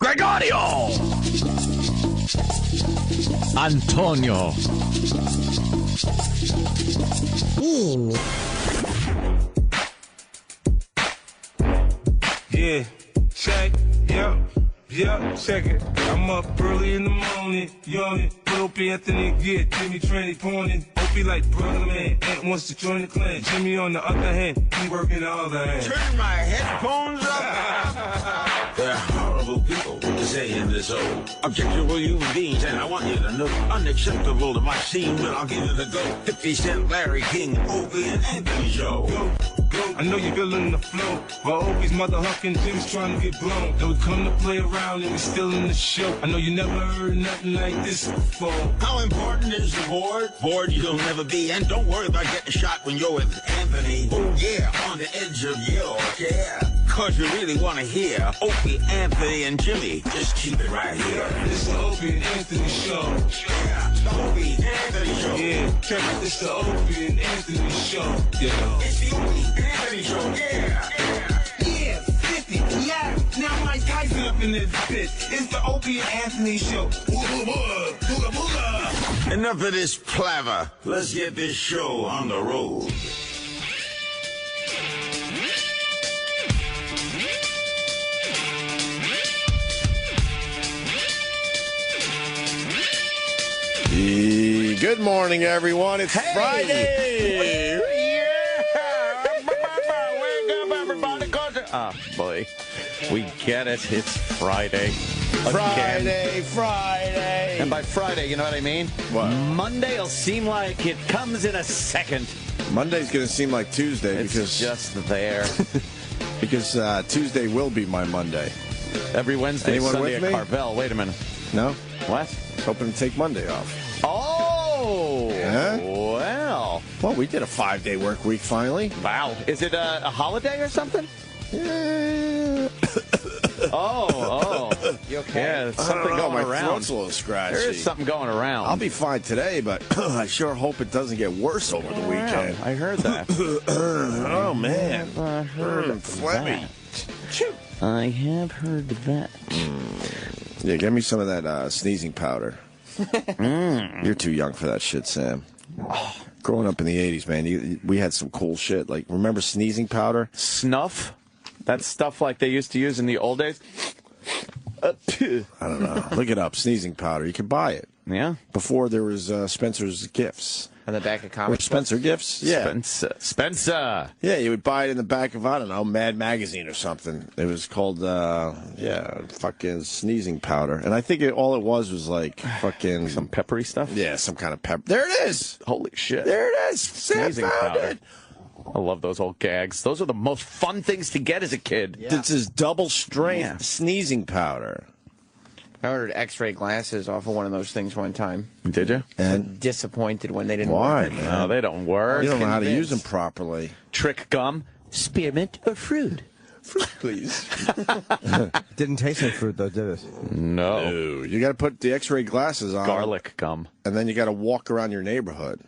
Gregorio. Antonio. Yeah, check, yeah, check it. I'm up early in the morning, yawning. Put Opie Anthony get Jimmy tranny pawning. Opie like brother man, Aunt wants to join the clan. Jimmy on the other hand, he working the other hand. Turn my headphones up. There are horrible people to say in this old objectionable human beings, and I want you to know unacceptable to my scene, but I'll give it a go. 50 Cent, Larry King, Opie and Anthony show. Go. I know you're feeling the flow, while Opie's mother hucking Jim's trying to get blown. And we come to play around and we still in the show. I know you never heard nothing like this before. How important is the board? Bored you'll never be, and don't worry about getting shot when you're with Anthony. Oh yeah, on the edge of your care. Cause you really want to hear Opie, Anthony, and Jimmy. Just keep it right here. It's the Opie and Anthony show. Yeah, the Opie and Anthony show. Yeah, check it. It's the Opie and Anthony show. Yeah. It's the Opie and Anthony show. Yeah. Yeah, 50. Yeah. Now Mike Tyson up in this bitch. It's the Opie and Anthony show. Booga, booga, booga. Enough of this palaver. Let's get this show on the road. Good morning, everyone. It's Friday. Yeah. Wake up, everybody. Oh, boy. We get it. It's Friday. Again. Friday. And by Friday, you know what I mean? What? Monday will seem like it comes in a second. Monday's going to seem like Tuesday It's just there. because Tuesday will be my Monday. Every Wednesday, Anyone Sunday with at me? Carvel. Wait a minute. No? What? Hoping to take Monday off. Oh! Huh? Well. Well, we did a 5-day work week finally. Wow. Is it a holiday or something? Yeah. Oh. You okay? Yeah, I something don't know, going my around. throat's a little scratchy. There is something going around. I'll be fine today, but I sure hope it doesn't get worse over the weekend. I heard that. Oh, man. I heard Phlegmy. I have heard that. Yeah, get me some of that sneezing powder. You're too young for that shit, Sam. Growing up in the 80s, man, we had some cool shit. Like, remember sneezing powder? Snuff? That stuff like they used to use in the old days? I don't know. Look it up. Sneezing powder. You could buy it. Yeah? Before there was Spencer's Gifts. On the back of Or comic Spencer Gifts? Yeah. Spencer. Yeah, you would buy it in the back of, I don't know, Mad Magazine or something. It was called, fucking sneezing powder. And I think all it was like fucking... Some peppery stuff? Yeah, some kind of pepper. There it is! Holy shit. There it is! Sam Sneezing found powder. it! I love those old gags. Those are the most fun things to get as a kid. Yeah. This is double strength sneezing powder. I ordered X-ray glasses off of one of those things one time. Did you? And Disappointed when they didn't why, work. man? No, they don't work. You don't know how to convinced. use them properly. Trick gum, spearmint, or fruit? Fruit, please. Didn't taste like fruit, though, did it? No. No, you got to put the X-ray glasses on. Garlic gum. And then you got to walk around your neighborhood.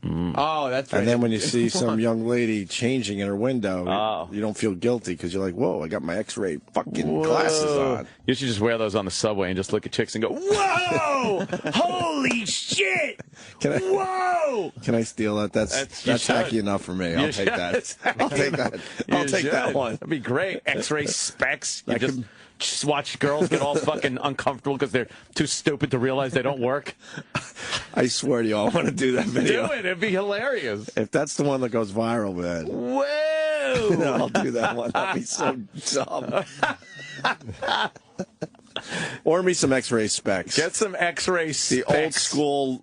Oh, that's right. And then when you see some young lady changing in her window, Oh. you don't feel guilty because you're like, whoa, I got my X-ray fucking glasses on. You should just wear those on the subway and just look at chicks and go, whoa! Holy shit! Whoa! Can I steal that? That's tacky enough for me. I'll take that. I'll take that. I'll take that one. That'd be great. X-ray specs. You just watch girls get all fucking uncomfortable because they're too stupid to realize they don't work. I swear to you, I want to do that video. Do it. It'd be hilarious. If that's the one that goes viral, man. Whoa! I'll do that one. That'd be so dumb. Order me some X-ray specs. Get some X-ray specs. The old school,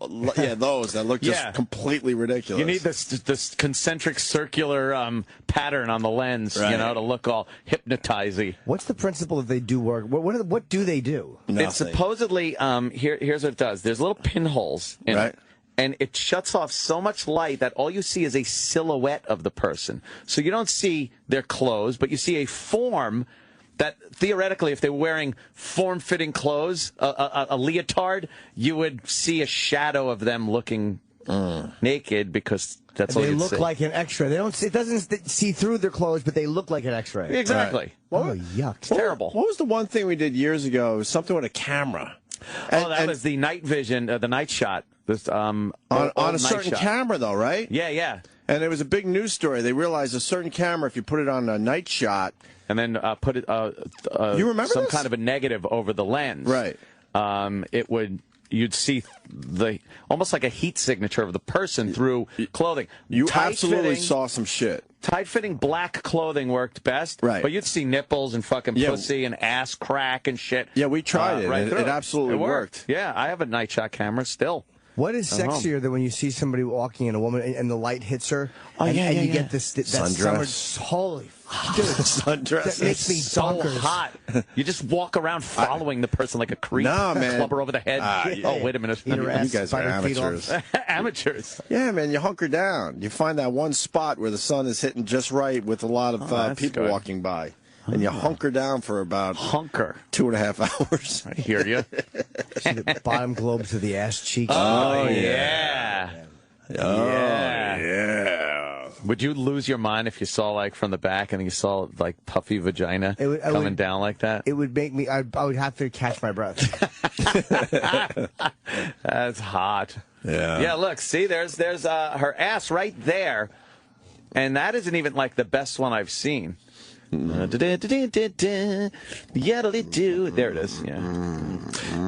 those that look just completely ridiculous. You need this concentric circular pattern on the lens, right, to look all hypnotizing. What's the principle that they do work? What do they do? Nothing. It's supposedly, here's what it does. There's little pinholes in it. And it shuts off so much light that all you see is a silhouette of the person. So you don't see their clothes, but you see a form that theoretically, if they were wearing form-fitting clothes, a leotard, you would see a shadow of them looking naked because that's all they you look see. like an X-ray. They don't. It doesn't see through their clothes, but they look like an X-ray. Exactly. Right. Oh, yuck! It's terrible. What was the one thing we did years ago? It was something with a camera. That was the night vision, the night shot. This, on a certain camera, though, right? Yeah. And it was a big news story. They realized a certain camera, if you put it on a night shot, and then put it you remember some this? kind of a negative over the lens, right? You'd see almost like a heat signature of the person through clothing. You absolutely saw some shit. Tight-fitting black clothing worked best, right? But you'd see nipples and fucking pussy and ass crack and shit. Yeah, we tried it. Right It absolutely worked. Yeah, I have a night shot camera still. What is sexier than when you see somebody walking in a woman and the light hits her? And you get that sundress. Holy dude, sundress. That makes me so hot. You just walk around following the person like a creep. No, man. Club her over the head. Oh, wait a minute. You guys are amateurs. Amateurs. Yeah, man, you hunker down. You find that one spot where the sun is hitting just right with a lot of people walking by. And you hunker down for about 2.5 hours. I hear you. See the bottom globes of the ass cheeks. Oh, yeah. Yeah. Would you lose your mind if you saw, like, from the back and you saw, like, puffy vagina coming down like that? It would make me, I would have to catch my breath. That's hot. Yeah. Yeah, look, see, there's her ass right there. And that isn't even, like, the best one I've seen. There it is. Yeah.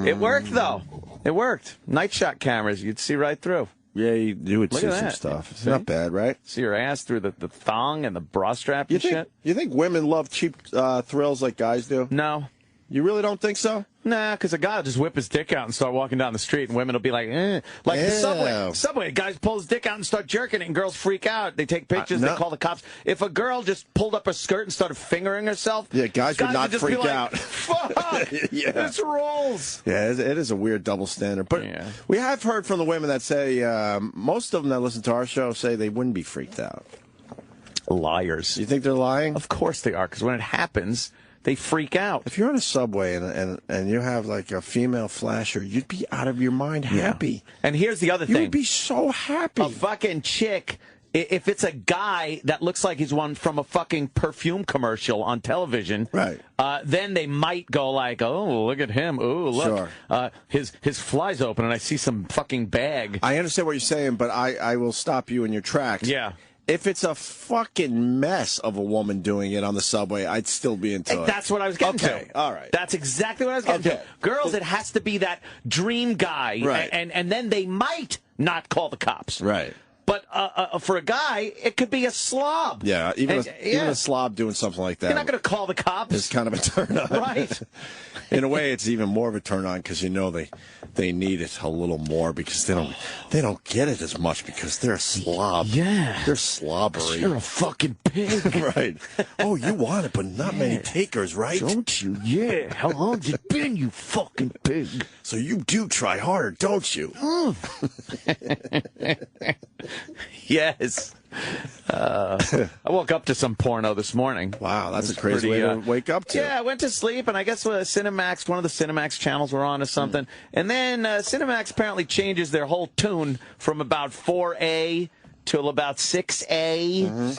It worked, though. It worked. Night shot cameras, you'd see right through. Yeah, you would see some stuff. It's not bad, right? See your ass through the thong and the bra strap and shit. You think women love cheap thrills like guys do? No. You really don't think so? Nah, because a guy will just whip his dick out and start walking down the street, and women will be like, eh. Like the subway. Guys pull his dick out and start jerking it, and girls freak out. They take pictures, they call the cops. If a girl just pulled up her skirt and started fingering herself, guys would not freak out. Fuck, this rules. Yeah, it is a weird double standard. But we have heard from the women that say, most of them that listen to our show say they wouldn't be freaked out. Liars. You think they're lying? Of course they are, because when it happens, they freak out. If you're on a subway and you have like a female flasher, you'd be out of your mind happy. Yeah. And here's the other thing. You'd be so happy. A fucking chick, if it's a guy that looks like he's one from a fucking perfume commercial on television, right? Then they might go like, oh, look at him. Oh, look. Sure. His fly's open and I see some fucking bag. I understand what you're saying, but I will stop you in your tracks. Yeah. If it's a fucking mess of a woman doing it on the subway, I'd still be into it. That's what I was getting to. Okay, all right. That's exactly what I was getting to. Girls, it has to be that dream guy. Right. And then they might not call the cops. Right. But for a guy, it could be a slob. Yeah, even a slob doing something like that. You're not going to call the cops. It's kind of a turn on. Right. In a way, it's even more of a turn on because you know they need it a little more because they don't get it as much because they're a slob. Yeah. They're slobbery. You're a fucking pig. Right. Oh, you want it, but not many takers, right? Don't you? Yeah. How long's it been, you fucking pig? So you do try harder, don't you? Yes. I woke up to some porno this morning. Wow, that's a crazy way to wake up to. Yeah, I went to sleep, and I guess Cinemax, one of the Cinemax channels were on or something. And then Cinemax apparently changes their whole tune from about 4A till about 6A.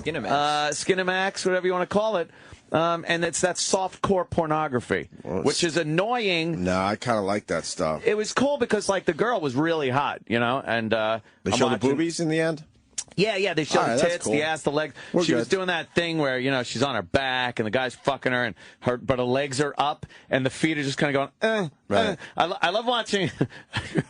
Skin-emax, whatever you want to call it. And it's that softcore pornography, which is annoying. No, I kind of like that stuff. It was cool because, like, the girl was really hot, you know, and they show the boobies in the end? Yeah, they show the tits, the ass, the legs. She was doing that thing where, you know, she's on her back and the guy's fucking her, but her legs are up and the feet are just kind of going, Right. I love watching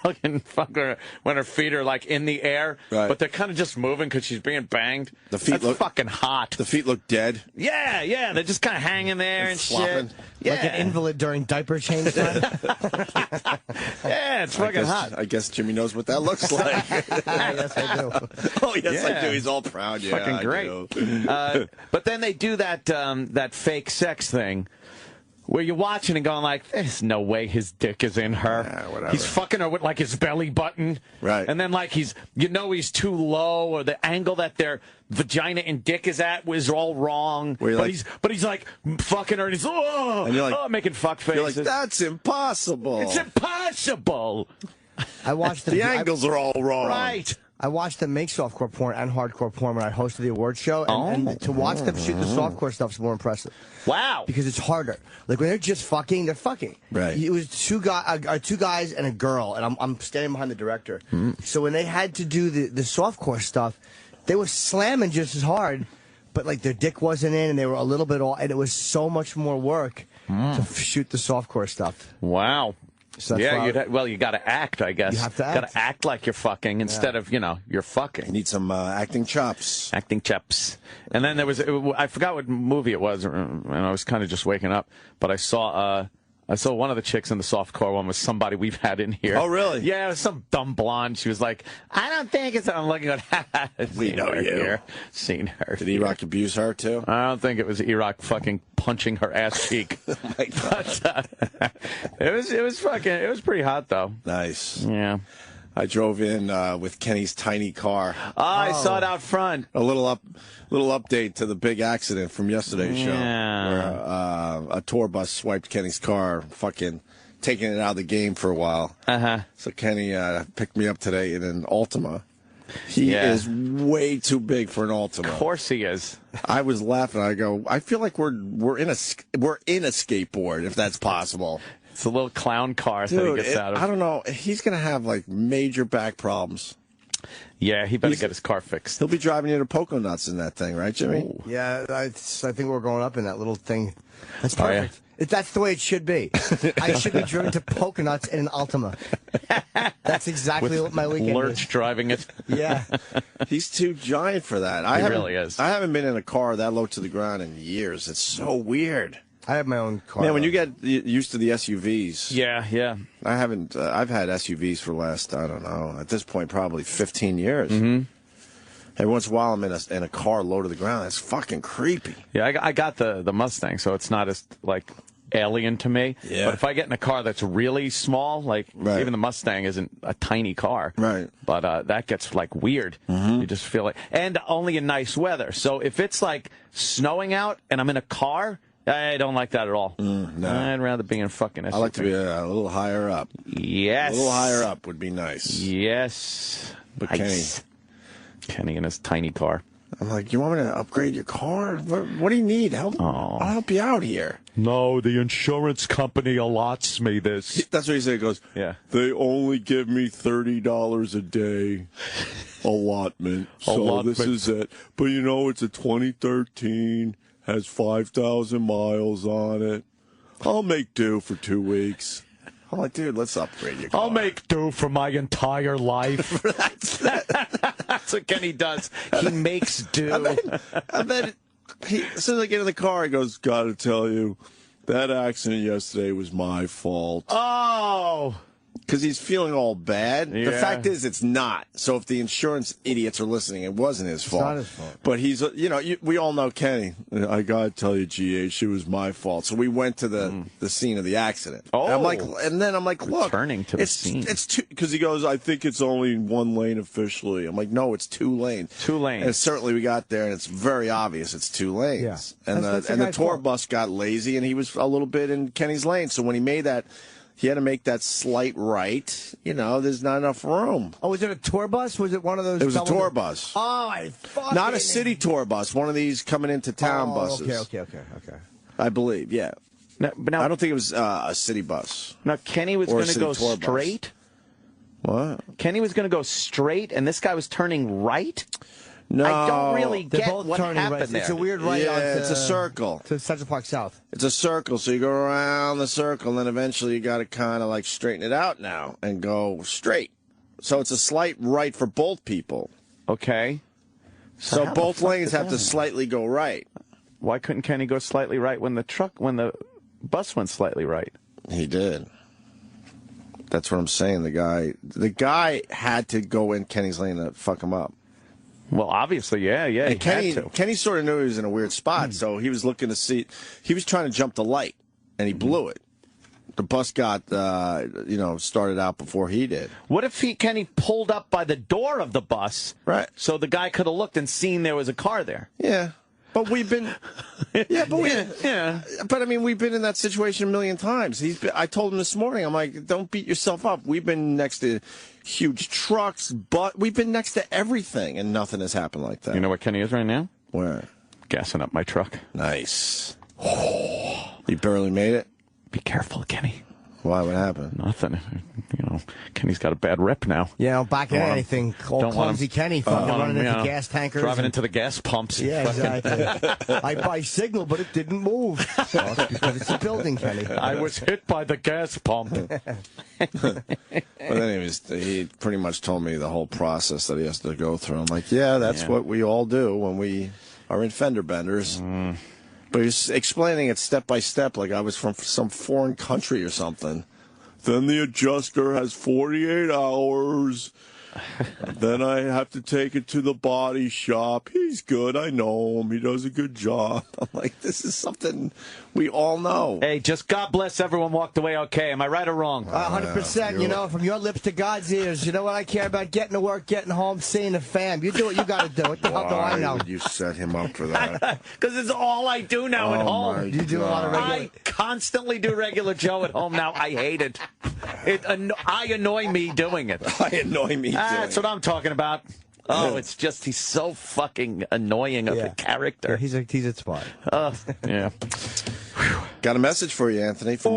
fucking fuck her when her feet are like in the air, but they're kind of just moving because she's being banged. The feet look fucking hot. The feet look dead. Yeah, they're just kind of hanging there and flopping. shit. Yeah. Like an invalid during diaper change time. Yeah, it's fucking hot. I guess Jimmy knows what that looks like. Yes, I do. Oh, yes, I do. He's all proud. Yeah, fucking great. But then they do that fake sex thing where you're watching and going like, there's no way his dick is in her. Yeah, whatever. He's fucking her with like his belly button. Right. And then like he's too low, or the angle that their vagina and dick is at was all wrong. But he's like fucking her and he's and you're like, making fuck faces. You're like, that's impossible. It's impossible. I watched the angles are all wrong. Right. I watched them make softcore porn and hardcore porn when I hosted the award show, and to watch them shoot the softcore stuff is more impressive. Wow. Because it's harder. Like when they're just fucking, they're fucking. Right. It was two guys and a girl, and I'm standing behind the director. So when they had to do the softcore stuff, they were slamming just as hard, but like their dick wasn't in, and they were a little bit all, and it was so much more work to shoot the softcore stuff. Wow. So yeah, you got to act, I guess. You have to act. Got to act like you're fucking instead of, you're fucking. You need some acting chops. Acting chops. And then there was, I forgot what movie it was, and I was kind of just waking up, but I saw one of the chicks in the softcore one was somebody we've had in here. Oh, really? Yeah, it was some dumb blonde. She was like, I don't think it's... I'm looking at we know you. Here. Seen her. Did Erock abuse her, too? I don't think it was Erock fucking punching her ass cheek. Oh, my God. But, it was pretty hot, though. Nice. Yeah. I drove in with Kenny's tiny car. Oh, I saw it out front. A little update to the big accident from yesterday's show, where a tour bus swiped Kenny's car, fucking taking it out of the game for a while. So Kenny picked me up today in an Altima. He is way too big for an Altima. Of course he is. I was laughing. I go, I feel like we're in a skateboard, if that's possible. It's a little clown car that he gets out of. I don't know. He's going to have, like, major back problems. Yeah, he better get his car fixed. He'll be driving you to Poco Nuts in that thing, right, Jimmy? Ooh. Yeah, I think we're going up in that little thing. That's perfect. That's the way it should be. I should be driven to Poco Nuts in an Altima. That's exactly what my weekend Lurch is. driving it. Yeah. He's too giant for that. He really is. I haven't been in a car that low to the ground in years. It's so weird. I have my own car. Man, when you get used to the SUVs. Yeah. I haven't. I've had SUVs for the last, I don't know, at this point, probably 15 years. Every once in a while, I'm in a car low to the ground. That's fucking creepy. Yeah, I got the Mustang, so it's not as, like, alien to me. Yeah. But if I get in a car that's really small, like, even the Mustang isn't a tiny car. Right. But that gets, like, weird. You just feel like... And only in nice weather. So if it's, like, snowing out and I'm in a car... I don't like that at all. No. I'd rather be in fucking SUV. I like to be a little higher up. Yes. A little higher up would be nice. Yes. But nice. Kenny in his tiny car. I'm like, you want me to upgrade your car? What do you need? I'll help you out here. No, the insurance company allots me this. That's what he said. He goes, they only give me $30 a day allotment. So this is it. But, it's a 2013... has 5,000 miles on it. I'll make do for 2 weeks. I'm like, dude, let's upgrade your car. I'll make do for my entire life. That's what Kenny does. He makes do. And then as soon as I get in the car, he goes, gotta tell you, that accident yesterday was my fault. Oh! Because he's feeling all bad. Yeah. The fact is, it's not. So if the insurance idiots are listening, it wasn't his fault. It's not his fault. But he's, we all know Kenny. I gotta tell you, GH, it was my fault. So we went to the scene of the accident. Oh. And then I'm like, look, returning to the scene. It's two, because he goes, I think it's only one lane officially. I'm like, no, it's 2 lanes. 2 lanes. And certainly we got there, and it's very obvious it's 2 lanes. Yeah. And That's the tour bus got lazy, and he was a little bit in Kenny's lane. So when he made that. He had to make that slight right. There's not enough room. Oh, was it a tour bus? Was it one of those? It was a tour bus. Oh, I fucking... Not a city tour bus. One of these coming into town buses. Okay. I believe, yeah. But now, I don't think it was a city bus. Now, Kenny was going to go straight? What? Kenny was going to go straight, and this guy was turning right? No. I don't really get what happened right. there. It's a weird right on it's a circle. To Central Park South. It's a circle, so you go around the circle, and then eventually you got to kind of like straighten it out now and go straight. So it's a slight right for both people. Okay. So both lanes have to slightly go right. Why couldn't Kenny go slightly right when the bus went slightly right? He did. That's what I'm saying. The guy had to go in Kenny's lane to fuck him up. Well, obviously, yeah. And Kenny sort of knew he was in a weird spot, so he was looking to see. He was trying to jump the light, and he blew it. The bus got, started out before he did. What if Kenny pulled up by the door of the bus? Right. So the guy could have looked and seen there was a car there. Yeah. But we've been, But I mean, we've been in that situation a million times. I told him this morning, I'm like, don't beat yourself up. We've been next to huge trucks, but we've been next to everything, and nothing has happened like that. You know what Kenny is right now? Where? Gassing up my truck. Nice. You barely made it? Be careful, Kenny. Why? What happened? Nothing. You know, Kenny's got a bad rep now. Yeah, back in anything. Old clumsy Kenny running into gas tankers. Driving into the gas pumps. Yeah, exactly. I signaled, but it didn't move. Because it's a building, Kenny. I was hit by the gas pump. But then he pretty much told me the whole process that he has to go through. I'm like, yeah, that's what we all do when we are in fender benders. But he's explaining it step by step like I was from some foreign country or something. Then the adjuster has 48 hours. Then I have to take it to the body shop. He's good. I know him. He does a good job. I'm like, this is something we all know. Hey, just God bless everyone walked away okay. Am I right or wrong? 100%. You know, from your lips to God's ears. You know what I care about? Getting to work, getting home, seeing the fam. You do what you got to do. What the hell do I know? Why would you set him up for that? Because it's all I do now at home. You do a lot of regular... I constantly do regular Joe at home now. I hate it. I annoy me doing it. I annoy me doing it. That's what I'm talking about. Oh, it's just he's so fucking annoying of a character. Yeah, he's a spy. Yeah. Got a message for you, Anthony, from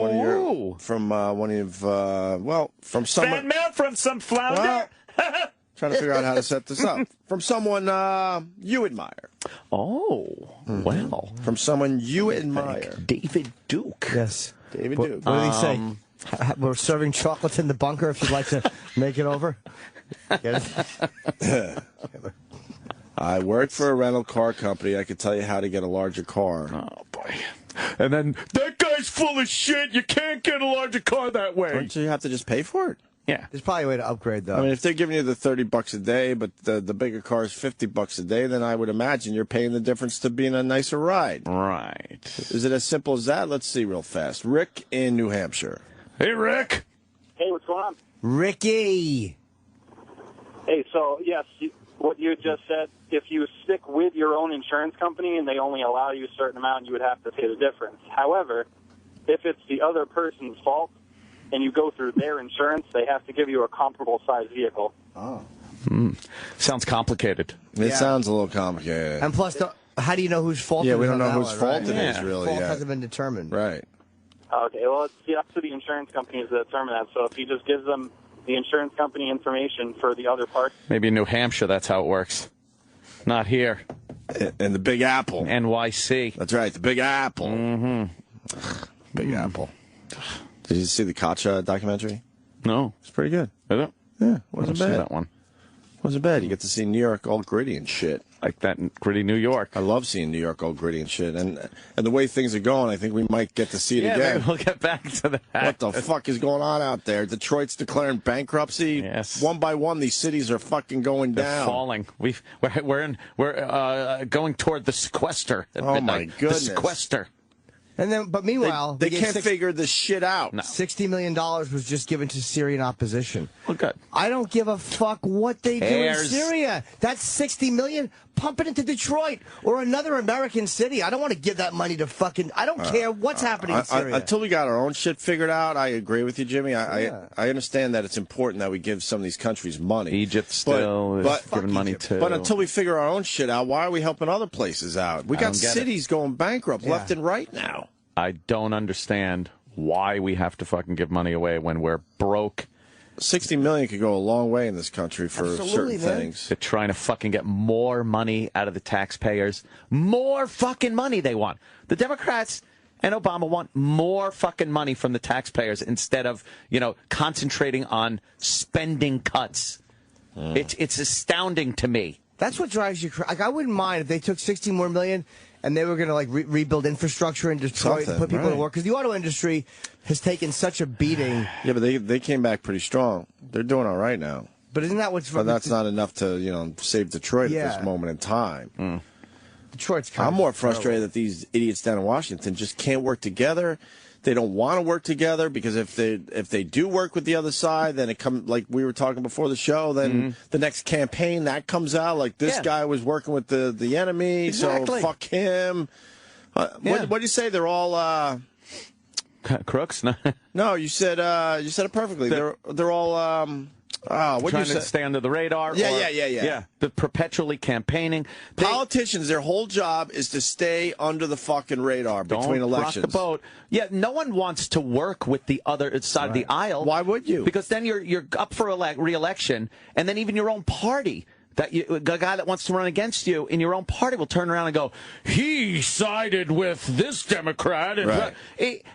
one of from someone. Fan mail from some flounder. Well, trying to figure out how to set this up. From someone you admire. Oh, well. From someone you admire. David Duke. Yes. David Duke. What did he say? We're serving chocolates in the bunker if you'd like to make it over. Get it? I work for a rental car company. I could tell you how to get a larger car. Oh, boy. And then, that guy's full of shit. You can't get a larger car that way. Don't you have to just pay for it? Yeah. There's probably a way to upgrade, though. I mean, if they're giving you the $30 a day, but the bigger car is $50 a day, then I would imagine you're paying the difference to being a nicer ride. Right. Is it as simple as that? Let's see real fast. Rick in New Hampshire. Hey, Rick. Hey, what's going on? Ricky. Hey, so, yes, what you just said, if you stick with your own insurance company and they only allow you a certain amount, you would have to pay the difference. However, if it's the other person's fault and you go through their insurance, they have to give you a comparable size vehicle. Oh. Sounds complicated. It sounds a little complicated. And plus, how do you know whose fault it is? Yeah, we don't know whose one, fault right? it is, really. Fault yet. hasn't been determined. Right. Okay, well, it's up to the insurance companies to determine that. So if you just give them the insurance company information for the other part. Maybe in New Hampshire, that's how it works. Not here. And the Big Apple. NYC. That's right, the Big Apple. Mm-hmm. Big Apple. Did you see the Kacha documentary? No. It's pretty good. Is it? Yeah, wasn't bad. That one. Wasn't bad. You get to see New York all gritty and shit. Like that gritty New York. I love seeing New York all gritty and shit. And the way things are going, I think we might get to see it again. Maybe we'll get back to that. What the fuck is going on out there? Detroit's declaring bankruptcy. Yes. One by one, these cities are fucking going They're down. falling. We're going toward the sequester at Oh, midnight. my goodness. The sequester. And then, but meanwhile, They can't figure this shit out. No. $60 million was just given to Syrian opposition. Well, good. I don't give a fuck what they do in Syria. That's $60 million. Pump it into Detroit or another American city. I don't want to give that money to fucking. I don't care what's happening in Syria. Until we got our own shit figured out, I agree with you, Jimmy. I understand that it's important that we give some of these countries money. Egypt still is giving money to. But until we figure our own shit out, why are we helping other places out? We got cities going bankrupt left and right now. I don't understand why we have to fucking give money away when we're broke. $60 million could go a long way in this country for certain things. They're trying to fucking get more money out of the taxpayers. More fucking money they want. The Democrats and Obama want more fucking money from the taxpayers instead of, concentrating on spending cuts. It's astounding to me. That's what drives you crazy. Like, I wouldn't mind if they took $60 more million and they were going to rebuild infrastructure in Detroit and put people to work. Because the auto industry has taken such a beating. Yeah, but they came back pretty strong. They're doing all right now. But isn't that what's... But that's not enough to, save Detroit at this moment in time. Detroit's kind I'm more frustrated that these idiots down in Washington just can't work together. They don't want to work together because if they do work with the other side, then it comes, like we were talking before the show, then the next campaign that comes out, like this guy was working with the enemy, so fuck him. What do you say? They're all crooks? No, you said it perfectly. They're all what trying you to stay under the radar. Yeah. They're perpetually campaigning. Politicians, their whole job is to stay under the fucking radar between elections. Rock the boat. Yeah, no one wants to work with the other side of the aisle. Why would you? Because then you're up for re-election, and then even your own party. The guy that wants to run against you in your own party will turn around and go, he sided with this Democrat.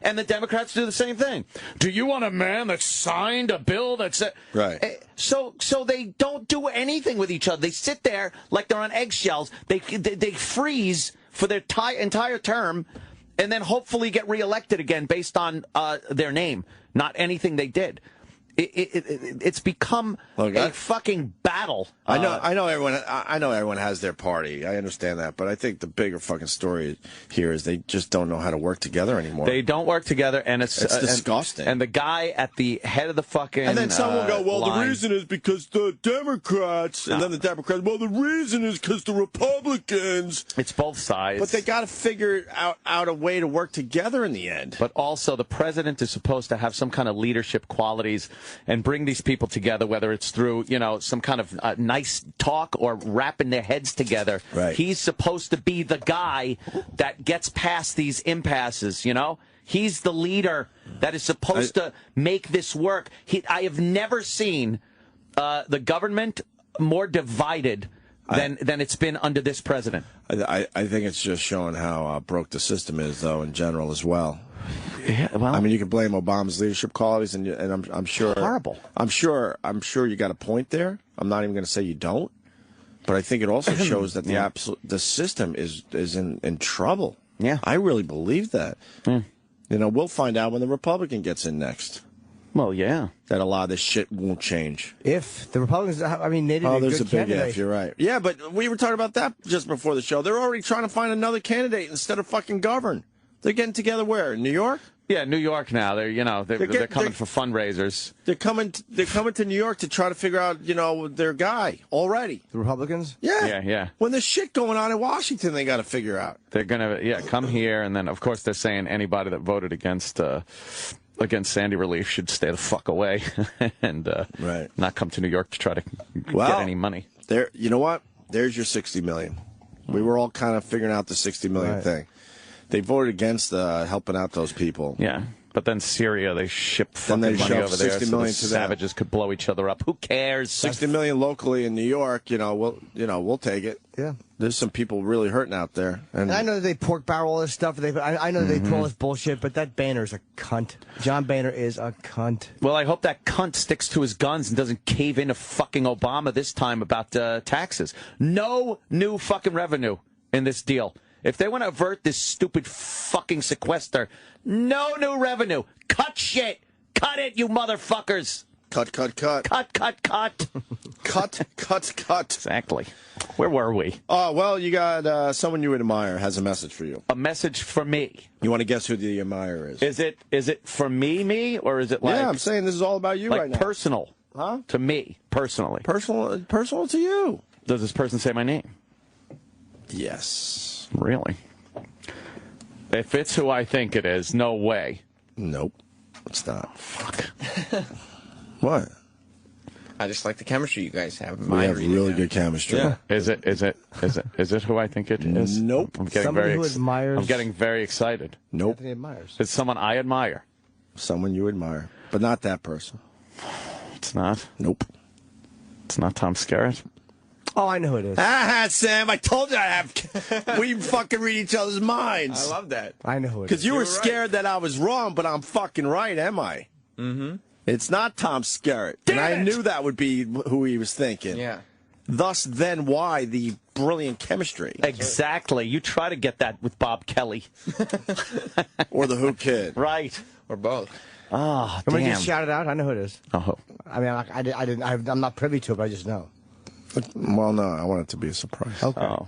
And the Democrats do the same thing. Do you want a man that signed a bill that said... Right. So they don't do anything with each other. They sit there like they're on eggshells. They freeze for their entire term and then hopefully get reelected again based on their name, not anything they did. It's become a fucking battle. I know everyone has their party. I understand that, but I think the bigger fucking story here is they just don't know how to work together anymore. They don't work together, and it's disgusting. And the guy at the head of the fucking and then someone will go, well, line, the reason is because the Democrats, and then the Democrats, well, the reason is because the Republicans. It's both sides, but they got to figure out a way to work together in the end. But also, the president is supposed to have some kind of leadership qualities and bring these people together, whether it's through, some kind of nice talk or wrapping their heads together. Right. He's supposed to be the guy that gets past these impasses, He's the leader that is supposed to make this work. I have never seen the government more divided than it's been under this president. I think it's just showing how broke the system is, though, in general as well. Yeah, well, I mean, you can blame Obama's leadership qualities, and I'm sure horrible. I'm sure you got a point there. I'm not even going to say you don't, but I think it also shows that the system is in trouble. Yeah, I really believe that. We'll find out when the Republican gets in next. Well, yeah, that a lot of this shit won't change. If the Republicans, they did a there's good a big candidate. if. You're right. Yeah, but we were talking about that just before the show. They're already trying to find another candidate instead of fucking govern. They're getting together where? In New York? Yeah, New York now. They're coming for fundraisers. They're coming to New York to try to figure out, their guy already. The Republicans? Yeah. When there's shit going on in Washington, they got to figure out. They're gonna come here, and then of course they're saying anybody that voted against Sandy Relief should stay the fuck away and not come to New York to try to get any money. There, you know what? There's your $60 million. We were all kind of figuring out the $60 million thing. They voted against helping out those people. Yeah, but then Syria, they shipped fucking money over there so the savages could blow each other up. Who cares? $60 million locally in New York. We'll take it. Yeah, there's some people really hurting out there. And I know that they pork barrel all this stuff. I know they throw all this bullshit, but that Boehner's a cunt. John Boehner is a cunt. Well, I hope that cunt sticks to his guns and doesn't cave into fucking Obama this time about taxes. No new fucking revenue in this deal. If they want to avert this stupid fucking sequester, no new revenue. Cut shit. Cut it, you motherfuckers. Cut. Cut. Cut. Exactly. Where were we? Well, you got someone you admire has a message for you. A message for me. You want to guess who the admirer is? Is it for me, or is it like... Yeah, I'm saying this is all about you right now. Personal. Huh? To me, personally. Personal to you. Does this person say my name? Yes. Really? If it's who I think it is, no way. Nope. It's not. Fuck. What? I just like the chemistry you guys have. We have really good chemistry. Yeah. Is it who I think it is? Nope. I'm getting I'm getting very excited. Nope. Anthony admires. It's someone I admire. Someone you admire, but not that person. It's not. Nope. It's not Tom Skerritt. Oh, I know who it is. Sam, I told you we fucking read each other's minds. I love that. I know who it is. Because you were scared that I was wrong, but I'm fucking right, am I? Mm-hmm. It's not Tom Skerritt. And I knew that would be who he was thinking. Yeah. Thus, then, why the brilliant chemistry? Exactly. You try to get that with Bob Kelly. Or the Who Kid. Right. Or both. Oh, damn. damn. Just shout it out. I know who it is. Oh. I mean, I'm not privy to it, but I just know. Well, no, I want it to be a surprise. Okay. Oh.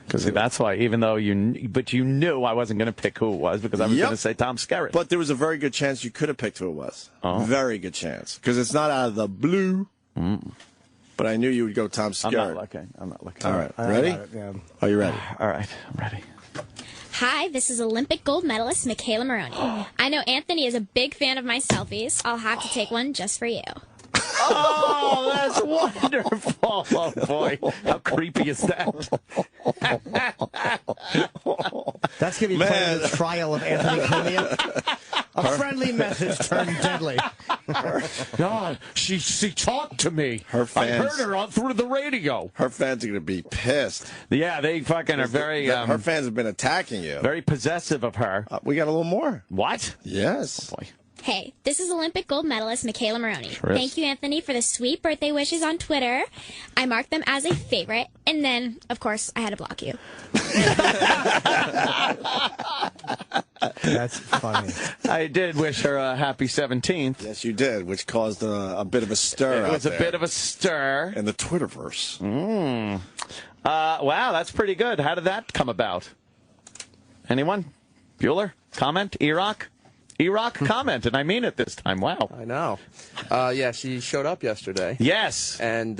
Because that's why, even though you knew I wasn't going to pick who it was because I was going to say Tom Skerritt. But there was a very good chance you could have picked who it was. Very good chance. Because it's not out of the blue. But I knew you would go Tom Skerritt. I'm not looking. All right. Ready? Are you ready? All right. I'm ready. Hi, this is Olympic gold medalist Michaela Maroney. I know Anthony is a big fan of my selfies. I'll have to take one just for you. Oh, that's wonderful. Oh, boy. How creepy is that? That's going to be part of the trial of Anthony Cumia. A friendly message turned deadly. God, she talked to me. Her fans, I heard her through the radio. Her fans are going to be pissed. Yeah, they fucking are very... her fans have been attacking you. Very possessive of her. We got a little more. What? Yes. Oh, boy. Hey, this is Olympic gold medalist Michaela Maroney. Sure is. Thank you, Anthony, for the sweet birthday wishes on Twitter. I marked them as a favorite, and then, of course, I had to block you. That's funny. I did wish her a happy 17th. Yes, you did, which caused a bit of a stir. It was a bit of a stir. In the Twitterverse. Wow, that's pretty good. How did that come about? Anyone? Bueller? Comment? Erock? Erock, comment, and I mean it this time. Wow. I know. Yeah, she showed up yesterday. Yes. And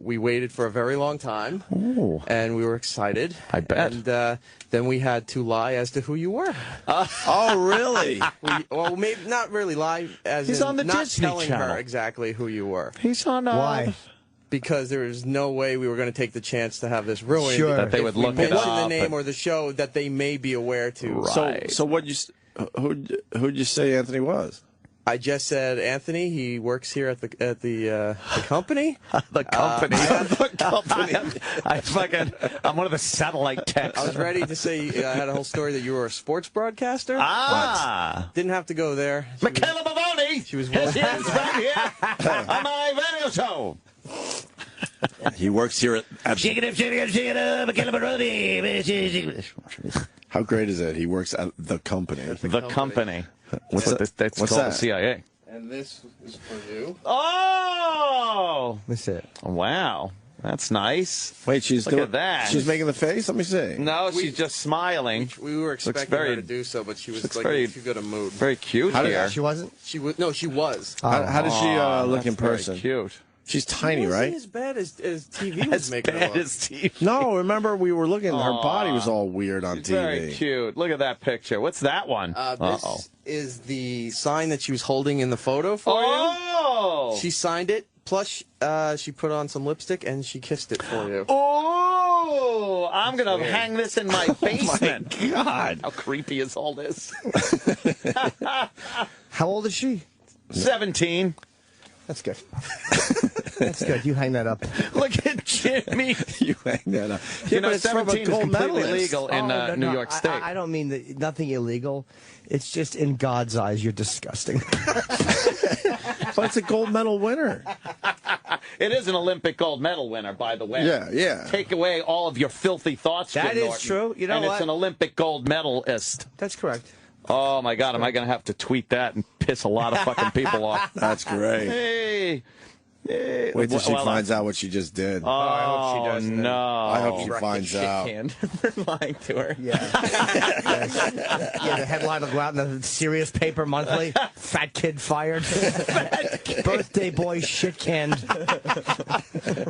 we waited for a very long time. Ooh. And we were excited. I bet. And then we had to lie as to who you were. Oh, really? Well, maybe not really lie, as He's in on the not Disney telling Channel. her exactly who you were. He's on... Why? Because there was no way we were going to take the chance to have this ruined. Sure. That they would look it mention up. the name or the show that they may be aware to. Right. So who'd you say Anthony was? I just said Anthony. He works here at the company. The company. The company. I'm one of the satellite techs. I was ready to say I had a whole story that you were a sports broadcaster. What? Didn't have to go there. Michaela Maroney. She was Yes, yes, right here on my radio show. He works here at Shake it up, shake it up, shake it up, Michaela Maroney. How great is it? He works at the company. The company. What's That's what's called that? the CIA. And this is for you. Oh! That's it. Wow. That's nice. Wait, she's Look doing at that. She's making the face. Let me see. No, she's just smiling. We were expecting her to do so, but she was like in too good a mood. Very cute here. She wasn't? She was. No, she was. How does she look in Very person? cute. She's tiny, It wasn't right? as bad as TV was As making her bad look. as TV. No, remember we were looking. Her body was all weird on TV. Very cute. Look at that picture. What's that one? This is the sign that she was holding in the photo for you. Oh! She signed it. Plus, she put on some lipstick and she kissed it for you. Oh! I'm going to hang this in my basement. Oh, my God. How creepy is all this? How old is she? 17. That's good. That's good. You hang that up. Look at Jimmy. You hang that up. You know, but it's from a 17 is gold completely medalist. legal in New York State. I don't mean that. Nothing illegal. It's just in God's eyes, you're disgusting. But it's a gold medal winner. It is an Olympic gold medal winner, by the way. Yeah, yeah. Take away all of your filthy thoughts, That Jim is Norton, true. You know and what? it's an Olympic gold medalist. That's correct. Oh, my God. Am I going to have to tweet that and piss a lot of fucking people off? That's great. Hey. Wait till she finds out what she just did. Oh, I hope she does. no. I hope she finds out. For lying to her. Yeah. Yeah, the headline will go out in the Serious Paper Monthly. Fat kid fired. Birthday boy shit canned.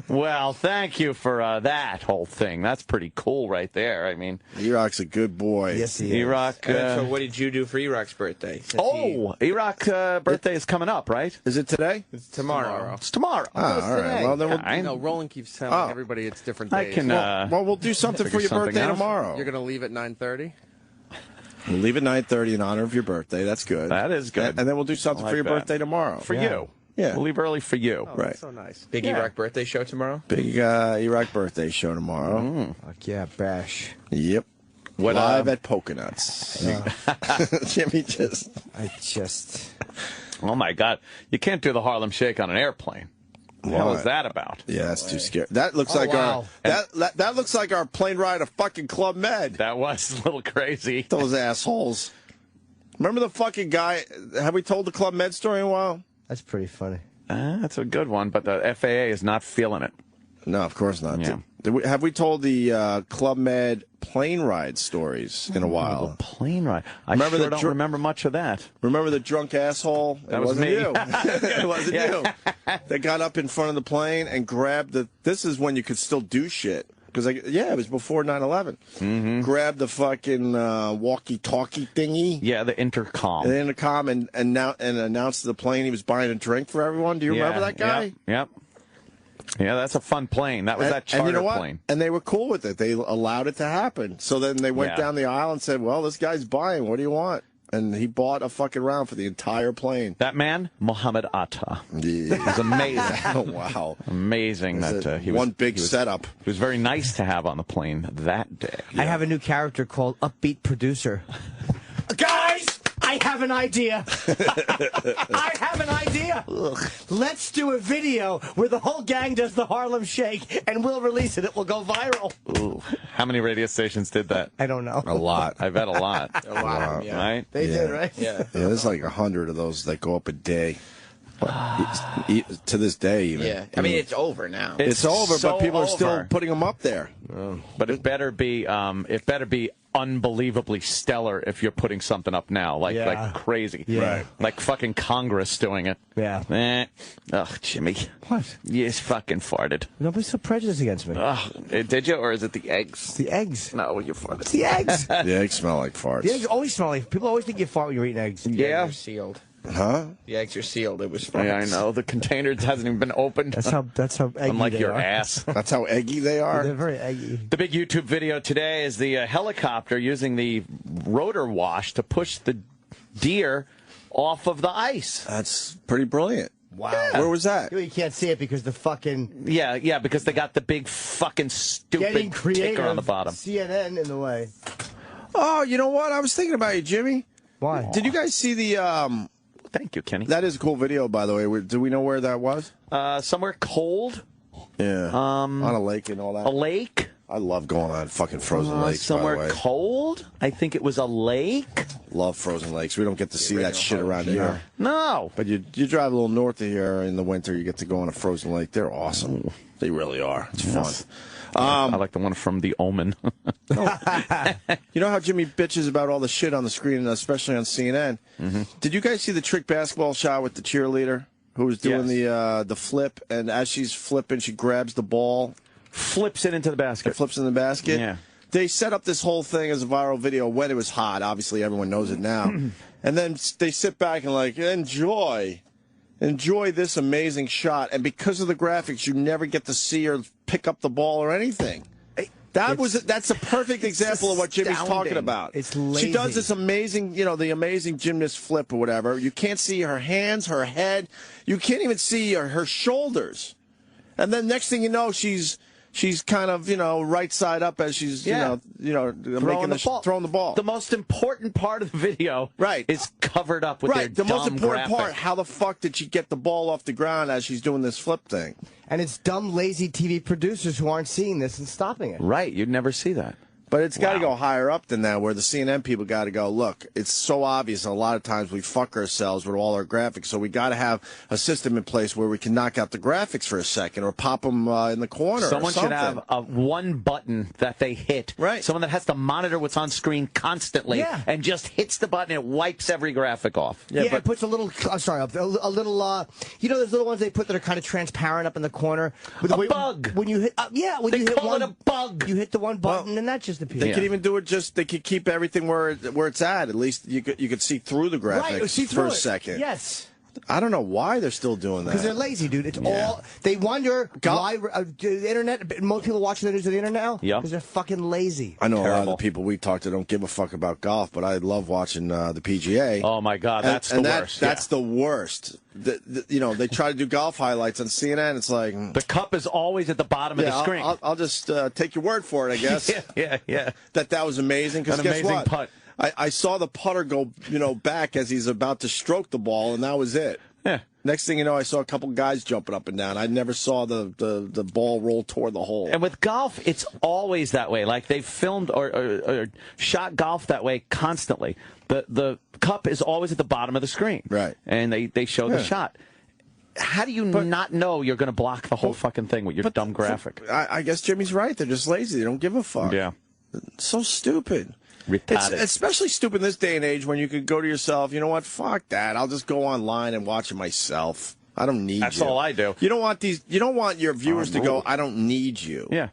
Well, thank you for that whole thing. That's pretty cool right there. I mean, Erock's a good boy. Yes, he is. Erock. So what did you do for Erock's birthday? Erock birthday is coming up, right? Is it today? It's tomorrow. It's tomorrow. Ah, all right. Well, then I No, Roland keeps telling everybody it's different days. I can. well, we'll do something for figure your something birthday out. tomorrow. You're going to leave at 9:30? We'll leave at 9:30 in honor of your birthday. That's good. That is good. And then we'll do something I for like your that. birthday tomorrow. For you. Yeah. We'll leave early for you. Oh, Right. That's so nice. Big Erock birthday show tomorrow? Big Erock birthday show tomorrow. Fuck yeah, bash. Yep. What, Live at Polka Nuts. Jimmy just... Oh, my God. You can't do the Harlem Shake on an airplane. What the hell is that about? Yeah, that's too scary. That looks like wow. that looks like our plane ride to fucking Club Med. That was a little crazy. Those assholes. Remember the fucking guy? Have we told the Club Med story in a while? That's pretty funny. That's a good one, but the FAA is not feeling it. No, of course not. Yeah. Have we told the Club Med plane ride stories in a while? The plane ride. I Remember sure don't remember much of that. Remember the drunk asshole? That it was wasn't me. you. It wasn't you. They got up in front of the plane and grabbed the... This is when you could still do shit. Because, it was before 9/11. Mm-hmm. Grabbed the fucking walkie-talkie thingy. Yeah, the intercom. The intercom and announced to the plane he was buying a drink for everyone. Do you remember that guy? Yep. Yeah, that's a fun plane. That was that charter you know what? plane. And they were cool with it. They allowed it to happen. So then they went down the aisle and said, well, this guy's buying. What do you want? And he bought a fucking round for the entire plane. That man, Mohammed Atta. Yeah. It was amazing. Oh, wow. Amazing that he was... One big setup. He was very nice to have on the plane that day. I have a new character called Upbeat Producer. Guys, I have an idea. I have an idea. Let's do a video where the whole gang does the Harlem Shake, and we'll release it. It will go viral. Ooh. How many radio stations did that? I don't know. A lot. I bet a lot. A lot, yeah. Right? They did, right? Yeah. Yeah, there's like 100 of those that go up a day. To this day, even. Yeah. I mean, it's over now. It's over, so but people are still over. putting them up there. But it better be unbelievably stellar if you're putting something up now, like crazy. Yeah. Right. Like fucking Congress doing it. Yeah. Ugh, Jimmy. What? You just fucking farted. Nobody's so prejudiced against me. Did you, or is it the eggs? The eggs. No, you farted. It's the eggs. The eggs smell like farts. The eggs always smell like... People always think you fart when you're eating eggs. The eggs are sealed. Huh? The eggs are sealed. It was farts. Yeah, I know. The container hasn't even been opened. That's how eggy Unlike they your are. ass. That's how eggy they are? They're very eggy. The big YouTube video today is the helicopter using the rotor wash to push the deer off of the ice. That's pretty brilliant. Wow. Yeah. Where was that? You can't see it because the fucking... Yeah, because they got the big fucking Getting stupid creative ticker on the bottom. CNN in the way. Oh, you know what? I was thinking about you, Jimmy. Why? Did you guys see the... Thank you, Kenny. That is a cool video, by the way. Do we know where that was? Somewhere cold. Yeah. On a lake and all that. A lake. I love going on fucking frozen lakes, somewhere by the way. cold. I think it was a lake. Love frozen lakes. We don't get to see that shit around here. No. But you drive a little north of here in the winter, you get to go on a frozen lake. They're awesome. They really are. It's fun. I like the one from The Omen. You know how Jimmy bitches about all the shit on the screen, especially on CNN? Mm-hmm. Did you guys see the trick basketball shot with the cheerleader who was doing the flip, and as she's flipping, she grabs the ball, flips it into the basket. It flips in the basket? Yeah. They set up this whole thing as a viral video when it was hot. Obviously, everyone knows it now. And then they sit back and like, enjoy this amazing shot. And because of the graphics, you never get to see her pick up the ball or anything. That's a perfect example of what Jimmy's talking about. It's lazy. She does this amazing, the amazing gymnast flip or whatever. You can't see her hands, her head. You can't even see her shoulders. And then next thing you know, she's kind of, right side up as she's, throwing the ball. The most important part of the video is covered up with their the most dumb important graphic. part, how the fuck did she get the ball off the ground as she's doing this flip thing? And it's dumb, lazy TV producers who aren't seeing this and stopping it. Right, you'd never see that. But it's got to go higher up than that, where the CNN people got to go, look, it's so obvious, and a lot of times we fuck ourselves with all our graphics, so we got to have a system in place where we can knock out the graphics for a second or pop them in the corner Someone or something. should have one button that they hit. Right. Someone that has to monitor what's on screen constantly and just hits the button and it wipes every graphic off. Yeah, it puts a little, a little, those little ones they put that are kind of transparent up in the corner? A bug. When you hit, when you hit call it a bug. You hit the one button and that just appears. They could even do it they could keep everything where it's at. At least you could see through the graphics for a second. Yes. I don't know why they're still doing that. Because they're lazy, dude. It's all... They wonder why... the internet... Most people watching the news on the internet now? Yeah. Because they're fucking lazy. I know a lot of the people we talk to don't give a fuck about golf, but I love watching the PGA. Oh, my God. That's the worst. That's the worst. They try to do golf highlights on CNN. It's like... The cup is always at the bottom of the screen. I'll just take your word for it, I guess. Yeah. That was amazing. Because guess amazing what? putt. I saw the putter go, back as he's about to stroke the ball, and that was it. Yeah. Next thing you know, I saw a couple guys jumping up and down. I never saw the ball roll toward the hole. And with golf, it's always that way. Like they've filmed or shot golf that way constantly. The cup is always at the bottom of the screen. Right. And they show the shot. how do you not know you're going to block the whole fucking thing with your dumb graphic? I guess Jimmy's right. They're just lazy. They don't give a fuck. Yeah. It's so stupid. Retarded. It's especially stupid in this day and age when you could go to yourself, you know what, fuck that. I'll just go online and watch it myself. I don't need you. That's all I do. You don't want your viewers to go, I don't need you. Yeah.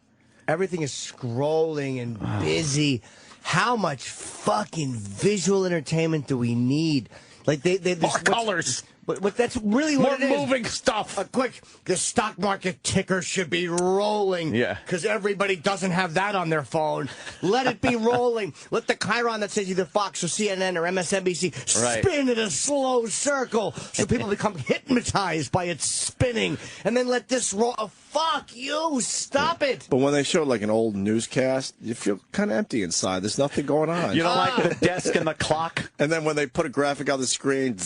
Everything is scrolling and busy. How much fucking visual entertainment do we need? Like more colors. But that's really what it is. More moving stuff. Quick, the stock market ticker should be rolling. Yeah. Because everybody doesn't have that on their phone. Let it be rolling. Let the chyron that says either Fox or CNN or MSNBC spin in a slow circle so people become hypnotized by its spinning. And then let this roll. Oh, fuck you. Stop it. But when they show like an old newscast, you feel kind of empty inside. There's nothing going on. You don't like the desk and the clock? And then when they put a graphic on the screen...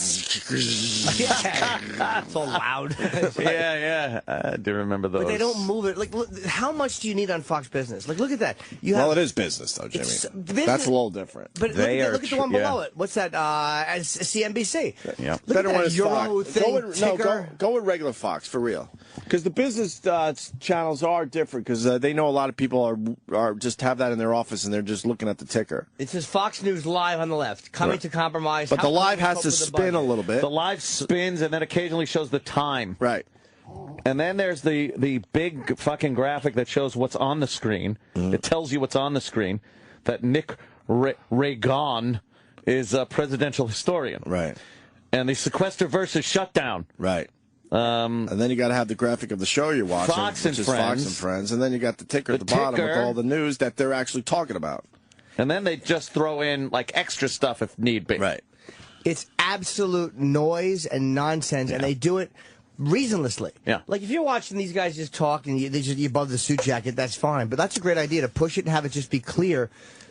Yeah, so loud. Yeah. I do remember those. But they don't move it. Like, look, how much do you need on Fox Business? Like, look at that. Well, it is business, though, Jimmy. That's a little different. But look at the one below it. What's that? CNBC. Yeah. Look Better at that one is Euro Fox. thing. Go with regular Fox, for real. Because the business channels are different, because they know a lot of people are just have that in their office, and they're just looking at the ticker. It says Fox News Live on the left. Coming to compromise. But the live has to spin a little bit. The live spins and then occasionally shows the time. Right. And then there's the big fucking graphic that shows what's on the screen. It tells you what's on the screen. That Nick Reagan is a presidential historian. Right. And the sequester versus shutdown. Right. And then you got to have the graphic of the show you're watching, Fox which and is Friends. Fox and Friends, and then you got the ticker at the bottom with all the news that they're actually talking about. And then they just throw in like extra stuff if need be. Right. It's absolute noise and nonsense, and they do it reasonlessly. Yeah. Like, if you're watching these guys just talk and you're above the suit jacket, that's fine. But that's a great idea to push it and have it just be clear.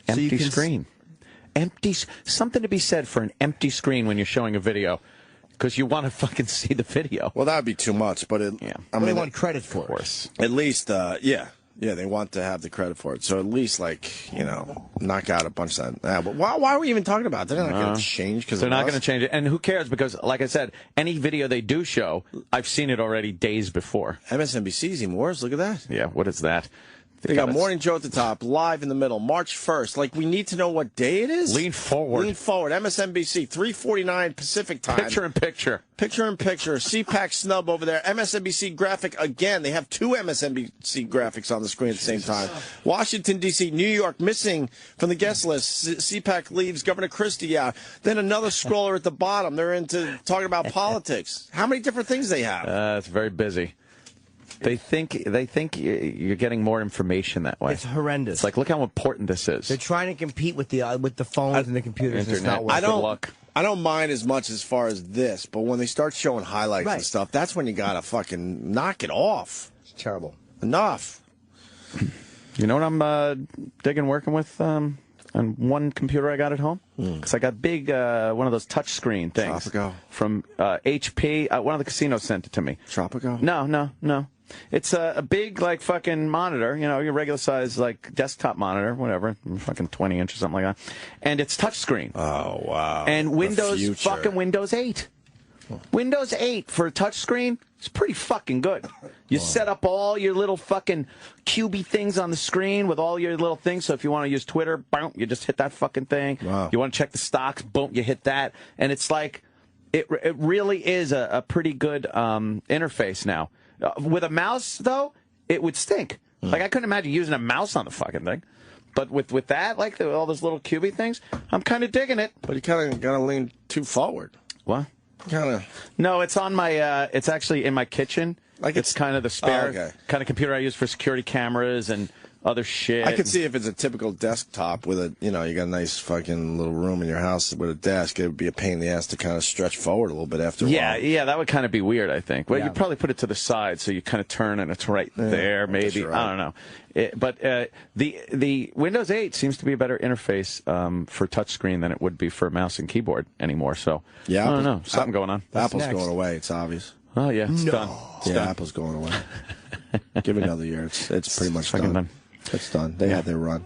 Empty so you can screen. Something to be said for an empty screen when you're showing a video. Because you want to fucking see the video. Well, that would be too much, but they want credit for it. Of course. At least, yeah, they want to have the credit for it. So at least, like, knock out a bunch of that. But why are we even talking about it? They're not going to change because they're not going to change it. And who cares? Because, like I said, any video they do show, I've seen it already days before. MSNBC's even worse. Look at that. Yeah, what is that? They got Morning Joe at the top, live in the middle, March 1st. Like, we need to know what day it is. Lean forward. Lean forward. MSNBC, 3:49 Pacific time. Picture in picture. Picture in picture. CPAC snub over there. MSNBC graphic again. They have two MSNBC graphics on the screen at the same time. Washington, D.C., New York missing from the guest list. CPAC leaves Governor Christie out. Then another scroller at the bottom. They're into talking about politics. How many different things they have? It's very busy. They think you're getting more information that way. It's horrendous. It's like, look how important this is. They're trying to compete with the phones and the computers. Internet. It's not working. I don't mind as much as far as this, but when they start showing highlights and stuff, that's when you gotta fucking knock it off. It's terrible. Enough. You know what I'm digging working with on one computer I got at home? Because I got big one of those touch screen things. Tropico. From HP. One of the casinos sent it to me. Tropico? No. It's a big, like, fucking monitor, your regular size, like, desktop monitor, whatever, fucking 20 inch or something like that. And it's touchscreen. Oh, wow. And fucking Windows 8. Windows 8 for a touchscreen is pretty fucking good. You set up all your little fucking cubey things on the screen with all your little things. So if you want to use Twitter, boom, you just hit that fucking thing. Wow. You want to check the stocks, boom, you hit that. And it's like, it really is a pretty good interface now. With a mouse, though, it would stink. Like, I couldn't imagine using a mouse on the fucking thing. But with that, like, all those little cubey things, I'm kind of digging it. But you kind of got to lean too forward. What? Kind of. No, it's on my, it's actually in my kitchen. Like it's kind of the spare kind of computer I use for security cameras and other shit. I could see if it's a typical desktop with a, you got a nice fucking little room in your house with a desk, it would be a pain in the ass to kind of stretch forward a little bit after a while. Yeah, that would kind of be weird, I think. Well, you'd probably put it to the side so you kind of turn and it's right there, maybe. Right. I don't know. But the Windows 8 seems to be a better interface for touchscreen than it would be for mouse and keyboard anymore. So, I don't know. Something going on. Apple's going away. It's obvious. Oh, yeah. It's done. It's done. Apple's going away. Give it another year. It's pretty much done. It's done. They had their run.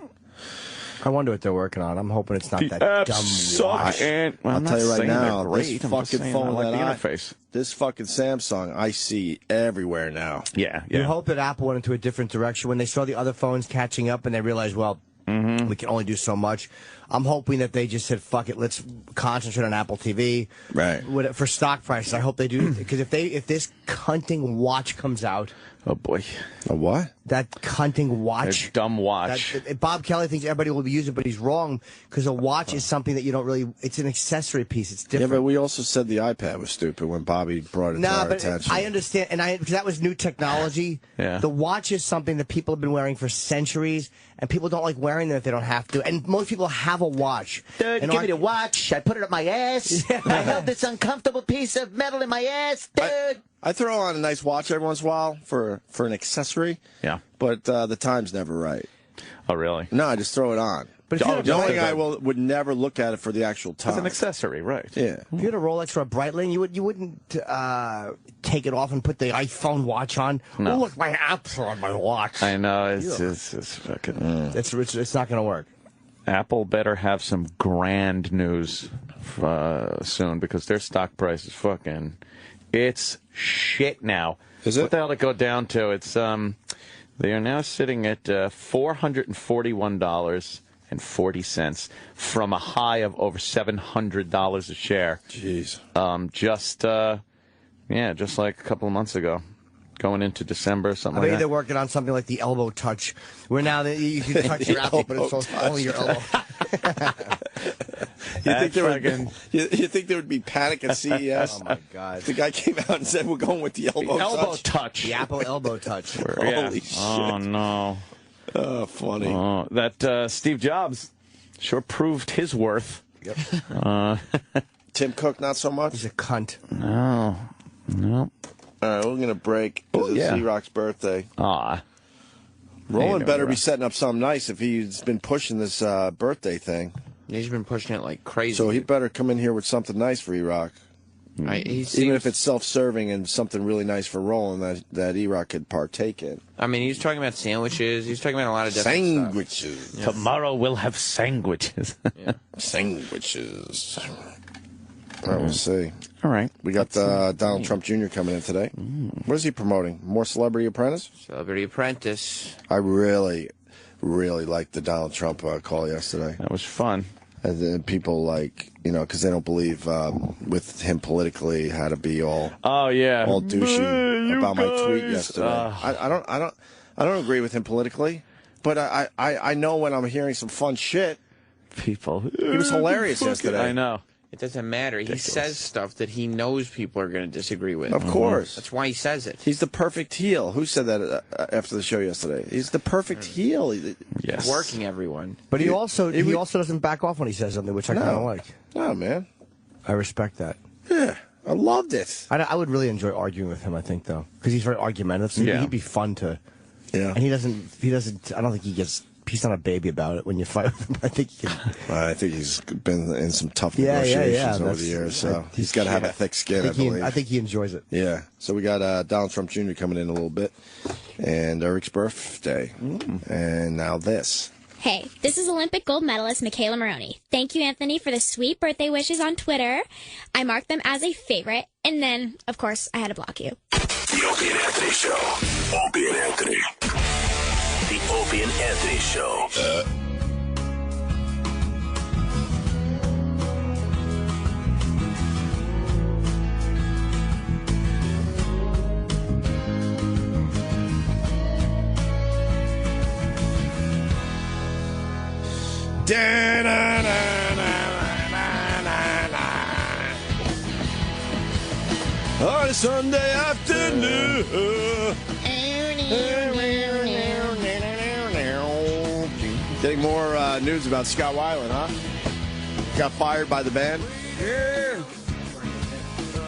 I wonder what they're working on. I'm hoping it's not The that apps dumb watch. suck, and I'll tell you right now, this I'm just fucking saying phone I like that the interface. this fucking Samsung I see everywhere now. Yeah, You yeah. hope that Apple went into a different direction when they saw the other phones catching up and they realized, well, we can only do so much. I'm hoping that they just said, fuck it, let's concentrate on Apple TV. Right. For stock prices, I hope they do. Because if this cunting watch comes out. Oh, boy. A what? That cunting watch. A dumb watch. Bob Kelly thinks everybody will use it, but he's wrong. Because a watch is something that you don't really, it's an accessory piece. It's different. Yeah, but we also said the iPad was stupid when Bobby brought it to our attention. I understand, because that was new technology. Yeah. The watch is something that people have been wearing for centuries, and people don't like wearing them if they don't have to. And most people have a watch. Dude, give me the watch. I put it up my ass. I held this uncomfortable piece of metal in my ass, dude. I throw on a nice watch every once in a while for an accessory. Yeah. But the time's never right. Oh, really? No, I just throw it on. But if you had a knowing Rolex- I would never look at it for the actual time. It's an accessory, right? Yeah. If you had a Rolex or a Breitling, you wouldn't take it off and put the iPhone watch on. No. Oh, look, my apps are on my watch. I know. It's fucking... It's not going to work. Apple better have some grand news soon because their stock price is fucking... It's shit now. Is it? What the hell did it go down to? It's they are now sitting at $441.40 from a high of over $700 a share. Jeez. Just like a couple of months ago. Going into December, something I like bet that. they're working on something like the elbow touch, where now you can touch your apple, but it's only your elbow. You think there would be panic at CES? Oh my God! The guy came out and said, "We're going with the elbow touch." The Apple elbow touch. Holy shit! Oh no! Oh, funny. That Steve Jobs sure proved his worth. Yep. Tim Cook, not so much. He's a cunt. No. All right, we're going to break because it's Erock's birthday. Roland better be setting up something nice if he's been pushing this birthday thing. He's been pushing it like crazy. So he better come in here with something nice for Erock. Even if it's self-serving and something really nice for Roland that Erock could partake in. I mean, he's talking about sandwiches. He's talking about a lot of different sandwiches. Stuff. Tomorrow we'll have sandwiches. Sandwiches. All right, we'll see. All right. We got Donald Trump Jr. coming in today. What is he promoting? More Celebrity Apprentice? Celebrity Apprentice. I really, really liked the Donald Trump call yesterday. That was fun. And then people because they don't believe with him politically how to be all douchey about my tweet yesterday. I don't agree with him politically, but I know when I'm hearing some fun shit. People, he was hilarious yesterday. I know. It doesn't matter. He says stuff that he knows people are going to disagree with. Of course. That's why he says it. He's the perfect heel. Who said that after the show yesterday? He's the perfect heel. Yes. Working everyone. But he also doesn't back off when he says something, which I kind of like. No, man. I respect that. Yeah. I loved it. I would really enjoy arguing with him, I think, though. Because he's very argumentative. So he'd be fun to... Yeah. And he doesn't... I don't think he gets... He's not a baby about it when you fight with him. I think he can... I think he's been in some tough negotiations over the years, so he's got to have a thick skin, I believe. I think he enjoys it. Yeah. So we got Donald Trump Jr. coming in a little bit, and Eric's birthday, and now this. Hey, this is Olympic gold medalist Michaela Maroney. Thank you, Anthony, for the sweet birthday wishes on Twitter. I marked them as a favorite, and then, of course, I had to block you. The Opie and Anthony Show. Opie and Anthony. The Opie and Anthony Show. On a Sunday afternoon. Getting more news about Scott Weiland, huh? Got fired by the band? Yeah.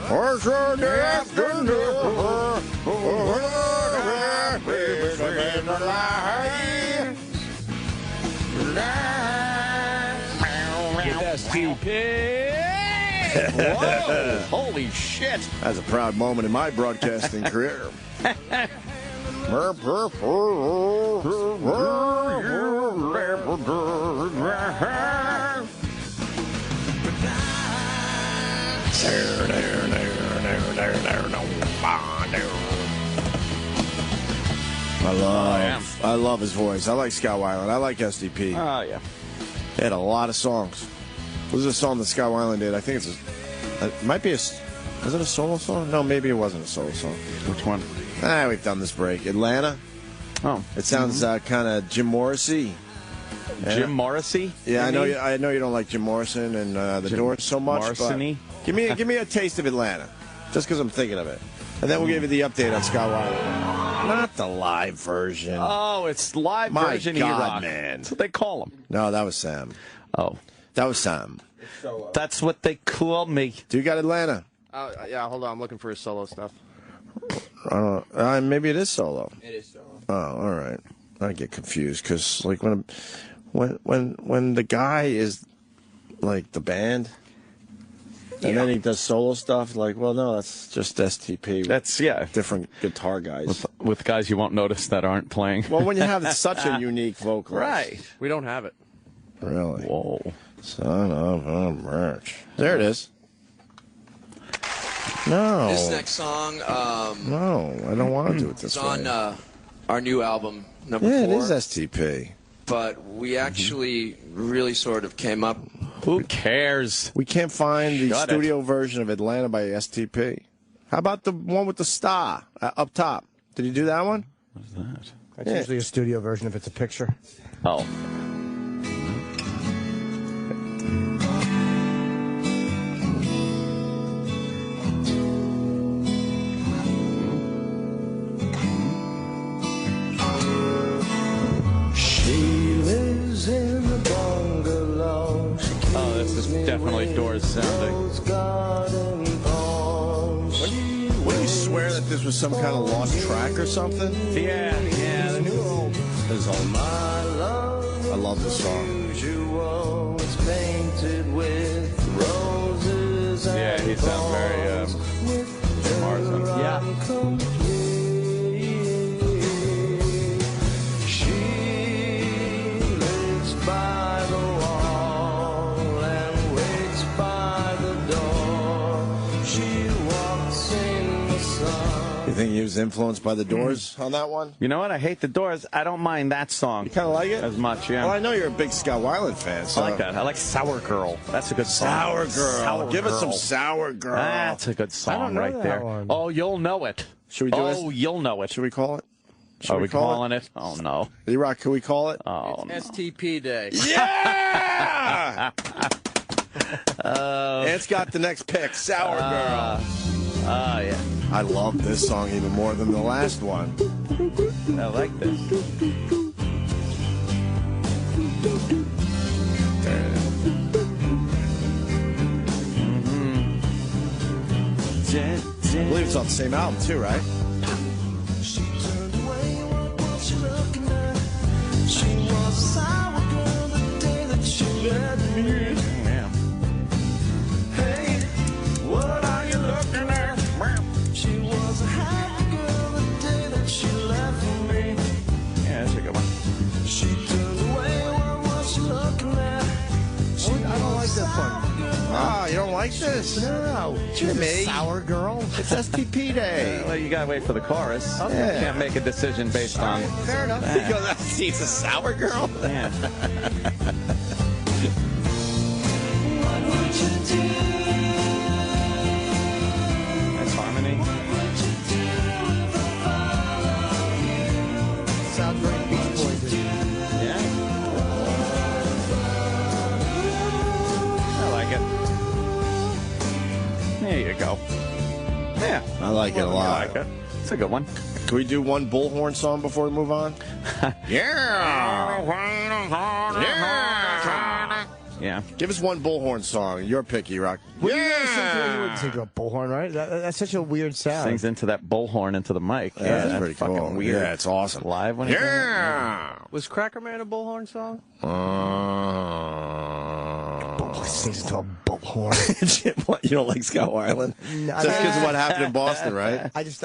On Sunday afternoon. Whoa, holy shit. That's a proud moment in my broadcasting career. I love his voice. I like Scott Weiland. I like SDP. Oh, yeah. They had a lot of songs. What was a song that Scott Weiland did? I think it might be was it a solo song? No, maybe it wasn't a solo song. Which one? We've done this break. Atlanta. Oh. It sounds kind of Jim Morrissey. Jim Morrissey? Yeah, I know you don't like Jim Morrison and the Doors so much. Morrison-y? But give me a taste of Atlanta, just because I'm thinking of it. And then we'll give you the update on Scott Weiland. Not the live version. Oh, it's live version God, Erock. Man. That's what they call him. No, that was Sam. Oh. That was Sam. That's what they call me. Do you got Atlanta? Yeah, hold on. I'm looking for his solo stuff. I don't know. Maybe it is solo. It is solo. Oh, all right. I get confused because like when the guy is like the band, and then he does solo stuff. Like, well, no, that's just STP. That's different guitar guys with guys you won't notice that aren't playing. Well, when you have such a unique vocalist, right? We don't have it. Really? Whoa! Son of a merch. There it is. No. This next song. No, I don't want to do it this way. It's on our new album, number 4. Yeah, it is STP. But we actually really sort of came up. Who cares? We can't find the studio version of Atlanta by STP. How about the one with the star up top? Did you do that one? What's that? That's usually a studio version if it's a picture. Oh. Definitely Doors sounding. What do you swear that this was some kind of lost track or something? Yeah. This is all. I love this song. Yeah, he sounds very Jim Morrison. Yeah. You think he was influenced by the Doors on that one? You know what? I hate the Doors. I don't mind that song. You kind of like it? As much, yeah. Well, I know you're a big Scott Weiland fan. So. I like that. I like Sour Girl. That's a good song. Sour Girl. Sour Give Girl. us some Sour Girl. That's a good song right there. One. Oh, you'll know it. Should we do it? Oh, you'll know it. Should we call it? Are we calling it? Oh, no. Erock, can we call it? Oh, it's STP Day. Yeah! It's got the next pick, Sour Girl. Yeah. I love this song even more than the last one. I like this. I believe it's on the same album too, right? Ah, you don't like this? No. Jimmy. Sour Girl? It's STP Day. Well, you gotta wait for the chorus. Okay. You can't make a decision based on. Fair enough. He's a Sour Girl? Yeah. Nice harmony. Sounds very Beach Boys. Yeah. I like it. There you go. Yeah. I like it a lot. I like it. It's a good one. Can we do one Bullhorn song before we move on? Yeah. Yeah. Give us one Bullhorn song. Your pick, Erock. You wouldn't sing to a bullhorn, right? That's such a weird sound. Sings into that bullhorn into the mic. Yeah, that's pretty fucking cool. weird. Yeah, it's awesome. Live when Was Cracker Man a bullhorn song? Sings into a bullhorn. Jim, what, you don't like Scott Weiland? No, Just because of what happened in Boston, right? I just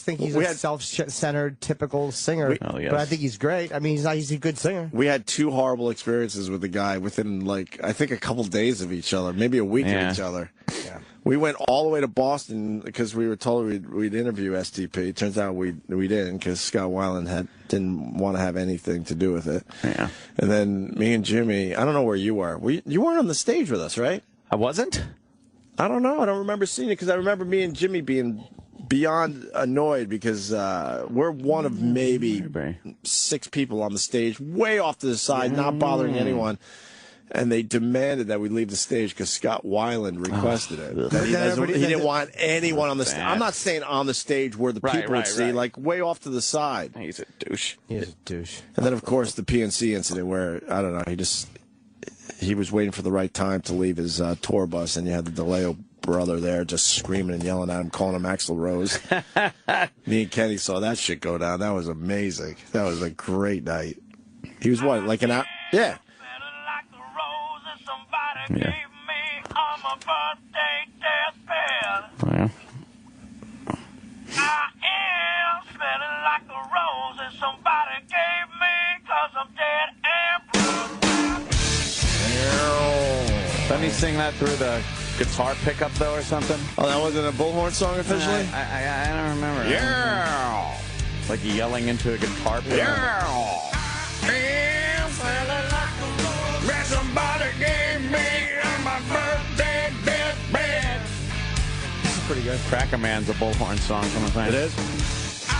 think he's a self-centered, typical singer. Yes. But I think he's great. I mean, he's a good singer. We had 2 horrible experiences with the guy within, like, I think a couple days of each other, maybe a week of each other. Yeah. We went all the way to Boston because we were told we'd interview STP. Turns out we didn't because Scott Weiland didn't want to have anything to do with it. Yeah. And then me and Jimmy, I don't know where you were. You weren't on the stage with us, right? I wasn't? I don't know. I don't remember seeing it because I remember me and Jimmy being beyond annoyed because we're one of maybe 6 people on the stage, way off to the side, not bothering anyone. And they demanded that we leave the stage because Scott Weiland requested it. He didn't want anyone on the stage. I'm not saying on the stage where the people would see, like way off to the side. He's a douche. He's a douche. And then, of course, the PNC incident where, I don't know, he was waiting for the right time to leave his tour bus, and you had the DeLeo brother there just screaming and yelling at him, calling him Axl Rose. Me and Kenny saw that shit go down. That was amazing. That was a great night. He was what, like an hour? Yeah. Yeah. Yeah. I am smelling like a rose that somebody gave me 'cause I'm dead and blue. Let me sing that through the guitar pickup, though, or something. Oh, that wasn't a bullhorn song officially? I don't remember. Yeah. Like yelling into a guitar pickup. Yeah. That somebody gave me on my birthday deathbed. This is pretty good. Cracker Man's a bullhorn song, I'm saying. It is? I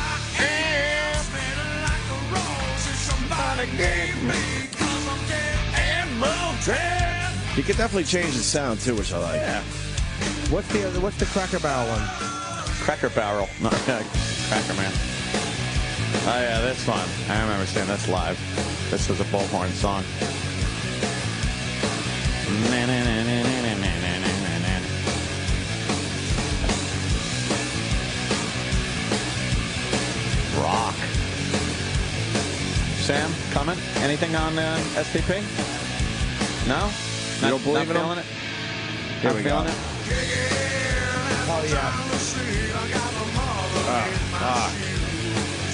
am smelling like a rose that somebody gave me 'cause I'm dead and blue. You could definitely change the sound too, which I like. Yeah. What's the Cracker Barrel one? Cracker Barrel, not Cracker Man. Oh yeah, this one. I remember seeing this live. This was a bullhorn song. Rock. Sam, comment? Anything on STP? No? You don't believe in feeling him? it? Here we go. Feeling it? Oh, yeah.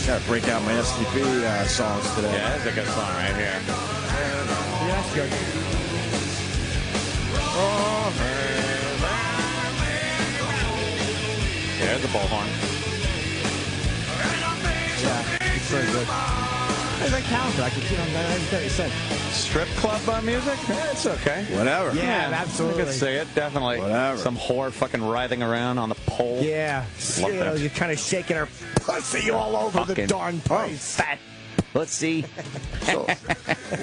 Gotta break out my STP songs today. Yeah, that's a good song right here. Yeah, that's good. There's a bullhorn. Yeah, it's very good. It's like talented. I can see on that. Strip club music? Yeah, it's okay. Whatever. Yeah, absolutely. I could see it, definitely. Whatever. Some whore fucking writhing around on the pole. Yeah. Love You know, that. you're kind of shaking her pussy all over the Fucking darn place. Fat pussy. So,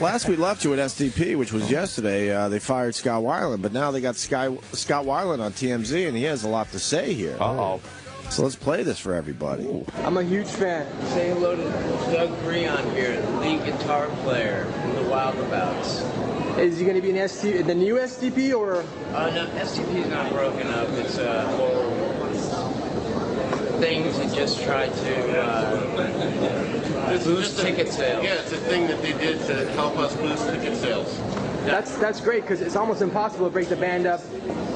last we left you at STP, which was yesterday, they fired Scott Weiland, but now they got Scott Weiland on TMZ, and he has a lot to say here. Uh-oh. So let's play this for everybody. I'm a huge fan. Say hello to Doug Breon here, the lead guitar player from the Wildabouts. Is he going to be in the new STP or? No, STP's not broken up. It's a whole thing to just try to boost ticket sales. Yeah, it's a thing that they did to help us boost ticket sales. That's great because it's almost impossible to break the band up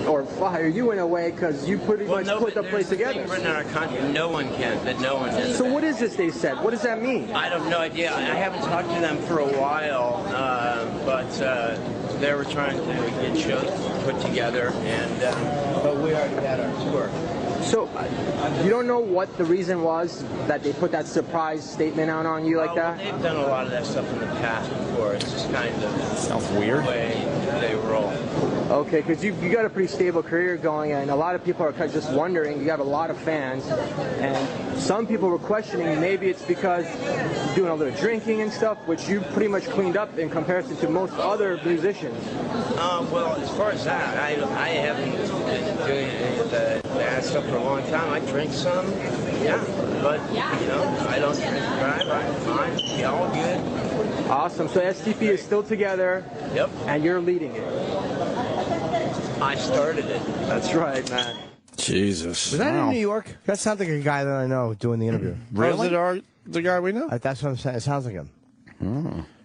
or fire you in a way because you pretty much put the place together. Written in our contract, no one can. So what is this they said? What does that mean? I have no idea. I haven't talked to them for a while, but they were trying to get shows put together, and but we already had our tour. So you don't know what the reason was that they put that surprise statement out on you like that? Well, they've done a lot of that stuff in the past before. It's just kind of sounds weird. The way they roll. Okay, because you got a pretty stable career going, and a lot of people are kind of just wondering. You have a lot of fans, and some people were questioning maybe it's because you're doing a little drinking and stuff, which you pretty much cleaned up in comparison to most other musicians. Well, as far as that, I haven't been doing any of the bad stuff for a long time. I drink some, yeah, but you know, I don't drink and drive. I'm fine. Be all good. Awesome. So STP is still together. Yep. And you're leading it. I started it. That's right, man. Jesus. Was that in New York? That sounds like a guy that I know doing the interview. Really? Oh, is it the guy we know? That's what I'm saying. It sounds like him.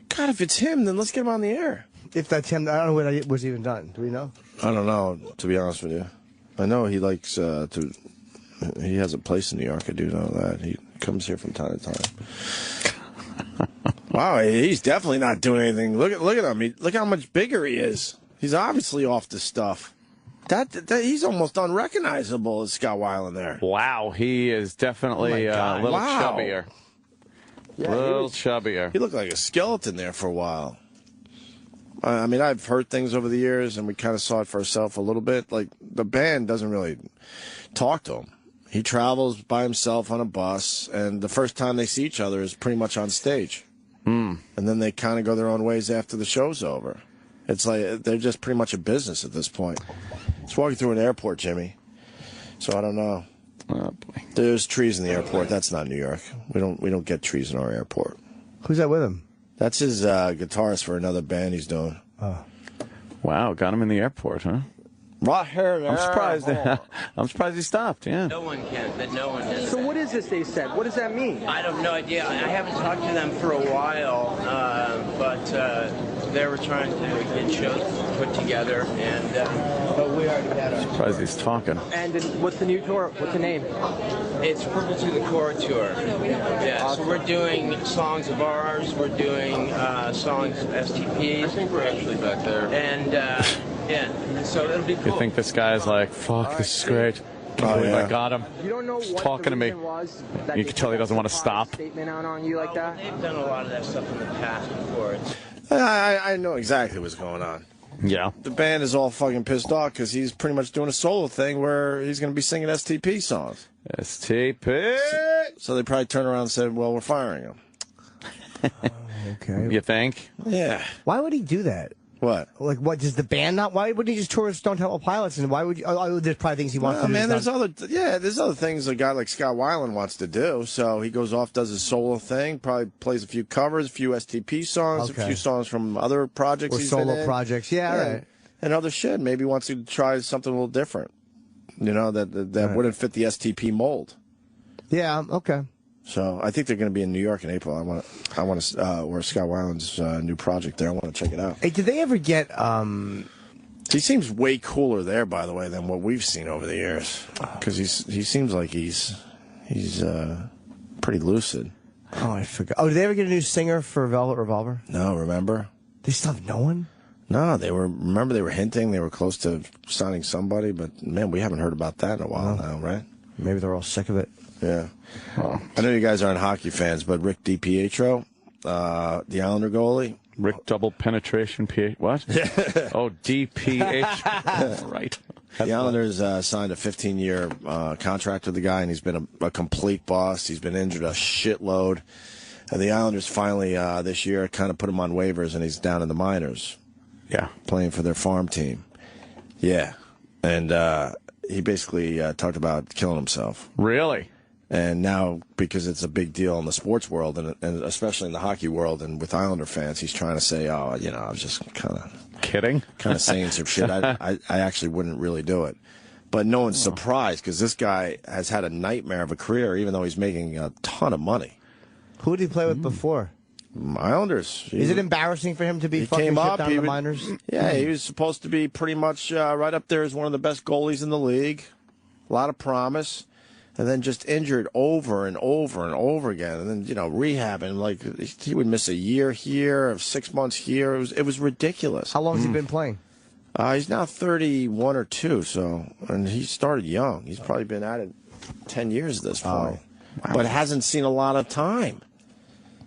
God, if it's him, then let's get him on the air. If that's him, I don't know when it was even done. Do we know? I don't know, to be honest with you. I know he likes he has a place in New York. I do know that. He comes here from time to time. Wow, he's definitely not doing anything. Look at him. Look how much bigger he is. He's obviously off the stuff. That he's almost unrecognizable as Scott Weiland there. Wow, he is definitely a little chubbier. Yeah, chubbier. He looked like a skeleton there for a while. I mean, I've heard things over the years, and we kind of saw it for ourselves a little bit. Like, the band doesn't really talk to him. He travels by himself on a bus, and the first time they see each other is pretty much on stage. And then they kind of go their own ways after the show's over. It's like they're just pretty much a business at this point. It's walking through an airport, Jimmy. So I don't know. Oh, boy. There's trees in the airport. That's not New York. We don't get trees in our airport. Who's that with him? That's his guitarist for another band he's doing. Oh. Wow, got him in the airport, huh? Right here. I'm surprised. I'm surprised he stopped. Yeah. No one can. That no one does. So what is this they said? What does that mean? I have no idea. I haven't talked to them for a while, but they were trying to get shows put together, and but we already had our. Surprised he's talking. And what's the new tour? What's the name? It's Purple to the Core Tour. Yeah, awesome. So we're doing songs of ours. We're doing songs of STPs. I think we're actually back there. And yeah, so it'll be cool. You think this guy's like, fuck, this is great. I got him. You don't know He's what talking to me. You can tell he doesn't want to stop. Statement out on you like that. They've done a lot of that stuff in the past before. I know exactly what's going on. Yeah. The band is all fucking pissed off because he's pretty much doing a solo thing where he's going to be singing STP songs. STP! So they probably turned around and said, well, we're firing him. Okay. You think? Yeah. Why would he do that? What? Like, what, does the band not? Why wouldn't he just tour with Stone Temple Pilots? And why would you? Oh, there's probably things he wants to do. Man, there's other things a guy like Scott Weiland wants to do. So he goes off, does his solo thing, probably plays a few covers, a few STP songs, a few songs from other projects or he's been solo in. projects. Yeah, right. And other shit. Maybe he wants to try something a little different. You know, that wouldn't fit the STP mold. Yeah, okay. So I think they're going to be in New York in April. I want to where Scott Weiland's new project there. I want to check it out. Hey, did they ever get? He seems way cooler there, by the way, than what we've seen over the years. Because he seems like he's pretty lucid. Oh, I forgot. Oh, did they ever get a new singer for Velvet Revolver? No, remember? They still have no one. No, they were hinting they were close to signing somebody, but man, we haven't heard about that in a while now, right? Maybe they're all sick of it. Yeah. I know you guys aren't hockey fans, but Rick DiPietro, the Islander goalie. Rick double penetration what? Oh, DPH. Right. The Islanders signed a 15-year contract with the guy, and he's been a complete boss. He's been injured a shitload. And the Islanders finally, this year, kind of put him on waivers, and he's down in the minors. Yeah. Playing for their farm team. Yeah. And he basically talked about killing himself. Really? And now, because it's a big deal in the sports world, and especially in the hockey world, and with Islander fans, he's trying to say, oh, you know, I was just kind of kidding, kind of saying some shit. I actually wouldn't really do it. But no one's surprised, because this guy has had a nightmare of a career, even though he's making a ton of money. Who did he play with before? Islanders. Is it embarrassing for him to be fucking shit down the minors? Yeah, he was supposed to be pretty much right up there as one of the best goalies in the league. A lot of promise. And then just injured over and over and over again. And then, you know, rehabbing. Like, he would miss a year here, 6 months here. It was ridiculous. How long has he been playing? He's now 31 or 2, so, and he started young. He's probably been at it 10 years at this point. Wow. But hasn't seen a lot of time.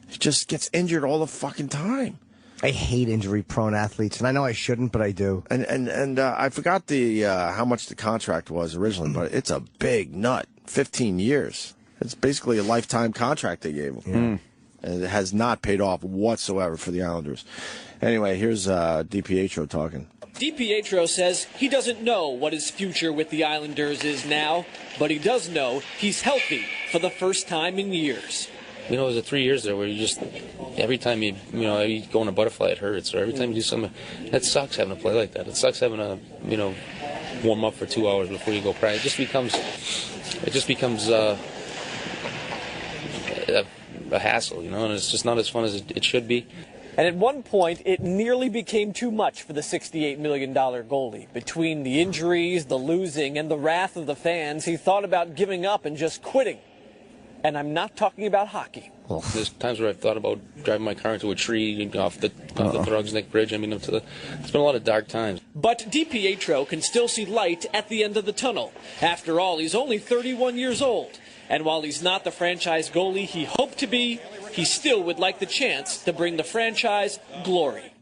He just gets injured all the fucking time. I hate injury-prone athletes, and I know I shouldn't, but I do. And I forgot the how much the contract was originally, but it's a big nut. 15 years. It's basically a lifetime contract they gave him. Yeah. And it has not paid off whatsoever for the Islanders. Anyway, here's DiPietro talking. DiPietro says he doesn't know what his future with the Islanders is now, but he does know he's healthy for the first time in years. You know, it was 3 years there where you just, every time you go on a butterfly, it hurts. Or every time you do something, that sucks having to play like that. It sucks having to, warm up for 2 hours before you go practice. It just becomes a hassle, and it's just not as fun as it should be. And at one point, it nearly became too much for the $68 million goalie. Between the injuries, the losing, and the wrath of the fans, he thought about giving up and just quitting. And I'm not talking about hockey. There's times where I've thought about driving my car into a tree off the Throgsneck Bridge. I mean, it's been a lot of dark times. But DiPietro can still see light at the end of the tunnel. After all, he's only 31 years old. And while he's not the franchise goalie he hoped to be, he still would like the chance to bring the franchise glory.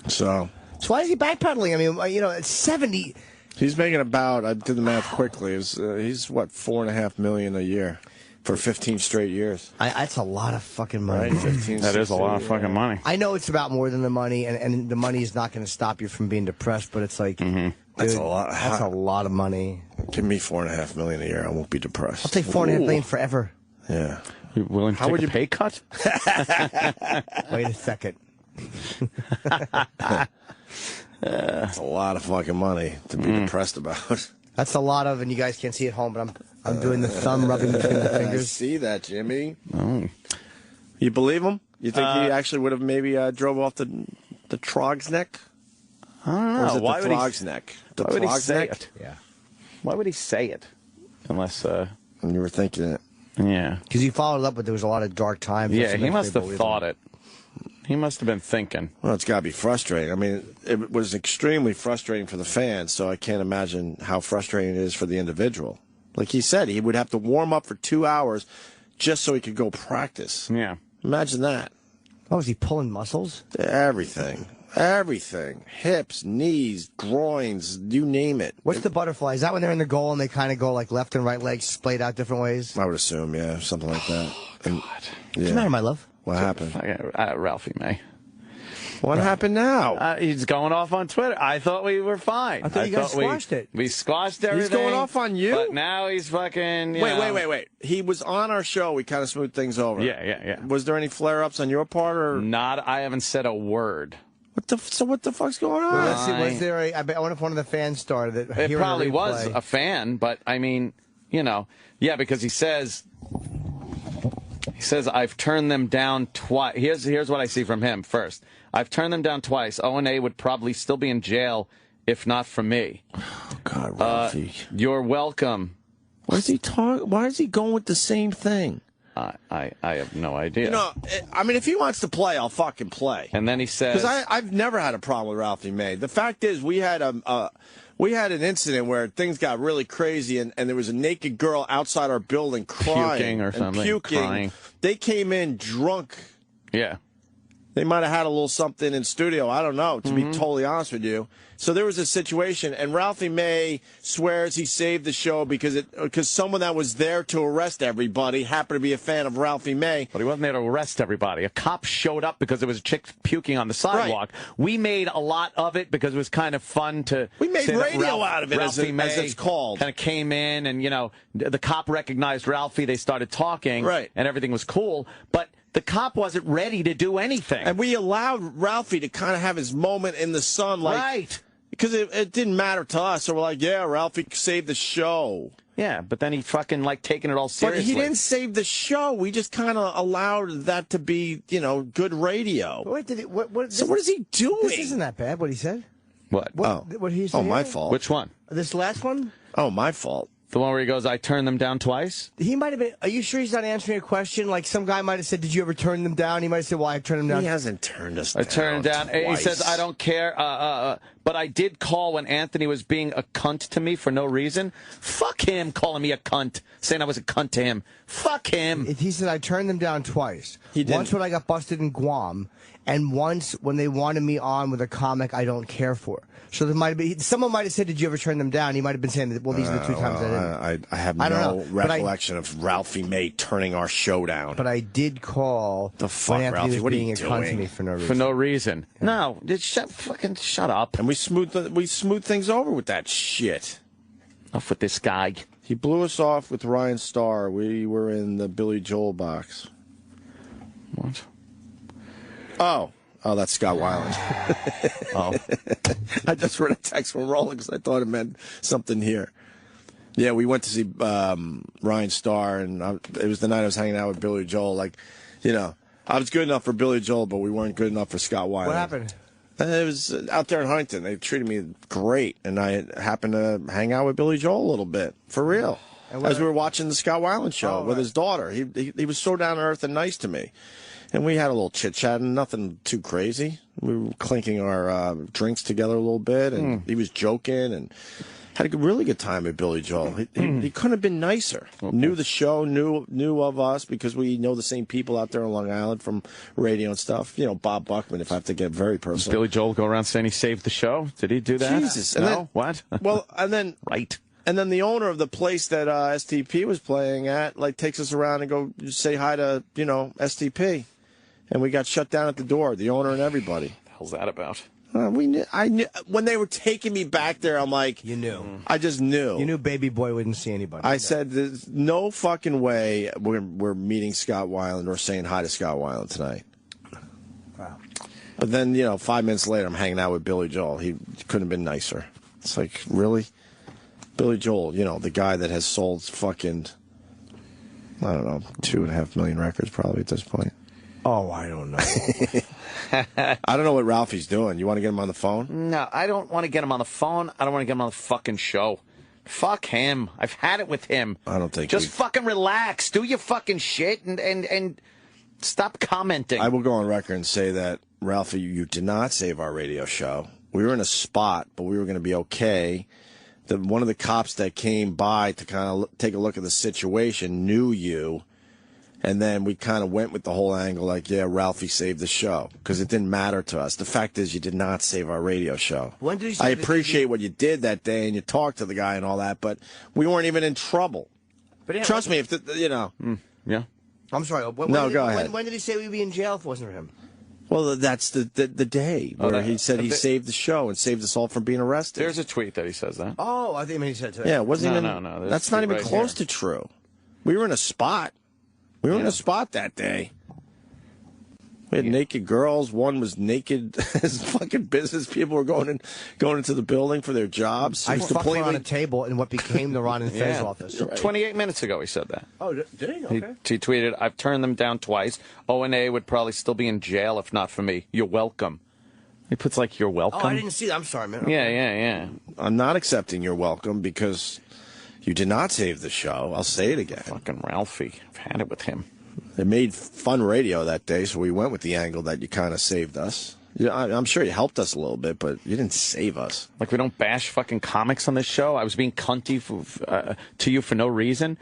So why is he backpedaling? I mean, it's 70. He's making about, I did the math quickly, he's what, $4.5 million a year for 15 straight years. That's a lot of fucking money. Right, 15. That is a lot of fucking money. I know it's about more than the money, and the money is not going to stop you from being depressed, but it's like, dude, that's a lot. That's a lot of money. Give me $4.5 million a year. I won't be depressed. I'll take $4.5 million forever. Yeah. You willing to take a pay cut? Wait a second. That's a lot of fucking money to be depressed about. That's a lot of, and you guys can't see it at home, but I'm doing the thumb rubbing between the fingers. I see that, Jimmy. Oh. You believe him? You think he actually would have maybe drove off the Trogsneck? I don't know. Or is it Why the would Trogsneck? Why would he say it? Yeah. Why would he say it? Unless, you were thinking it. Yeah. Because he followed up with there was a lot of dark times. Yeah, he must have thought it. He must have been thinking. Well, it's got to be frustrating. I mean, it was extremely frustrating for the fans, so I can't imagine how frustrating it is for the individual. Like he said, he would have to warm up for 2 hours just so he could go practice. Yeah. Imagine that. Oh, is he pulling muscles? Everything. Everything. Hips, knees, groins, you name it. What's the butterfly? Is that when they're in the goal and they kind of go like left and right legs splayed out different ways? I would assume, yeah, something like that. Oh, God. What's the matter, my love? What happened? Ralphie May. What happened now? He's going off on Twitter. I thought we were fine. I thought you guys squashed it. We squashed everything. He's going off on you? But now he's fucking... Wait. He was on our show. We kind of smoothed things over. Yeah. Was there any flare-ups on your part? Or Not. I haven't said a word. So what the fuck's going on? Well, let's see. Was there I wonder if one of the fans started it. It probably was a fan, but I mean, yeah, because he says, I've turned them down twice. Here's what I see from him first. I've turned them down twice. O&A would probably still be in jail if not for me. Oh, God, Ralphie. You're welcome. What is he talking? Why is he going with the same thing? I have no idea. I mean, if he wants to play, I'll fucking play. And then he says... Because I've never had a problem with Ralphie May. The fact is, we had an incident where things got really crazy, and there was a naked girl outside our building crying. Puking or something. Puking. Crying. They came in drunk. Yeah. They might have had a little something in studio. I don't know, to be totally honest with you. So there was a situation, and Ralphie May swears he saved the show because someone that was there to arrest everybody happened to be a fan of Ralphie May. But he wasn't there to arrest everybody. A cop showed up because there was a chick puking on the sidewalk. Right. We made a lot of it because it was kind of fun to... We made radio out of it, as it's called. Kind of came in, and, the cop recognized Ralphie. They started talking, right, and everything was cool. But... the cop wasn't ready to do anything. And we allowed Ralphie to kind of have his moment in the sun. Right. Because it didn't matter to us. So we're like, yeah, Ralphie saved the show. Yeah, but then he fucking, taking it all seriously. But he didn't save the show. We just kind of allowed that to be, good radio. What is he doing? This isn't that bad, what he said. What? What he said? Oh, my fault. Which one? This last one? Oh, my fault. The one where he goes, I turned them down twice? He might have been... Are you sure he's not answering a question? Like, some guy might have said, did you ever turn them down? He might have said, well, I turned them down. He hasn't turned us down. I turned him down. Twice. He says, I don't care, but I did call when Anthony was being a cunt to me for no reason. Fuck him calling me a cunt, saying I was a cunt to him. Fuck him. He said, I turned them down twice. He didn't. Once when I got busted in Guam, and once when they wanted me on with a comic I don't care for. So there might have been, someone might have said, did you ever turn them down? He might have been saying, well, these are the two times I didn't. I have no recollection of Ralphie May turning our show down. But I did call the fuck, when Anthony Ralphie, was what are being you a cunt to doing? me for no reason. For no reason. Yeah. No, shut up. And we smoothed things over with that shit. Off with this guy. He blew us off with Ryan Starr. We were in the Billy Joel box. What? Oh, that's Scott Weiland. I just read a text from Roland because I thought it meant something here. Yeah, we went to see Ryan Starr, and it was the night I was hanging out with Billy Joel. I was good enough for Billy Joel, but we weren't good enough for Scott Weiland. What happened? It was out there in Huntington. They treated me great, and I happened to hang out with Billy Joel a little bit, for real. As we were watching the Scott Weiland show with his daughter. He was so down to earth and nice to me. And we had a little chit-chat, and nothing too crazy. We were clinking our drinks together a little bit, and he was joking, and had a really good time with Billy Joel. He couldn't have been nicer. Okay. Knew the show, knew of us, because we know the same people out there on Long Island from radio and stuff. You know, Bob Buckman, if I have to get very personal. Did Billy Joel go around saying he saved the show? Did he do that? Jesus. No? And then, what? Well, and then... Right. And then the owner of the place that STP was playing at, like, takes us around and go say hi to, you know, STP. And we got shut down at the door, the owner and everybody. What the hell's that about? I knew, when they were taking me back there, I'm like... You knew. I just knew. You knew Baby Boy wouldn't see anybody. I said, there's no fucking way we're meeting Scott Weiland or saying hi to Scott Weiland tonight. Wow. But then, you know, 5 minutes later, I'm hanging out with Billy Joel. He couldn't have been nicer. It's like, really? Billy Joel, you know, the guy that has sold fucking, I don't know, 2.5 million records probably at this point. Oh, I don't know. I don't know what Ralphie's doing. You want to get him on the phone? No, I don't want to get him on the phone. I don't want to get him on the fucking show. Fuck him. I've had it with him. I don't think Just fucking relax. Do your fucking shit and stop commenting. I will go on record and say that, Ralphie, you did not save our radio show. We were in a spot, but we were going to be okay. One of the cops that came by to kind of take a look at the situation knew you. And then we kind of went with the whole angle like, yeah, Ralphie saved the show. Because it didn't matter to us. The fact is, you did not save our radio show. When did I appreciate what you did that day, and you talked to the guy and all that, but we weren't even in trouble. But yeah, trust me, if you know. Yeah. I'm sorry. Go ahead. When did he say we'd be in jail if it wasn't for him? Well, that's the day where he said he saved the show and saved us all from being arrested. There's a tweet that he says that. Oh, I think he said today. Yeah, it wasn't even. No. That's not even right close here. to true. We were in a spot. We were in a spot that day. We had naked girls. One was naked as fucking business. People were going into the building for their jobs. I fucked her on a table in what became the Ron and Fez office. Right. 28 minutes ago he said that. Oh, did he? Okay. He tweeted, I've turned them down twice. O&A would probably still be in jail if not for me. You're welcome. He puts like, you're welcome. Oh, I didn't see that. I'm sorry, man. Okay. Yeah. I'm not accepting your welcome because you did not save the show. I'll say it again. Fucking Ralphie. I've had it with him. It made fun radio that day, so we went with the angle that you kind of saved us. Yeah, I'm sure you helped us a little bit, but you didn't save us. Like, we don't bash fucking comics on this show. I was being cunty to you for no reason.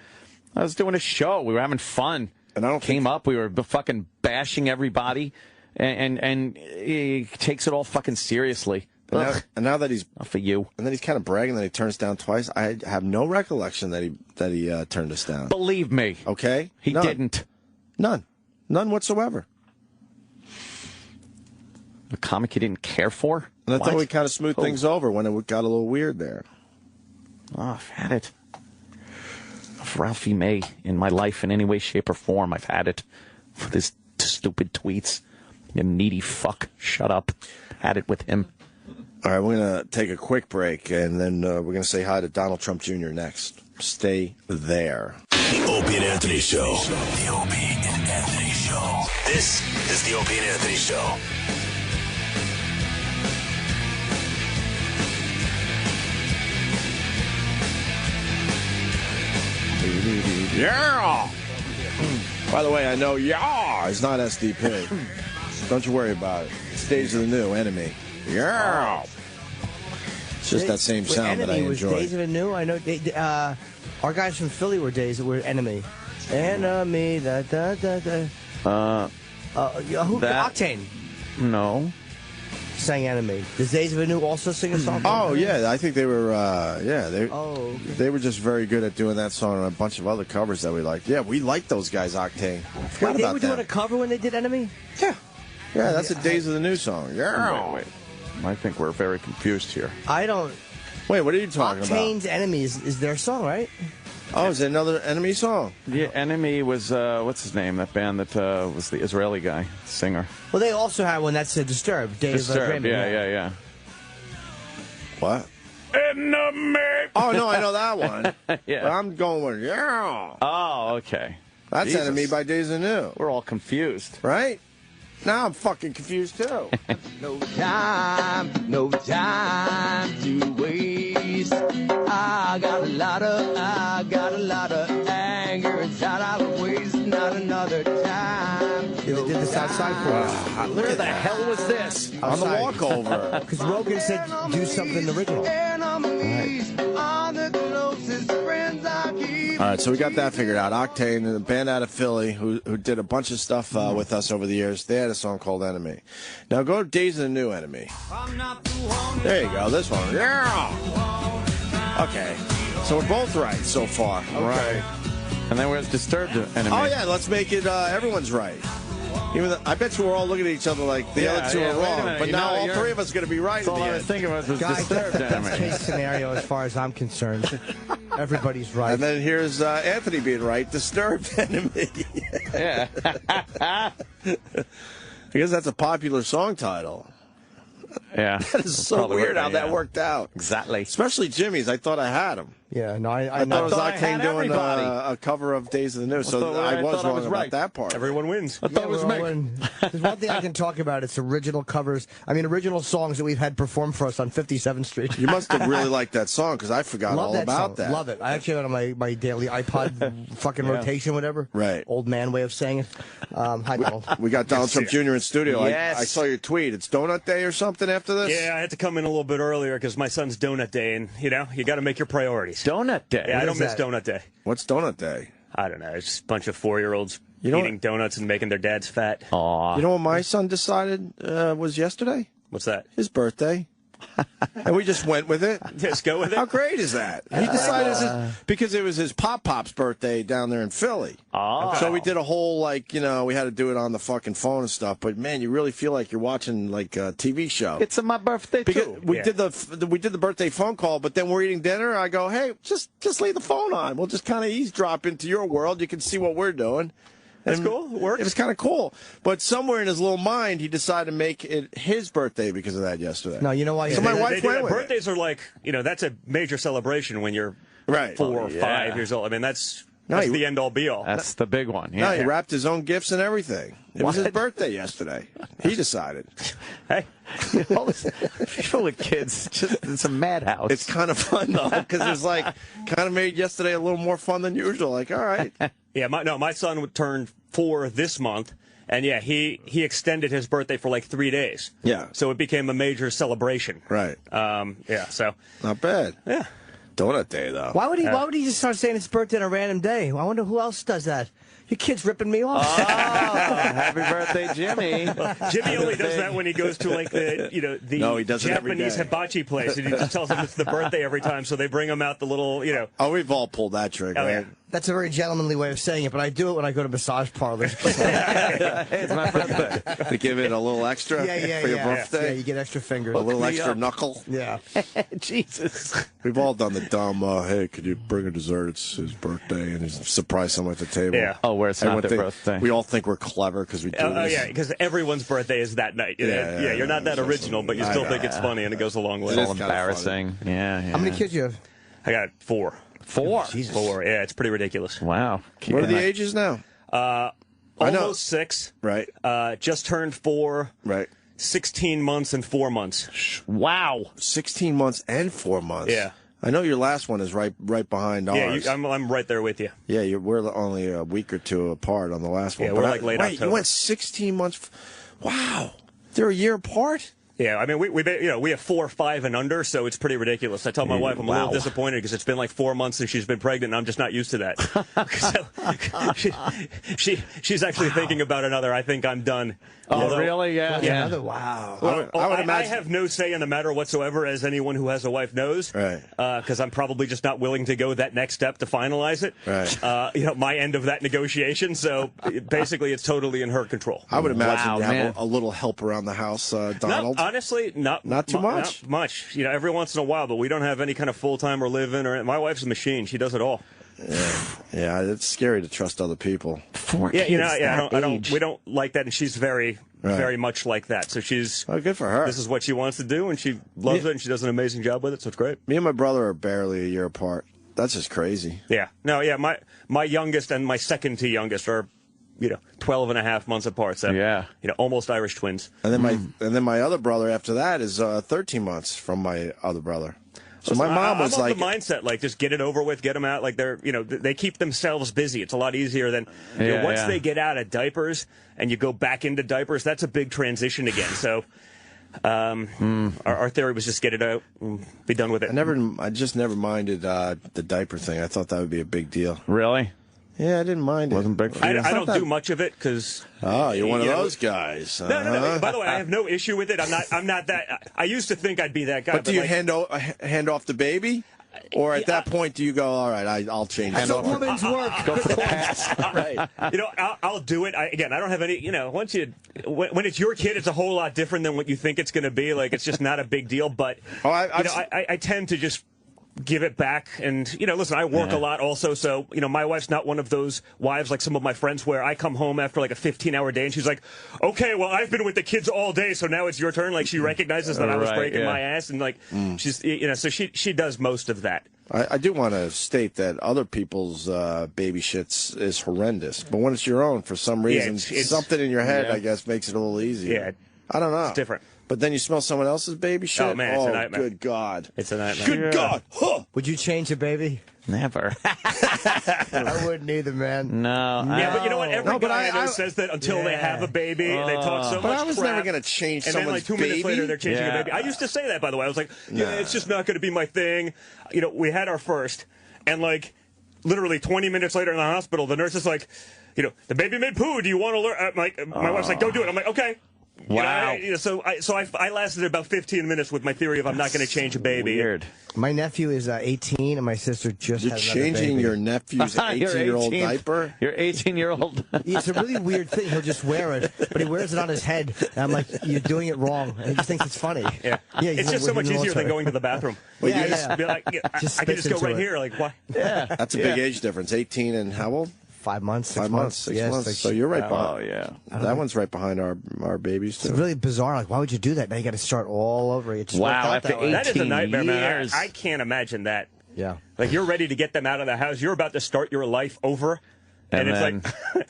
I was doing a show. We were having fun. And I don't came up. We were fucking bashing everybody, and he takes it all fucking seriously. And now that he's not for you, and then he's kind of bragging that he turns down twice. I have no recollection that he turned us down. Believe me, okay, he didn't. None whatsoever. A comic you didn't care for. And I thought we kind of smoothed things over when it got a little weird there. Oh, I've had it. Of Ralphie May in my life in any way, shape, or form. I've had it. For his stupid tweets. You needy fuck. Shut up. Had it with him. All right, we're going to take a quick break, and then we're going to say hi to Donald Trump Jr. next. Stay there. The Opie and Anthony Show. The Opie and Anthony Show. This is the Opie and Anthony Show. Yeah! By the way, I know yeah is not SDP. Don't you worry about it. It's Days of the New, Enemy. Yeah! It's just that same sound that I enjoy. Was Days of the New? I know our guys from Philly were Enemy. Enemy, who, Octane. No. Sang Enemy. Does Days of the New also sing a song? Oh, yeah, I think they were, okay. They were just very good at doing that song and a bunch of other covers that we liked. Yeah, we liked those guys, Octane. Wait, they were doing a cover when they did Enemy? Yeah. Yeah, that's a Days of the New song. Yeah. Wait. I think we're very confused here. I don't... Wait, what are you talking about? Octane's Enemy is their song, right? Oh, is it another Enemy song? Yeah, Enemy was, what's his name? That band that was the Israeli guy, singer. Well, they also had one that's Disturbed. Disturbed, yeah. What? Enemy! Oh, no, I know that one. Yeah. But I'm going with, yeah. Oh, okay. That's Jesus. Enemy by Days Anew. We're all confused. Right? Now I'm fucking confused, too. No time to waste. I got a lot of anger inside. I'll waste not another time. Yeah, they did this outside for us. Where the hell was this? On the walkover. Because Rogan said do something original. Enemies are the closest friends I keep. All right, so we got that figured out. Octane, a band out of Philly who did a bunch of stuff with us over the years. They had a song called Enemy. Now go to Days of the New Enemy. There you go, this one. Yeah! Okay, so we're both right so far. Okay. Right. And then where's Disturbed Enemy? Oh, yeah, let's make it everyone's right. Even though, I bet you we're all looking at each other like the other two are wrong. But now all three of us are going to be right. That's all I was thinking was Disturbed Enemy. That's case scenario as far as I'm concerned. Everybody's right. And then here's Anthony being right. Disturbed Enemy. Yeah. I guess that's a popular song title. Yeah. That is so weird how that worked out. Exactly. Especially Jimmy's. I thought I had him. Yeah, no, I thought it was I Octane had doing everybody. a cover of Days of the New, so I was wrong about that part. Everyone wins. I thought it was me. There's one thing I can talk about. It's original covers. I mean, original songs that we've had performed for us on 57th Street. You must have really liked that song, because I forgot all about that. Love it. I actually had it on my daily iPod fucking rotation, whatever. Right. Old man way of saying it. Hi, Donald. We got Donald Trump Jr. in studio. Yes. I saw your tweet. It's Donut Day or something after this? Yeah, I had to come in a little bit earlier because my son's Donut Day, and, you got to make your priorities. Donut Day? Yeah, I don't miss Donut Day. What's Donut Day? I don't know. It's just a bunch of 4-year-olds eating donuts and making their dads fat. Aww. You know what my son decided was yesterday? What's that? His birthday. And we just went with it. Just go with it? How great is that? He decided because it was his Pop-Pop's birthday down there in Philly. Oh. So we did a whole, we had to do it on the fucking phone and stuff. But, man, you really feel like you're watching, a TV show. It's my birthday, too. We did the birthday phone call, but then we're eating dinner. I go, hey, just leave the phone on. We'll just kind of eavesdrop into your world. You can see what we're doing. That's cool. It works. It was kind of cool. But somewhere in his little mind, he decided to make it his birthday because of that yesterday. No, you know why? So my wife went with birthdays are that's a major celebration when you're 4 or 5 years old. I mean, that's the end all be all. That's the big one. Yeah. No, he wrapped his own gifts and everything. It was his birthday yesterday. He decided. Hey, all this people with kids, it's a madhouse. It's kind of fun though, because it's kind of made yesterday a little more fun than usual. All right. Yeah, my son would turn 4 this month, and he extended his birthday for 3 days. Yeah. So it became a major celebration. Right. So not bad. Yeah. Donut Day though. Why would he just start saying his birthday on a random day? I wonder who else does that. Your kid's ripping me off. Oh, happy birthday, Jimmy. Jimmy only does that when he goes to the No, he does it every Japanese day. hibachi place, and he just tells them it's the birthday every time, so they bring him out the little, Oh, we've all pulled that trick, right? Yeah. That's a very gentlemanly way of saying it, but I do it when I go to massage parlors. Hey, it's my birthday. To give it a little extra for your birthday? Yeah, you get extra fingers. A little extra knuckle? Yeah. Jesus. We've all done the dumb, hey, could you bring a dessert? It's his birthday, and he's surprise someone at the table. Yeah. Oh, where it's not their birthday. We all think we're clever because we do this. Oh, yeah, because everyone's birthday is that night. Yeah, you're not that original, but you still think it's funny, and it goes a long way. It's all embarrassing. Yeah. How many kids you have? I got 4. 4? Jesus. 4, yeah, it's pretty ridiculous. Wow. What are the ages now? Almost 6. Right. Just turned 4. Right. 16 months and 4 months. Wow. 16 months and 4 months. Yeah. I know your last one is right behind ours. Yeah, I'm right there with you. Yeah, we're only a week or two apart on the last one. Yeah, we're late October. You went 16 months. Wow. They're a year apart? Yeah, I mean, we have 4, 5, and under, so it's pretty ridiculous. I tell my wife I'm a little disappointed because it's been 4 months since she's been pregnant, and I'm just not used to that. So, she's actually thinking about another. I think I'm done. Oh, really? Yeah. Wow. Well, I would imagine. I have no say in the matter whatsoever, as anyone who has a wife knows. Right. Because I'm probably just not willing to go that next step to finalize it. Right. My end of that negotiation. So basically, it's totally in her control. I would imagine you have a little help around the house, Donald. Honestly, not too much. Not much. Every once in a while, but we don't have any kind of full-time or live-in. My wife's a machine. She does it all. Yeah, it's scary to trust other people. 4 kids we don't like that, and she's very much like that. So she's good for her. This is what she wants to do, and she loves it, and she does an amazing job with it. So it's great. Me and my brother are barely a year apart. That's just crazy. Yeah. No, yeah, my youngest and my second to youngest are, 12 and a half months apart. So, almost Irish twins. And then my other brother after that is 13 months from my other brother. So Listen, my mom was I'm like, of the mindset, like, just get it over with, get them out. Like, they're, they keep themselves busy. It's a lot easier than, once they get out of diapers and you go back into diapers, that's a big transition again. So, our theory was just get it out and be done with it. I just never minded the diaper thing. I thought that would be a big deal. Really? Yeah, I didn't mind it. Wasn't big for you? I don't do much of it because. Oh, you're one of those guys. No. By the way, I have no issue with it. I'm not that. I used to think I'd be that guy. But do you hand off the baby? Or at that point, do you go, all right, I'll change it? That's a woman's work. Go for the pass. All right. I'll do it. I don't have any, once when it's your kid, it's a whole lot different than what you think it's going to be. Like, it's just not a big deal. But, I tend to just give it back. And, listen, I work a lot also. So, my wife's not one of those wives like some of my friends where I come home after like a 15-hour day and she's like, okay, well, I've been with the kids all day, so now it's your turn. Like, she recognizes that I was breaking my ass. And, like, she's, so she does most of that. I do want to state that other people's baby shits is horrendous. But when it's your own, for some reason, something in your head, I guess, makes it a little easier. Yeah. I don't know. It's different. But then you smell someone else's baby shit? Oh, man, it's a nightmare. Good God. It's a nightmare. Good God. Huh. Would you change a baby? Never. I wouldn't either, man. No. Yeah, but you know what? Every guy I know says that until they have a baby, they talk so much But I was crap, never going to change and then someone's like 2 minutes baby. later, they're changing a baby. I used to say that, by the way. I was like, it's just not going to be my thing. We had our first, and like literally 20 minutes later in the hospital, the nurse is like, the baby made poo. Do you want to learn? My wife's like, don't do it. I'm like, okay. Wow. So I lasted about 15 minutes with my theory of I'm not going to change a baby. Weird. My nephew is 18, and my sister just You're had another changing baby. your nephew's 18-year-old diaper? Your 18-year-old. It's a really weird thing. He'll just wear it, but he wears it on his head. And I'm like, you're doing it wrong. And he just thinks it's funny. Yeah. It's just so much easier than going to the bathroom. Well, you just be like, I can just go right here. Like, why? Yeah. That's a big age difference. 18 and how old? 5 months, 6 5 months, 6 Yes, months. So you're right behind. Oh, yeah. That one's right behind our babies, too. It's really bizarre. Like, why would you do that? Now you got to start all over. It just Wow, worked out after that way. 18 That is a nightmare, man. years. I can't imagine that. Yeah. Like, you're ready to get them out of the house. You're about to start your life over. And it's then,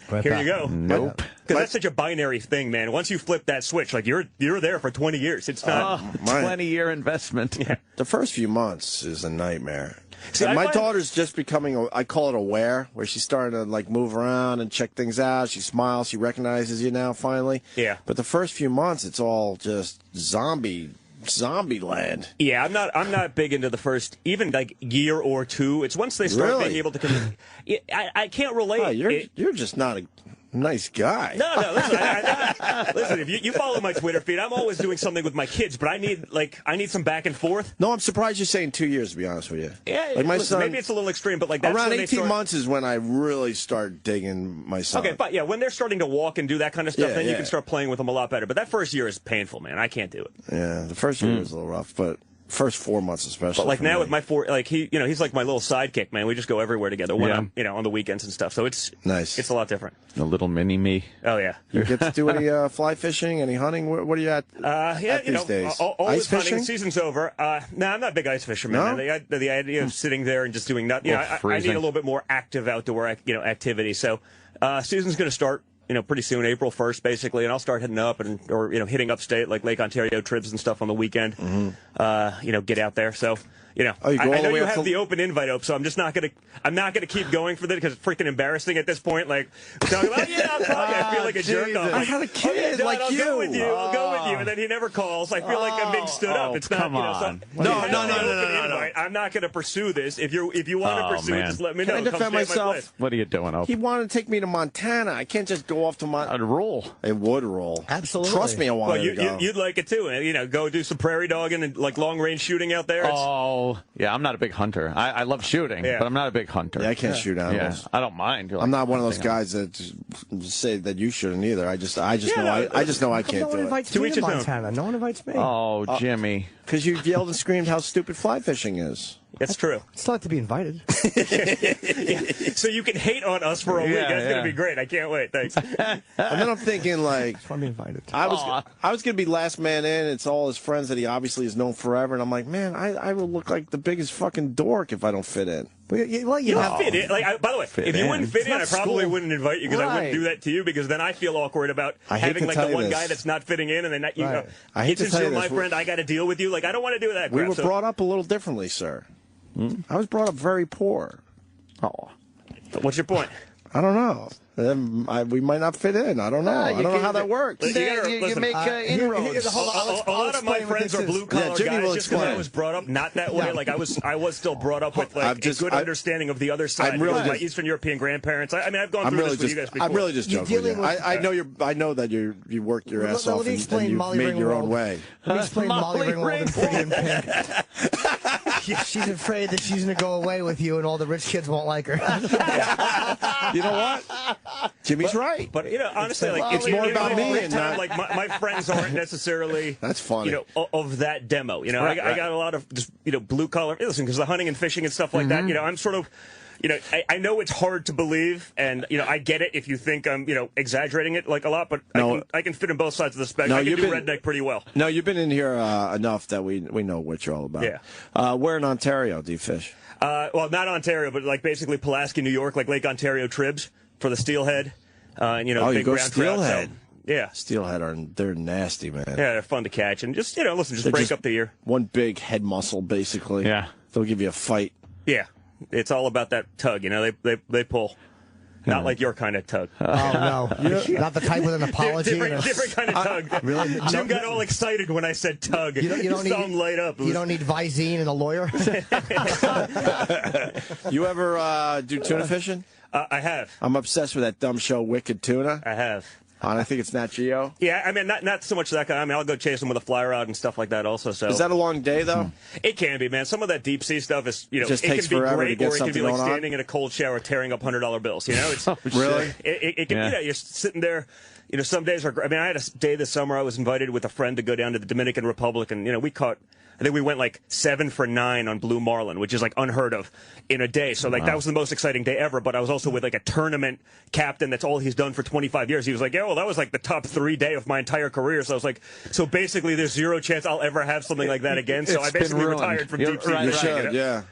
like, here you go. Nope. Because that's such a binary thing, man. Once you flip that switch, like, you're there for 20 years. It's not... 20-year investment. Yeah. The first few months is a nightmare. See, my find... daughter's just becoming, I call it aware, where she's starting to, like, move around and check things out. She smiles. She recognizes you now, finally. Yeah. But the first few months, it's all just zombie land. Yeah, I'm not big into the first, even, like, year or two. It's once they start being able to... I can't relate. Oh, you're just not a nice guy. No, listen, listen, if you follow my Twitter feed, I'm always doing something with my kids, but I need some back and forth. No, I'm surprised you're saying 2 years, to be honest with you. Yeah, like my listen, son, maybe it's a little extreme, but like that's around when 18 months is when I really start digging my son. Okay, but yeah, when they're starting to walk and do that kind of stuff, then you can start playing with them a lot better. But that first year is painful, man. I can't do it. Yeah, the first year is a little rough, but first 4 months especially. But like now me. with my he's like my little sidekick, man. We just go everywhere together when I'm, on the weekends and stuff. So it's nice. It's a lot different. A little mini me. Oh yeah. You get to do any fly fishing, any hunting? What are you at? At these days? All ice this hunting fishing? Season's over. No, I'm not a big ice fisherman. No? The idea of sitting there and just doing nothing. I need a little bit more active outdoor activity. So season's going to start. Pretty soon, April 1st, basically, and I'll start heading up or hitting upstate, like Lake Ontario trips and stuff on the weekend. Get out there. So, I know you have the open invite up, so I'm just not gonna keep going for that because it's freaking embarrassing at this point. Like, talking about, I'll call you. I feel like a jerk off. I had a kid John, like I'll you. go with you. I'll go with you, and then he never calls. I feel like I'm being stood up. It's not. Come on. No. I'm not gonna pursue this. If you want to pursue it, just let me know. Can I defend myself? What are you doing, Opie? He wanted to take me to Montana. I can't just go off to Montana. I'd roll. It would roll. Absolutely. Trust me, I want to go. You'd like it too. Go do some prairie dogging and like long range shooting out there. Yeah, I'm not a big hunter. I love shooting, but I'm not a big hunter. Yeah, I can't shoot animals. Yeah, I don't mind. I'm not one of those guys that say that you shouldn't either. I just know I can't do it. No one invites me to Montana. No one invites me. Oh, Jimmy. because you yelled and screamed how stupid fly fishing is. That's true. It's not to be invited. So you can hate on us for a week. That's going to be great. I can't wait. Thanks. And then I'm thinking, like, I want to be invited. I was going to be last man in. It's all his friends that he obviously has known forever. And I'm like, man, I will look like the biggest fucking dork if I don't fit in. Well, you don't fit in. Like, by the way, if you wouldn't fit in, I probably wouldn't invite you because I wouldn't do that to you because then I feel awkward about having like the one guy that's not fitting in and then you know, I hate to since tell you're you my this, friend, I got to deal with you. Like, I don't want to do that. We crap, were brought up a little differently, sir. I was brought up very poor. Oh, what's your point? I don't know. We might not fit in. I don't know. I don't know how that works. You make inroads. A lot of my friends are blue collar guys. Just because I was brought up not that way, like I was still brought up with like a good understanding of the other side. My Eastern European grandparents. I mean, I've gone through this with you guys before. I'm really just joking. I know that you worked your ass off and you made your own way. Let me explain Molly Ringwald and Pretty in Pink. She's afraid that she's going to go away with you and all the rich kids won't like her. You know what? Jimmy's right. But, you know, honestly, like, it's more about me and not... Like, my friends aren't necessarily... That's funny. You know, of that demo. You know, I got a lot of just, you know, blue-collar... Listen, because the hunting and fishing and stuff like that, you know, I'm sort of... You know, I know it's hard to believe, and, you know, I get it if you think I'm, you know, exaggerating it, like, a lot, but I can fit in both sides of the spectrum. I can do redneck pretty well. No, you've been in here enough that we know what you're all about. Yeah. Where in Ontario do you fish? Well, not Ontario, but, like, basically Pulaski, New York, like Lake Ontario tribs for the steelhead. And, you know, big you go round trout. steelhead. Yeah. Steelhead they're nasty, man. Yeah, they're fun to catch. And just, you know, listen, just break up the year. One big head muscle, basically. Yeah. They'll give you a fight. Yeah. It's all about that tug, you know, they pull. Not like your kind of tug. Oh, no. Not the type with an apology. Different kind of tug. Really? Jim got all excited when I said tug. You don't need him light up. You don't need Visine and a lawyer? You ever do tuna fishing? I have. I'm obsessed with that dumb show, Wicked Tuna. I have. I think it's Nat Geo. Yeah, I mean, not so much that kind. I mean, I'll go chase them with a fly rod and stuff like that also. So is that a long day, though? It can be, man. Some of that deep sea stuff is, you know, just it takes can be forever great, to get or it can be like standing on? in a cold shower tearing up $100 bills. You know, it's really. It can, you know, you're sitting there. You know, some days are. I mean, I had a day this summer. I was invited with a friend to go down to the Dominican Republic, and you know, we caught. I think we went like 7 for 9 on blue marlin, which is like unheard of in a day. So like that was the most exciting day ever. But I was also with like a tournament captain. That's all he's done for 25 years. He was like, yeah, well, that was like the top 3 day of my entire career. So I was like, so basically, there's 0 chance I'll ever have something like that again. So I basically retired from deep sea. You should, yeah.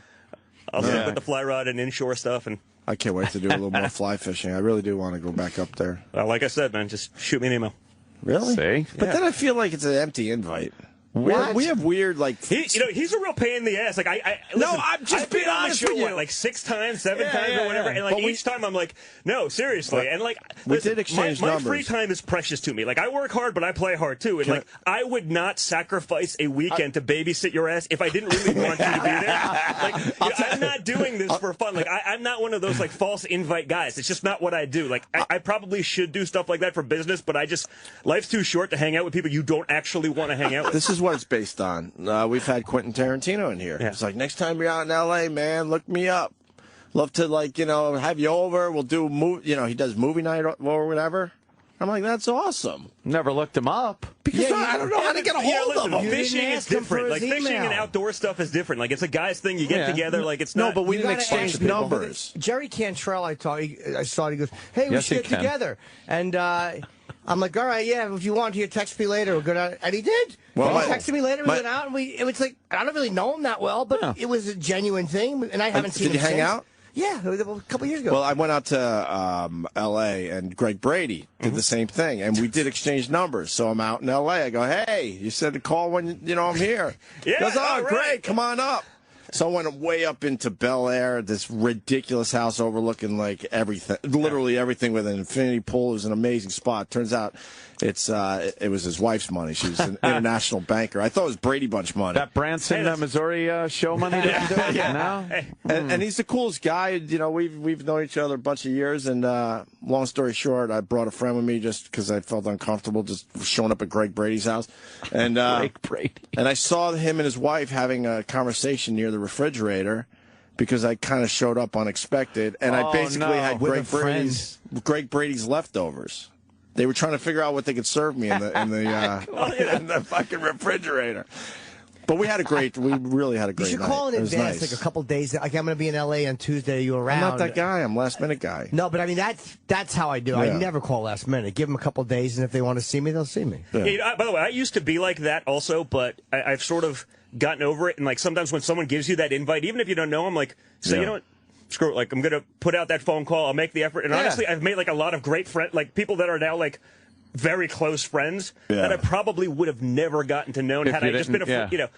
I'll stick with the fly rod and inshore stuff and. I can't wait to do a little more fly fishing. I really do want to go back up there. Like I said, man, just shoot me an email. Really? See? But then I feel like it's an empty invite. We have weird, like... You know, he's a real pain in the ass. Like, listen, no, I'm just being honest with you. What, like 6 times, 7 times, or whatever. And, like, each time I'm like, no, seriously. And, like, listen, did exchange my numbers. free time is precious to me. Like, I work hard, but I play hard, too. And, I would not sacrifice a weekend to babysit your ass if I didn't really want you to be there. Like, you know, I'm not doing this for fun. Like, I'm not one of those, like, false invite guys. It's just not what I do. Like, I probably should do stuff like that for business, but life's too short to hang out with people you don't actually want to hang out with. This is what it's based on. We've had Quentin Tarantino in here. Yeah. It's like, next time you're out in L.A., man, look me up. Love to, like, you know, have you over. We'll do, you know, he does movie night or whatever. I'm like, that's awesome. Never looked him up. Because I don't know how to get a hold of him. Fishing is different. Like, fishing and outdoor stuff is different. Like, it's a guy's thing. You get together. Like, it's not. No, but we didn't exchange numbers. Jerry Cantrell, I saw, he goes, hey, we should get together. And, I'm like, all right, yeah, if you want to, text me later. We'll go down. And he did. Well, he texted me later. We went out, and it was like, I don't really know him that well, but it was a genuine thing, and I haven't seen him since. Did you hang out? Yeah, a couple years ago. Well, I went out to L.A., and Greg Brady did the same thing, and we did exchange numbers. So I'm out in L.A. I go, hey, you said to call when, you know, I'm here. Yeah, he goes, oh, great, come on up. So I went way up into Bel Air, this ridiculous house overlooking, like, everything, literally everything with an infinity pool. It was an amazing spot. Turns out it was his wife's money. She was an international banker. I thought it was Brady Bunch money. That Branson, Missouri show money didn't do it? No? And he's the coolest guy. You know, we've known each other a bunch of years, and long story short, I brought a friend with me just because I felt uncomfortable just showing up at Greg Brady's house. And Greg Brady. And I saw him and his wife having a conversation near the refrigerator because I kind of showed up unexpected, and I basically had Greg Brady's leftovers. They were trying to figure out what they could serve me in the fucking refrigerator. But we really had a great night. You should call in It was advance, nice. like a couple days. Like, I'm going to be in L.A. on Tuesday. Are you around? I'm not that guy. I'm last minute guy. No, but I mean, that's how I do. Yeah. I never call last minute. Give them a couple days, and if they want to see me, they'll see me. Yeah. Yeah, by the way, I used to be like that also, but I've sort of gotten over it. And like sometimes when someone gives you that invite, even if you don't know them, like say, you know what? Screw it. Like I'm going to put out that phone call. I'll make the effort. And honestly, I've made like a lot of great friends, like people that are now like very close friends that I probably would have never gotten to know had I just been you know.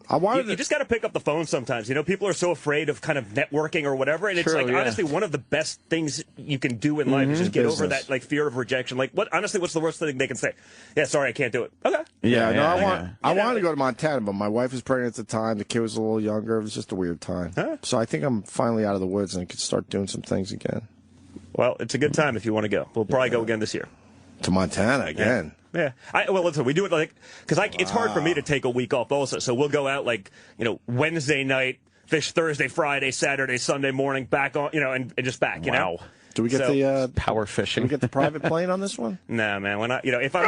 You just got to pick up the phone sometimes. You know, people are so afraid of kind of networking or whatever, and it's like honestly one of the best things you can do in life is just get over that like fear of rejection. Like, what's the worst thing they can say? Yeah, sorry, I can't do it. Okay. I wanted to go to Montana, but my wife was pregnant at the time. The kid was a little younger. It was just a weird time. So I think I'm finally out of the woods and can start doing some things again. Well, it's a good time if you want to go. We'll probably go again this year. To Montana again. Yeah. Well, listen, we do it like, because it's hard for me to take a week off also. So we'll go out like, Wednesday night, fish Thursday, Friday, Saturday, Sunday morning, back on, and just back, you know? Do we get the power fishing? Do we get the private plane on this one? Nah, man. When if I'm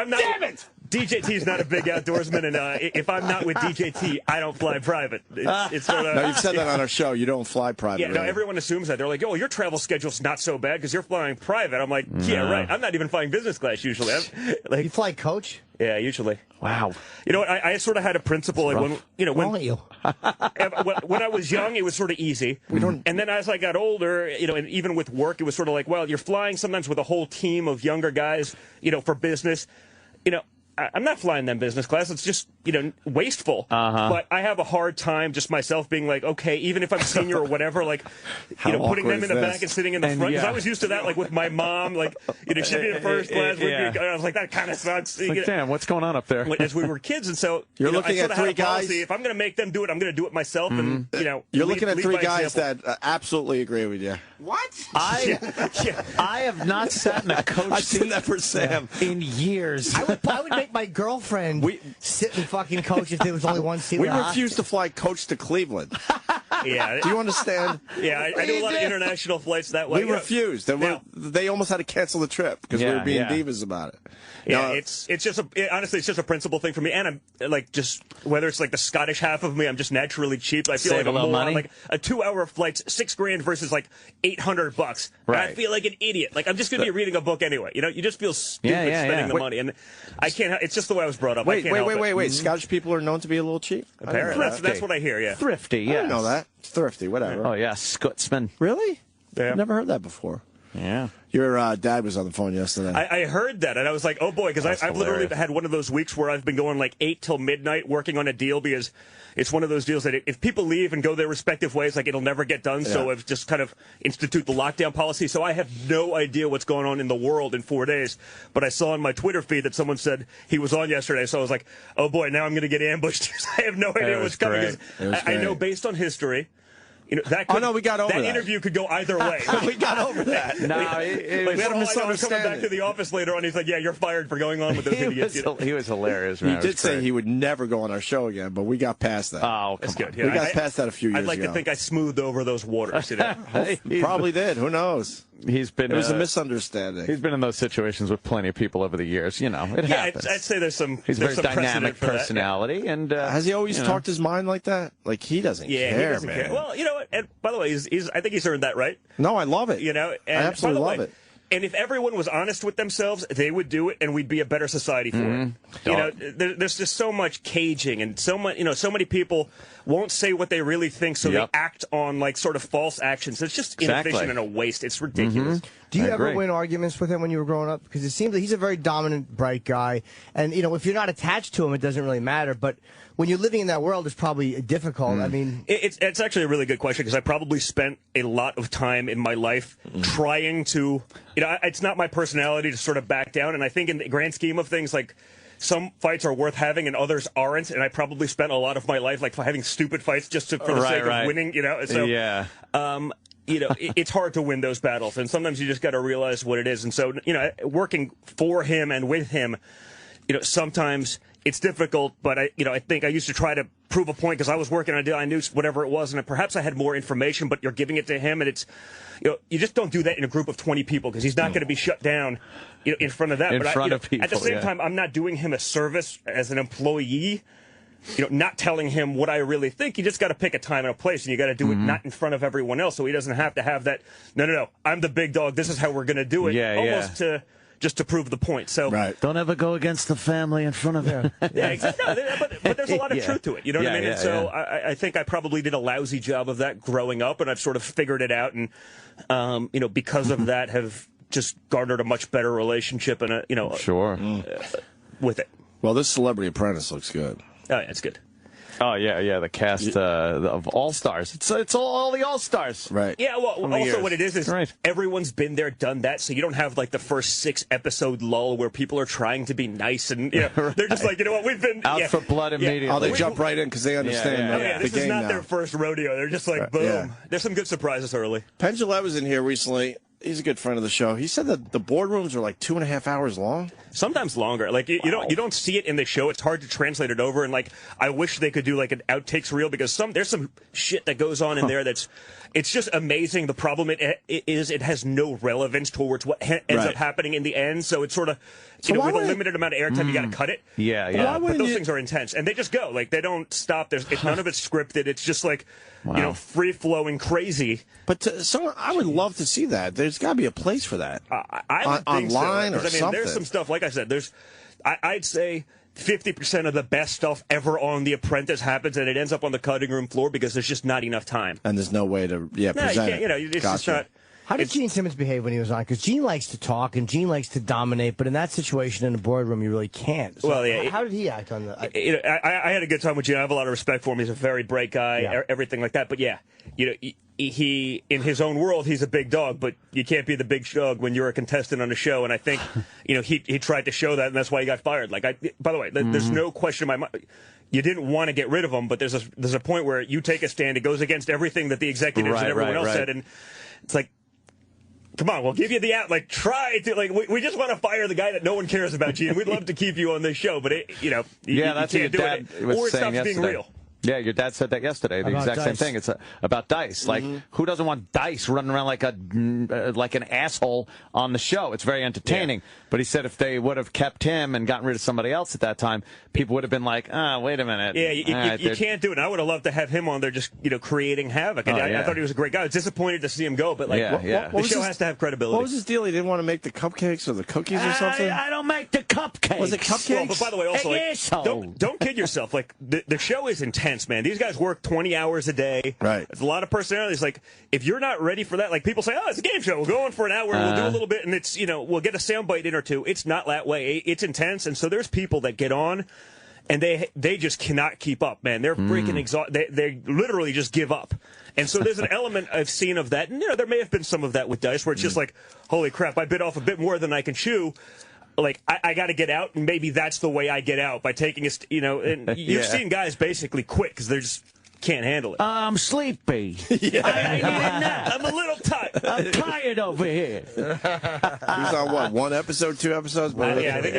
not, damn it! DJT's not a big outdoorsman, and if I'm not with DJT, I don't fly private. It's sort of. No, you've said that on our show. You don't fly private. Yeah, no, everyone assumes that. They're like, "Oh, your travel schedule's not so bad because you're flying private." I'm like, "Yeah, right. I'm not even flying business class usually." You fly coach? Yeah, usually. Wow. You know what? I sort of had a principle like when I was young, it was sort of easy. And then as I got older, and even with work, it was sort of like, well, you're flying sometimes with a whole team of younger guys, for business. I'm not flying them business class. It's just, wasteful. But I have a hard time just myself being like, okay, even if I'm senior or whatever, like, putting them in the back and sitting in the front. Because I was used to that, like with my mom, like, she'd be in first class. I was like, that kind of sucks. Like, damn, what's going on up there? As we were kids, and so you're looking I at three guys. Policy, if I'm going to make them do it, I'm going to do it myself. And you're looking at three guys example. that absolutely agree with you. What? I have not sat in a coach seat for Sam in years. I would make my girlfriend sit in fucking coach if there was only one seat. We refused to fly coach to Cleveland. Yeah. Do you understand? Yeah, I do a lot of international flights that way. We refused. They almost had to cancel the trip because we were being divas about it. Yeah, it's just honestly, it's just a principle thing for me. And I'm like, just whether it's like the Scottish half of me, I'm just naturally cheap. I feel Save like a little money. Like a 2-hour flight's $6,000 versus like $800. Right. I feel like an idiot. Like I'm just going to be reading a book anyway. You just feel stupid spending the money, and I can't. It's just the way I was brought up. Wait. Scottish people are known to be a little cheap. Apparently, that's what I hear. Yeah, thrifty. Yeah, I didn't know that. Thrifty, whatever. Oh yeah, Scotsman. Really? Yeah. I've never heard that before. Yeah. Your dad was on the phone yesterday. I heard that, and I was like, oh, boy, because I've literally had one of those weeks where I've been going like 8 till midnight working on a deal because it's one of those deals that if people leave and go their respective ways, like it'll never get done. So I've just kind of institute the lockdown policy. So I have no idea what's going on in the world in 4 days. But I saw on my Twitter feed that someone said he was on yesterday. So I was like, oh, boy, now I'm going to get ambushed. I have no idea what's coming. I know based on history. That could, we got over that. That interview could go either way. We got over that. No, we had a misunderstanding. Coming back to the office later on, he's like, yeah, you're fired for going on with those idiots. He was hilarious, man. He did say he would never go on our show again, but we got past that. Oh, that's good. Yeah, we got past that a few years ago. I'd like to think I smoothed over those waters. Probably did. Who knows? It was a misunderstanding. He's been in those situations with plenty of people over the years. It happens. I'd say there's some. He's a very some dynamic personality, and has he always talked his mind like that? Like he doesn't care, he doesn't man. Care. Well, you know what? And by the way, I think he's earned that right. No, I love it. And I absolutely love it. And if everyone was honest with themselves, they would do it, and we'd be a better society for it. There's just so much caging, and so many people won't say what they really think, so they act on like sort of false actions. It's just inefficient and a waste. It's ridiculous. Do you ever win arguments with him when you were growing up? Because it seems like he's a very dominant, bright guy, and if you're not attached to him, it doesn't really matter. But when you're living in that world, it's probably difficult. I mean, it's actually a really good question because I probably spent a lot of time in my life trying to. It's not my personality to sort of back down, and I think in the grand scheme of things, like. Some fights are worth having and others aren't, and I probably spent a lot of my life like having stupid fights just for the sake of winning. So it's hard to win those battles, and sometimes you just got to realize what it is. And so working for him and with him, sometimes it's difficult. But I think I used to try to prove a point because I was working on a deal. I knew whatever it was, and perhaps I had more information. But you're giving it to him, and it's you just don't do that in a group of 20 people because he's not going to be shut down. In front of that. In front of people. At the same time, I'm not doing him a service as an employee. not telling him what I really think. You just got to pick a time and a place, and you got to do it not in front of everyone else, so he doesn't have to have that. No, I'm the big dog. This is how we're going to do it. Almost to prove the point. So don't ever go against the family in front of him. Exactly. No, but there's a lot of truth to it. You know what I mean? And so I think I probably did a lousy job of that growing up, and I've sort of figured it out, and because of that, have just garnered a much better relationship and with it. Well, this Celebrity Apprentice looks good. Oh, yeah, it's good. Oh, yeah, the cast of All-Stars. It's all the All-Stars. Right. Yeah, well, also what it is everyone's been there, done that, so you don't have, like, the first 6-episode lull where people are trying to be nice, and they're just like, you know what, we've been... Out for blood immediately. Oh, they jump right in because they understand the game this is not their first rodeo. They're just like, boom. Yeah. There's some good surprises early. Penn Jillette was in here recently. He's a good friend of the show. He said that the boardrooms are like 2.5 hours long. Sometimes longer. Like you don't see it in the show. It's hard to translate it over. And like I wish they could do like an outtakes reel because there's some shit that goes on in there it's just amazing. The problem it has no relevance towards what ends up happening in the end. So it's sort of with a limited amount of airtime, you got to cut it. Yeah. But those things are intense, and they just go. Like they don't stop. None of it's scripted. It's just like free flowing crazy. But I would love to see that. There's got to be a place for that. I would think online so, or something. There's some stuff. Like I said, I'd say 50% of the best stuff ever on The Apprentice happens, and it ends up on the cutting room floor because there's just not enough time. And there's no way to present it. It's just not. How did Gene Simmons behave when he was on? Because Gene likes to talk and Gene likes to dominate, but in that situation in the boardroom, you really can't. So how did he act on the? I had a good time with Gene. I have a lot of respect for him. He's a very bright guy, everything like that. But he in his own world, he's a big dog, but you can't be the big dog when you're a contestant on a show. And I think, he tried to show that, and that's why he got fired. Like, by the way, there's no question in my mind. You didn't want to get rid of him, but there's a point where you take a stand. It goes against everything that the executives and everyone else said, and it's like, come on, we'll give you the out. Like, try to, like, we just want to fire the guy that no one cares about, Gene. We'd love to keep you on this show, but that's you what your can't do dad it, was or it saying stops being yesterday. real. Yeah, your dad said that yesterday. The exact same thing. It's about Dice. Like, who doesn't want Dice running around like an asshole on the show? It's very entertaining. Yeah. But he said if they would have kept him and gotten rid of somebody else at that time, people would have been like, wait a minute. Yeah, you can't do it. And I would have loved to have him on there just creating havoc. And I thought he was a great guy. I was disappointed to see him go, but like, the show has to have credibility. What was his deal? He didn't want to make the cupcakes or the cookies or something? I don't make the cupcakes. Was it cupcakes? Well, but by the way, also, don't kid yourself. Like, the show is intense, man. These guys work 20 hours a day. Right. There's a lot of personalities. Like, if you're not ready for that, like people say, it's a game show. We'll go on for an hour and we'll do a little bit, and it's, we'll get a soundbite in or two. It's not that way. It's intense, and so there's people that get on, and they just cannot keep up, man. They're freaking exhausted. They literally just give up. And so there's an element I've seen of that. And, there may have been some of that with Dice, where it's just like, holy crap, I bit off a bit more than I can chew. Like, I got to get out, and maybe that's the way I get out, by taking and you've seen guys basically quit because they're just can't handle it. I'm sleepy. I need a nap. I'm a little tired. I'm tired over here. He was on what, 1 episode, 2 episodes? I think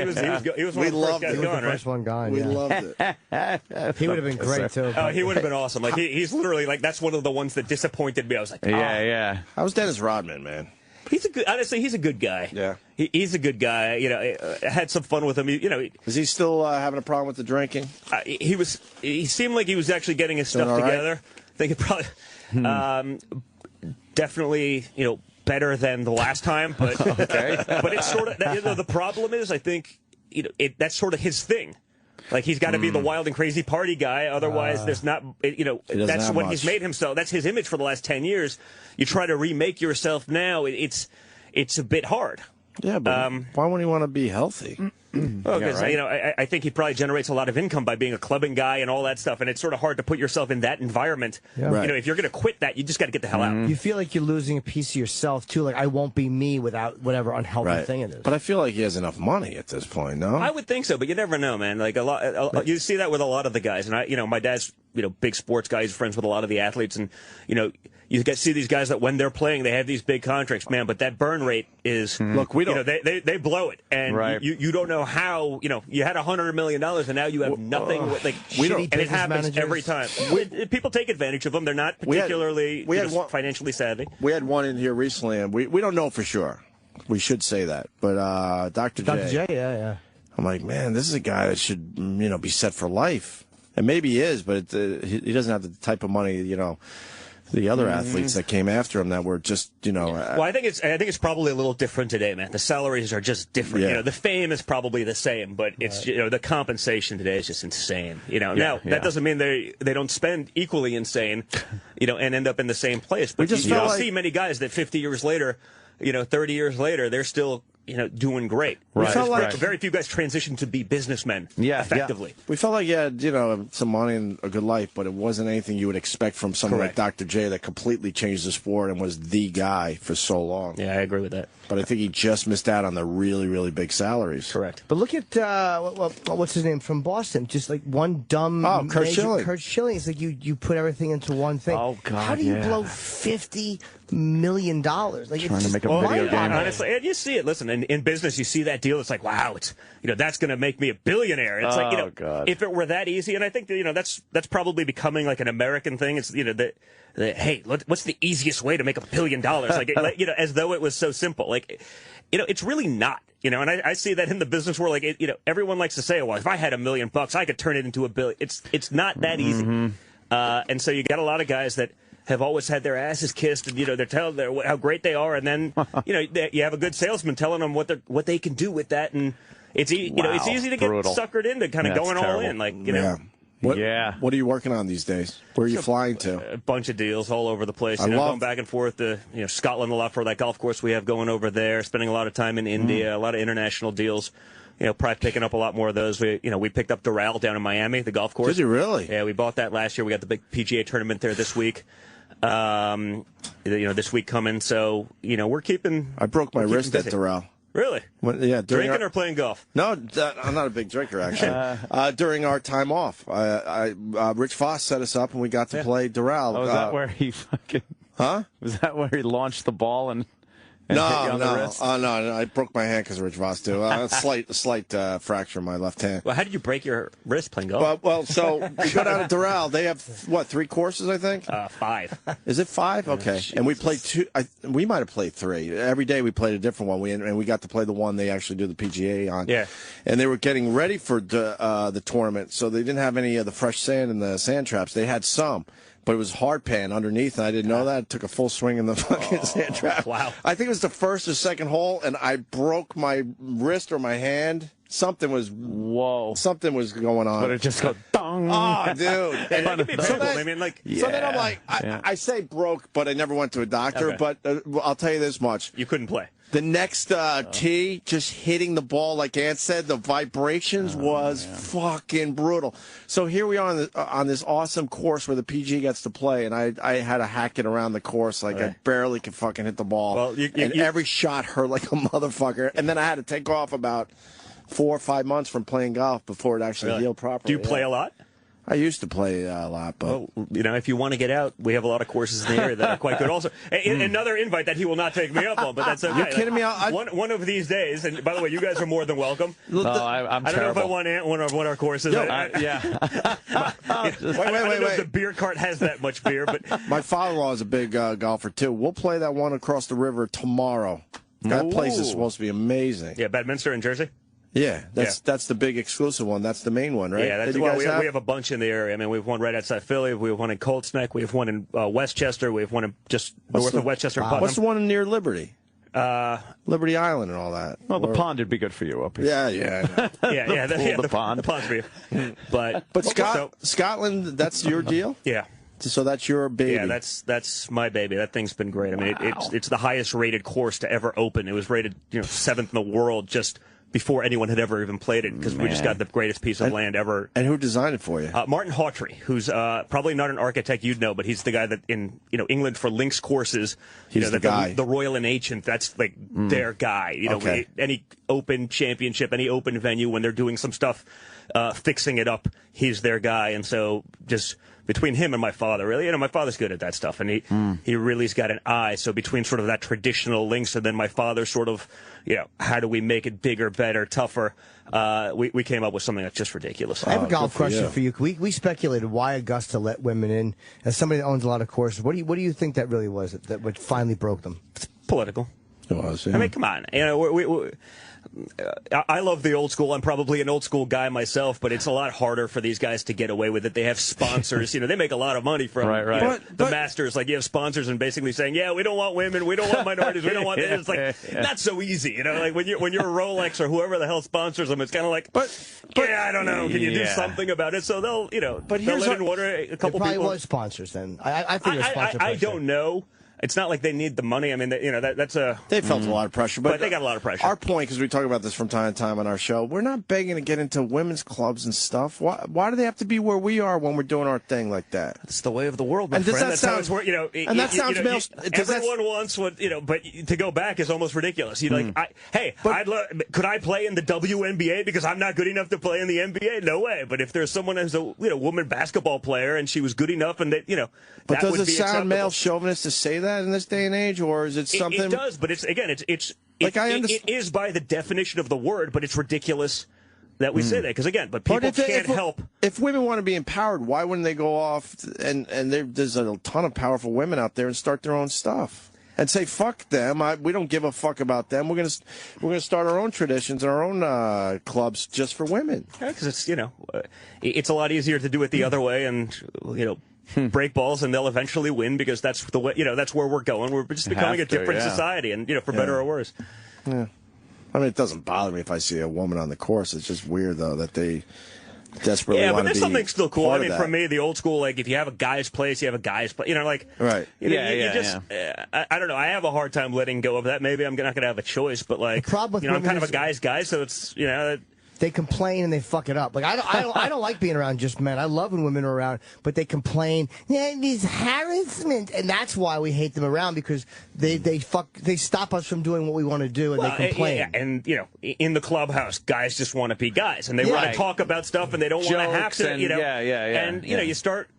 he was one of the first guys gone, right? First one gone, We loved it. He would have been great, too. Oh, he would have been awesome. Like, he's literally, like, that's one of the ones that disappointed me. I was like, How's Dennis Rodman, man? Honestly, he's a good guy. Yeah. He's a good guy. I had some fun with him. Is he still having a problem with the drinking? He seemed like he was actually getting his stuff together. I think it probably, definitely, better than the last time. But but it's sort of the problem is, I think, that's sort of his thing. Like, he's got to be the wild and crazy party guy. Otherwise, there's not, that's what he's made himself. That's his image for the last 10 years. You try to remake yourself now, it's a bit hard. Yeah, but why wouldn't he want to be healthy? Because I think he probably generates a lot of income by being a clubbing guy and all that stuff, and it's sort of hard to put yourself in that environment. Yeah. Right. If you're going to quit that, you just got to get the hell out. You feel like you're losing a piece of yourself too. Like, I won't be me without whatever unhealthy thing it is. But I feel like he has enough money at this point. No, I would think so, but you never know, man. Like you see that with a lot of the guys, and my dad's big sports guy. He's friends with a lot of the athletes, and you see these guys that when they're playing, they have these big contracts, man. But that burn rate is look, we don't. They blow it, and you don't know how. You had $100 million, and now you have nothing. And it happens every time. People take advantage of them. They're not particularly financially savvy. We had one in here recently, and we don't know for sure. We should say that, but Dr. J. Yeah. I'm like, man, this is a guy that should be set for life. And maybe he is, but he doesn't have the type of money, you know, the other athletes that came after him that were just, you know. Well, I think it's probably a little different today, man. The salaries are just different. Yeah. You know, the fame is probably the same, but it's you know, the compensation today is just insane. You know, now that doesn't mean they don't spend equally insane, you know, and end up in the same place. But you don't see many guys that 50 years later, you know, 30 years later, they're still, you know, doing great. Right. Very few guys transition to be businessmen effectively. Yeah. We felt like he had, you know, some money and a good life, but it wasn't anything you would expect from someone like Dr. J that completely changed the sport and was the guy for so long. Yeah, I agree with that. But I think he just missed out on the really, really big salaries. Correct. But look at, what's his name, from Boston? Just like one dumb... Kurt Schilling. Kurt Schilling. It's like you put everything into one thing. Oh, God, How do you blow $50 million? Like, trying to make a video game. Honestly, and you see it. Listen, in business, you see that deal. It's like, wow, it's, you know, that's going to make me a billionaire. It's like, you know, if it were that easy, and I think that, you know, that's probably becoming like an American thing. It's, you know, that hey, what's the easiest way to make $1 billion? Like, you know, as though it was so simple. Like, you know, it's really not. You know, and I see that in the business world. Like, you know, everyone likes to say, well, if I had $1 million, I could turn it into $1 billion. It's not that easy. And so you got a lot of guys that have always had their asses kissed, and you know they're telling how great they are, and then you know you have a good salesman telling them what they can do with that, and it's you know it's easy to get suckered into kind of going all in, like you know. What are you working on these days? Where are you flying to? A bunch of deals all over the place. You know, going back and forth to Scotland a lot for that golf course we have going over there. Spending a lot of time in India, a lot of international deals. You know, probably picking up a lot more of those. We picked up Doral down in Miami, the golf course. Did you really? Yeah, we bought that last year. We got the big PGA tournament there this week. This week coming. So, you know, we're keeping. I broke my wrist at Doral. Really? Drinking or playing golf? No, I'm not a big drinker, actually. During our time off, Rich Voss set us up, and we got to play Doral. Oh, was that where he fucking... Huh? Was that where he launched the ball and no, hit you on the wrist? No, I broke my hand because of Rich Voss, too. A slight fracture in my left hand. Well, how did you break your wrist playing golf? Well, so we go down to Doral. They have, 3 courses, I think? 5. Is it 5? Okay. And we played 2. We might have played 3. Every day we played a different one. And we got to play the one they actually do the PGA on. Yeah. And they were getting ready for the tournament, so they didn't have any of the fresh sand in the sand traps. They had some. But it was hard pan underneath, and I didn't know that. It took a full swing in the fucking sand trap. Wow. I think it was the first or second hole, and I broke my wrist or my hand. Something was going on. But it just goes dong. Oh, dude. And that could be painful. I mean, like, so then I'm like, I say broke, but I never went to a doctor. Okay. But I'll tell you this much. You couldn't play. The next tee, just hitting the ball, like Ant said, the vibrations was fucking brutal. So here we are on this awesome course where the PG gets to play, and I had to hack it around the course. Like, I barely could fucking hit the ball. Well, every shot hurt like a motherfucker. And then I had to take off about 4 or 5 months from playing golf before it actually healed properly. Do you play a lot? I used to play a lot, but... Well, you know, if you want to get out, we have a lot of courses in the area that are quite good also. Another invite that he will not take me up on, but that's okay. You're kidding me? One of these days, and by the way, you guys are more than welcome. No, I I'm don't know if I want one of our courses. Yo, I don't know if the beer cart has that much beer, but... My father-in-law is a big golfer, too. We'll play that one across the river tomorrow. That place is supposed to be amazing. Yeah, Bedminster in Jersey? Yeah, that's the big exclusive one. That's the main one, right? Yeah, we have a bunch in the area. I mean, we have one right outside Philly. We have one in Colts Neck. We have one in Westchester. We have one in just north of Westchester. Putnam. What's the one near Liberty? Liberty Island and all that. Well, the pond would be good for you, Opie. Yeah. The pond. The pond's for you. But Scotland, that's your deal? Yeah. So that's your baby. Yeah, that's my baby. That thing's been great. I mean, it's the highest rated course to ever open. It was rated 7th in the world just before anyone had ever even played it, because we just got the greatest piece of land ever. And who designed it for you? Martin Hawtrey, who's probably not an architect you'd know, but he's the guy that in England for links courses, he's the guy. The Royal and Ancient, that's like their guy. Any open championship, any open venue, when they're doing some stuff, fixing it up, he's their guy. And so just between him and my father, really, my father's good at that stuff, and he really's got an eye. So between sort of that traditional links and then my father sort of, how do we make it bigger, better, tougher? We came up with something that's just ridiculous. I have a golf question for you. We speculated why Augusta let women in. As somebody that owns a lot of courses, what do you think that really was that finally broke them? It's political. It was. Yeah. I mean, come on. I love the old school. I'm probably an old school guy myself, but it's a lot harder for these guys to get away with it. They have sponsors. They make a lot of money from the masters. Like, you have sponsors and basically saying, yeah, we don't want women, we don't want minorities, we don't want this. It's like, not so easy. Like, when you're a Rolex or whoever the hell sponsors them, it's kind of like, yeah, I don't know. Can you do something about it? So they'll, but they'll let in water a couple probably people. Was sponsors then. I think it was sponsor. I don't know. It's not like they need the money. I mean, that's a... They felt a lot of pressure. But they got a lot of pressure. Our point, because we talk about this from time to time on our show, we're not begging to get into women's clubs and stuff. Why do they have to be where we are when we're doing our thing like that? It's the way of the world, my and friend. Does that sound, and that sounds male... Everyone wants what, but to go back is almost ridiculous. Could I play in the WNBA because I'm not good enough to play in the NBA? No way. But if there's someone who's a woman basketball player and she was good enough and that, but that would does be it sound acceptable. male chauvinist to say that in this day and age? Or is it something? It does, but it is by the definition of the word, but it's ridiculous that we say that because people can't help. If women want to be empowered, why wouldn't they go off and there's a ton of powerful women out there and start their own stuff and say fuck them? We don't give a fuck about them. We're gonna start our own traditions and our own clubs just for women. Because it's a lot easier to do it the other way, and break balls, and they'll eventually win because that's the way. That's where we're going. We're just becoming a different society, and for better or worse. Yeah, I mean, it doesn't bother me if I see a woman on the course. It's just weird though that they desperately want to be. Yeah, but there's something still cool. I mean, that. for me, the old school, like if you have a guy's place, you have a guy's place. Right. I don't know. I have a hard time letting go of that. Maybe I'm not going to have a choice, but I'm kind of a guy's guy, so it's They complain and they fuck it up. Like I don't like being around just men. I love when women are around, but they complain. Yeah, these harassment, and that's why we hate them around because they stop us from doing what we want to do, and they complain. Yeah, and in the clubhouse, guys just want to be guys, and they want to talk about stuff, and they don't want to have to. And you start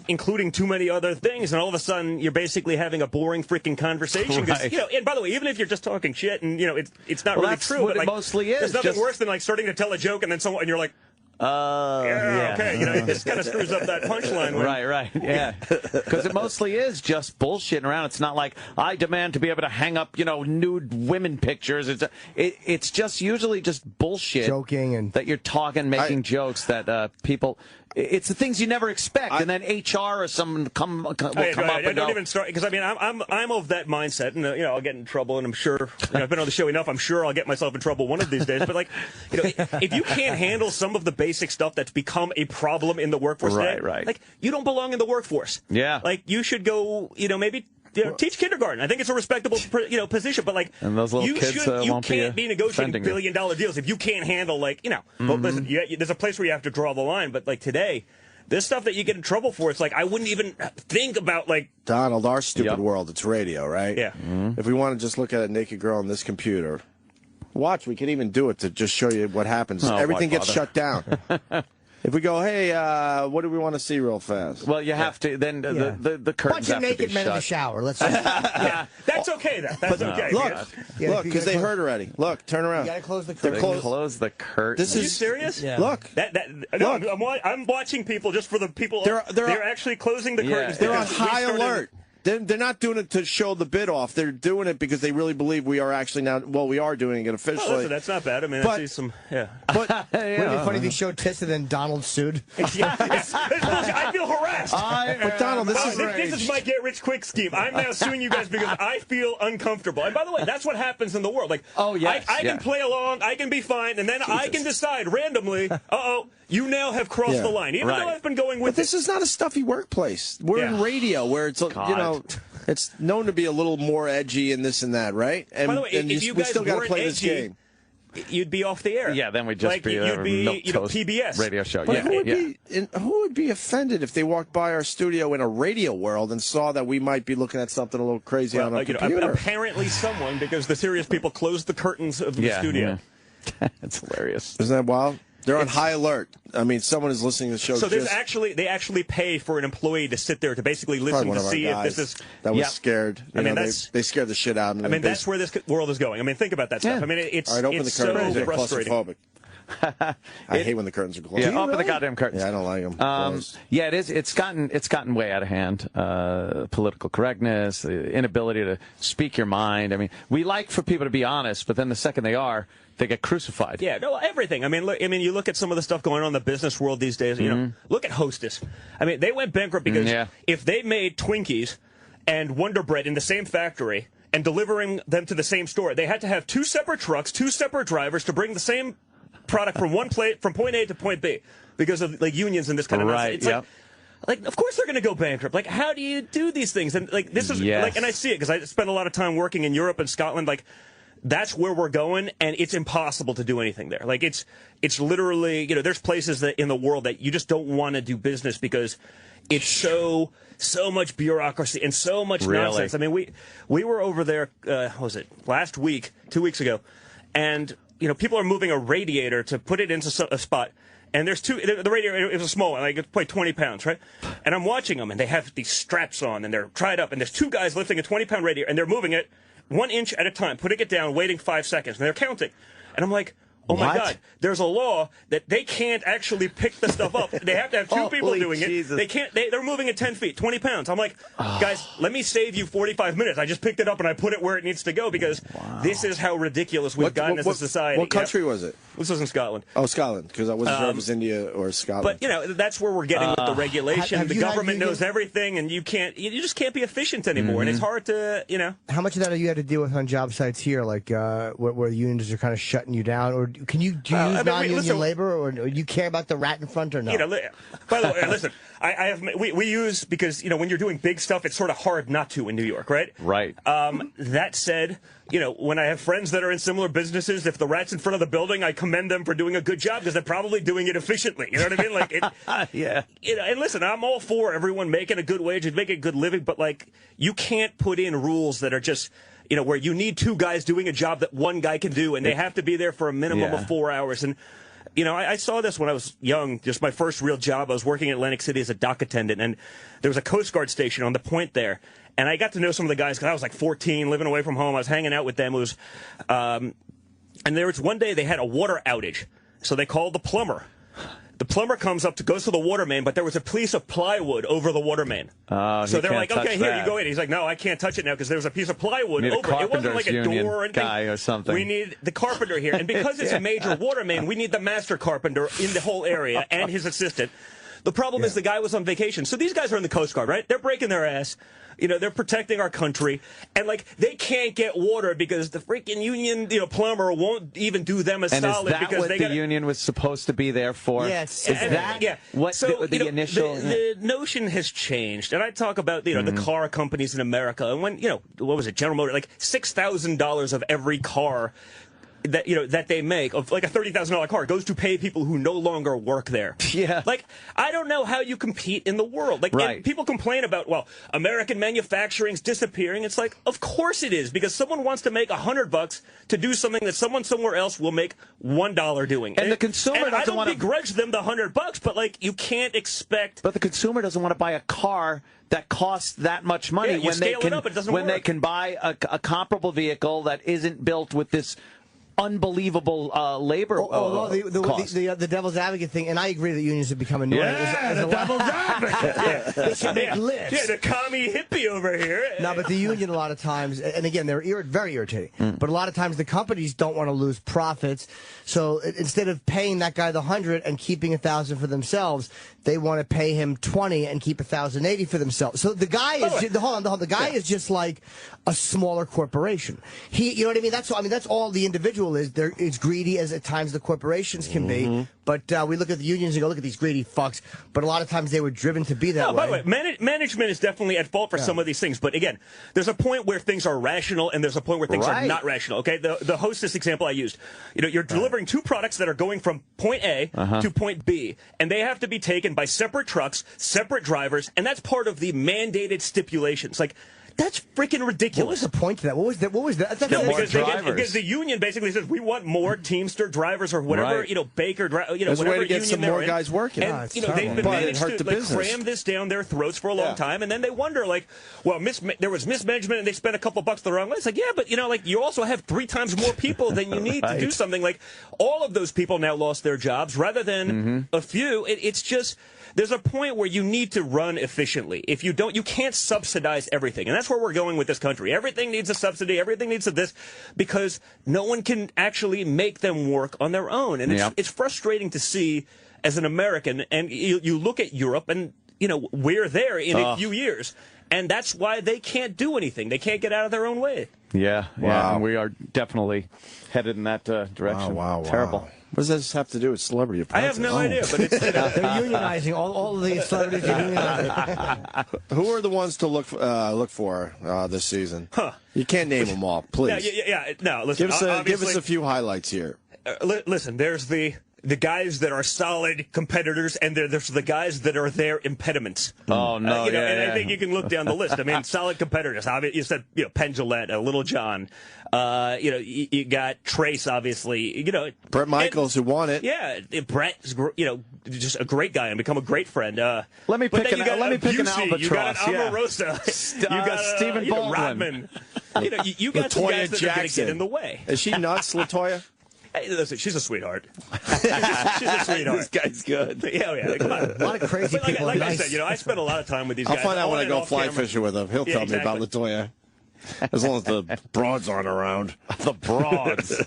including too many other things, and all of a sudden you're basically having a boring freaking conversation. Right. And by the way, even if you're just talking shit, and it's not really that's true, what but it mostly is. There's nothing worse than starting to tell a joke, and then and you're like, okay, it just kind of screws up that punchline. Right, yeah. Because it mostly is just bullshitting around. It's not like I demand to be able to hang up, nude women pictures. It's just usually just bullshit, joking, and that you're talking, making jokes that people. It's the things you never expect, and then HR or someone will come up and don't go. even start because I'm of that mindset, and I'll get in trouble, and I'm sure I've been on the show enough. I'm sure I'll get myself in trouble one of these days. But if you can't handle some of the basic stuff that's become a problem in the workforce today, like you don't belong in the workforce. Yeah, like you should go, maybe. Teach kindergarten. I think it's a respectable, position. But and those little kids you can't be negotiating billion-dollar deals if you can't handle Well, listen, there's a place where you have to draw the line. But today, this stuff that you get in trouble for, it's I wouldn't even think about Donald, our stupid world. It's radio, right? Yeah. Mm-hmm. If we want to just look at a naked girl on this computer, watch. We can even do it to just show you what happens. Everything gets shut down. If we go, hey, what do we want to see real fast? Well, you have to. Then the curtains have to be shut. Bunch of naked men in the shower. Let's. That's okay. That's okay. Look, because they heard already. Look, turn around. You gotta close the curtains. Close the curtains. Are you serious? Yeah. Look. I'm watching people just for the people. They're actually closing the curtains. They're on high alert. They're not doing it to show the bid off. They're doing it because they really believe we are actually now. Well, we are doing it officially. Oh, listen, that's not bad. I mean, I see some. Yeah. But wouldn't it be funny if he showed tits and then Donald sued? I feel harassed. But Donald, this is my get-rich-quick scheme. I'm now suing you guys because I feel uncomfortable. And by the way, that's what happens in the world. I can play along, I can be fine, and then I can decide randomly. You now have crossed the line, even though I've been going with. But this is not a stuffy workplace. We're in radio, where it's it's known to be a little more edgy and this and that, right? And by the way, if you guys still got to play edgy, this game. You'd be off the air. Yeah, then we'd just be a PBS radio show. But who would be offended if they walked by our studio in a radio world and saw that we might be looking at something a little crazy on our computer? Apparently someone, because the serious people closed the curtains of the studio. That's hilarious. Isn't that wild? They're on high alert. I mean, someone is listening to the show. So they actually pay for an employee to sit there to basically listen to see if this is. That was scared. They scared the shit out of me. I mean, that's where this world is going. I mean, think about that stuff. I mean, it's all right, open the curtain. so frustrating. Claustrophobic. I hate when the curtains are closed. Yeah, open the goddamn curtains. Yeah, I don't like them. Yeah, it is. It's gotten way out of hand. Political correctness, the inability to speak your mind. I mean, we like for people to be honest, but then the second they are, they get crucified. Yeah, no, everything. I mean, you look at some of the stuff going on in the business world these days. You know, look at Hostess. I mean, they went bankrupt because if they made Twinkies and Wonder Bread in the same factory and delivering them to the same store, they had to have 2 separate trucks, 2 separate drivers to bring the same product from from point A to point B because of like unions and this kind of nonsense. It's like, of course they're going to go bankrupt. Like, how do you do these things? And like, this is like, and I see it because I spend a lot of time working in Europe and Scotland. Like, that's where we're going, and it's impossible to do anything there. Like, it's literally, you know, there's places that in the world that you just don't want to do business because it's so much bureaucracy and so much nonsense. I mean, we were over there, what was it, last week, 2 weeks ago, and, you know, people are moving a radiator to put it into a spot, and there's the radiator is a small one, like it's probably 20 pounds, right? And I'm watching them, and they have these straps on, and they're tied up, and there's 2 guys lifting a 20-pound radiator, and they're moving it 1 inch at a time, putting it down, waiting 5 seconds, and they're counting. And I'm like, oh my God, there's a law that they can't actually pick the stuff up. They have to have 2 people doing it. They can't, they're moving it 10 feet, 20 pounds. I'm like, guys, let me save you 45 minutes. I just picked it up and I put it where it needs to go because this is how ridiculous we've gotten as a society. What country was it? This was in Scotland. Oh, Scotland, because I wasn't sure if it was India or Scotland. But, you know, that's where we're getting with the regulation. The government knows everything, and you just can't be efficient anymore, and it's hard to, you know. How much of that have you had to deal with on job sites here, like where unions are kind of shutting you down? Or do you use non-union labor, or do you care about the rat in front or no? You know, by the way, listen, we use, because, you know, when you're doing big stuff, it's sort of hard not to in New York, right? Right. That said, you know, when I have friends that are in similar businesses, if the rat's in front of the building, I commend them for doing a good job because they're probably doing it efficiently. You know what I mean? Like, yeah. You know, and listen, I'm all for everyone making a good wage and making a good living, but like, you can't put in rules that are just, you know, where you need 2 guys doing a job that 1 guy can do, and they have to be there for a minimum of 4 hours. And you know, I saw this when I was young, just my first real job. I was working in Atlantic City as a dock attendant, and there was a Coast Guard station on the point there. And I got to know some of the guys because I was like 14, living away from home. I was hanging out with them. It was, and there was one day they had a water outage, so they called the plumber. The plumber comes up goes to the water main, but there was a piece of plywood over the water main. So they're like, okay, here, you go in. He's like, no, I can't touch it now because there was a piece of plywood over it. It wasn't like a door or guy or something. We need the carpenter here. And because it's a major water main, we need the master carpenter in the whole area and his assistant. The problem is the guy was on vacation. So these guys are in the Coast Guard, right? They're breaking their ass. You know, they're protecting our country. And, like, they can't get water because the freaking union, you know, plumber won't even do them a solid. And is that because what they the union was supposed to be there for? Yes. Is that what so, the initial... The notion has changed. And I talk about, you know, the car companies in America. And when, you know, what was it, General Motors, like $6,000 of every car that, you know, that they make, of like a $30,000 car, goes to pay people who no longer work there. Yeah. Like, I don't know how you compete in the world. Like, and people complain about, well, American manufacturing's disappearing. It's like, of course it is, because someone wants to make $100 to do something that someone somewhere else will make $1 doing. And the consumer doesn't want to... I don't begrudge them the $100, but, like, you can't expect... But the consumer doesn't want to buy a car that costs that much money when they can buy a comparable vehicle that isn't built with this unbelievable labor cost. The devil's advocate thing, and I agree that unions have become annoying. The devil's advocate. They can make lists. Yeah, the commie hippie over here. No, but the union a lot of times, and again, they're very irritating, but a lot of times the companies don't want to lose profits, so instead of paying that guy the 100 and keeping 1,000 for themselves, they want to pay him 20 and keep 1,080 for themselves. So the guy is hold on, the guy is just like a smaller corporation. You know what I mean? That's all the individual is. They're as greedy as at times the corporations can be. But we look at the unions and go, look at these greedy fucks. But a lot of times they were driven to be that way. By the way, management is definitely at fault for some of these things. But again, there's a point where things are rational and there's a point where things are not rational. Okay, the Hostess example I used. You know, you're delivering 2 products that are going from point A to point B, and they have to be taken by separate trucks, separate drivers, and that's part of the mandated stipulations. Like, That's freaking ridiculous. What was the point to that? What was that? Because the union basically says we want more Teamster drivers or whatever, Right. Baker, There's a whatever way to get union some they're more in. guys working. And, It's they've terrible. been But it managed hurt to the business. cram this down their throats for a long time, and then they wonder, well, there was mismanagement and they spent a couple bucks the wrong way. It's like, yeah, but, you also have 3 times more people than you need to do something. Like, all of those people now lost their jobs rather than a few. It's just... There's a point where you need to run efficiently. If you don't, you can't subsidize everything. And that's where we're going with this country. Everything needs a subsidy. Everything needs this because no one can actually make them work on their own. And it's frustrating to see as an American. And you look at Europe and, we're there in a few years. And that's why they can't do anything. They can't get out of their own way. Yeah. Wow. And we are definitely headed in that direction. Wow. Terrible. What does this have to do with Celebrity Apprentice? I have no idea, but it's... They're unionizing. All of the celebrities are unionizing. Who are the ones to look for this season? You can't name them all, please. No, listen. Give us a few highlights here. Listen, there's the guys that are solid competitors, and there's the guys that are their impediments. Oh, no, I think you can look down the list. I mean, solid competitors. You said, Penn Jillette, Little John. You got Trace, obviously. Brett Michaels, who won it. Yeah, Brett is, just a great guy and become a great friend. Let me pick an albatross. You got an Omarosa. You got Stephen Baldwin. Rodman. You got some guys that are going to get in the way. Is she nuts, LaToya? Hey, listen, she's a sweetheart. She's a sweetheart. This guy's good. Yeah. Come on. A lot of crazy people. Like I said, I spend a lot of time with these guys. I'll find out when I go fly camera. fishing with him. He'll tell me about LaToya. As long as the broads aren't around. The broads.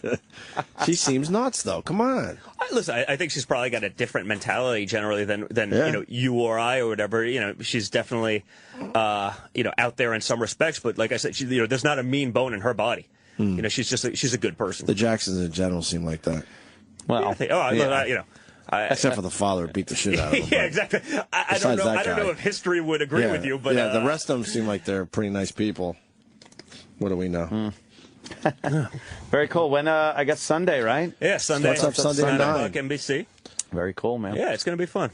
She seems nuts, though. Come on. Listen, I think she's probably got a different mentality generally than you or I or whatever. She's definitely out there in some respects. But like I said, there's not a mean bone in her body. She's a good person. The Jacksons in general seem like that. Well, except for the father who beat the shit out of him. Yeah, exactly. I don't know if history would agree with you, but the rest of them seem like they're pretty nice people. What do we know? Very cool. When I guess Sunday, right? Yeah, Sunday. What's up Sunday night? NBC. Very cool, man. Yeah, it's going to be fun.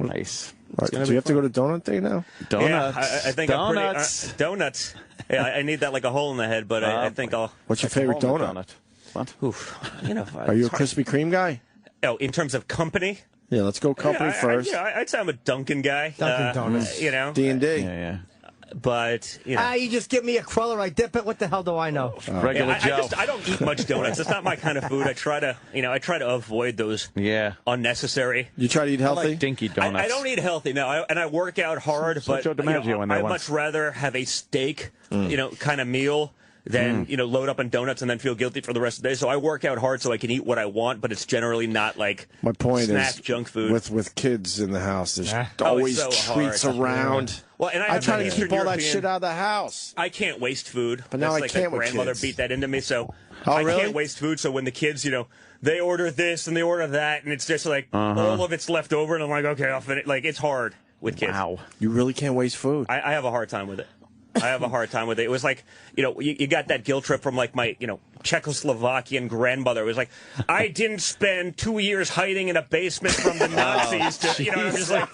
Nice. Right. Do you have to go to Donut Day now? Donuts. Yeah, I think donuts. Donuts. Yeah, I need that like a hole in the head, but I think I'll. What's your favorite donut? What? Oof. Are you a Krispy Kreme guy? Oh, in terms of company? Yeah, let's go company first. I'd say I'm a Dunkin' guy. Dunkin' Donuts. D&D. Yeah. But you just give me a cruller, I dip it. What the hell do I know? Regular Joe. I don't eat much donuts. It's not my kind of food. I try to avoid those. Yeah. Unnecessary. You try to eat healthy? I like dinky donuts. I don't eat healthy. No, I work out hard, but I'd much rather have a steak, kind of meal than load up on donuts and then feel guilty for the rest of the day. So I work out hard so I can eat what I want, but it's generally not like my point snack is junk food. With kids in the house, there's always treats around. Well, and I try to keep all that shit out of the house. I can't waste food. But now That's I can't my with grandmother kids. beat that into me, so I really? Can't waste food. So when the kids, they order this and they order that, and it's just like all of it's left over, and I'm like, okay, I'll finish. Like, it's hard with kids. Wow. You really can't waste food. I have a hard time with it. I have a hard time with it. It was like, you got that guilt trip from like my, Czechoslovakian grandmother. It was like, I didn't spend 2 years hiding in a basement from the Nazis. I'm just like,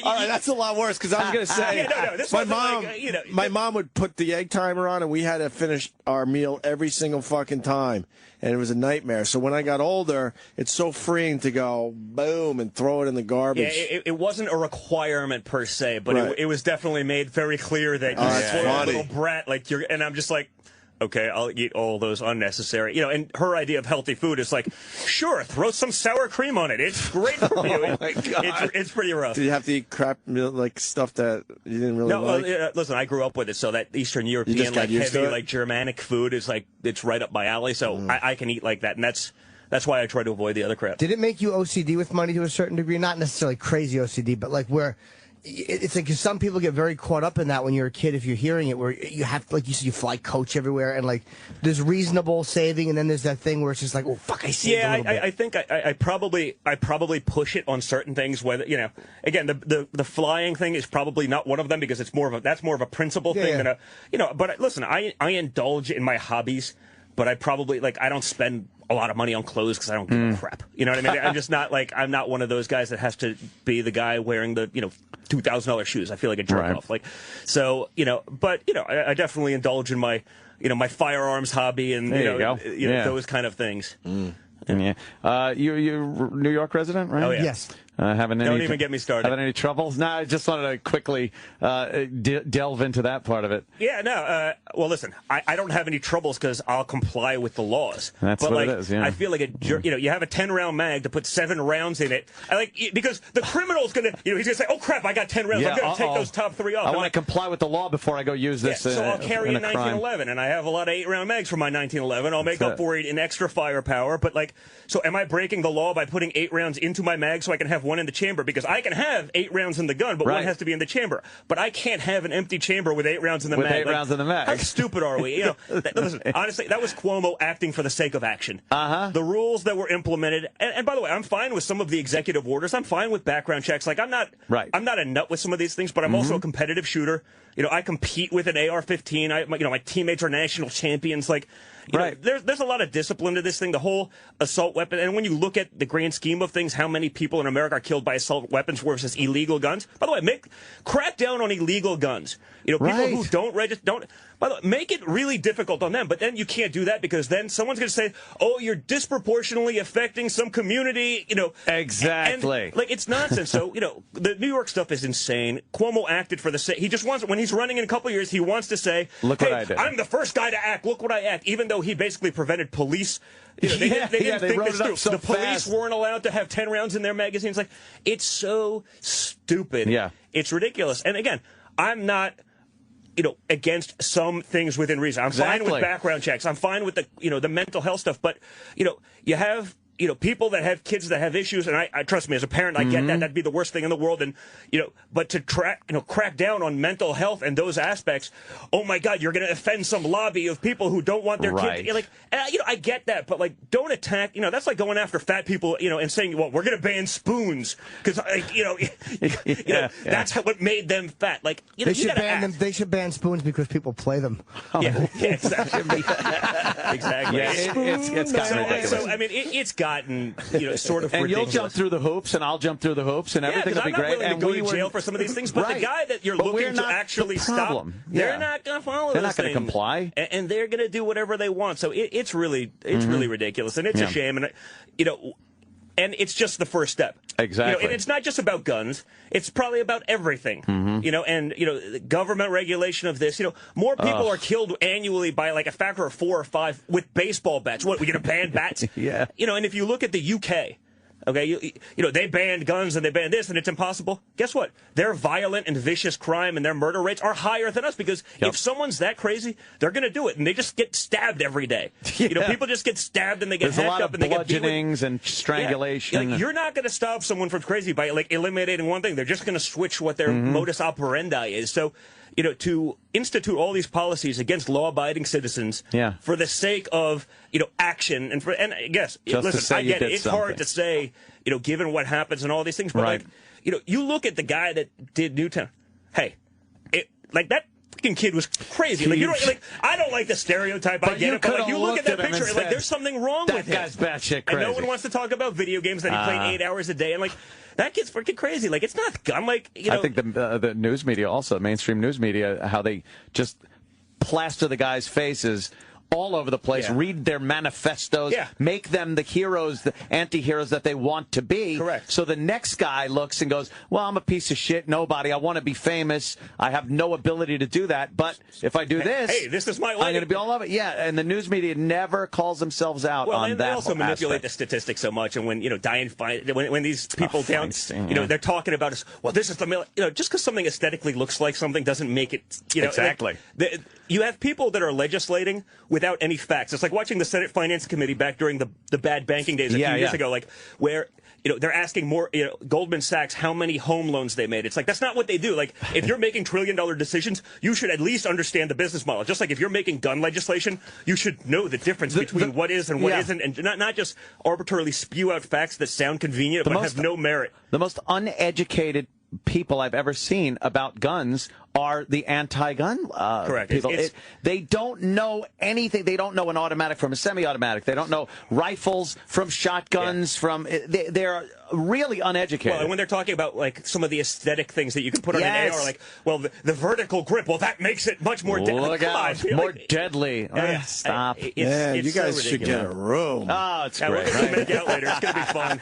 all right, that's a lot worse because I was going to say, my mom would put the egg timer on and we had to finish our meal every single fucking time. And it was a nightmare. So when I got older, it's so freeing to go boom and throw it in the garbage. Yeah, it wasn't a requirement per se, but it was definitely made very clear that you're a little brat. And I'm just like, okay, I'll eat all those unnecessary. And her idea of healthy food is like, sure, throw some sour cream on it. It's great for you. Oh my God. It's pretty rough. Did you have to eat crap, like stuff that you didn't really like? Listen, I grew up with it, so that Eastern European, heavy, Germanic food is it's right up my alley. So I can eat like that, and that's why I try to avoid the other crap. Did it make you OCD with money to a certain degree? Not necessarily crazy OCD, but like where it's like some people get very caught up in that when you're a kid. If you're hearing it, where you have, like you said, you fly coach everywhere, and like there's reasonable saving, and then there's that thing where it's just like, oh fuck, I saved a little bit. I think I probably push it on certain things. Whether again, the flying thing is probably not one of them because it's more of a principle thing than a But listen, I indulge in my hobbies, but I probably I don't spend a lot of money on clothes because I don't give a crap. You know what I mean? I'm just not I'm not one of those guys that has to be the guy wearing the $2,000 shoes. I feel like a jerk off. Like, so, you know, but, you know, I definitely indulge in my, you know, my firearms hobby and, you know, those kind of things. You're New York resident, right? Oh, yeah. Yes. Don't even get me started. Having any troubles? No, I just wanted to quickly delve into that part of it. Yeah, no. Well, listen, I don't have any troubles because I'll comply with the laws. That's but what like, it is, yeah. I feel like you know, you have a 10-round mag to put 7 rounds in it. Because the criminal's going to, you know, he's going to say, oh, crap, I got 10 rounds. I'm going to take those top 3 off. I want to comply with the law before I go use this. So I'll carry a 1911, and I have a lot of 8-round mags for my 1911. I'll make up for it in extra firepower. But, like, so am I breaking the law by putting 8 rounds into my mag so I can have 1 in the chamber? Because I can have 8 rounds in the gun, but 1 has to be in the chamber. But I can't have an empty chamber with 8 rounds in the mag. With 8 rounds in the mag. How stupid are we? You know, listen, honestly, that was Cuomo acting for the sake of action. The rules that were implemented, and by the way, I'm fine with some of the executive orders. I'm fine with background checks. Like, I'm not a nut with some of these things, but I'm also a competitive shooter. You know, I compete with an AR-15. You know, my teammates are national champions. Like, you know, there's a lot of discipline to this thing, the whole assault weapon. And when you look at the grand scheme of things, how many people in America are killed by assault weapons versus illegal guns? By the way, crack down on illegal guns. You know, people who don't register, by the way, make it really difficult on them. But then you can't do that because then someone's going to say, oh, you're disproportionately affecting some community, you know. Exactly. And, like, it's nonsense. So, you know, the New York stuff is insane. Cuomo acted for the sake. He just wants, when he's running in a couple of years, he wants to say, look what I did. I'm the first guy to act. Look what I act. Even though he basically prevented police. You know, they didn't think this through. So the police weren't allowed to have 10 rounds in their magazines. Like, it's so stupid. Yeah. It's ridiculous. And again, I'm not, you know, against some things within reason. I'm fine with background checks. I'm fine with the, you know, the mental health stuff. But, you know, you have, you know, people that have kids that have issues, and I trust me, as a parent, I get that. That'd be the worst thing in the world. And, you know, but to crack down on mental health and those aspects, oh my God, you're going to offend some lobby of people who don't want their kids. You're like, you know, I get that, but like, don't attack. You know, that's like going after fat people, you know, and saying, well, we're going to ban spoons because, you know, that's what made them fat. like, you know, they should ban them. They should ban spoons because people play them. Yeah, exactly. Exactly. Yeah, it's gotten ridiculous. So I mean, it's gotten, you know, sort of and ridiculous. You'll jump through the hoops, and I'll jump through the hoops, and everything will be great. I'm not willing to go to jail for some of these things, but the guy that you're looking to actually stop, they're not going to follow. They're not going to comply, and they're going to do whatever they want. So it's really ridiculous, and it's a shame. And you know. And it's just the first step. Exactly. You know, and it's not just about guns. It's probably about everything. You know, and, you know, the government regulation of this. You know, more people are killed annually by like a factor of 4 or 5 with baseball bats. What, we going to ban bats? Yeah. You know, and if you look at the UK, okay, you know, they banned guns and they banned this and it's impossible. Guess what? Their violent and vicious crime and their murder rates are higher than us because if someone's that crazy, they're going to do it. And they just get stabbed every day. You know, people just get stabbed and they get hacked up and they get beat with. bludgeonings and strangulation. Like, you're not going to stop someone from crazy by like eliminating one thing. They're just going to switch what their modus operandi is. So, you know, to institute all these policies against law-abiding citizens for the sake of, you know, action and I guess, listen, I get it. It's hard to say, you know, given what happens and all these things, but like, you know, you look at the guy that did Newtown. Hey, like that fucking kid was crazy. Like, you know, like, I don't like the stereotype. I get it, but like, you look at that picture, and like, there's something wrong with him. That guy's batshit crazy. And no one wants to talk about video games that he played 8 hours a day, and like, that kid's freaking crazy. Like, it's not. I'm like, you know. I think the news media also, mainstream news media, how they just plaster the guys' faces all over the place, read their manifestos, make them the heroes, the anti-heroes that they want to be. Correct. So the next guy looks and goes, well, I'm a piece of shit, nobody, I want to be famous, I have no ability to do that, but if I do this, hey, this is my way. I'm going to be all of it. Yeah, and the news media never calls themselves out on that. They also manipulate the statistics so much, and when, you know, when these people you know, they're talking about us, well, this is the, you know, just because something aesthetically looks like something doesn't make it, you know. Exactly. Like, you have people that are legislating without any facts. It's like watching the Senate Finance Committee back during the bad banking days a few years ago, like where, you know, they're asking more, you know, Goldman Sachs how many home loans they made. It's like, that's not what they do. Like, if you're making trillion-dollar decisions, you should at least understand the business model. Just like if you're making gun legislation, you should know the difference between what is and what isn't, and not just arbitrarily spew out facts that sound convenient but have no merit. The most uneducated people I've ever seen about guns are the anti-gun Correct. people. They don't know anything. They don't know an automatic from a semi-automatic. They don't know rifles from shotguns. They're really uneducated. Well, and when they're talking about like some of the aesthetic things that you can put on an AR, like, well, the vertical grip, well, that makes it much more deadly. Look out, more deadly. Stop. Man, you guys should get a room. Oh, it's great. great. We'll make out later. It's going to be fun.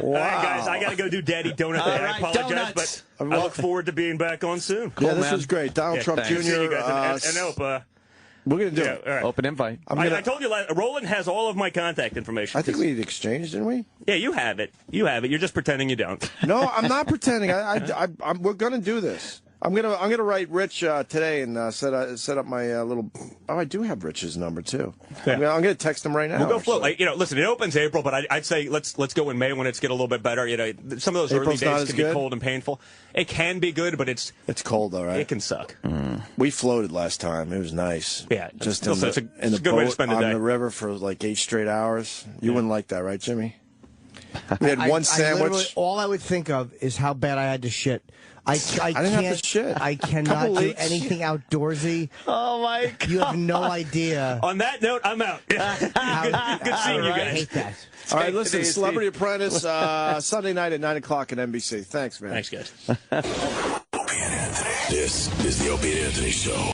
All right, guys, I got to go do Daddy Donut. I apologize, but I look forward to being back on soon. Yeah, this was great. Donald Trump Jr. See you guys. And Opa. We're going to do it. All right. Open invite. I told you, Roland has all of my contact information. I think we exchanged, didn't we? Yeah, you have it. You're just pretending you don't. No, I'm not pretending. We're going to do this. I'm gonna write Rich today and set up my little. Oh, I do have Rich's number too. Yeah. I'm gonna text him right now. We'll go float. Like, listen, it opens April, but I'd say let's go in May when it's get a little bit better. Some of those April's early days can be cold and painful. It can be good, but it's cold though, right? It can suck. We floated last time. It was nice. Yeah, just it's a good way to spend the day on the river for like 8 straight hours. You wouldn't like that, right, Jimmy? We had one sandwich. All I would think of is how bad I had to shit. I didn't have to shit. I cannot do anything outdoorsy. Oh my God! You have no idea. On that note, I'm out. Good seeing you guys. I hate that. All right, listen, Celebrity Apprentice, Sunday night at 9 o'clock at NBC. Thanks, man. Thanks, guys. Opie and Anthony. This is the Opie and Anthony Show.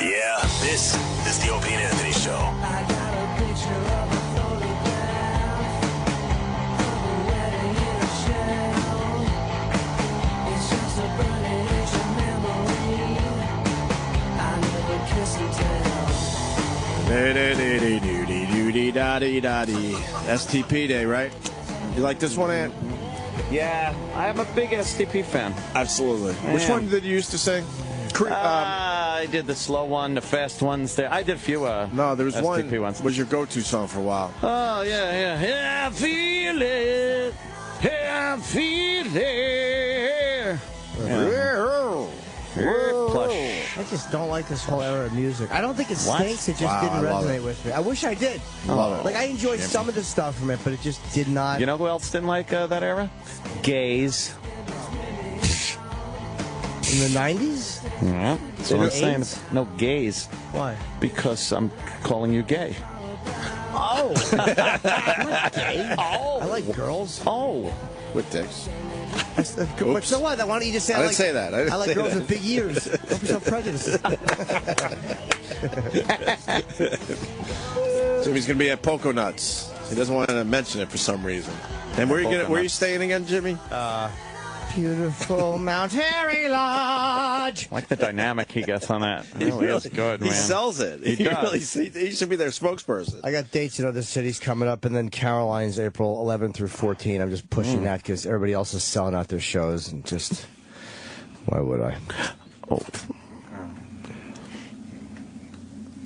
Yeah, this is the Opie and Anthony Show. I got a picture of a photograph of a wedding in a shell. It's just a burning ancient memory. I never kiss and tell. STP Day, right? You like this one, Ant? Yeah, I'm a big STP fan. Absolutely. Which one did you used to sing? I did the slow one, the fast ones. I did a few no, there was STP ones. Was your go-to song for a while. Oh, yeah. I feel it. I feel it. Plush. I just don't like this whole era of music. I don't think it stinks. It just didn't resonate with me. I wish I did. Love it. Like, I enjoyed some of the stuff from it, but it just did not. You know who else didn't like that era? Gays. In the 90s? Yeah. That's what I'm saying. No, gays. Why? Because I'm calling you gay. Oh. I'm not gay. Oh. I like girls. Oh. With dicks. But so what? Why don't you just say I didn't say that. I like girls with big ears. Don't be so prejudiced. Jimmy's going to be at Poco Nuts. He doesn't want to mention it for some reason. And where are you staying again, Jimmy? Beautiful Mount Airy Lodge. I like the dynamic he gets on that. It really is good, man. He sells it. He should be their spokesperson. I got dates in other cities coming up, and then Caroline's April 11 through 14. I'm just pushing that because everybody else is selling out their shows, and just, why would I? Oh.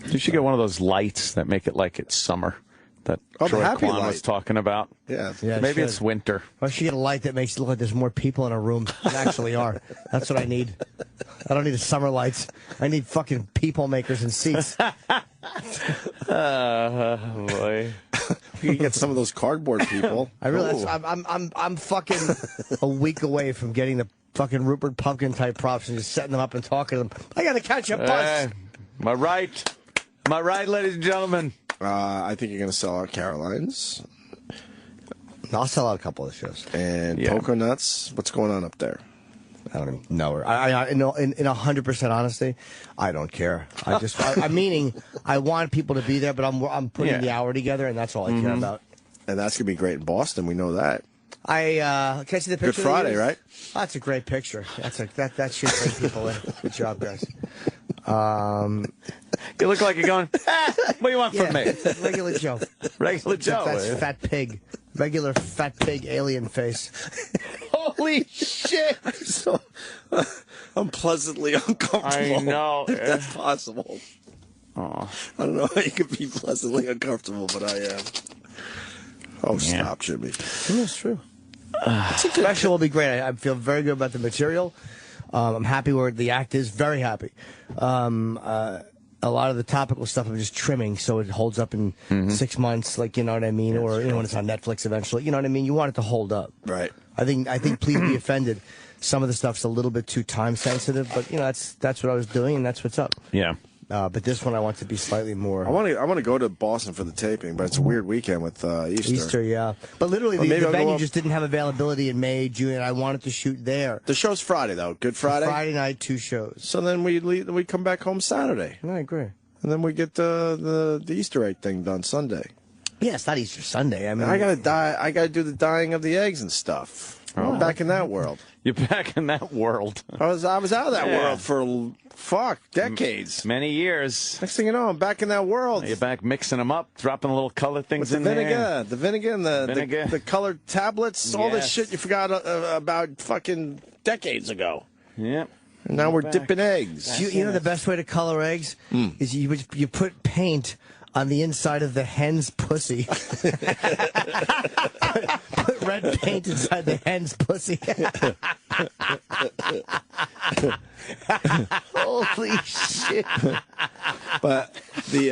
You should get one of those lights that make it like it's summer. That Troy Kwan was talking about. Yeah. Maybe it's winter. I should get a light that makes it look like there's more people in a room than actually are. That's what I need. I don't need a summer lights. I need fucking people makers and seats. Boy. You can get some of those cardboard people. I realize I'm fucking a week away from getting the fucking Rupert Pumpkin type props and just setting them up and talking to them. I got to catch a bus. Am I right? Am I right, ladies and gentlemen? I think you're going to sell out Caroline's. I'll sell out a couple of shows. And Poco Nuts, what's going on up there? I don't even know her. In 100% honesty, I don't care. I'm meaning I want people to be there, but I'm putting the hour together, and that's all I care about. And that's going to be great in Boston. We know that. Can I see the picture? Good Friday, right? Oh, that's a great picture. That should bring people in. Good job, guys. You look like you're going, what do you want from me? Regular Joe. Regular Joe. That's fat pig. Regular fat pig alien face. Holy shit. I'm pleasantly uncomfortable. I know. If that's possible. Oh. I don't know how you could be pleasantly uncomfortable, but I am. Oh, stop, Jimmy. That's true. Special will be great. I feel very good about the material. I'm happy where the act is. Very happy. a lot of the topical stuff I'm just trimming so it holds up in 6 months, like, you know what I mean? Or, you know, when it's on Netflix eventually. You know what I mean? You want it to hold up. Right. I think Please Be Offended, some of the stuff's a little bit too time sensitive, but, you know, that's what I was doing, and that's what's up. Yeah. But this one I want to be slightly more. I want to go to Boston for the taping, but it's a weird weekend with Easter. Easter, yeah. But literally, the venue just didn't have availability in May, June, and I wanted to shoot there. The show's Friday, though. Good Friday? Friday night, 2 shows. So then we come back home Saturday. I agree. And then we get the Easter egg thing done Sunday. Yeah, it's not Easter Sunday. I mean, I gotta do the dyeing of the eggs and stuff. I'm back in that world. You're back in that world. I was out of that world for decades. Many years. Next thing you know, I'm back in that world. You're back mixing them up, dropping little color things in there. The vinegar and the colored tablets, all this shit you forgot about fucking decades ago. Yep. And now we're dipping eggs. You know the best way to color eggs is you put paint on the inside of the hen's pussy. Put red paint inside the hen's pussy. Holy shit. But the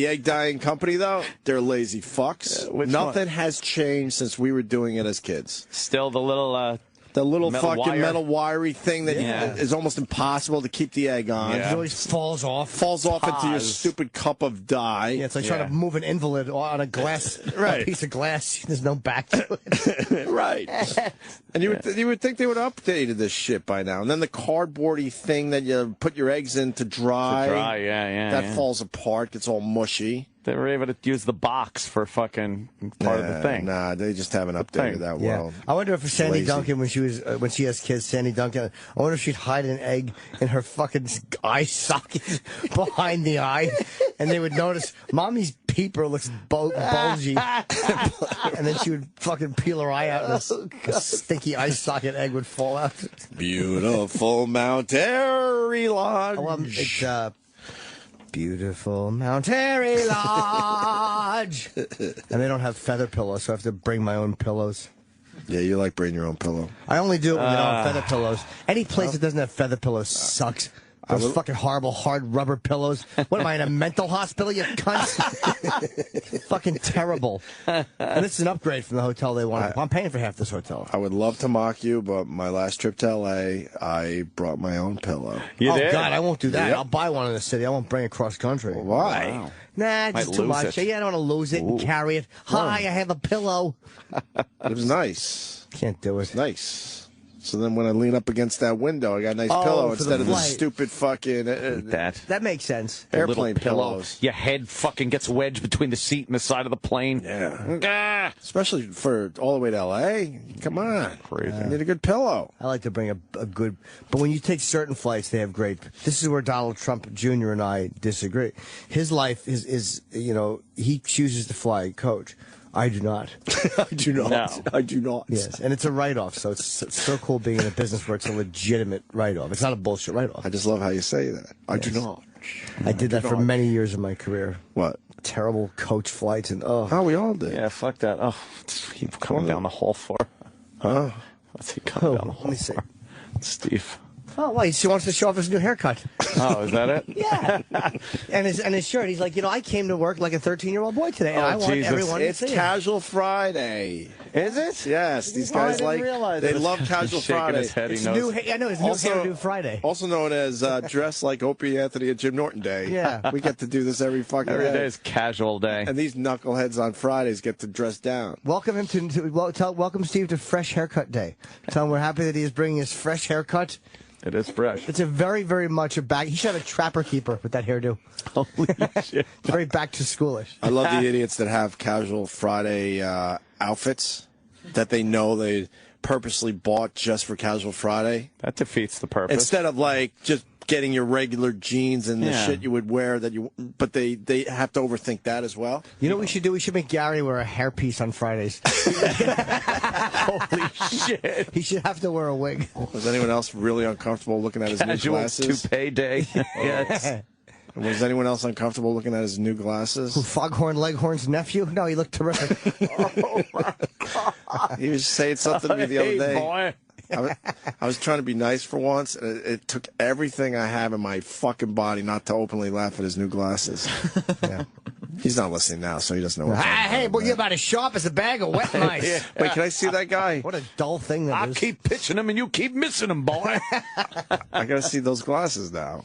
egg dyeing company, though, they're lazy fucks. Nothing has changed since we were doing it as kids. Still the little... The little metal fucking wire. metal wiry thing that is almost impossible to keep the egg on. It always falls off. Falls off into your stupid cup of dye. Yeah, it's like trying to move an invalid on a glass, a piece of glass. There's no back to it. Right. And you would think they would have updated this shit by now. And then the cardboardy thing that you put your eggs in to dry. That falls apart, gets all mushy. They were able to use the box for fucking part of the thing. Nah, they just haven't updated that world. I wonder if Sandy Duncan, when she has kids, Sandy Duncan, I wonder if she'd hide an egg in her fucking eye socket behind the eye, and they would notice Mommy's peeper looks bulgy, and then she would fucking peel her eye out, and a stinky eye socket egg would fall out. Beautiful Mount Airy Lodge. Well, it's beautiful Mount Airy Lodge. And they don't have feather pillows, so I have to bring my own pillows. Yeah, you like bringing your own pillow. I only do it when they don't have feather pillows. Any place that doesn't have feather pillows sucks. Those fucking horrible hard rubber pillows. What am I, in a mental hospital, you cunt? Fucking terrible. And this is an upgrade from the hotel they wanted. I'm paying for half this hotel. I would love to mock you, but my last trip to L.A., I brought my own pillow. You did? God, I won't do that. I'll buy one in the city. I won't bring it cross country. Well, why? Wow. Nah, it's too much. Yeah, I don't want to lose it and carry it. Hi, I have a pillow. It was nice. Can't do it. It's nice. So then when I lean up against that window, I got a nice pillow instead of the stupid fucking... That makes sense. Airplane pillows. Your head fucking gets wedged between the seat and the side of the plane. Yeah. Especially for all the way to L.A. Come on. Crazy. You need a good pillow. I like to bring a good... But when you take certain flights, they have great... This is where Donald Trump Jr. and I disagree. His life is you know, he chooses to fly coach. I do not. I do not. No. I do not. Yes, and it's a write-off, so it's so cool being in a business where it's a legitimate write-off. It's not a bullshit write-off. I just love how you say that. I do not. I did that for many years of my career. What? Terrible coach flights and oh, we all did. Yeah, fuck that. Oh, he's coming down the hall for. Huh? What's he coming down the hall let me see. for? Steve. Oh, why? He wants to show off his new haircut. Oh, is that it? Yeah. and his shirt. He's like, you know, I came to work like a 13-year-old boy today, and I want everyone to see it. It's Casual Friday. Is it? Yes. These guys they love Casual Friday. His head, it's new Hairdo Friday. Also known as Dress Like Opie, Anthony, and Jim Norton Day. Yeah. We get to do this every fucking Every day. day is Casual Day. And these knuckleheads on Fridays get to dress down. Welcome him welcome Steve to Fresh Haircut Day. Tell him we're happy that he is bringing his fresh haircut. It is fresh. It's a very, very much a back. He should have a trapper keeper with that hairdo. Holy shit. Very back to schoolish. I love the idiots that have Casual Friday outfits that they know they purposely bought just for Casual Friday. That defeats the purpose. Instead of like just getting your regular jeans and the shit you would wear but they have to overthink that as well. You know what we should do? We should make Gary wear a hairpiece on Fridays. Holy shit. He should have to wear a wig. Was anyone else really uncomfortable looking at his new glasses? Casual toupee day. Yes. Was anyone else uncomfortable looking at his new glasses? Who, Foghorn Leghorn's nephew? No, he looked terrific. Oh my God. He was saying something to me the other day. Boy. I was trying to be nice for once, and it took everything I have in my fucking body not to openly laugh at his new glasses. Yeah. He's not listening now, so he doesn't know what's Hey, boy, you're about as sharp as a bag of wet mice. Yeah. Wait, can I see that guy? What a dull thing that is. I keep pitching him, and you keep missing him, boy. I gotta see those glasses now.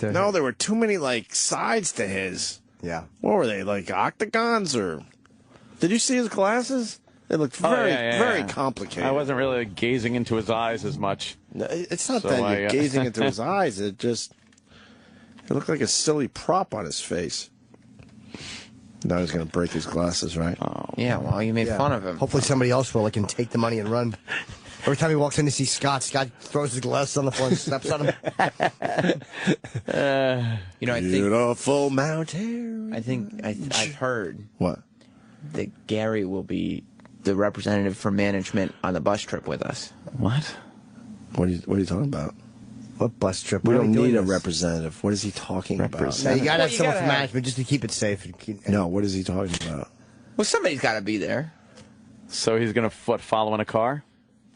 No, there were too many, like, sides to his. Yeah. What were they, like octagons, or... Did you see his glasses? They looked very complicated. I wasn't really gazing into his eyes as much. No, it's not that you're gazing into his eyes. It looked like a silly prop on his face. Now he's going to break his glasses, right? Oh, yeah, well, you made fun of him. Hopefully somebody else will, can take the money and run. Every time he walks in to see Scott throws his glasses on the floor and steps on him. I think... Beautiful mountain. I've heard... What? That Gary will be the representative for management on the bus trip with us. What? What are you talking about? What bus trip? We don't need a representative. What is he talking about? No, you got to have someone from management just to keep it safe. No, what is he talking about? Well, somebody's got to be there. So he's going to follow in a car?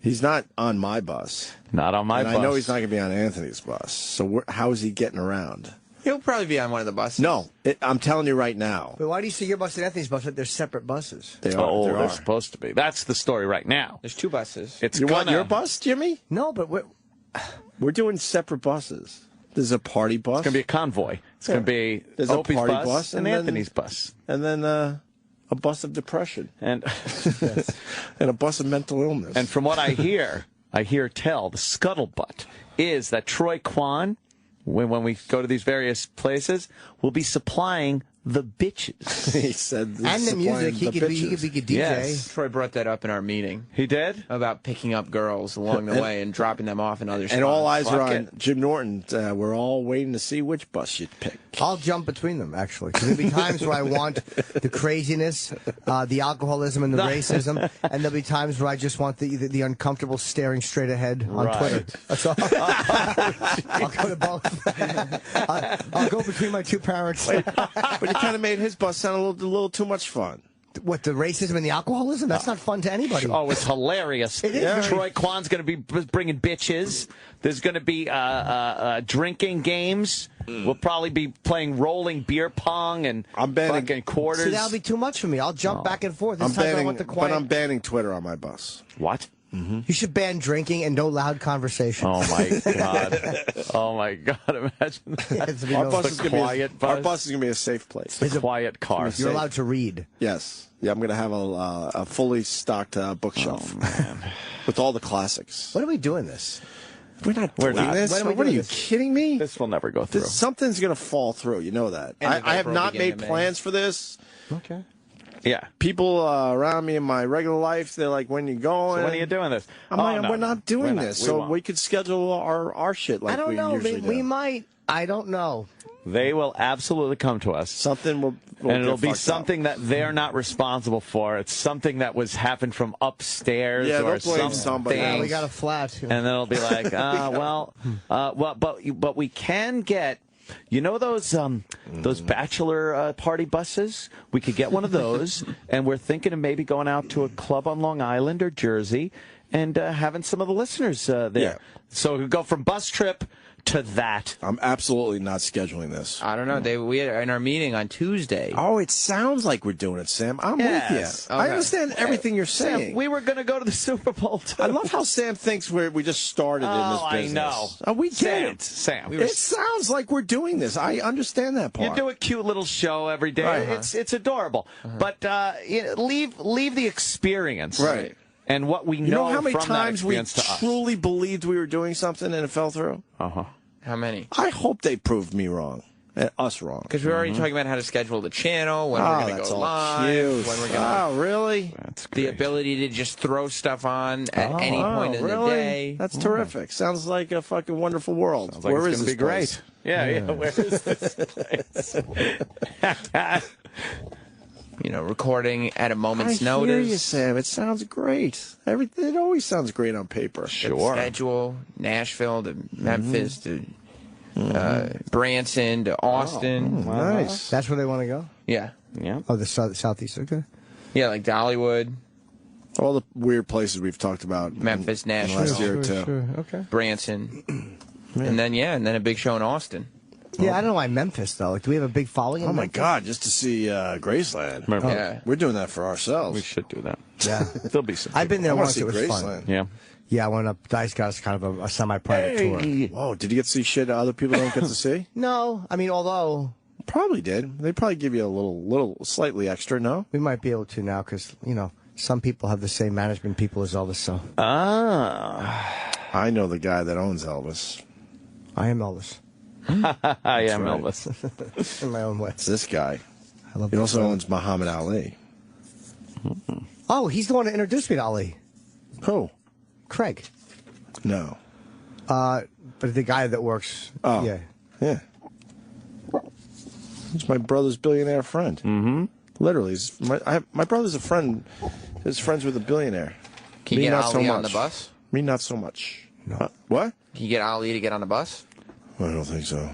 He's not on my bus. Not on my bus. I know he's not going to be on Anthony's bus. So how is he getting around? He'll probably be on one of the buses. No, I'm telling you right now. But why do you say your bus and Anthony's bus? They're separate buses. They are. They're supposed to be. That's the story right now. There's two buses. You want your bus, Jimmy? No, but we're doing separate buses. There's a party bus. It's going to be a convoy. It's going to be Opie's a party bus and Anthony's bus. And then a bus of depression. And and a bus of mental illness. And from what I hear tell, the scuttlebutt is that Troy Kwan, when we go to these various places, will be supplying the bitches. He said, and the music. He could be a DJ. Yes. Troy brought that up in our meeting. He did? About picking up girls along the way and dropping them off in other spots. And all eyes are on Jim Norton. We're all waiting to see which bus you'd pick. I'll jump between them, actually. There'll be times where I want the craziness, the alcoholism, and the racism, and there'll be times where I just want the uncomfortable staring straight ahead on Twitter. That's all. I'll go to both. I'll go between my two parents. But you kind of made his bus sound a little too much fun. What, the racism and the alcoholism? That's not fun to anybody. Oh, it's hilarious. It is. Yeah. Troy Kwan's going to be bringing bitches. There's going to be drinking games. We'll probably be playing rolling beer pong and fucking quarters. See, that'll be too much for me. I'll jump back and forth. But I'm banning Twitter on my bus. What? Mm-hmm. You should ban drinking and no loud conversation. Oh, my God. Oh, my God. Imagine that. Yeah, our bus is going to be a safe place. It's a quiet car. You're allowed to read. Yes. Yeah, I'm going to have a fully stocked bookshelf with all the classics. When are we doing this? We're not doing this. What are you kidding me? This will never go through. Something's going to fall through. You know that. I have not made plans for this. Okay. Yeah. People around me in my regular life, they're like, when you going? So when are you doing this? We're not doing this. So we could schedule our shit like we usually do. We might. I don't know. They will absolutely come to us. Something will and it'll be something that they're not responsible for. It's something that was happened from upstairs or something. Yeah, we got a flat. And then it'll be like, but we can get. You know those bachelor party buses? We could get one of those, and we're thinking of maybe going out to a club on Long Island or Jersey and having some of the listeners there. Yeah. So we could go from bus trip to that. I'm absolutely not scheduling this. I don't know. We had in our meeting on Tuesday. Oh, it sounds like we're doing it, Sam. I'm with you. Okay. I understand everything you're saying. Sam, we were going to go to the Super Bowl, too. I love how Sam thinks we just started in this business. I know. Oh, we get it. Sam. It sounds like we're doing this. I understand that part. You do a cute little show every day. Right. It's adorable. But leave the experience. Right. And what we know, you know how many from times we to truly believed we were doing something and it fell through? How many? I hope they proved me wrong. Us wrong. Because we're already talking about how to schedule the channel, when we're going to go live, when we're going to... Oh, really? That's great. The ability to just throw stuff on at any point in the day. That's terrific. Sounds like a fucking wonderful world. Sounds like Where it's is this gonna be place? Great. Yeah. Where is this place? Recording at a moment's I notice. hear you, Sam. It sounds great. It always sounds great on paper. Sure. Schedule, Nashville to Memphis to Branson to Austin. Nice. That's where they want to go? Yeah. Oh, the southeast. Okay. Yeah, like Dollywood. All the weird places we've talked about. Memphis, in the Nashville, last year or two. Okay. Branson, and then a big show in Austin. Yeah, I don't know why Memphis though. Like, do we have a big following? In Oh my Memphis? God! Just to see Graceland. Yeah. We're doing that for ourselves. We should do that. Yeah, There'll be some. I've been there I wanna once. see It was Graceland. fun. Yeah. Yeah, I went up. Dice got us kind of a semi-private tour. Whoa! Did you get to see shit other people don't get to see? No, I mean, although Probably did. They probably give you a little, slightly extra. No. we might be able to now because some people have the same management people as Elvis. So I know the guy that owns Elvis. I am Elvis I am right. Elvis. in my own way. It's this guy. I love He this also guy. owns Muhammad Ali. Oh, he's the one that introduced me to Ali. Who? Craig. No. But the guy that works. Oh. Yeah. Yeah. He's my brother's billionaire friend. Mm-hmm. Literally, my brother's a friend. His friends with a billionaire. Can you Me, get not Ali so on much. the bus? Me, not so much. No. What? Can you get Ali to get on the bus? I don't think so.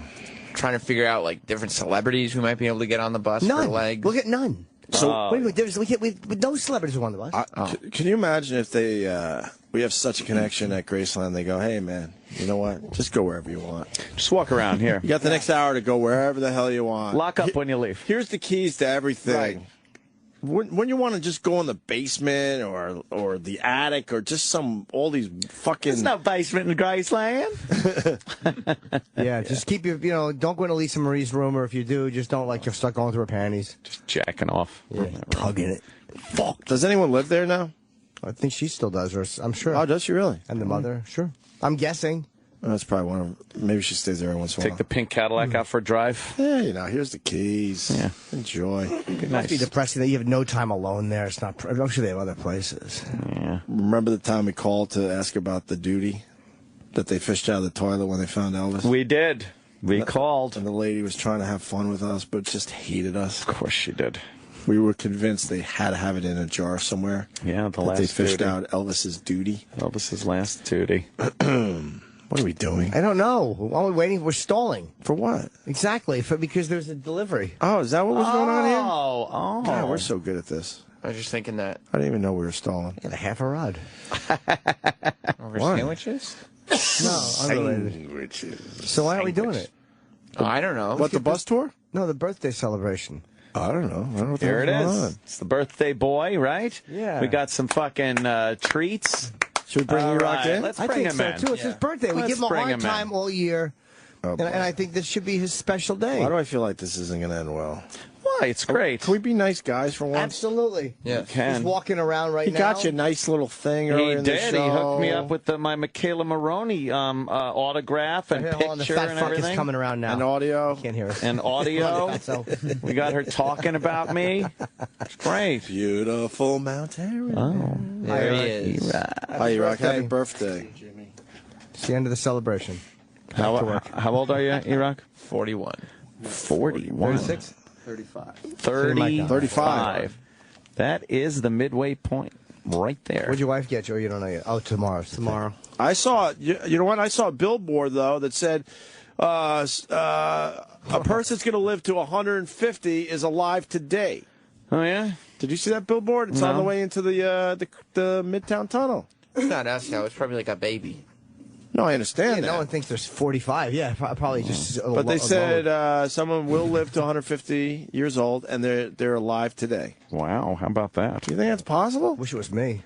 Trying to figure out like different celebrities we might be able to get on the bus None. for legs. We'll get none. So wait a minute. No celebrities are on the bus. Can you imagine if we have such a connection at Graceland? They go, hey man, you know what? Just go wherever you want. Just walk around here. You got the next hour to go wherever the hell you want. Lock up when you leave. Here's the keys to everything. Right. When you want to just go in the basement or the attic or just all these fucking. There's no basement in Graceland. Yeah, just keep your, don't go into Lisa Marie's room, or if you do, just don't you'll start going through her panties. Just jacking off. Yeah, tugging it. Fuck. Does anyone live there now? I think she still does, or I'm sure. Oh, does she really? And the mother, sure. I'm guessing. That's probably one of. Maybe she stays there every once in a while. Take the pink Cadillac out for a drive. Yeah, here's the keys. Yeah. Enjoy. It must be depressing that you have no time alone there. It's not. I'm sure they have other places. Yeah. Remember the time we called to ask about the duty that they fished out of the toilet when they found Elvis? We did. We called. And the lady was trying to have fun with us, but just hated us. Of course she did. We were convinced they had to have it in a jar somewhere. Yeah, the that last they fished duty. out Elvis's duty. Elvis's last duty. What are we doing? I don't know. Why are we waiting? We're stalling. For what? Exactly. Because there's a delivery. Oh, is that what was going on here? Oh. God, we're so good at this. I was just thinking that. I didn't even know we were stalling. And a half a rod. Over Why? sandwiches? No, unrelated. Sandwiches. So why aren't we doing it? Oh, I don't know. What, the bus tour? No, the birthday celebration. I don't know. I don't know what the Here it hell's going is. on. It's the birthday boy, right? Yeah. We got some fucking treats. Should we bring All Erock right, in? let's I bring think him so, in. too. It's his birthday. We Let's give him a bring hard him time in. all year. Oh, and I think this should be his special day. Why do I feel like this isn't going to end well? Why? It's great. Can we be nice guys for once? Absolutely. Yeah. He's walking around right He now. got you a nice little thing earlier He in the did. show. He hooked me up with my Michaela Maroney autograph and Hold on, the picture fat and fuck everything. is coming around now. And audio. Can't hear us. And audio. So- We got her talking about me. It's great. Beautiful mountain. Oh. There he is. Hi, Erock. Happy birthday. It's the end of the celebration. How old are you, Erock? 41. 41. 36? 35. That is the midway point right there. What'd your wife get you? Or you don't know yet? Oh, tomorrow. I saw, you know what? I saw a billboard, though, that said a person's going to live to 150 is alive today. Oh, yeah? Did you see that billboard? It's on No. the way into the Midtown Tunnel. It's not us, though. It's probably like a baby. No, I understand that. No one thinks there's 45. Yeah, probably just. But they said someone will live to 150 years old, and they're alive today. Wow, how about that? Do you think that's possible? Wish it was me.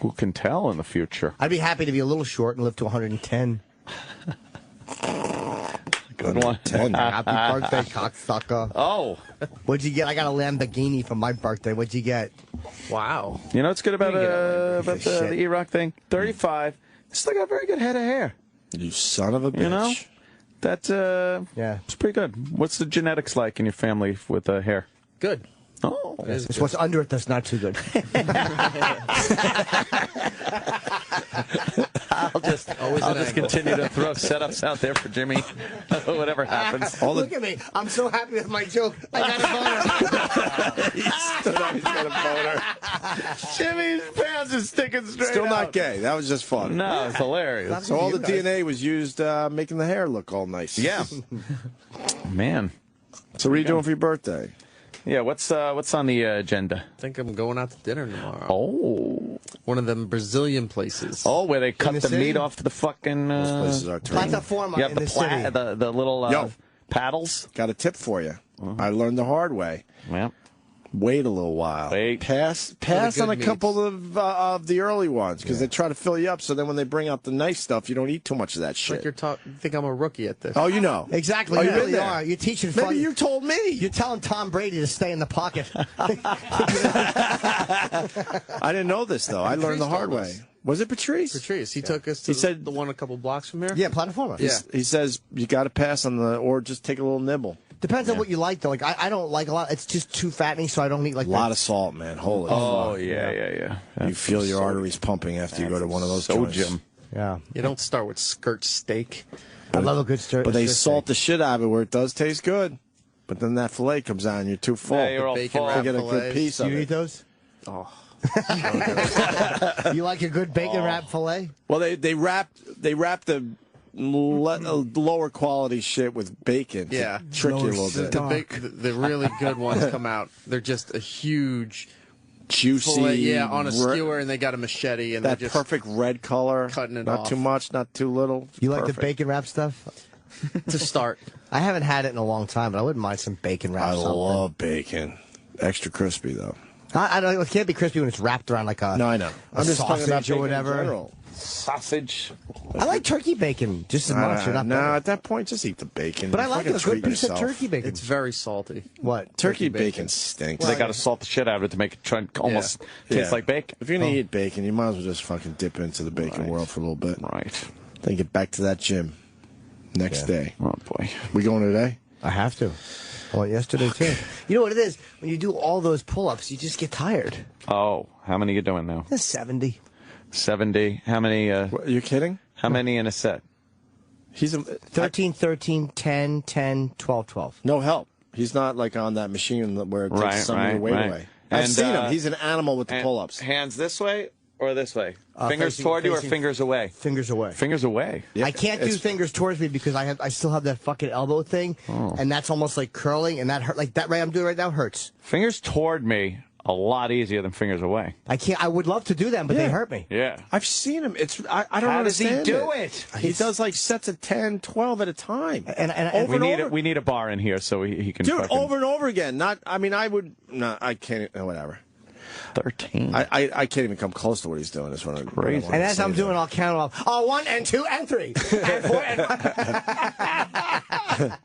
Who can tell in the future? I'd be happy to be a little short and live to 110. Good one. Happy birthday, cocksucker. Oh. What'd you get? I got a Lamborghini for my birthday. What'd you get? Wow. You know what's good about, You get a the Erock thing? 35. Still got a very good head of hair. You son of a bitch. You know? That, yeah. It's pretty good. What's the genetics like in your family with hair? Good. Oh. It's what's under it that's not too good. I'll just continue to throw setups out there for Jimmy. Whatever happens. Look at me. I'm so happy with my joke. I got a boner. He stood up. He's got a boner. Jimmy's pants are sticking straight Still not out. gay. That was just fun. No, it's hilarious. So all the DNA was used making the hair look all nice. Yeah. Man. So what are you doing for your birthday? Yeah, what's on the agenda? I think I'm going out to dinner tomorrow. Oh. One of them Brazilian places. Oh, where they cut the city? meat off the fucking... Those places are terrible. Plataforma Yeah, in the city. the little paddles. Got a tip for you. I learned the hard way. Yeah. Wait a little while. Pass on a couple of the early ones because they try to fill you up. So then when they bring out the nice stuff, you don't eat too much of that shit. Like you think I'm a rookie at this. Oh, you know. Exactly. Oh, You you've been really there. are. You're teaching. Maybe you told me. You're telling Tom Brady to stay in the pocket. I didn't know this, though. I learned the hard way. Was it Patrice? Patrice. He took us to the one a couple blocks from here. Yeah, Plataforma. Yeah. He says you got to pass on or just take a little nibble. Depends on what you like, though. Like I don't like a lot. It's just too fattening, so I don't eat like a lot of salt, man. Holy fuck. Yeah. You feel your arteries pumping after you go to one of those joints. Jim. Yeah. You don't start with skirt steak. I love a good stir. But they salt the shit out of it where it does taste good. But then that fillet comes out and you're too full. Yeah, you're all Bacon full. wrap You get a good fillets. piece Do of you it. eat those? Oh. You like a good bacon wrap fillet? Well, they wrap the lower quality shit with bacon. Yeah. To trick you a little bit. The really good ones come out. They're just a huge, juicy, fillet, on a skewer, and they got a machete, and that they're just perfect red color, cutting it not off. too much, not too little. You like the Perfect. bacon wrap stuff? to start. I haven't had it in a long time, but I wouldn't mind some bacon wrap. I something. love bacon, extra crispy though. I don't. It can't be crispy when it's wrapped around like a. No, I know. I'm just talking about bacon or whatever. in general. Sausage. I like turkey bacon just as much. or not No, better. at that point, just eat the bacon. But I You like fucking a good treat piece of yourself. turkey bacon. It's very salty. What? Turkey bacon stinks. They got to salt the shit out of it to make it try and almost taste like bacon. If you're gonna eat bacon, you might as well just fucking dip into the bacon world for a little bit. Right. Then get back to that gym next day. Oh boy. We going today? I have to. I went yesterday too. You know what it is? When you do all those pull-ups, you just get tired. Oh, how many are you doing now? 70. 70. How many? What, you kidding? How many in a set? He's 13, 13, 10, 10, 12, 12. No help. He's not like on that machine where it takes some of your weight away. I've And, seen him. He's an animal with the and pull-ups. Hands this way or this way? Fingers Facing- toward you or facing- fingers away? Fingers away. Fingers away. I can't do fingers towards me because I still have that fucking elbow thing, and that's almost like curling, and that hurt. Like that right I'm doing right now hurts. Fingers toward me, a lot easier than fingers away. I can't. I would love to do them, but they hurt me. Yeah. I've seen him. It's I don't How does he understand do it? He does like sets of 10, 12 at a time. And over we and need over. we need a bar in here so he can. Dude, fucking, over and over again. Not. I mean, I would. No, I can't. Whatever. 13. I can't even come close to what he's doing. That's what I'm Crazy. And as I'm doing, I'll count off. 1 and 2 and 3 and 4 and 5.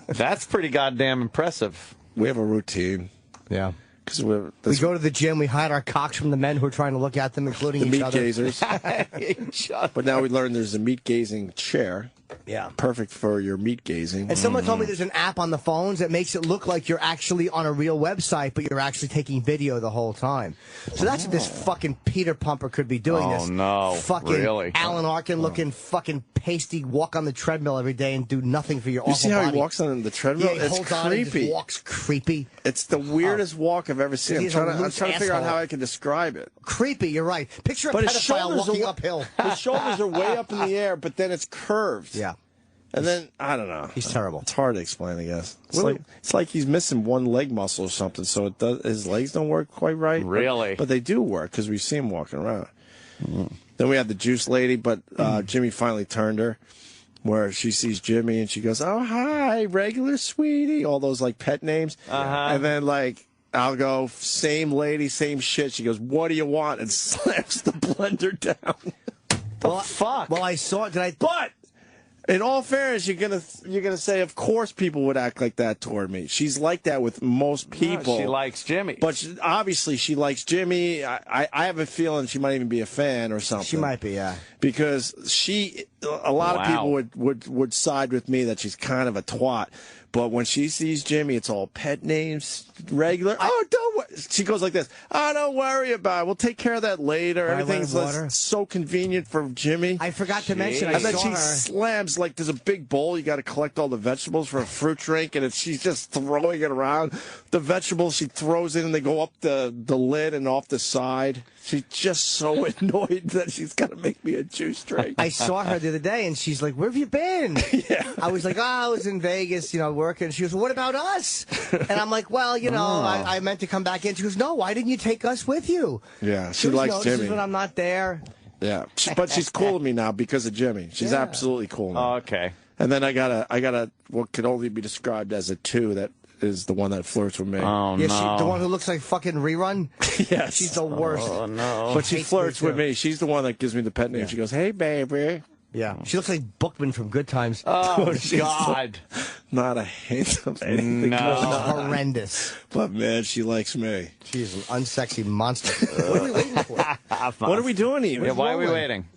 That's pretty goddamn impressive. We have a routine. Yeah. Because we go to the gym, we hide our cocks from the men who are trying to look at them, including the each meat other. gazers. But now we learn there's a meat gazing chair. Yeah. Perfect for your meat gazing. And someone told me there's an app on the phones that makes it look like you're actually on a real website, but you're actually taking video the whole time. So that's what this fucking Peter Pumper could be doing. Oh, this no. fucking Really? Alan Arkin looking fucking pasty, walk on the treadmill every day and do nothing for your You awful see how body. he walks on the treadmill? Yeah, he it's holds on and creepy. just walks creepy. It's the weirdest walk I've ever seen. I'm He's a trying to loose figure out asshole. how I can describe it. Creepy, you're right. Picture a But his pedophile shoulders walking are uphill. His shoulders are way up in the air, but then it's curved. Yeah. And then I don't know. He's terrible. It's hard to explain, I guess. It's like he's missing one leg muscle or something, so it does. His legs don't work quite right. Really? But they do work because we see him walking around. Then we had the juice lady, but Jimmy finally turned her, where she sees Jimmy and she goes, "Oh hi, regular sweetie," all those like pet names, and then like. I'll go, same lady, same shit. She goes, "What do you want?" and slams the blender down. Fuck. Well, I saw it. But in all fairness, you're gonna say, of course, people would act like that toward me. She's like that with most people. She likes Jimmy. But obviously, she likes Jimmy. I have a feeling she might even be a fan or something. She might be, yeah. Because a lot of people would side with me that she's kind of a twat. But when she sees Jimmy, it's all pet names, regular. Don't worry. She goes like this. "Oh, don't worry about it. We'll take care of that later. Everything's so convenient for Jimmy." I forgot to mention, I And then saw she her. slams, like, there's a big bowl. You got to collect all the vegetables for a fruit drink, and she's just throwing it around. The vegetables she throws in, and they go up the lid and off the side. She's just so annoyed that she's got to make me a juice drink. I saw her the other day, and she's like, "Where have you been?" I was like, I was in Vegas, working. She goes, "Well, what about us?" And I'm like, "Well, I meant to come back back in. She goes, no, why didn't you take us with you? Yeah, she goes, likes no, Jimmy. This is when I'm not there. Yeah, but she's cool with me now because of Jimmy. She's absolutely cool now. Okay. And then I got a what could only be described as a 2 that is the one that flirts with me. Oh, yeah, no. the one who looks like fucking Rerun? Yes. She's the worst. Oh, no. But she Hates flirts me, with too. me. She's the one that gives me the pet name. Yeah. She goes, hey, baby. Yeah, she looks like Bookman from Good Times. Oh, She's God. Not a hint of anything. No. going on. Horrendous. But, man, she likes me. She's an unsexy monster. What are we waiting for? What are we doing here? Yeah, why are we waiting?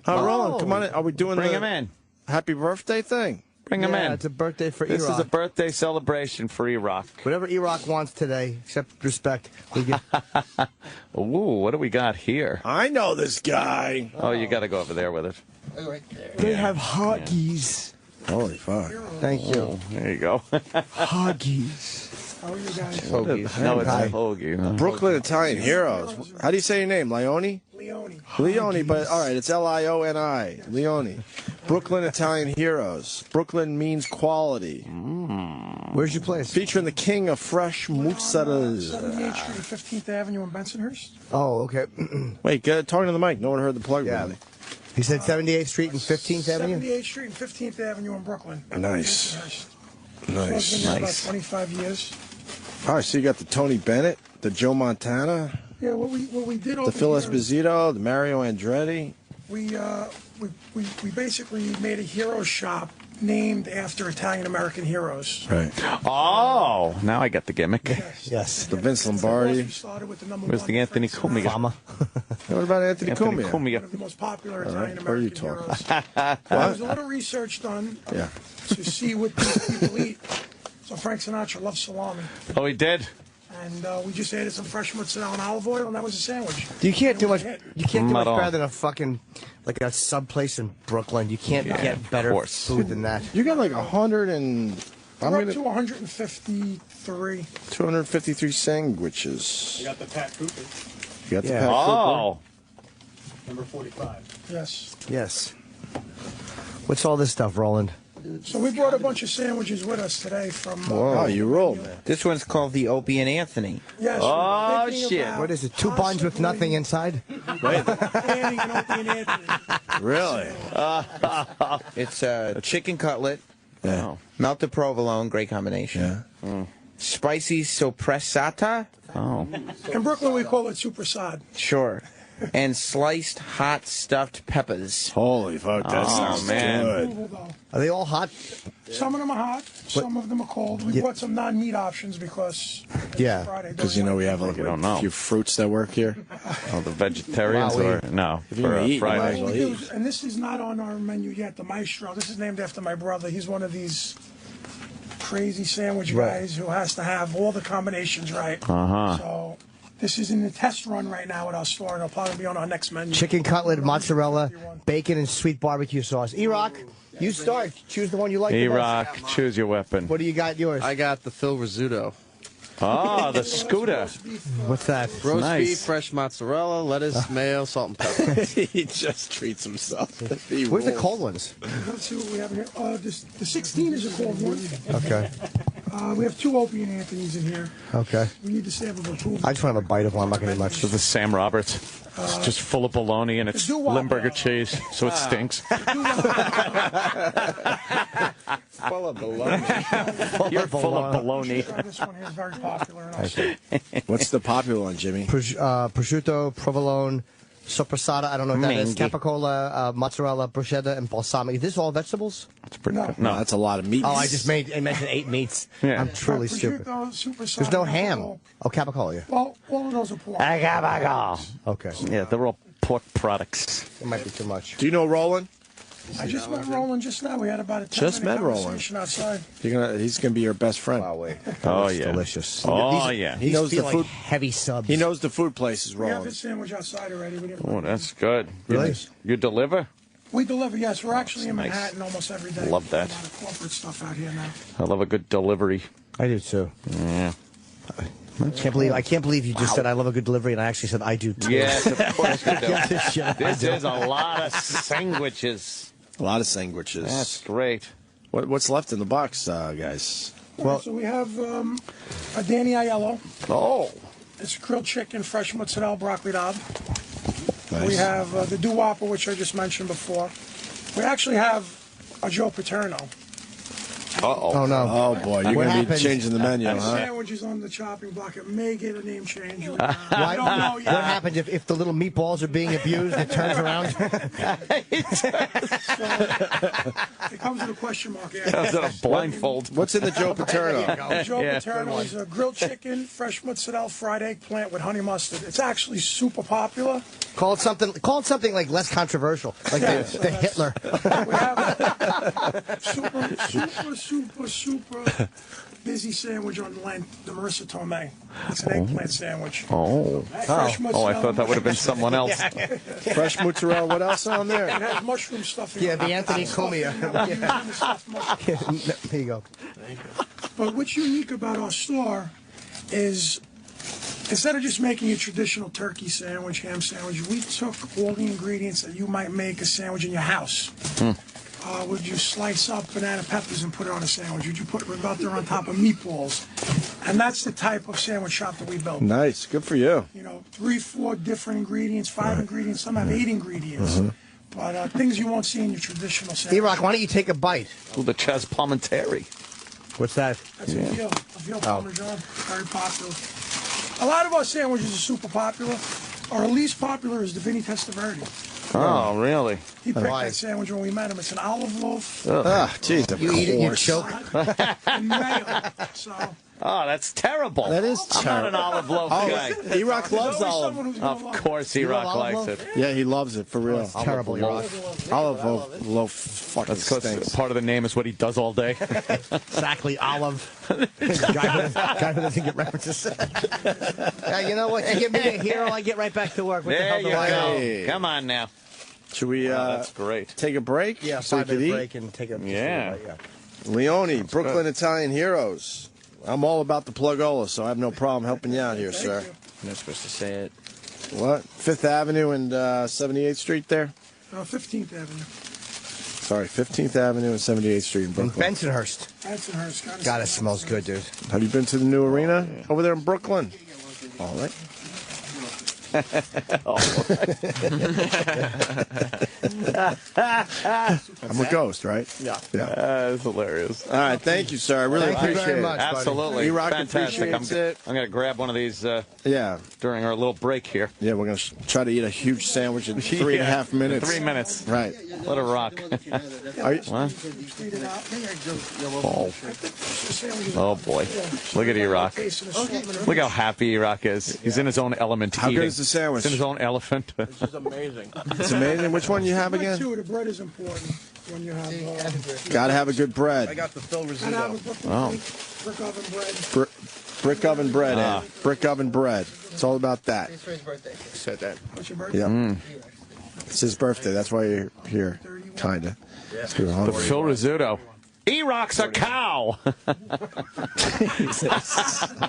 Oh, Roland, come on in. Are we doing Bring the him in. happy birthday thing? Bring him in. It's a birthday for This Erock. is a birthday celebration for Erock. Whatever Erock wants today, except respect. We get... Ooh, what do we got here? I know this guy. Oh, you got to go over there with it. They have hoggies. Holy fuck. Thank you. Oh, there you go. Hoggies. How are you guys? Hoagies. No, it's Hi. a hoagie. Huh? Brooklyn Italian Heroes. How do you say your name? Leone? Leone. Leone, but all right, it's Lioni. Leone. Brooklyn Italian Heroes. Brooklyn means quality. Where's your place? Featuring the king of fresh mozzarella. 78th Street, 15th Avenue in Bensonhurst. Oh, okay. Wait, talking to the mic. No one heard the plug. Yeah. Really. He said 78th Street and 15th Avenue? 78th Street and 15th Avenue in Brooklyn. Nice. Bensonhurst. Nice. So I've been there about 25 years. All right, so you got the Tony Bennett, the Joe Montana, Yeah, what we did over the Phil here, Esposito, the Mario Andretti. we basically made a hero shop named after Italian-American heroes. Right. Oh, now I get the gimmick. Yes. The Vince Lombardi. We started with the number Where's one the Anthony Frank Sinatra, Cumia? Mama. What about Anthony Cumia? one of the most popular All right, Italian-American where are you talking? heroes. There was a little research done Yeah. to see what these people eat. So Frank Sinatra loves salami. Oh, he did? And we just added some fresh mozzarella and olive oil, and that was a sandwich. You can't do much. You can't do Not much all. better than a fucking a sub place in Brooklyn. You can't get better course. food than that. You got like 100 and We're up to 153. 253 sandwiches. You got the Pat Cooper, You got the Yeah. Pat Oh. number 45. Yes. Yes. What's all this stuff, Roland? So we brought a bunch of sandwiches with us today from. Oh, you rolled, man. This one's called the Opie and Anthony. Yes. Oh, we're thinking shit. about What is it? 2 buns with nothing inside? adding an Opie and Anthony. Really? It's a chicken cutlet, Yeah. melted provolone, great combination. Yeah. Spicy soppressata, Oh. In Brooklyn, we call it supersad. sure, and sliced hot stuffed peppers. Holy fuck, that sounds man. good. Are they all hot? Some of them are hot, some of them are cold. We Yeah. brought some non-meat options because Yeah. Friday. Because you know we have like You don't a know. few fruits that work here. Oh, the vegetarians Wow, or no? If you For eat, you might Friday. as well What we do eat. is- and this is not on our menu yet, the Maestro. This is named after my brother. He's one of these crazy sandwich guys who has to have all the combinations right. Uh-huh. So this is in the test run right now at our store, and it'll probably be on our next menu. Chicken cutlet, mozzarella, bacon, and sweet barbecue sauce. Erock, you start. Choose the one you like the best. Erock, choose your weapon. What do you got yours? I got the Phil Rizzuto. Oh, the scooter. What's that? Roast Nice. beef, fresh mozzarella, lettuce, mayo, salt, and pepper. He just treats himself. Where's the cold ones? Let's see what we have here. The 16 is a cold one. Okay. We have 2 Opie and Anthony's in here. Okay. We need the stamp of approval. I just want to have a bite of one. I'm not going to eat much. This is the Sam Roberts. It's just full of bologna and it's do-wop. Limburger cheese, so it stinks. Full of bologna. You're full of bologna. This one here is very popular in us. What's the popular one, Jimmy? Prosciutto, provolone, soppressata. I don't know what that is. Mangy. Capicola, mozzarella, bruschetta, and balsamic. Is this all vegetables? It's pretty good. No, No, that's a lot of meat. Oh, I mentioned 8 meats. Yeah. I'm truly stupid. Prosciutto, super There's no side, ham. capicola. Oh, capicola. Yeah. Well, all of those are pork. Okay. yeah, they're all pork products. It might be too much. Do you know Roland? I just met Roland just now. We had about a 10 Just minute met Roland. conversation outside. He's gonna be your best friend. Wow, wait. Oh, That's yeah. delicious. Oh, yeah. He knows the feel food. like heavy subs. He knows the food places, We have Roland. his sandwich outside already. We didn't. Oh, that's good. Really? You deliver? We deliver, yes. We're actually in Nice. Manhattan almost every day. Love that. A lot of corporate stuff out here now. I love a good delivery. I do too. Yeah. I can't believe you just said I love a good delivery, and I actually said I do too. Yes, of course you do. Get this shit out of This here. is a lot of sandwiches. A lot of sandwiches. That's great. What's left in the box, guys? Well, so we have a Danny Aiello. Oh. It's grilled chicken, fresh mozzarella, broccoli rabe. Nice. We have the doo-wopper, which I just mentioned before. We actually have a Joe Paterno. Uh-oh. Oh, no. Oh, boy. You're going to be changing the menu, The huh? sandwich is on the chopping block. It may get a name change. I Why- don't know yet. What happens if the little meatballs are being abused? It turns around. It comes with a question mark. That was a blindfold. What's in the Joe Paterno? There you go. Joe Yeah. Paterno is a grilled chicken, fresh mozzarella, fried eggplant with honey mustard. It's actually super popular. Call it something. Call it something like less controversial, like the Hitler. We have super busy sandwich on Lent, the Marissa Tomei. It's an eggplant sandwich. Oh, Fresh I mozzarella. thought that would have been someone else. Fresh mozzarella. What else on there? It has mushroom stuffing. Yeah, on the it. Anthony Cumia. There you go. But what's unique about our store is instead of just making a traditional turkey sandwich, ham sandwich, we took all the ingredients that you might make a sandwich in your house. Would you slice up banana peppers and put it on a sandwich? Would you put butter on top of meatballs? And that's the type of sandwich shop that we built. Nice. Good for you. 3, 4 different ingredients, 5 ingredients. Some have 8 ingredients. But things you won't see in your traditional sandwich. Erock, why don't you take a bite? Ooh, the Chaz Palminteri. What's that? That's a veal parmesan. Very popular. A lot of our sandwiches are super popular. Our least popular is the Vinny Testaverde. Oh, really? He picked that sandwich when we met him. It's an olive loaf. Ah, jeez, of You eat it, you course. choke. And mayo. So Oh, that's terrible. That is I'm not an olive loaf guy. Erock loves olive. Of course, Erock likes it. Yeah, he loves it, for real. It's terrible, Erock. Olive loaf fucking That's 'cause stinks. part of the name is what he does all day. Exactly, olive. guy who doesn't get references. You know what? You give me a hero, I get right back to work. What the There hell you do I know? go. Come on now. Should we that's great. take a break? Yeah, so we 5-minute could eat? break and take a Yeah. Leone, Brooklyn Italian Heroes. I'm all about the Plugola, so I have no problem helping you out here, sir. You're not supposed to say it. What? 5th Avenue and 78th Street there? 15th Avenue. Sorry, 15th Avenue and 78th Street in In Brooklyn. Bensonhurst. Bensonhurst. God, it smells good, dude. Have you been to the new arena over there in Brooklyn? All right. I'm a ghost, right? Yeah. Yeah. That's hilarious. All right, thank you, sir. I really Thank you appreciate very it. much, buddy. Absolutely. Erock Fantastic. appreciates it. I'm going to grab one of these Yeah. during our little break here. Yeah, we're going to try to eat a huge sandwich in 3.5 minutes. 3 minutes. Right. Let it rock. Are you, What? Oh, boy. Look at Erock. Look how happy Erock is. He's in his own element. How good eating. is the sandwich? He's in his own elephant. This is amazing. It's amazing. Which one you have again? The bread is important when you have. Got to have a good bread. I got the Phil Gotta Rizzuto. have a brick oven bread. Brick oven bread, Ed. Brick oven bread. It's all about that. Said that. What's your birthday? Yeah. It's his birthday. That's why you're here. Kinda. The Phil Rizzuto. Erock's a cow.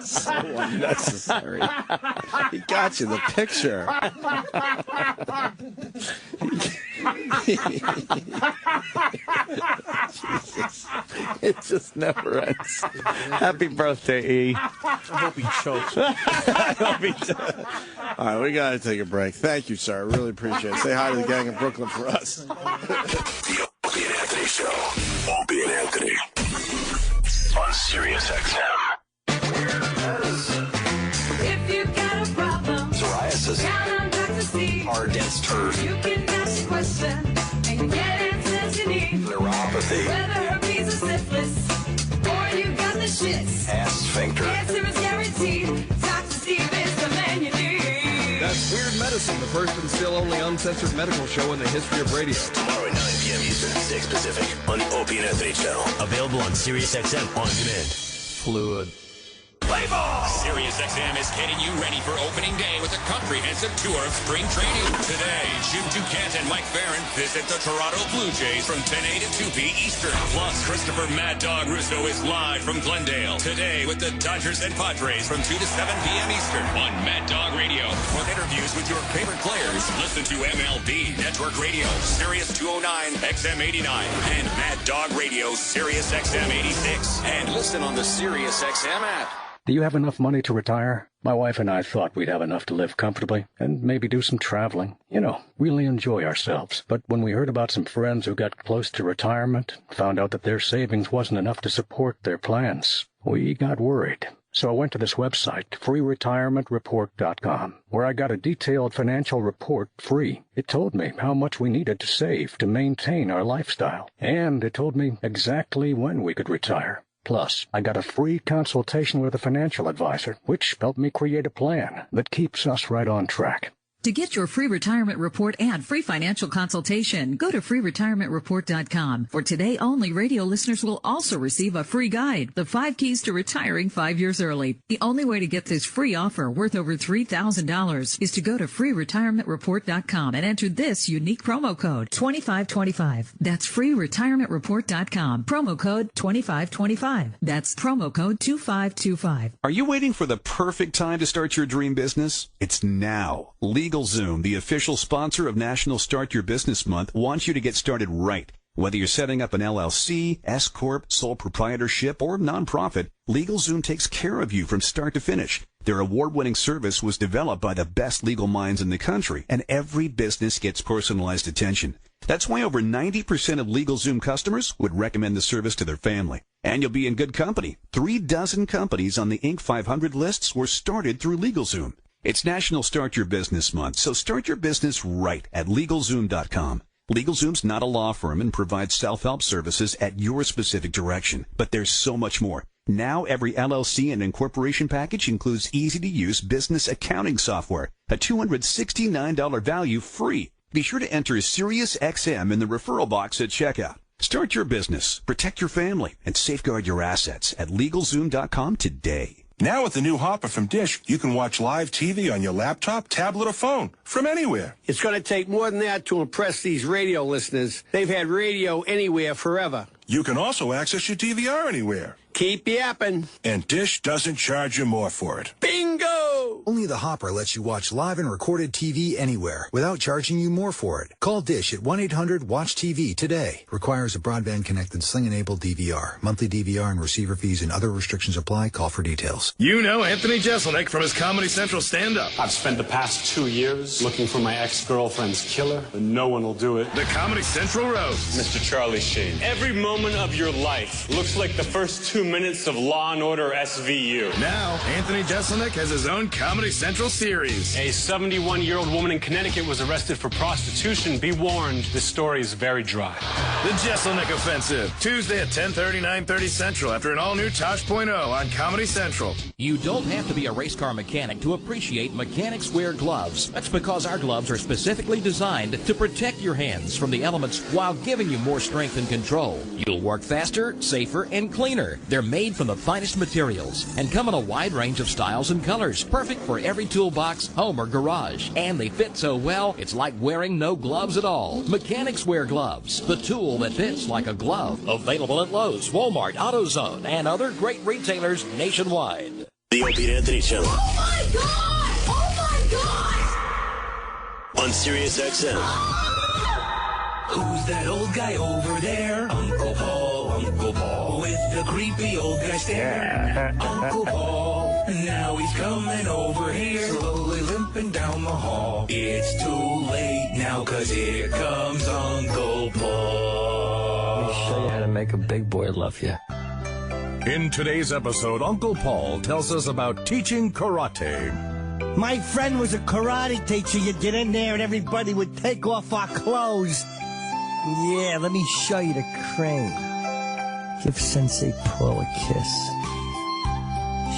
So unnecessary. He got you the picture. It just never ends. Happy birthday, E. I hope he chokes. All right, we got to take a break. Thank you, sir. I really appreciate it. Say hi to the gang in Brooklyn for us. The Opie and Anthony Show. Opie and Anthony. On Sirius XM. If you got a problem, Psoriasis. count on Dr. Steve. Hard, dense turf. You can ask a question and you get answers you need. Neuropathy. Whether herpes or syphilis, or you got the shits. Ass sphincter. Answer is guaranteed. Dr. Steve is the man you need. That's Weird Medicine, the first and still only uncensored medical show in the history of radio. Tomorrow at 9 p.m. Eastern, 6 Pacific. On the Opie and Anthony Channel. Available on Sirius XM On Demand. Fluid. Play ball! Sirius XM is getting you ready for opening day with a comprehensive tour of spring training. Today, Jim Duquette and Mike Barron visit the Toronto Blue Jays from 10 a to 2 p. Eastern. Plus, Christopher Mad Dog Russo is live from Glendale. Today with the Dodgers and Padres from 2 to 7 p.m. Eastern on Mad Dog Radio. For interviews with your favorite players, listen to MLB Network Radio, Sirius 209, XM 89, and Mad Dog Radio, Sirius XM 86. And listen on the Sirius XM app. Do you have enough money to retire? My wife and I thought we'd have enough to live comfortably and maybe do some traveling. You know, really enjoy ourselves. But when we heard about some friends who got close to retirement, found out that their savings wasn't enough to support their plans, we got worried. So I went to this website, freeretirementreport.com, where I got a detailed financial report free. It told me how much we needed to save to maintain our lifestyle, and it told me exactly when we could retire. Plus, I got a free consultation with a financial advisor, which helped me create a plan that keeps us right on track. To get your free retirement report and free financial consultation, go to freeretirementreport.com. For today only, radio listeners will also receive a free guide, The 5 Keys to Retiring 5 Years Early. The only way to get this free offer worth over $3,000 is to go to freeretirementreport.com and enter this unique promo code, 2525. That's freeretirementreport.com. Promo code 2525. That's promo code 2525. Are you waiting for the perfect time to start your dream business? It's now. LegalZoom, the official sponsor of National Start Your Business Month, wants you to get started right. Whether you're setting up an LLC, S-Corp, sole proprietorship, or nonprofit, LegalZoom takes care of you from start to finish. Their award-winning service was developed by the best legal minds in the country, and every business gets personalized attention. That's why over 90% of LegalZoom customers would recommend the service to their family. And you'll be in good company. 36 companies on the Inc. 500 lists were started through LegalZoom. It's National Start Your Business Month, so start your business right at LegalZoom.com. LegalZoom's not a law firm and provides self-help services at your specific direction. But there's so much more. Now every LLC and incorporation package includes easy-to-use business accounting software, a $269 value free. Be sure to enter SiriusXM in the referral box at checkout. Start your business, protect your family, and safeguard your assets at LegalZoom.com today. Now with the new Hopper from Dish, you can watch live TV on your laptop, tablet, or phone from anywhere. It's going to take more than that to impress these radio listeners. They've had radio anywhere forever. You can also access your DVR anywhere. Keep yapping. And Dish doesn't charge you more for it. Bingo! Only the Hopper lets you watch live and recorded TV anywhere without charging you more for it. Call Dish at 1-800-WATCH-TV today. Requires a broadband-connected Sling-enabled DVR. Monthly DVR and receiver fees and other restrictions apply. Call for details. You know Anthony Jeselnik from his Comedy Central stand-up. I've spent the past 2 years looking for my ex-girlfriend's killer, but no one will do it. The Comedy Central Roast. Mr. Charlie Sheen. Every moment of your life looks like the first 2 minutes of Law & Order SVU. Now, Anthony Jeselnik has his own Comedy Central series. A 71-year-old woman in Connecticut was arrested for prostitution. Be warned, this story is very dry. The Jeselnik Offensive, Tuesday at 10:30, 9:30 Central, after an all-new Tosh.0 on Comedy Central. You don't have to be a race car mechanic to appreciate Mechanics Wear gloves. That's because our gloves are specifically designed to protect your hands from the elements while giving you more strength and control. You'll work faster, safer, and cleaner. They're made from the finest materials and come in a wide range of styles and colors, perfect for every toolbox, home, or garage. And they fit so well, it's like wearing no gloves at all. Mechanics Wear gloves, the tool that fits like a glove. Available at Lowe's, Walmart, AutoZone, and other great retailers nationwide. The Opie and Anthony Channel. Oh my God! Oh my God! On SiriusXM. Who's that old guy over there? Uncle Paul, with the creepy old guy stare. Uncle Paul, now he's coming over here, slowly limping down the hall. It's too late now, 'cause here comes Uncle Paul. Let me show you how to make a big boy love you. In today's episode, Uncle Paul tells us about teaching karate. My friend was a karate teacher. You'd get in there and everybody would take off our clothes. Yeah, let me show you the crane. Give Sensei Paul a kiss.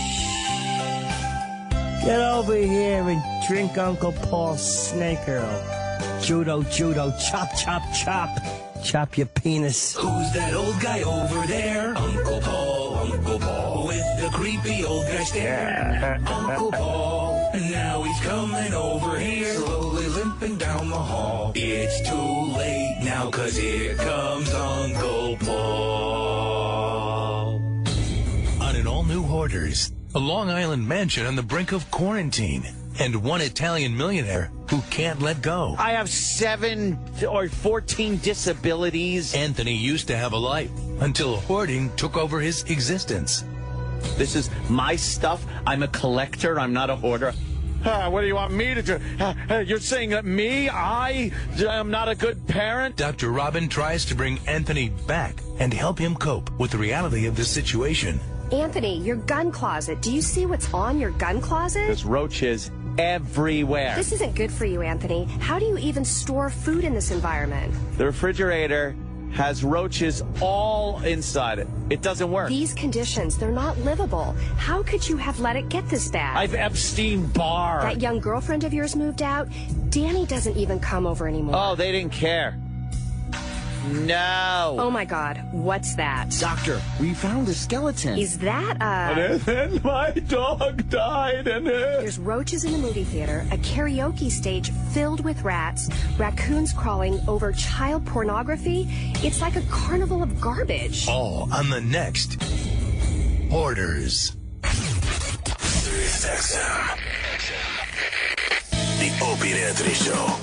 Shh. Get over here and drink Uncle Paul's snake Earl. Judo, chop, chop, chop. Chop your penis. Who's that old guy over there? Uncle Paul, with the creepy old guy stare. Uncle Paul, now he's coming over here, slowly limping down the hall. It's too late now, 'cause here comes Uncle Paul. On an all-new Hoarders, a Long Island mansion on the brink of quarantine, and one Italian millionaire who can't let go. I have 7 or 14 disabilities. Anthony used to have a life until hoarding took over his existence. This is my stuff. I'm a collector. I'm not a hoarder. What do you want me to do? You're saying that me? I am not a good parent? Dr. Robin tries to bring Anthony back and help him cope with the reality of the situation. Anthony, your gun closet. Do you see what's on your gun closet? There's roaches everywhere. This isn't good for you, Anthony. How do you even store food in this environment? The refrigerator has roaches all inside it. It doesn't work. These conditions, they're not livable. How could you have let it get this bad? I've Epstein-Barr. That young girlfriend of yours moved out. Danny doesn't even come over anymore. Oh, they didn't care. No. Oh, my God. What's that? Doctor, we found a skeleton. Is that And then my dog died in it. There's roaches in the movie theater, a karaoke stage filled with rats, raccoons crawling over child pornography. It's like a carnival of garbage. All on the next Hoarders. Sirius XM. The Opie and Anthony Show.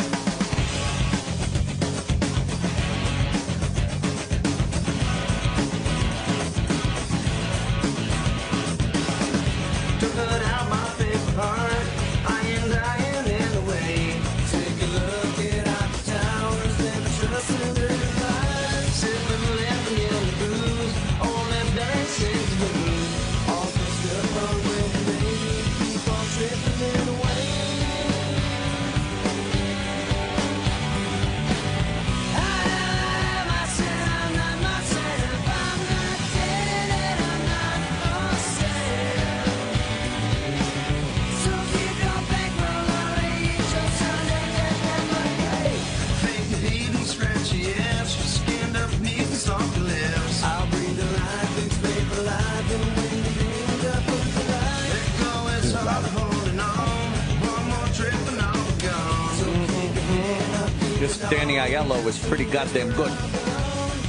This Danny Aiello was pretty goddamn good.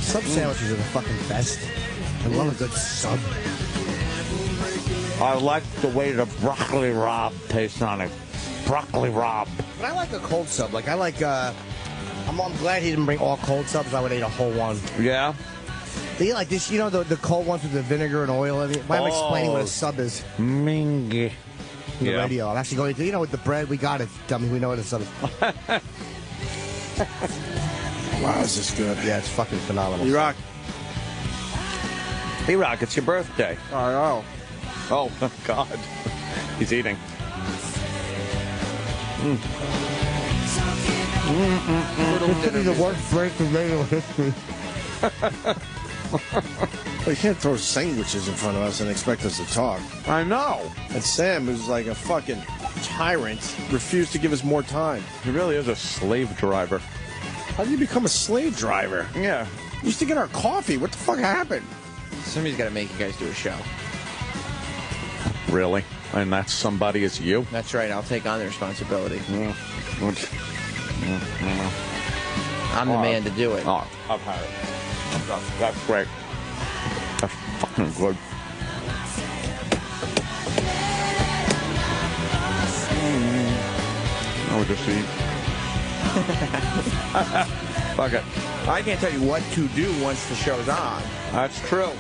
Sub sandwiches are the fucking best. I love a good sub. I like the way the broccoli rabe tastes on it. Broccoli rabe. But I like a cold sub. Like, I like, I'm glad he didn't bring all cold subs. I would eat a whole one. Yeah? They eat like this, you know, the cold ones with the vinegar and oil in it? Why am I explaining what a sub is? Mingy. The radio. I'm actually going to, you know, with the bread, we got it, dummy. We know what a sub is. Wow, is this good? Yeah, it's fucking phenomenal. Erock. Erock, it's your birthday. I know. Oh, God. He's eating. This is the worst break in radio history. Well, you can't throw sandwiches in front of us and expect us to talk. I know. And Sam, who's like a fucking tyrant, refused to give us more time. He really is a slave driver. How did you become a slave driver? Yeah. You used to get our coffee. What the fuck happened? Somebody's got to make you guys do a show. Really? And that somebody is you? That's right. I'll take on the responsibility. I'm the man to do it. Oh, I've had it. That's great. That's fucking good. Oh, just eat. Fuck it. I can't tell you what to do once the show's on. That's true.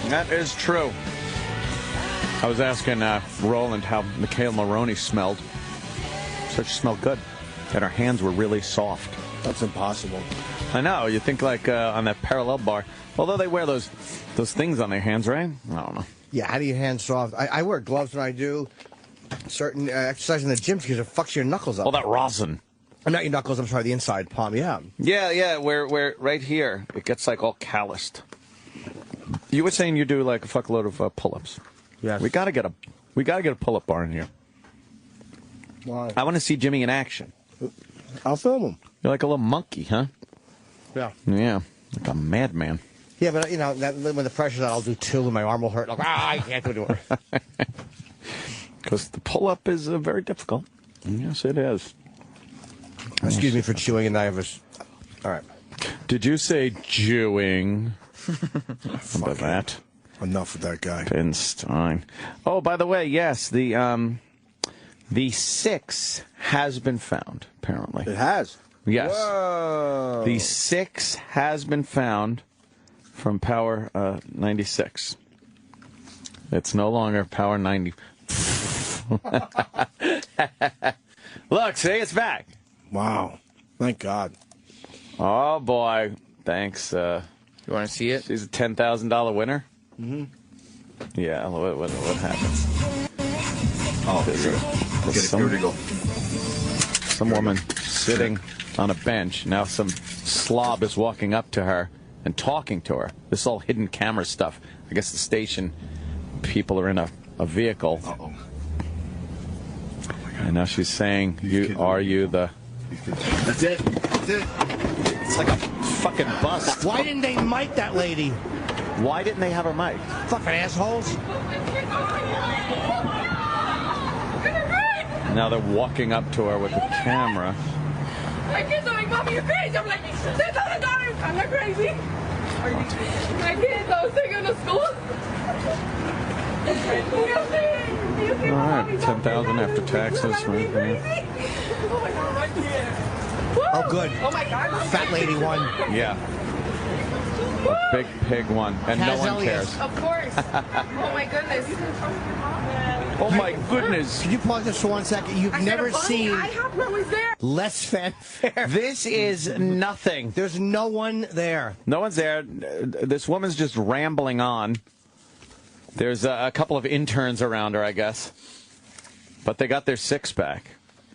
That is true. I was asking Roland how Michaela Maroney smelled. Said she smelled good. And her hands were really soft. That's impossible. I know. You think like on that parallel bar. Although they wear those things on their hands, right? I don't know. Yeah, how do you hands soft? I wear gloves when I do certain exercise in the gym because it fucks your knuckles up. All that rosin. Not your knuckles, I'm sorry, the inside palm, yeah. Yeah, where right here, it gets like all calloused. You were saying you do like a fuckload of pull-ups. Yes. We gotta get a pull-up bar in here. Why? I want to see Jimmy in action. I'll film him. You're like a little monkey, huh? Yeah. Yeah, like a madman. Yeah, but you know, when the pressure's on, I'll do two and my arm will hurt. Like, I can't do it. Because the pull-up is very difficult. Yes, it is. Excuse me for chewing, and I have a... All right. Did you say Jewing? How about that? Enough with that guy. Pinstein. Oh, by the way, yes, the 6 has been found, apparently. It has? Yes. Whoa. The 6 has been found from Power 96. It's no longer Power 90. Look, see, it's back. Wow. Thank God. Oh, boy. Thanks. You want to see it? She's a $10,000 winner? Mm-hmm. Yeah, what happened? Oh, here we go. Some woman sitting on a bench. Now some slob is walking up to her and talking to her. This is all hidden camera stuff. I guess the station people are in a vehicle. Uh-oh. And now she's saying, are you the... That's it. That's it. It's like a fucking bust. Why didn't they mic that lady? Why didn't they have her mic? Fucking assholes. Now they're walking up to her with the camera. My kids are like, Mommy, you're crazy. I'm like, $10,000. I'm not crazy. My kids, I was taking them to school. All right, 10,000 after taxes. Right there. Oh, good. Oh, my God. Fat lady won. Yeah. A big pig won, and no one cares. Of course. Oh, my goodness. Oh, my goodness. Can you pause this for 1 second? You've never seen I have no one there. less fanfare. This is nothing. There's no one there. No one's there. This woman's just rambling on. There's a couple of interns around her, I guess. But they got their six back.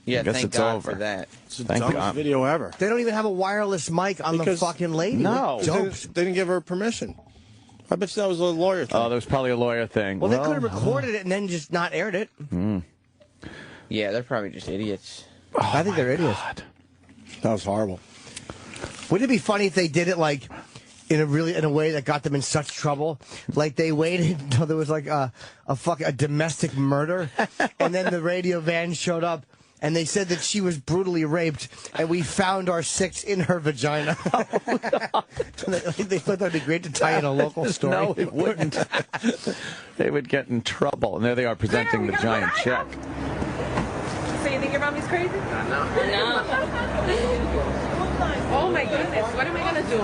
Yeah, I guess thank it's God over. for that. It's the Thank dumbest God. video ever. They don't even have a wireless mic on the fucking lady. No. They didn't give her permission. I bet that was a lawyer thing. Oh, there was probably a lawyer thing. Well, they could have recorded it and then just not aired it. Yeah, they're probably just idiots. I think they're idiots. That was horrible. Wouldn't it be funny if they did it like in a way that got them in such trouble? Like they waited until there was like a domestic murder, and then the radio van showed up. And they said that she was brutally raped, and we found our six in her vagina. They thought that'd be great to tie in a local story. No, it wouldn't. They would get in trouble. And there they are presenting the giant check. So you think your mommy's crazy? No. Oh my goodness, what am I gonna do?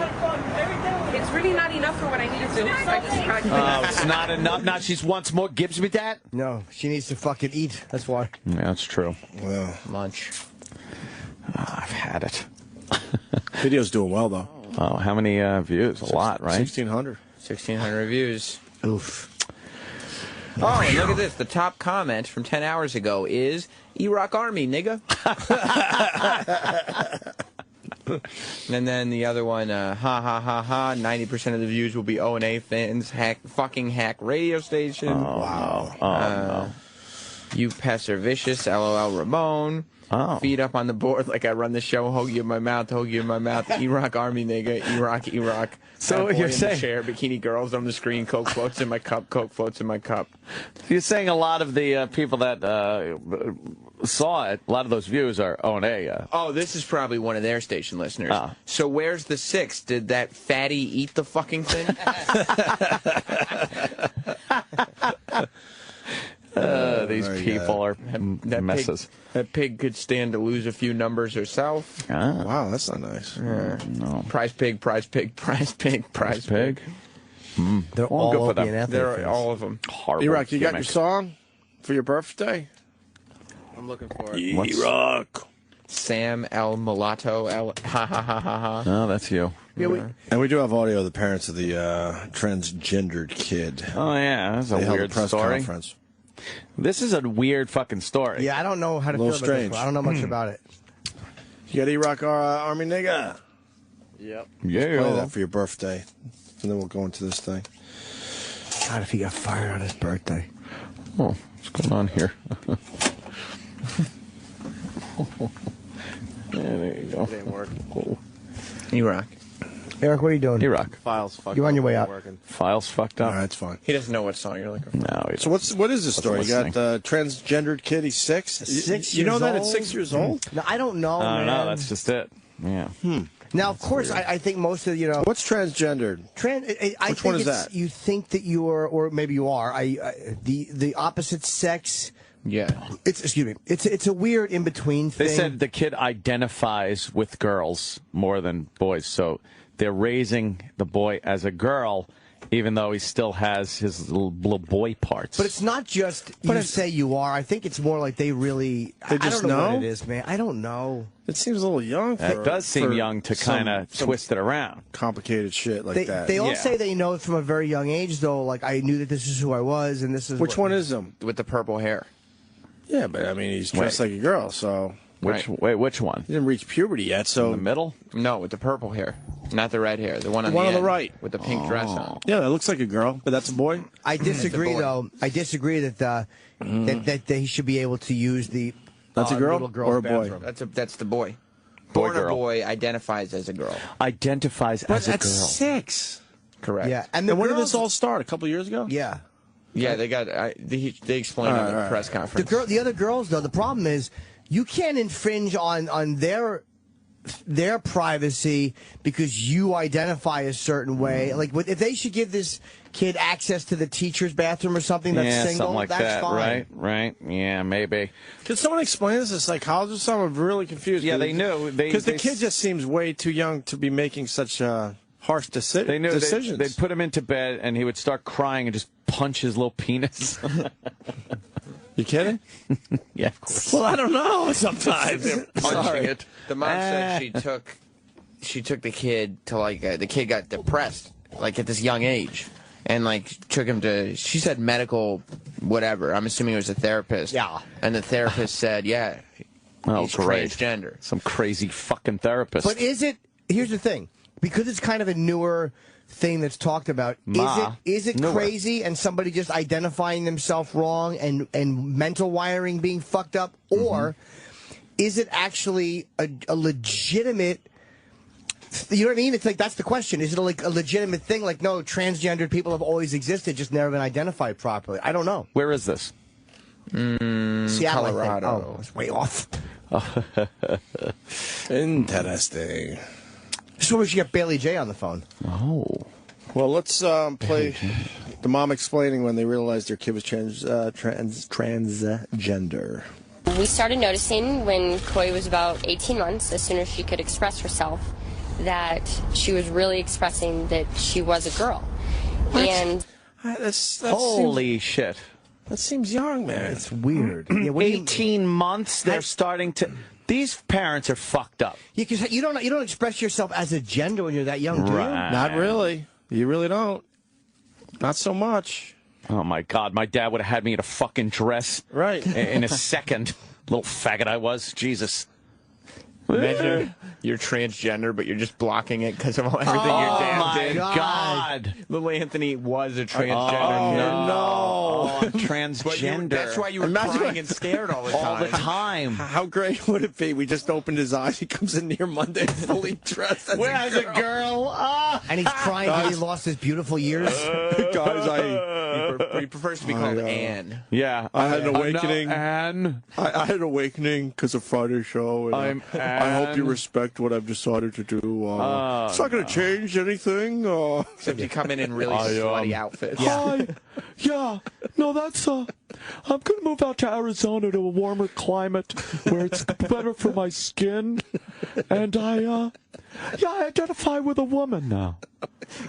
It's really not enough for what I need to do. I just tried. Oh, it's not enough. Now she's once more gives me that? No, she needs to fucking eat. That's why. Yeah, that's true. Well, Lunch. I've had it. Video's doing well, though. Oh, how many views? A lot, right? 1,600. 1,600 views. Oof. Oh, and look at this. The top comment from 10 hours ago is, Erock Army, nigga. And then the other one, ha ha ha ha, 90% of the views will be O&A fans, fucking hack radio station. Oh, wow. Oh, no. You pests are vicious, LOL Ramon. Oh. Feet up on the board like I run the show, hold you in my mouth, Erock Army nigga, Erock. So what you're saying... chair, bikini girls on the screen, Coke floats in my cup, Coke floats in my cup. You're saying a lot of the people that saw it, a lot of those views are O&A. Oh, this is probably one of their station listeners. So where's the six? Did that fatty eat the fucking thing? These people are messes. That pig could stand to lose a few numbers herself. Wow, that's not nice. No. Prize pig, prize pig, prize pig, prize pig. They're all good for Opie them. and They're all of them. Horrible Erock, you got your gimmick. song for your birthday? I'm looking for it. Erock. Sam El Mulatto El ha ha ha ha ha. No, that's you. Yeah, And we do have audio of the parents of the transgendered kid. Oh, yeah, that's a They held weird press story. conference. This is a weird fucking story. Yeah, I don't know how to feel little about this strange. one. I don't know much about it. You got Erock Army nigga? Yep. Yeah. Play that for your birthday. And then we'll go into this thing. God, if he got fired on his birthday. Oh, what's going on here? Yeah, there you go. It didn't work. Oh. Erock. Eric, what are you doing? Erock. Files fucked You're on your way up. out. Files fucked up. All right, it's fine. He doesn't know what song you're looking for. No. So what is this story? You got the transgendered kid. He's 6. 6 You know years that old? at 6 years old? No, I don't know, I don't man. know. That's just it. Yeah. Now, of course, I think most of What's transgendered? Which one is that? You think that you are, or maybe you are, the opposite sex. Yeah. It's a weird in between thing. They said the kid identifies with girls more than boys, so they're raising the boy as a girl, even though he still has his little boy parts. But it's not just you say you are. I think it's more like they really. They just I don't know know? what it is, man. I don't know. It seems a little young. It does seem young to kind of twist it around. Complicated shit like that. They all say they know it from a very young age, though. Like, I knew that this is who I was, and this is Which one is him? With the purple hair. Yeah, but I mean, he's dressed like a girl, so. Which one? He didn't reach puberty yet, so. In the middle? No, with the purple hair. Not the red hair. The one on the end, right. With the pink dress on. Yeah, that looks like a girl, but that's a boy. I disagree, though. I disagree that that he should be able to use the. That's a girl little girl's or a boy? bathroom. That's the boy. Boy, Born a boy, identifies as a girl. Identifies as a girl. That's 6. Correct. Yeah, And when did this all start? A couple years ago? Yeah. Yeah, they got. They explained on the press conference. The other girls, though, the problem is you can't infringe on their privacy because you identify a certain way. Like, if they should give this kid access to the teacher's bathroom or something that's single, something like that's that, fine. Right? Yeah, maybe. Could someone explain this? A psychologist? I'm really confused. Yeah, they knew. Because the kid just seems way too young to be making such harsh decisions. They knew they'd put him into bed, and he would start crying and just punch his little penis. You kidding? Yeah, of course. Well, I don't know. Sometimes they're punching it. The mom said she took the kid to the kid got depressed at this young age, and took him to, she said, medical whatever. I'm assuming it was a therapist. Yeah. And the therapist said, yeah, he's great. transgender. Some crazy fucking therapist. But here's the thing, because it's kind of a newer thing that's talked about, is it crazy and somebody just identifying themselves wrong and mental wiring being fucked up, or is it actually a legitimate, you know what I mean? It's that's the question. Is it a legitimate thing? No, transgendered people have always existed, just never been identified properly. I don't know. Where is this? Seattle, Colorado. I think. Oh, it's way off. Interesting. This is where we should get Bailey J on the phone. Oh. Well, let's play the mom explaining when they realized their kid was transgender. We started noticing when Koi was about 18 months, as soon as she could express herself, that she was really expressing that she was a girl. What? And Holy shit. That seems young, man. It's weird. Yeah, 18 months, they're starting to... These parents are fucked up. Yeah, because you don't express yourself as a gender when you're that young, do you? Not really. You really don't. Not so much. Oh, my God. My dad would have had me in a fucking dress. Right. In a second. Little faggot I was. Jesus. Imagine you're transgender, but you're just blocking it because of everything your dad did. Oh, my God. Little Anthony was a transgender. Oh, no. Transgender. That's why you were crying and scared all the time. All the time. How great would it be? We just opened his eyes. He comes in here Monday fully dressed as a girl. And he's crying because he lost his beautiful years. Guys, he prefers to be called Anne. Yeah. I had an awakening. Anne. I had an awakening because of Friday's show. And, I'm Anne. I hope you respect what I've decided to do. It's not going to change anything. Except you come in really slutty outfits. Hi. Yeah. No, that's I'm going to move out to Arizona to a warmer climate where it's better for my skin. And I identify with a woman now.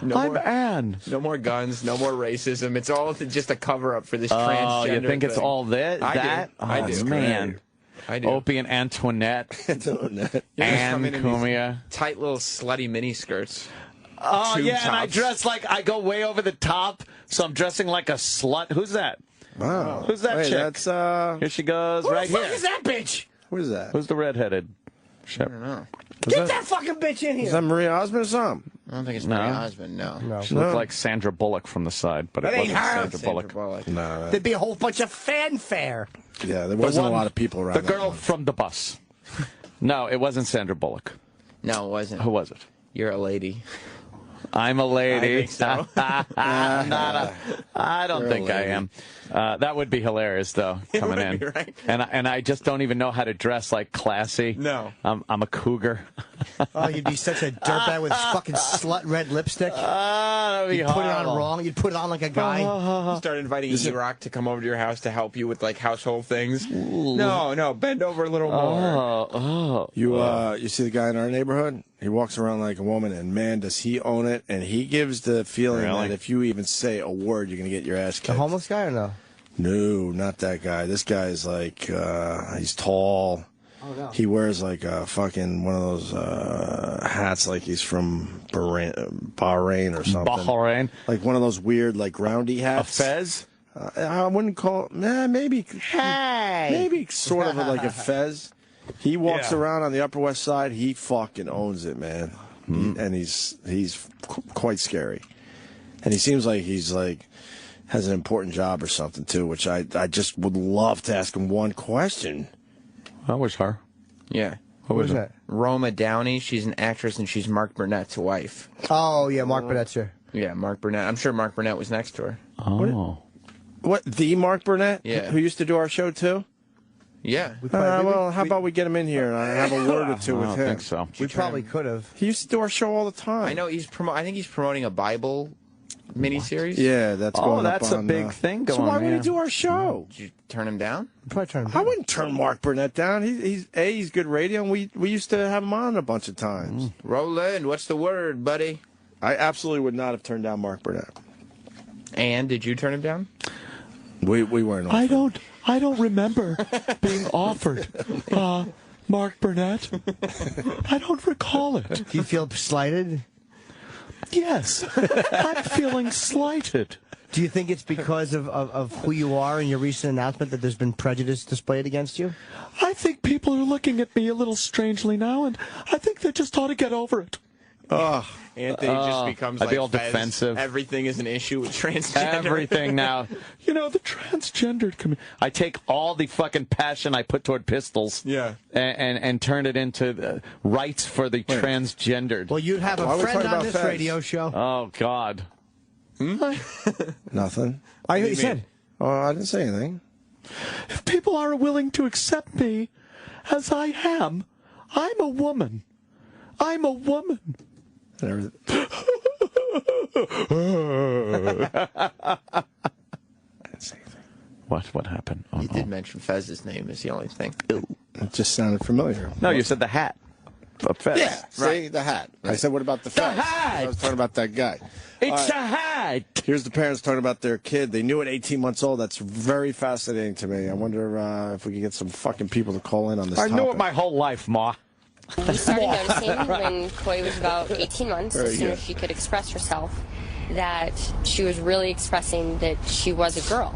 I'm Anne. No more guns, no more racism. It's all just a cover-up for this transgender Oh, you think it's thing. all that? I do. Man. I do. Opie and Antoinette. Anne Cumia. Tight little slutty mini skirts. Oh, yeah, tops. and I dress I go way over the top, so I'm dressing like a slut. Who's that? Wow. Who's that chick? That's, here she goes, Who right the fuck here. is that bitch? Who is that? Who's the redheaded? I don't know. Get that fucking bitch in here. Is that Maria Osmond or something? I don't think it's Maria Osmond, no. She looked like Sandra Bullock from the side, but it That ain't wasn't her. Sandra Bullock. No. There'd be a whole bunch of fanfare. Yeah, there wasn't a lot of people around. The girl from the bus. No, it wasn't Sandra Bullock. No, it wasn't. Who was it? You're a lady. I'm a lady. I think so. I don't think I am. That would be hilarious, though, coming in. Right. And I just don't even know how to dress classy. No. I'm a cougar. Oh, you'd be such a dirtbag with fucking slut red lipstick. That'd be You'd put it on horrible. wrong. You'd put it on like a guy. Start inviting Erock to come over to your house to help you with like household things. No, bend over a little more. You see the guy in our neighborhood? He walks around like a woman, and man, does he own it. And he gives the feeling that if you even say a word, you're going to get your ass kicked. The homeless guy or no? No, not that guy. This guy is like, he's tall. Oh, no. He wears like a fucking one of those hats like he's from Bahrain or something. Bahrain? Like one of those weird like roundy hats. A fez? I wouldn't call it, maybe. Hey! Maybe sort of like a fez. He walks around on the Upper West Side. He fucking owns it, man. And he's quite scary. And he seems like he's like has an important job or something too, which I just would love to ask him one question. That was her. Yeah. What was that? Roma Downey. She's an actress, and she's Mark Burnett's wife. Oh, yeah, Mark Burnett's here. Yeah, Mark Burnett. I'm sure Mark Burnett was next to her. Oh. What, the Mark Burnett? Yeah. Who used to do our show too? Yeah. Well, how about we get him in here and I have a word or two with him? I don't think so. We probably could have. He used to do our show all the time. I know I think he's promoting a Bible miniseries. Yeah, that's going that's up on, a big thing going So why on. would he do our show? Did you turn him down? Probably turn him I wouldn't turn Mark Burnett down. He's good radio, and we used to have him on a bunch of times. Roland, what's the word, buddy? I absolutely would not have turned down Mark Burnett. And did you turn him down? We weren't. I don't remember being offered Mark Burnett. I don't recall it. Do you feel slighted? Yes, I'm feeling slighted. Do you think it's because of who you are and your recent announcement that there's been prejudice displayed against you? I think people are looking at me a little strangely now, and I think they just ought to get over it. Anthony just becomes I'd like be all Fez. defensive. Everything is an issue with transgender. Everything now. You know, the transgendered community. I take all the fucking passion I put toward pistols and turn it into rights for the transgendered. Well, you'd have a friend on this radio show. Oh, God. Nothing. I hear you said. Oh, I didn't say anything. If people are willing to accept me as I am, I'm a woman. I'm a woman. I didn't say anything. What happened? Oh, You did mention Fez's name is the only thing. It just sounded familiar. No, you said the hat. A Fez. Yeah, see, the hat. Right. I said, what about the Fez? hat! I was talking about that guy. It's a hat! Here's the parents talking about their kid. They knew at 18 months old. That's very fascinating to me. I wonder if we can get some fucking people to call in on this I topic. knew it my whole life, Ma. We started noticing when Koi was about 18 months, as soon as she could express herself, that she was really expressing that she was a girl.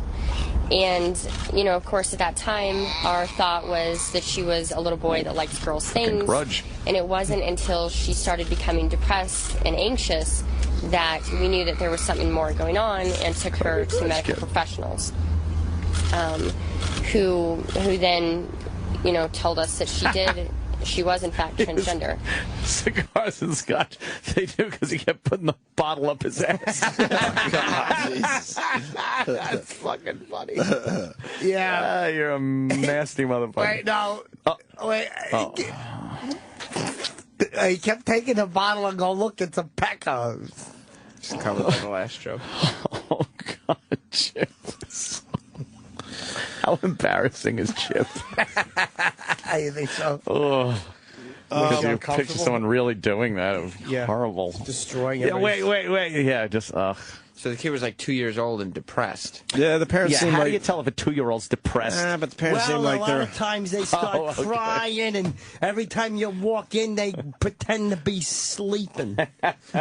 And, you know, of course, at that time, our thought was that she was a little boy that liked girls' things. Grudge. And it wasn't until she started becoming depressed and anxious that we knew that there was something more going on and took her to medical professionals, who then, you know, told us that she was in fact transgender. Cigars and scotch. They do because he kept putting the bottle up his ass. That's fucking funny. Yeah. You're a nasty motherfucker. Wait, no. Wait. Oh. He kept taking the bottle and go look at some Pecos. Just covered by the last joke. Oh, God, Chip. How embarrassing is Chip? You think so? Oh. Because you picture someone really doing that. It would be horrible. Destroying everything. Wait. Yeah, just, So the kid was like 2 years old and depressed. Yeah, the parents seem how like... do you tell if a 2-year-old's depressed? But the parents seem like a they're... lot of times they start crying, and every time you walk in, they pretend to be sleeping.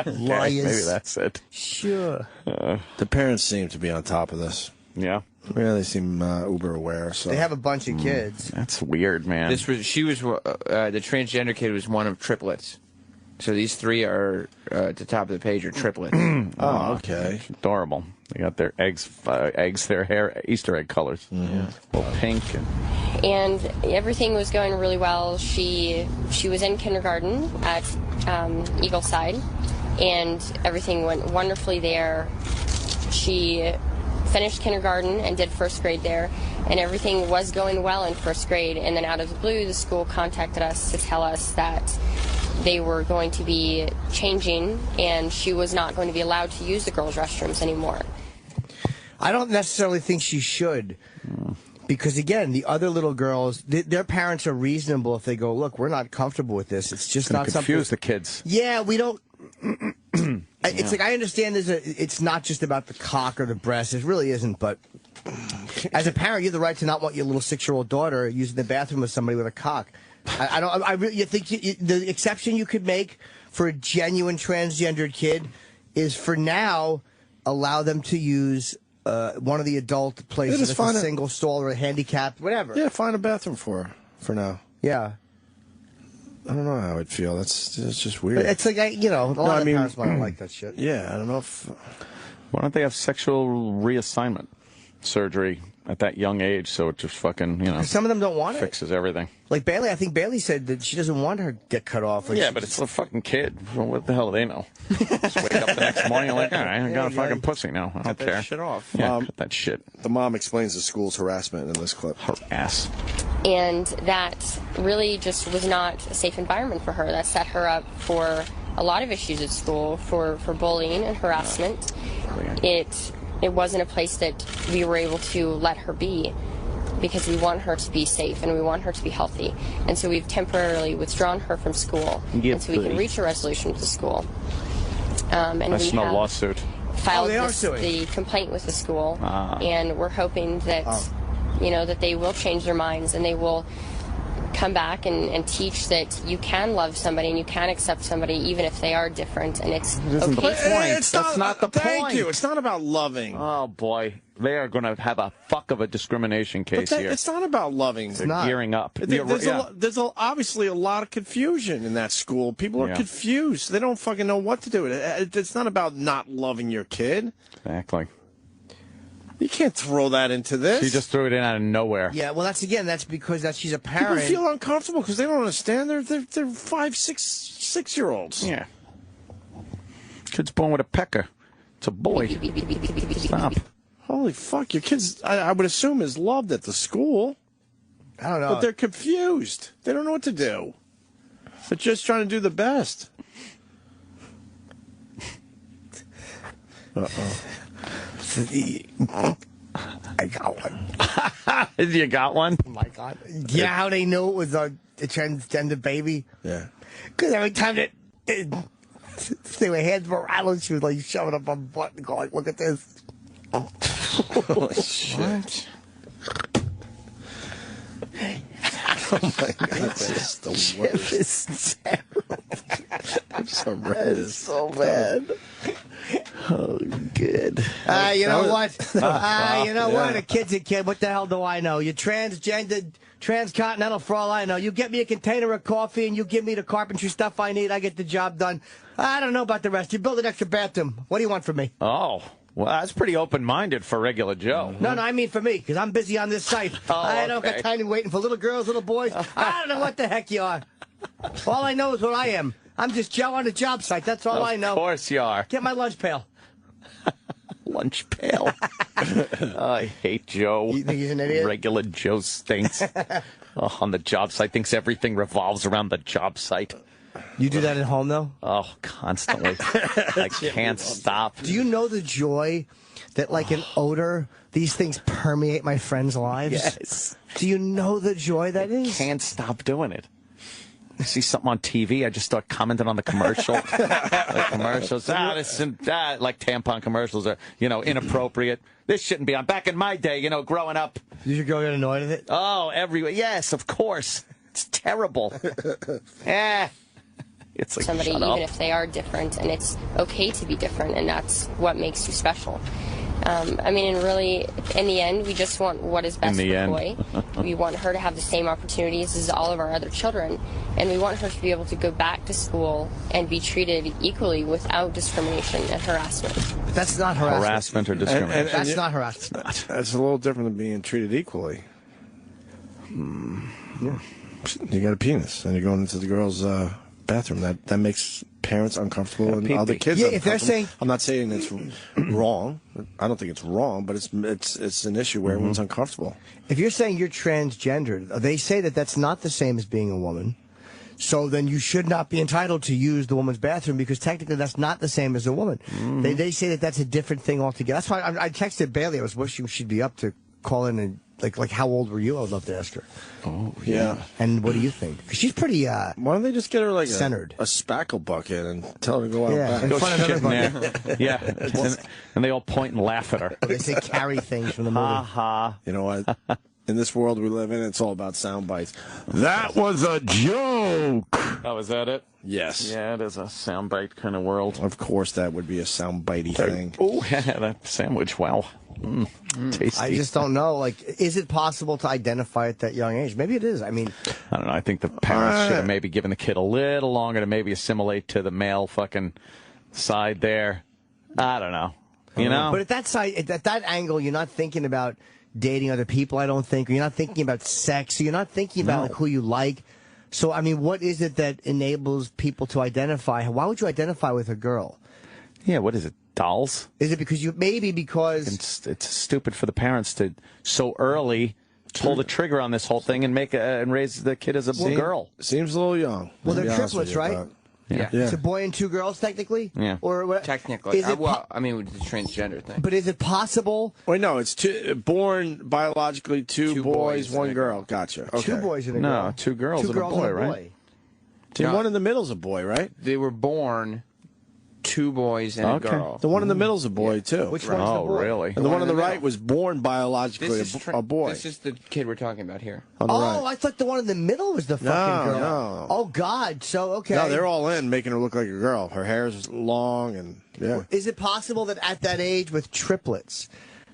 Liars. Maybe that's it. Sure. The parents seem to be on top of this. Yeah. Yeah, they seem uber aware. So they have a bunch of kids. That's weird, man. The transgender kid was one of triplets. So these three are at the top of the page are triplets. Oh, okay. Adorable. They got their eggs, their hair, Easter egg colors. Yeah. Well, pink And everything was going really well. She was in kindergarten at Eagleside, and everything went wonderfully there. She finished kindergarten and did first grade there, and everything was going well in first grade. And then out of the blue, the school contacted us to tell us that they were going to be changing, and she was not going to be allowed to use the girls' restrooms anymore. I don't necessarily think she should. Because, again, the other little girls, their parents are reasonable if they go, look, we're not comfortable with this. It's just not something. Confuse the kids. Yeah, we don't. It's like, I understand it's not just about the cock or the breast. It really isn't. But as a parent, you have the right to not want your little 6-year-old daughter using the bathroom with somebody with a cock. You think the exception you could make for a genuine transgendered kid is for now allow them to use one of the adult places, that's a single stall or a handicapped, whatever. Yeah, find a bathroom for her for now. Yeah. I don't know how I'd feel. It's just weird. It's like, a lot of parents might not like that shit. Yeah, I don't know if... Why don't they have sexual reassignment surgery at that young age so it just fucking, Some of them don't want it. Fixes everything. Like Bailey, I think Bailey said that she doesn't want her to get cut off. Yeah, but it's a fucking kid. Well, what the hell do they know? Just wake up the next morning and like, all right, I got a fucking pussy now. I don't care. Cut that shit off. Yeah, cut that shit. The mom explains the school's harassment in this clip. Harass. And that really just was not a safe environment for her. That set her up for a lot of issues at school, for bullying and harassment. It wasn't a place that we were able to let her be, because we want her to be safe and we want her to be healthy. And so we've temporarily withdrawn her from school, and so we can reach a resolution with the school. And I smell lawsuit. Filed the complaint with the school, and we're hoping that that they will change their minds and they will come back and teach that you can love somebody and you can accept somebody even if they are different, and it's okay. That's not the point. Thank you. It's not about loving. Oh, boy. They are going to have a fuck of a discrimination case here. It's not about loving. They're gearing up. There's obviously a lot of confusion in that school. People are confused. They don't fucking know what to do. It's not about not loving your kid. Exactly. You can't throw that into this. She just threw it in out of nowhere. Yeah, well, that's because she's a parent. People feel uncomfortable because they don't understand. They're 5, 6-year-olds. Yeah. Kid's born with a pecker. It's a boy. Stop. Holy fuck, your kids, I would assume, is loved at the school. I don't know. But they're confused. They don't know what to do. They're just trying to do the best. Uh-oh. I got one. You got one? Oh, my God. Yeah, how they knew it was a transgender baby? Yeah. Because every time their hands were rattling, she was like shoving up her butt and going, look at this. Holy shit. Oh my God, that's the worst. It's terrible. It's horrendous. It's so bad. Oh, good. You know what? What? A kid's a kid. What the hell do I know? You're transgendered, transcontinental for all I know. You get me a container of coffee and you give me the carpentry stuff I need. I get the job done. I don't know about the rest. You build an extra bathroom. What do you want from me? Oh. Well, that's pretty open-minded for regular Joe. No, I mean for me, because I'm busy on this site. I don't got time to waiting for little girls, little boys. I don't know what the heck you are. All I know is what I am. I'm just Joe on a job site. That's all I know. Of course you are. Get my lunch pail. Lunch pail. I hate Joe. You think he's an idiot? Regular Joe stinks. On the job site, thinks everything revolves around the job site. You do that at home, though? Oh, constantly. I can't stop. Do you know the joy that, like an odor, these things permeate my friends' lives? Yes. Do you know the joy that is? I can't stop doing it. I see something on TV, I just start commenting on the commercial. Like commercials, this and that, like tampon commercials are, inappropriate. This shouldn't be on. Back in my day, growing up. Did your girl get annoyed with it? Oh, everywhere. Yes, of course. It's terrible. It's like, somebody, even if they are different, and it's okay to be different, and that's what makes you special. I mean, and really, in the end, we just want what is best for Koi. We want her to have the same opportunities as all of our other children, and we want her to be able to go back to school and be treated equally without discrimination and harassment. But that's not harassment. Harassment or discrimination. That's not harassment. That's a little different than being treated equally. Yeah. You got a penis, and you're going into the girl's bathroom. That makes parents uncomfortable and other kids. Yeah, if they're saying, I'm not saying it's wrong. I don't think it's wrong, but it's an issue where everyone's uncomfortable. If you're saying you're transgendered, they say that that's not the same as being a woman. So then you should not be entitled to use the woman's bathroom because technically that's not the same as a woman. They say that that's a different thing altogether. That's why I texted Bailey. I was wishing she'd be up to call in and like how old were you? I would love to ask her. Oh yeah. And what do you think? Because she's pretty. Why don't they just get her like centered a spackle bucket and tell her to go out back? in front of everybody. Yeah, and they all point and laugh at her. They say carry things from the movie. Ha ha. You know what? In this world we live in, it's all about sound bites. That was a joke. Oh, is that it? Yes. Yeah, it is a soundbite kind of world. Of course, that would be a soundbitey thing. Oh, that sandwich! Wow, tasty. I just don't know. Like, is it possible to identify at that young age? Maybe it is. I mean, I don't know. I think the parents should have maybe given the kid a little longer to maybe assimilate to the male fucking side there. I don't know. You know? But at that side, at that angle, you're not thinking about dating other people, I don't think. Or you're not thinking about sex. You're not thinking about like, who you like. So, I mean, what is it that enables people to identify? Why would you identify with a girl? Yeah, what is it? Dolls? Is it because you, maybe because... It's stupid for the parents to so early pull the trigger on this whole thing and make and raise the kid as a girl. Seems a little young. Well, they're triplets, right? Yeah. It's a boy and two girls, technically? Yeah. Or what? Technically. Well, I mean, with the transgender thing. But is it possible? Wait, no, it's born biologically two boys, one girl. Gotcha. Okay. Two boys and a girl. No, two girls and a boy, right? The one in the middle's a boy, right? They were born two boys and a girl. The one in the middle's a boy, too. Which one's the boy? Oh, really? And the one on the right was born biologically a boy. This is the kid we're talking about here. On the right. I thought the one in the middle was the fucking girl. No. Oh, God. So, okay. No, they're all in, making her look like a girl. Her hair's long and, yeah. Is it possible that at that age with triplets...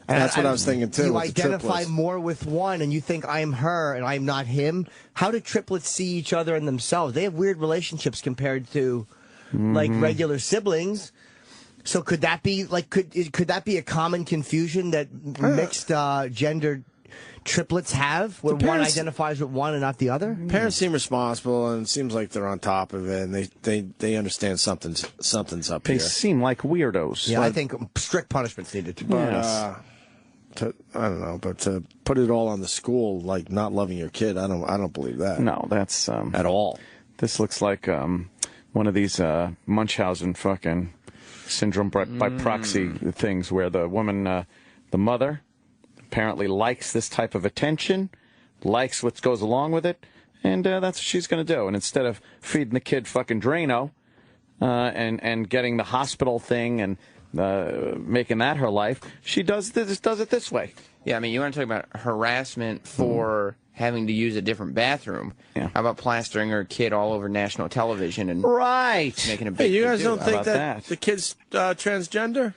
And that's what I was thinking, too. You with the identify triplets. more with one and you think I'm her and I'm not him? How do triplets see each other and themselves? They have weird relationships compared to, like, regular siblings. So could that be, like, could that be a common confusion that mixed gender triplets have, where one identifies with one and not the other? Parents seem responsible, and it seems like they're on top of it, and they understand something's up They here. seem like weirdos. Yeah, I think strict punishment's needed. But, I don't know, but to put it all on the school, like not loving your kid, I don't believe that. No, that's at all. This looks like one of these Munchausen fucking syndrome by proxy things, where the woman, the mother, apparently likes this type of attention, likes what goes along with it, and that's what she's going to do. And instead of feeding the kid fucking Drano and getting the hospital thing and making that her life, she does it this way. Yeah, I mean, you want to talk about harassment for having to use a different bathroom. Yeah. How about plastering her kid all over national television and making a big Hey, you guys to-do don't think about that the kid's transgender?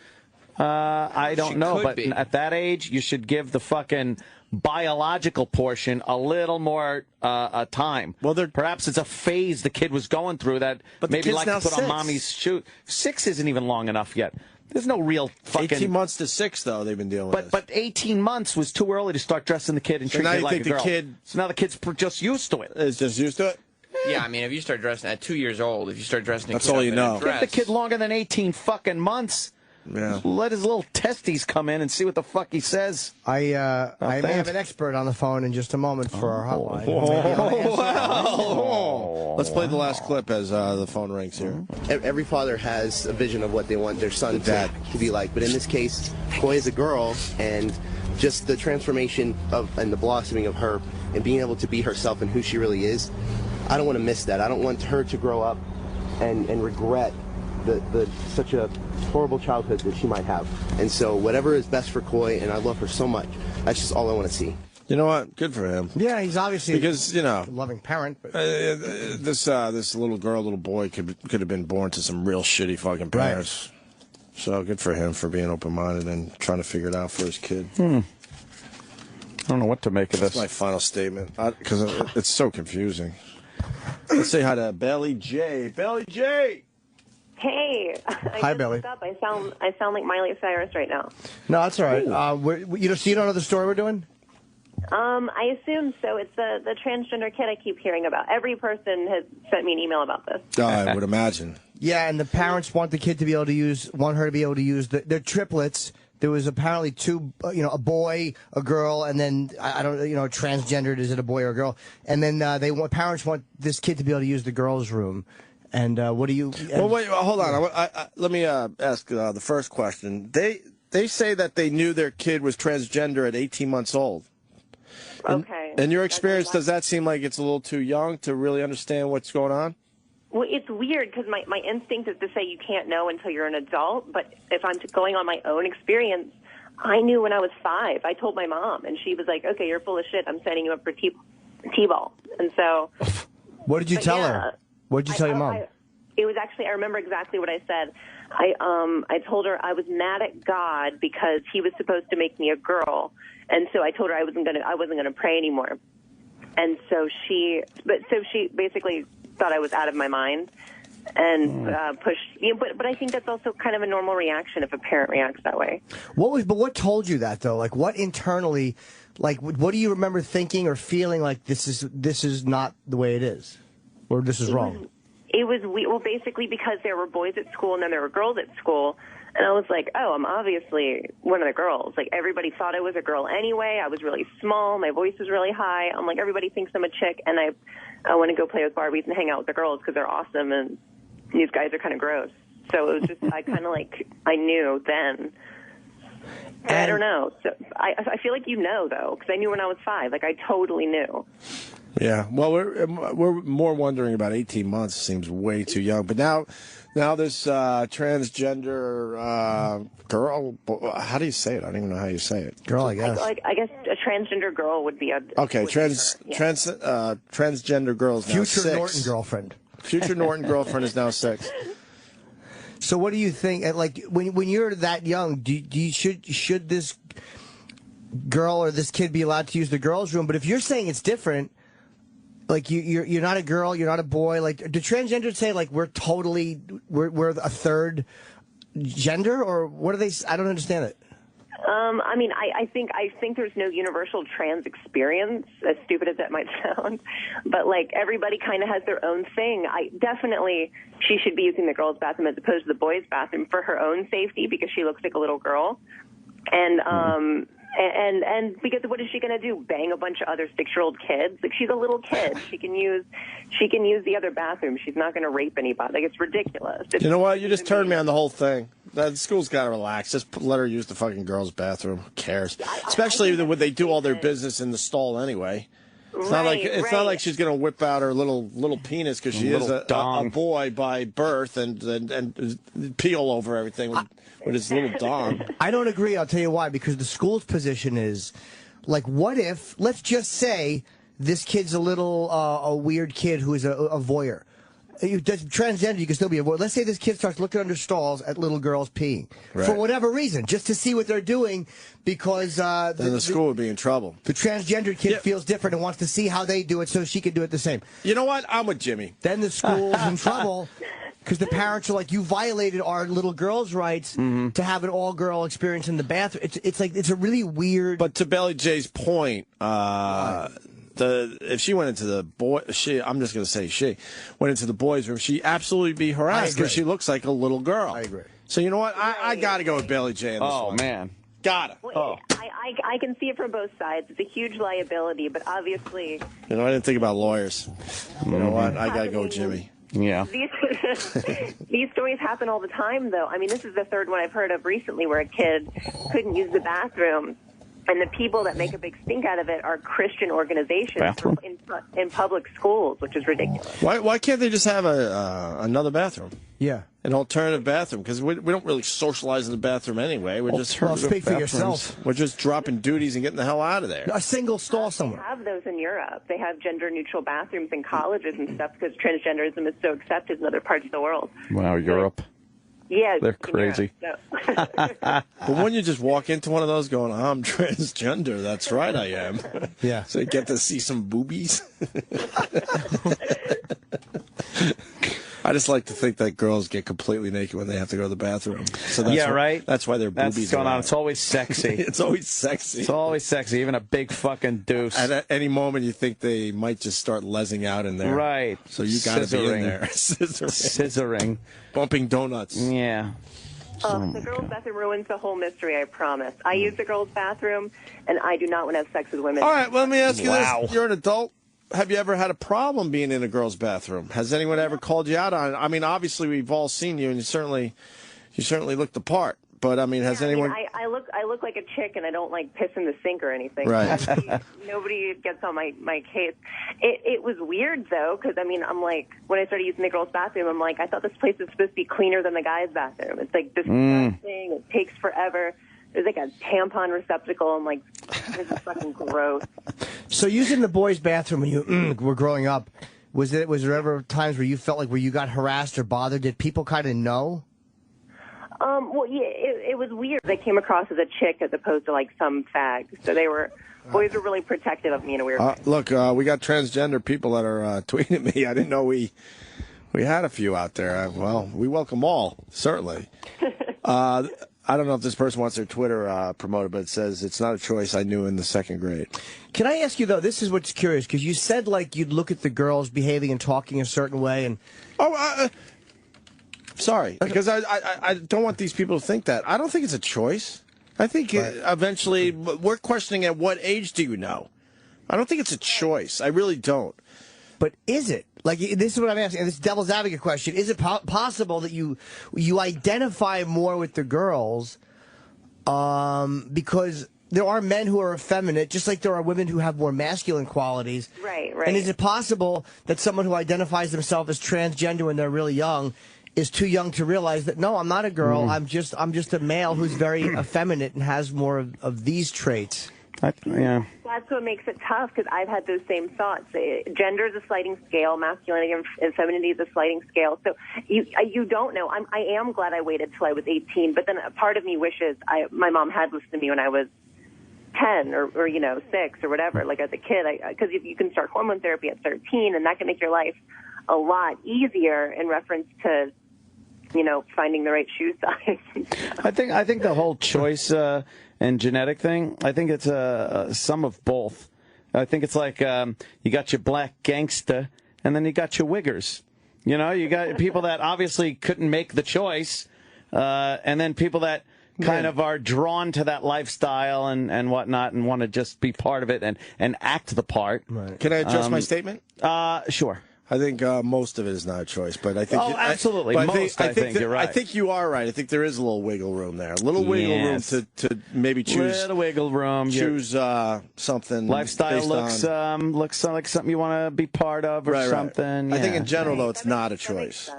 I don't know, could but be. at that age, you should give the fucking biological portion a little more time. Well, perhaps it's a phase the kid was going through that But the maybe kid's like now to put 6. on mommy's shoe. 6 isn't even long enough yet. There's no real fucking... 18 months to 6, though, they've been dealing with. But 18 months was too early to start dressing the kid and So treating now it you like think a girl. the kid... So now the kid's just used to it. Is just used to it? Yeah, I mean, if you start dressing at 2 years old, if you start dressing a That's kid all up you in know. a Give dress, the kid longer than 18 fucking months. Yeah. Let his little testes come in and see what the fuck he says. I may that. have an expert on the phone in just a moment for our hotline. Let's play the last clip as the phone rings here. Every father has a vision of what they want their son to be like, but in this case, Koi is a girl, and just the transformation and the blossoming of her and being able to be herself and who she really is, I don't want to miss that. I don't want her to grow up and regret the such a horrible childhood that she might have. And so whatever is best for Koi, and I love her so much, that's just all I want to see. You know what? Good for him. Yeah, he's obviously because a loving parent. But... this little boy could have been born to some real shitty fucking parents. Right. So good for him for being open-minded and trying to figure it out for his kid. I don't know what to make of this. That's my final statement because it's so confusing. Let's say hi to Belly J. Belly J. Hey, Hi, Billy. Up. I sound like Miley Cyrus right now. No, that's all right. You don't know the story we're doing? I assume so. It's the transgender kid I keep hearing about. Every person has sent me an email about this. I would imagine. Yeah, and the parents want the kid to be able to want her to be able to use they're triplets. there was apparently two, a boy, a girl, and then I don't, transgendered. Is it a boy or a girl? And then parents want this kid to be able to use the girls' room. And what do you? Well, wait, hold on. Let me ask the first question. They say that they knew their kid was transgender at 18 months old. Okay. In your experience, does that seem like it's a little too young to really understand what's going on? Well, it's weird because my instinct is to say you can't know until you're an adult, but if I'm going on my own experience, I knew when I was 5. I told my mom, and she was like, okay, you're full of shit. I'm setting you up for T-ball. And so... What did you tell her? What did you tell your mom? It was actually, I remember exactly what I said. I told her I was mad at God because he was supposed to make me a girl, and so I told her I wasn't gonna pray anymore. And so she basically thought I was out of my mind and pushed. But I think that's also kind of a normal reaction if a parent reacts that way. What told you that though? Like what internally? Like what do you remember thinking or feeling like this is not the way it is, or this is wrong? It was basically because there were boys at school and then there were girls at school, and I was like, oh, I'm obviously one of the girls. Like everybody thought I was a girl anyway. I was really small, my voice was really high. I'm like, everybody thinks I'm a chick, and I want to go play with Barbies and hang out with the girls because they're awesome, and these guys are kind of gross. So it was just I knew then. And I don't know. So I feel like though, because I knew when I was 5. Like I totally knew. Yeah, well, we're more wondering about 18 months. Seems way too young. But now this transgender girl. How do you say it? I don't even know how you say it. Girl, I guess. I guess a transgender girl would be a transgender girl is now 6. Future Norton girlfriend. Future Norton girlfriend is now 6. So what do you think? Like when you're that young, should this girl or this kid be allowed to use the girls' room? But if you're saying it's different. Like you're not a girl, you're not a boy. Like do transgenders say like we're a third gender, or what do they? I don't understand it. I mean, I think there's no universal trans experience, as stupid as that might sound, but like everybody kind of has their own thing. She should be using the girls' bathroom as opposed to the boys' bathroom for her own safety because she looks like a little girl, and And because what is she going to do? Bang a bunch of other 6-year-old kids? Like she's a little kid. She can use the other bathroom. She's not going to rape anybody. Like it's ridiculous. You know what? You just turned me on the whole thing. The school's got to relax. Just let her use the fucking girls' bathroom. Who cares? Especially when they do all their business in the stall anyway. It's not like she's going to whip out her little penis because she is a boy by birth and pee all over everything with his little dong. I don't agree. I'll tell you why. Because the school's position is, like, what if, let's just say, this kid's a little a weird kid who is a voyeur. Transgender, you can still be a voyeur. Let's say this kid starts looking under stalls at little girls peeing for whatever reason, just to see what they're doing, because then the school would be in trouble. The transgender kid feels different and wants to see how they do it so she can do it the same. You know what? I'm with Jimmy. Then the school's in trouble because the parents are like, you violated our little girls' rights to have an all-girl experience in the bathroom. It's a really weird. But to Belly J's point, if she went into the I'm just going to say she went into the boys' room, she'd absolutely be harassed because she looks like a little girl. I agree. So you know what? I got to go with Belly J on this one. Oh, man. Got it. Well, I can see it from both sides. It's a huge liability, but obviously... You know, I didn't think about lawyers. You know what? I got to go with Jimmy. Yeah. These stories happen all the time, though. I mean, this is the third one I've heard of recently where a kid couldn't use the bathroom. And the people that make a big stink out of it are Christian organizations in public schools, which is ridiculous. Why can't they just have another bathroom? Yeah. An alternative bathroom, because we don't really socialize in the bathroom anyway. We're just speak for yourself. We're just dropping duties and getting the hell out of there. A single stall somewhere. They have those in Europe. They have gender-neutral bathrooms in colleges and stuff because transgenderism is so accepted in other parts of the world. Wow, Europe. Yeah, they're crazy. But when you just walk into one of those going, I'm transgender, that's right, I am. Yeah. So you get to see some boobies. I just like to think that girls get completely naked when they have to go to the bathroom. So that's right. That's why their boobies That's going are on. out. It's always sexy. It's always sexy. It's always sexy. Even a big fucking deuce. At any moment, you think they might just start lezzing out in there. Right. So you got to be in there. Scissoring. Bumping donuts. Yeah. The girls' bathroom ruins the whole mystery, I promise. I use the girls' bathroom, and I do not want to have sex with women. All right, well, let me ask you this. You're an adult. Have you ever had a problem being in a girl's bathroom? Has anyone ever called you out on it? I mean, obviously, we've all seen you, and you certainly look the part. But, I mean, has anyone... I look like a chick, and I don't, like, piss in the sink or anything. Right. Nobody gets on my case. It was weird, though, because, I mean, I'm like, when I started using the girls' bathroom, I'm like, I thought this place was supposed to be cleaner than the guys' bathroom. It's, like, disgusting. It takes forever. There's, like, a tampon receptacle. I'm like, this is fucking gross. So using the boys' bathroom when you were growing up, was there ever times where you felt like where you got harassed or bothered? Did people kind of know? Well, yeah, it was weird. They came across as a chick as opposed to, like, some fag. So boys were really protective of me in a weird way. Look, we got transgender people that are tweeting me. I didn't know we had a few out there. Well, we welcome all, certainly. I don't know if this person wants their Twitter promoted, but it says, it's not a choice I knew in the 2nd grade. Can I ask you, though, this is what's curious, because you said, like, you'd look at the girls behaving and talking a certain way, and... Sorry, because I don't want these people to think that. I don't think it's a choice. I think eventually we're questioning at what age do you know? I don't think it's a choice. I really don't. But is it? Like, this is what I'm asking. This devil's advocate question. Is it possible that you identify more with the girls because there are men who are effeminate, just like there are women who have more masculine qualities? Right. And is it possible that someone who identifies themselves as transgender when they're really young is too young to realize that, no, I'm not a girl, I'm just a male who's very effeminate and has more of these traits? Yeah. That's what makes it tough, because I've had those same thoughts. Gender is a sliding scale. Masculinity and femininity is a sliding scale. So you don't know. I am glad I waited till I was 18, but then a part of me wishes my mom had listened to me when I was 10 or 6 or whatever, like as a kid, because you can start hormone therapy at 13, and that can make your life a lot easier in reference to, finding the right shoe size. I think the whole choice and genetic thing, I think it's a sum of both. I think it's like you got your black gangsta, and then you got your wiggers. You got people that obviously couldn't make the choice, and then people that kind of are drawn to that lifestyle and whatnot and want to just be part of it and act the part. Right. Can I adjust my statement? Sure. I think most of it is not a choice, but I think... absolutely. I think you're right. I think you are right. I think there is a little wiggle room there. A little wiggle room to maybe choose... Little wiggle room. Choose something... Lifestyle looks like something you want to be part of or something. I think in general, though, it's not a choice.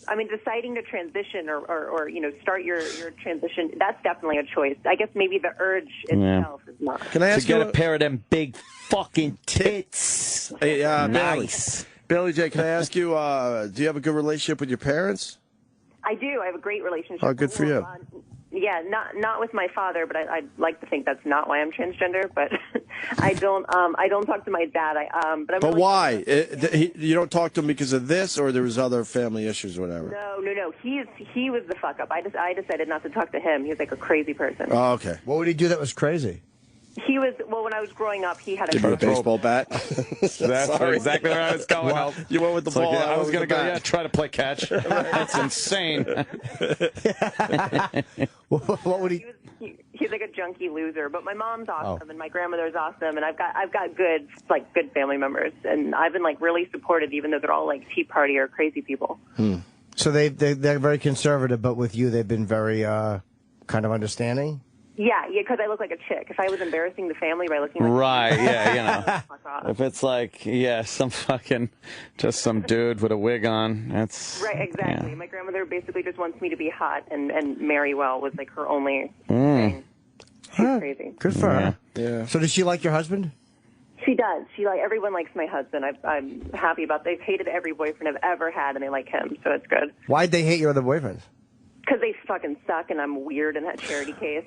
I mean, deciding to transition or start your transition, that's definitely a choice. I guess maybe the urge itself is not. Can I ask you... To get a pair of them big fucking tits. Nice. Billy J, can I ask you, do you have a good relationship with your parents? I do. I have a great relationship. Oh, good for you. Yeah, not with my father, but I'd like to think that's not why I'm transgender. But I don't talk to my dad. But why? You don't talk to him because of this, or there was other family issues or whatever? No. He was the fuck up. I decided not to talk to him. He was like a crazy person. Oh, okay. What would he do that was crazy? He was, when I was growing up, he had a baseball bat. That's exactly where I was going. Well, you went with the ball. I was going to go, try to play catch. That's insane. What would he... He's like a junkie loser, but my mom's awesome and my grandmother's awesome, and I've got good family members, and I've been really supported, even though they're all Tea Party or crazy people. So they're very conservative, but with you they've been very kind of understanding. Yeah, because I look like a chick. If I was embarrassing the family by looking like right, yeah, if it's some dude with a wig on, that's right, exactly. Yeah. My grandmother basically just wants me to be hot and marry well was her only thing. She's crazy. Good for her. Yeah. So does she like your husband? She does. Everyone likes my husband. I'm happy about. They've hated every boyfriend I've ever had, and they like him, so it's good. Why'd they hate your other boyfriends? Because they fucking suck, and I'm weird in that charity case.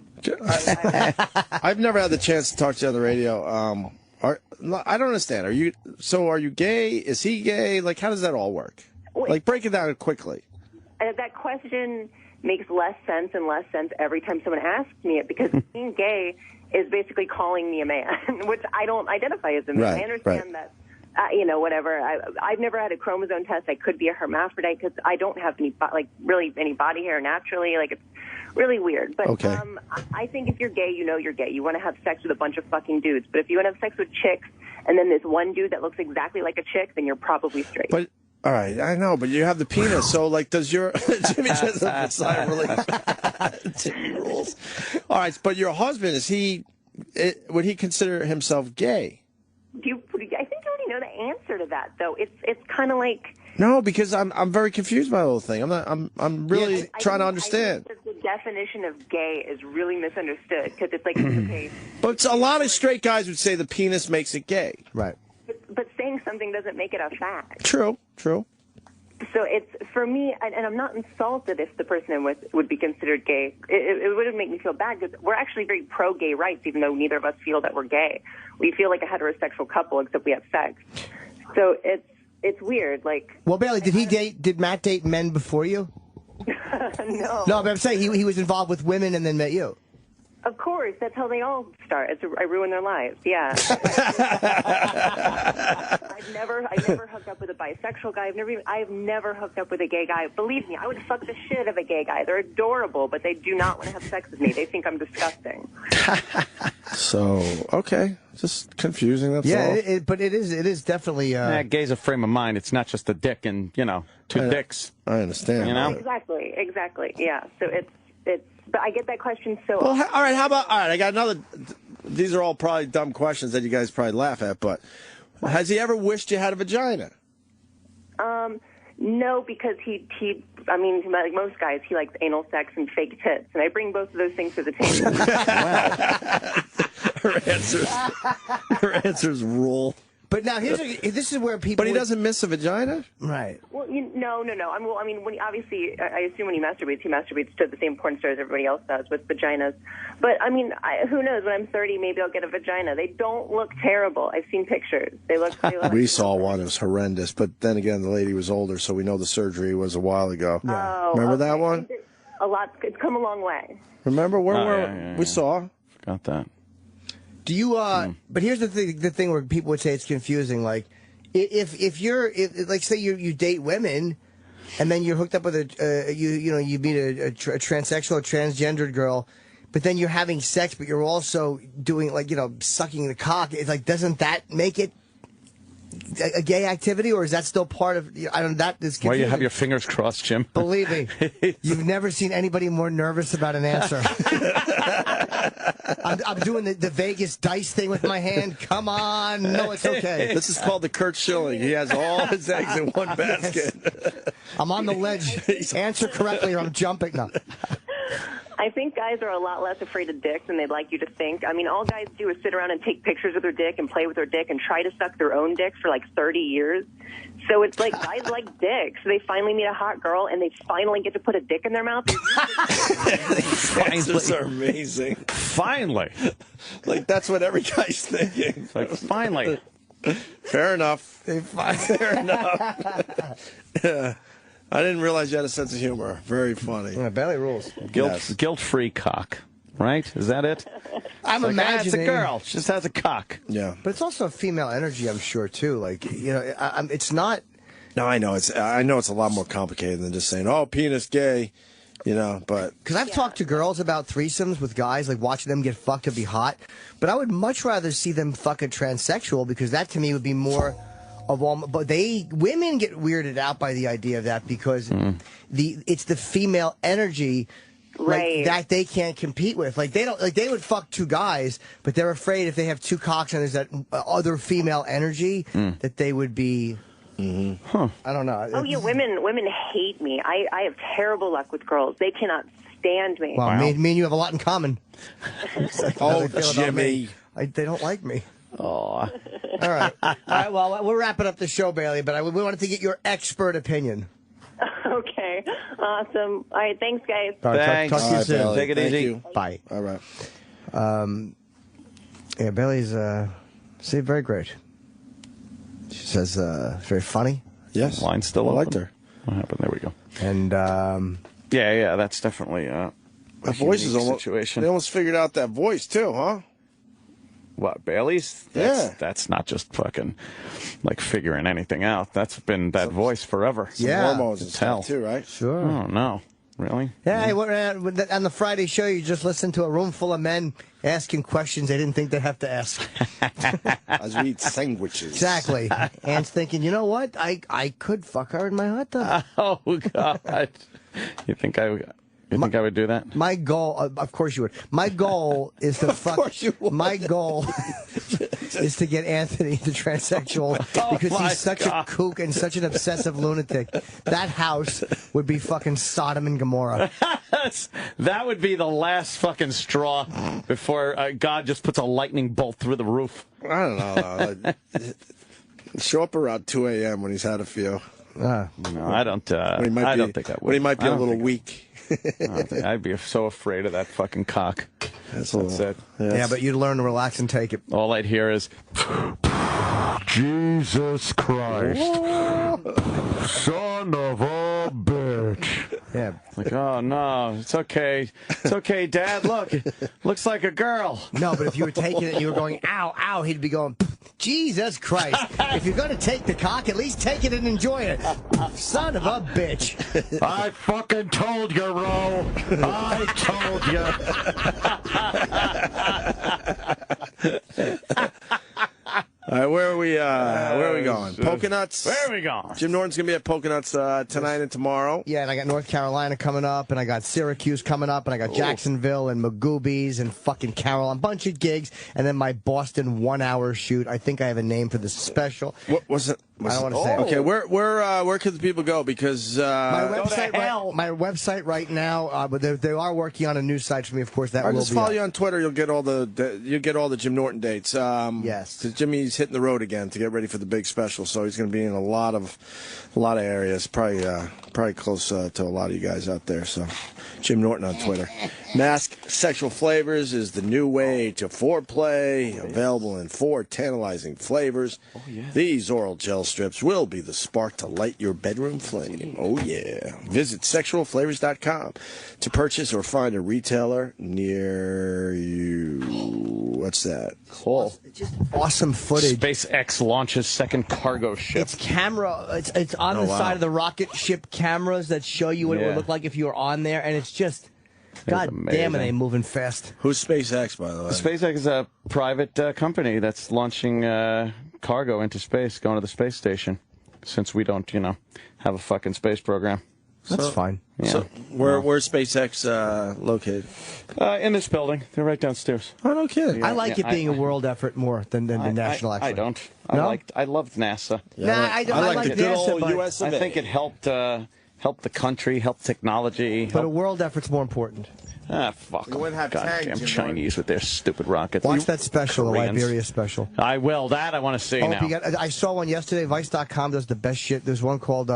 I've never had the chance to talk to you on the radio. I don't understand. Are you gay? Is he gay? How does that all work? Break it down quickly. That question makes less sense and less sense every time someone asks me it, because being gay is basically calling me a man, which I don't identify as a man. Right, I understand that. Whatever. I've never had a chromosome test. I could be a hermaphrodite because I don't have any, really any body hair naturally. It's really weird. But Okay. I think if you're gay, you know you're gay. You want to have sex with a bunch of fucking dudes. But if you want to have sex with chicks and then this one dude that looks exactly like a chick, then you're probably straight. But all right, I know, but you have the penis, so like, does your Jimmy just a sigh of relief? Jimmy rules. All right, but your husband would he consider himself gay? I think you already know the answer to that, though. It's kind of like. No, because I'm very confused by the whole thing. I'm really trying to understand. I think that the definition of gay is really misunderstood because it's like okay. But a lot of straight guys would say the penis makes it gay. Right. But saying something doesn't make it a fact. True. So it's, for me, and I'm not insulted if the person I'm with would be considered gay. It wouldn't make me feel bad because we're actually very pro-gay rights, even though neither of us feel that we're gay. We feel like a heterosexual couple, except we have sex. So it's weird. Like, well, Bailey, did Matt date men before you? No. No, but I'm saying he was involved with women and then met you. Of course, that's how they all start. I ruin their lives. Yeah. I've never hooked up with a bisexual guy. I've never hooked up with a gay guy. Believe me, I would fuck the shit out of a gay guy. They're adorable, but they do not want to have sex with me. They think I'm disgusting. So okay, just confusing. That's all. Yeah, but it is definitely. Gay's a frame of mind. It's not just a dick and two dicks. I understand. You know. Exactly. Yeah. So it's. But I get that question so Well, often. all right, I got another. These are all probably dumb questions that you guys probably laugh at, but has he ever wished you had a vagina? No, because he like most guys, he likes anal sex and fake tits, and I bring both of those things to the table. Her answers rule. But now this is where people. But he doesn't miss a vagina, right? Well, no. I mean, when obviously, I assume when he masturbates to the same porn stars everybody else does with vaginas. But I mean, who knows? When I'm 30, maybe I'll get a vagina. They don't look terrible. I've seen pictures. They look. We saw one. It was horrendous. But then again, the lady was older, so we know the surgery was a while ago. Yeah. Remember that one? A lot. It's come a long way. Remember where we saw? Forgot that. Do you? But here's the thing where people would say it's confusing. Like, if you're like say you date women, and then you're hooked up with you meet a transsexual or transgendered girl, but then you're having sex, but you're also doing sucking the cock. It's like, doesn't that make it a gay activity, or is that still part of? I don't. That is confusing. Why you have your fingers crossed, Jim? Believe me, you've never seen anybody more nervous about an answer. I'm doing the Vegas dice thing with my hand. Come on. No, it's okay. This is called the Kurt Schilling. He has all his eggs in one basket. Yes. I'm on the ledge. Answer correctly or I'm jumping. No. I think guys are a lot less afraid of dicks than they'd like you to think. I mean, all guys do is sit around and take pictures of their dick and play with their dick and try to suck their own dick for like 30 years. So it's like guys like dicks. They finally meet a hot girl and they finally get to put a dick in their mouth. Answers are amazing. Finally. Like, that's what every guy's thinking. Like, finally. Fair enough. Fair enough. Yeah. I didn't realize you had a sense of humor. Very funny. Yeah, belly rules. Guilt-free cock, right? Is that it? I'm imagining. It's a girl. She just has a cock. Yeah. But it's also a female energy, I'm sure, too. Like, it's not. No, I know. I know it's a lot more complicated than just saying, oh, penis gay, but. Because I've talked to girls about threesomes with guys, like watching them get fucked to be hot. But I would much rather see them fuck a transsexual, because that to me would be more of all. But women get weirded out by the idea of that because it's the female energy. Right. That they can't compete with. Like they would fuck two guys, but they're afraid if they have two cocks and there's that other female energy that they would be. Huh. I don't know. Oh yeah, women hate me. I have terrible luck with girls. They cannot stand me. Well, me and you have a lot in common. Oh, Jimmy. They don't like me. Oh. All right. All right. Well, we're wrapping up the show, Bailey, but we wanted to get your expert opinion. Okay. Awesome. All right. Thanks, guys. All right, Thanks. Talk to you soon. Bailey. Take it Thank easy. you. Bye. All right. Yeah, Bailey's very great. She says very funny. Yes. Line's still open. I liked her. What happened? There we go. And Yeah, that's definitely a voice is almost situation. They almost figured out that voice too, huh? What, Bailey's? That's not just fucking like figuring anything out. That's been that voice forever. Some hormones and stuff too, right? Sure. Oh no. Really? Yeah, on the Friday show, you just listen to a room full of men asking questions they didn't think they'd have to ask. As we eat sandwiches. Exactly. Ant's thinking, you know what? I could fuck her in my hot tub. Oh, God. You think I would do that? My goal, of course you would. My goal is to fuck. Of course you would. My goal is to get Anthony the transsexual because he's such a kook and such an obsessive lunatic. That house would be fucking Sodom and Gomorrah. That would be the last fucking straw before God just puts a lightning bolt through the roof. I don't know. Show up around 2 a.m. when he's had a few. No, I don't. I don't think I would. When he might be a little weak. I'd be so afraid of that fucking cock. That's it. Yeah, but you'd learn to relax and take it. All I'd hear is, Jesus Christ, son of a bitch. Yeah. Like, oh, no, it's okay. It's okay, Dad. Look, looks like a girl. No, but if you were taking it and you were going, ow, ow, he'd be going, Jesus Christ. If you're going to take the cock, at least take it and enjoy it. Son of a bitch. I fucking told you, Ro. I told you. All right, where are we going? Polka Nuts? Where are we going? Jim Norton's going to be at Polka Nuts tonight and tomorrow. Yeah, and I got North Carolina coming up, and I got Syracuse coming up, and I got Jacksonville and Magoobies and fucking Carroll, a bunch of gigs, and then my Boston 1 hour shoot. I think I have a name for the special. What was it? I don't want to say. Okay, where can the people go? Because my website right now, but they are working on a new site for me. Of course, that will just be follow up. you on Twitter. You'll get all the Jim Norton dates. Yes, because Jimmy's hitting the road again to get ready for the big special, so he's going to be in a lot of areas. Probably close to a lot of you guys out there. So, Jim Norton on Twitter. Mask Sexual Flavors is the new way to foreplay, available in 4 tantalizing flavors. Oh, yeah. These oral gel strips will be the spark to light your bedroom flame. Oh, yeah. Visit sexualflavors.com to purchase or find a retailer near you. What's that? Cool. Just awesome footage. SpaceX launches second cargo ship. It's camera. It's on the side of the rocket ship cameras that show you what it would look like if you were on there, and it's just, God damn it, they moving fast. Who's SpaceX, by the way? SpaceX is a private company that's launching cargo into space, going to the space station, since we don't, have a fucking space program. That's fine. Yeah. So where's SpaceX located? In this building. They're right downstairs. Oh, no kidding. I like it being a world effort more than the national effort. I don't. No? I loved NASA. I like the good NASA, old but US of I A. think it helped the country, helped technology. But a world effort's more important. Fuck. You wouldn't have tagged goddamn Jim Chinese with their stupid rockets. Watch that special, the Koreans. Liberia special. I will. That I want to see now. I saw one yesterday. Vice.com does the best shit. There's one called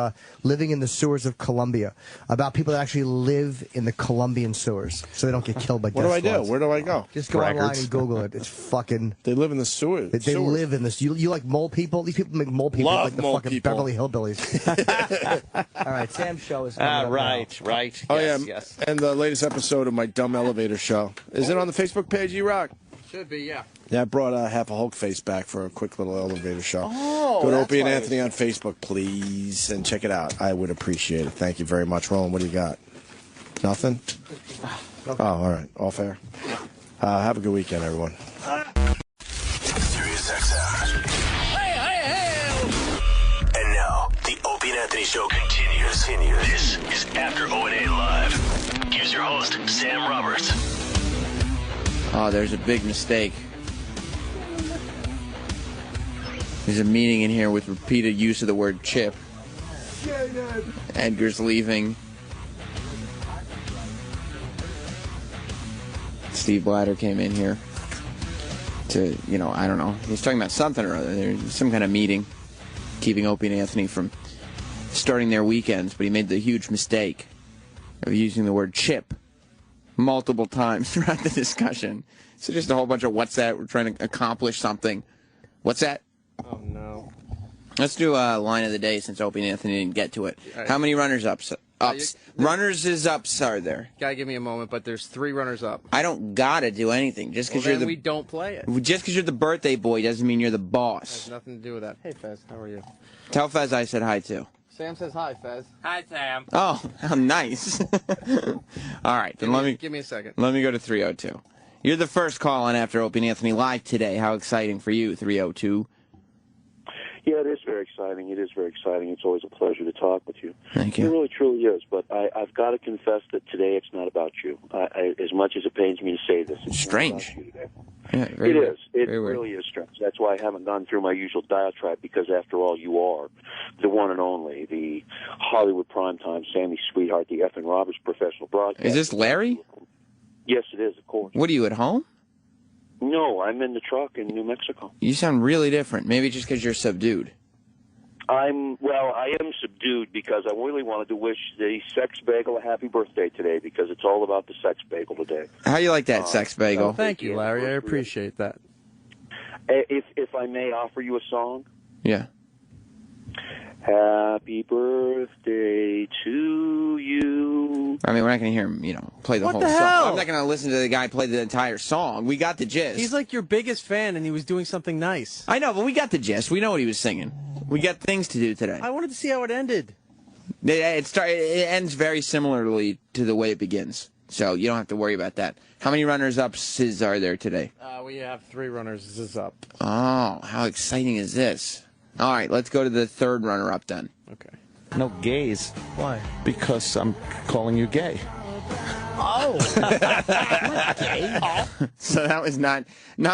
Living in the Sewers of Colombia, about people that actually live in the Colombian sewers so they don't get killed by What do I death do? squads. Where do I go? Just go online and Google it. It's fucking... They live in the sewers. They live in this. You like mole people? These people make mole people Love like the mole fucking people. Beverly Hillbillies. All right, Sam's show is coming up Right. Oh, Yes, yeah. yes. And the latest episode of my Dumb Elevator show. Is it on the Facebook page, Erock? Should be, yeah. Yeah, I brought half a Hulk face back for a quick little elevator show. Oh, Go to that's Opie and why Anthony on Facebook, please, and check it out. I would appreciate it. Thank you very much. Roland, what do you got? Nothing? Oh, all right. All fair. Have a good weekend, everyone. Sirius XM. And now, the Opie and Anthony Show continues. This is After O&A Live. Here's your host, Sam Roberts. Oh, there's a big mistake. There's a meeting in here with repeated use of the word chip. Edgar's leaving. Steve Blatter came in here to, I don't know. He's talking about something or other. There's some kind of meeting keeping Opie and Anthony from starting their weekends, but he made the huge mistake of using the word chip multiple times throughout the discussion. So just a whole bunch of what's that? We're trying to accomplish something. What's that? Oh, no. Let's do a line of the day since Opie and Anthony didn't get to it. Right. How many runners-ups? Runners is ups are there? Gotta give me a moment, but there's 3 runners up. I don't gotta do anything. Just because Then we don't play it. Just because you're the birthday boy doesn't mean you're the Has boss. nothing to do with that. Hey, Fez, how are you? Tell Fez I said hi too. Sam says hi, Fez. Hi, Sam. Oh, how nice. All right, then Give me a second. Let me go to 302. You're the first call on After Opie and Anthony live today. How exciting for you, 302? Yeah, it is very exciting. It is very exciting. It's always a pleasure to talk with you. Thank you. It really, truly is. But I've got to confess that today it's not about you. As much as it pains me to say this, it's strange. Not about you today. Yeah, It weird. is. It Very weird. really is strange. That's why I haven't gone through my usual diatribe, because after all, you are the one and only, the Hollywood primetime Sammy Sweetheart, the F. and Roberts professional broadcaster. Is this Larry? Yes, it is, of course. What are you, at home? No, I'm in the truck in New Mexico. You sound really different. Maybe just because you're subdued. I am subdued because I really wanted to wish the sex bagel a happy birthday today, because it's all about the sex bagel today. How you like that, sex bagel? Thank you, Larry. I appreciate that. If I may offer you a song. Yeah. Happy birthday to you. I mean, we're not going to hear him, play the What whole the song. hell? I'm not going to listen to the guy play the entire song. We got the gist. He's like your biggest fan, and he was doing something nice. I know, but we got the gist. We know what he was singing. We got things to do today. I wanted to see how it ended. It ends very similarly to the way it begins, so you don't have to worry about that. How many runners-ups are there today? We have 3 runners up. Oh, how exciting is this? All right, let's go to the third runner-up then. Okay. No gays. Why? Because I'm calling you gay. Oh. So that was not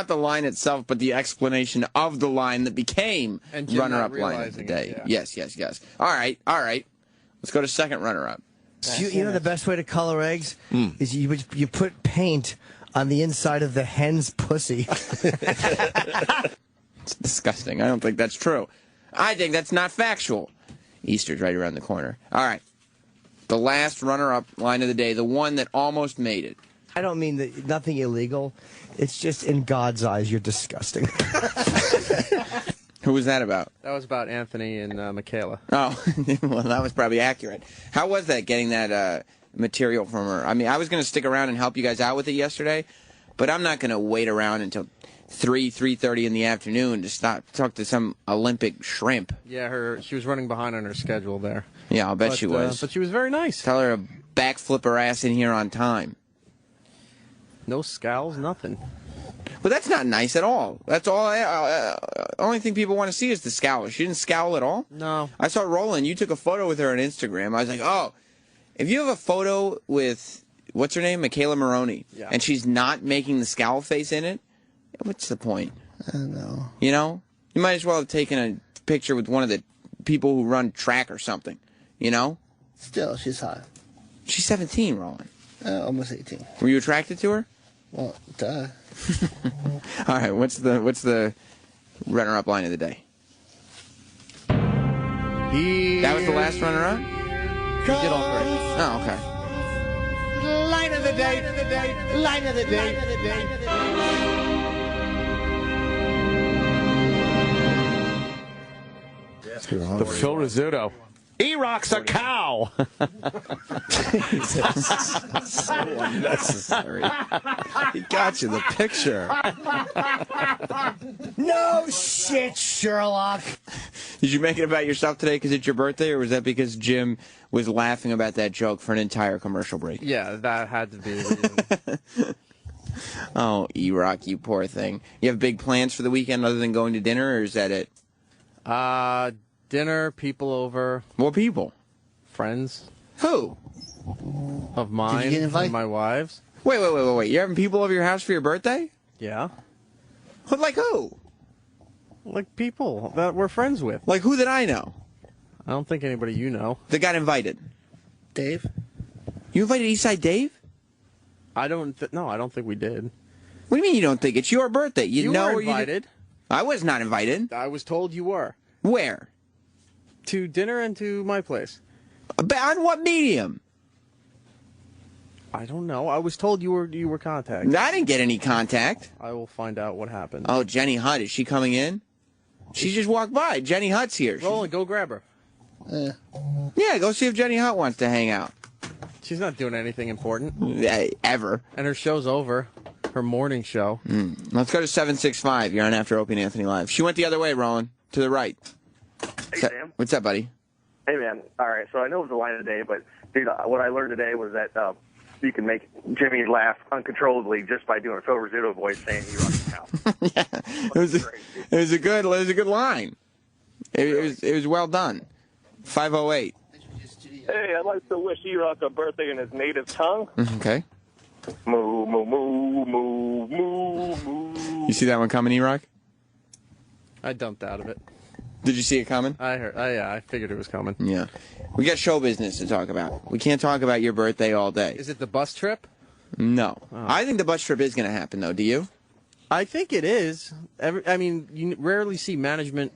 the line itself, but the explanation of the line that became And Jim runner-up not line of the realizing day. it, yeah. Yes. All right. Let's go to second runner-up. You know the best way to color eggs is you put paint on the inside of the hen's pussy. It's disgusting. I don't think that's true. I think that's not factual. Easter's right around the corner. All right. The last runner-up line of the day, the one that almost made it. I don't mean that nothing illegal. It's just in God's eyes, you're disgusting. Who was that about? That was about Anthony and Michaela. Oh, well, that was probably accurate. How was that, getting that material from her? I mean, I was going to stick around and help you guys out with it yesterday, but I'm not going to wait around until 3:30 in the afternoon to talk to some Olympic shrimp. Yeah, she was running behind on her schedule there. Yeah, I'll bet she was. But she was very nice. Tell her to backflip her ass in here on time. No scowls, nothing. But that's not nice at all. That's all. Only thing people want to see is the scowl. She didn't scowl at all? No. I saw Roland. You took a photo with her on Instagram. I was like, oh, if you have a photo with, what's her name? McKayla Maroney. Yeah. And she's not making the scowl face in it, what's the point? I don't know. You know? You might as well have taken a picture with one of the people who run track or something. You know? Still, she's hot. She's 17, Roland. Almost 18. Were you attracted to her? Well, duh. All right, what's the runner-up line of the day? That was the last runner-up? You did all three. Oh, okay. Line of the day. Line of the day. The Phil Rizzuto. Erock's a cow. So unnecessary. He got you the picture. No shit, Sherlock. Did you make it about yourself today because it's your birthday, or was that because Jim was laughing about that joke for an entire commercial break? Yeah, that had to be the reason. Oh, Erock, you poor thing. You have big plans for the weekend other than going to dinner, or is that it? Dinner, people over. What people? Friends. Who? Of mine get invited? and my wives. Wait. You're having people over your house for your birthday? Yeah. Like who? Like people that we're friends with. Like who that I know? I don't think anybody you know. That got invited? Dave? You invited Eastside Dave? No, I don't think we did. What do you mean you don't think? It's your birthday. You know were or you invited. I was not invited. I was told you were. Where? To dinner and to my place. On what medium? I don't know. I was told you were contacted. I didn't get any contact. I will find out what happened. Oh, Jenny Hutt, is she coming in? She just walked by. Jenny Hutt's here. Roland, go grab her. Yeah, go see if Jenny Hutt wants to hang out. She's not doing anything important. Ever. And her show's over. Her morning show. Let's go to 765. You're on After Opie and Anthony Live. She went the other way, Roland. To the right. Hey, Sam. What's up, buddy? Hey, man. All right, so I know it was the line of the day, but, dude, what I learned today was that you can make Jimmy laugh uncontrollably just by doing a Phil Rizzuto voice saying Erock now. It was a good line. It was well done. 508. Hey, I'd like to wish Erock a birthday in his native tongue. Okay. Moo, moo, moo, moo, moo, moo. You see that one coming, Erock? I dumped out of it. Did you see it coming? I heard. Yeah, I figured it was coming. Yeah. We got show business to talk about. We can't talk about your birthday all day. Is it the bus trip? No. Oh. I think the bus trip is going to happen, though. Do you? I think it is. I mean, you rarely see management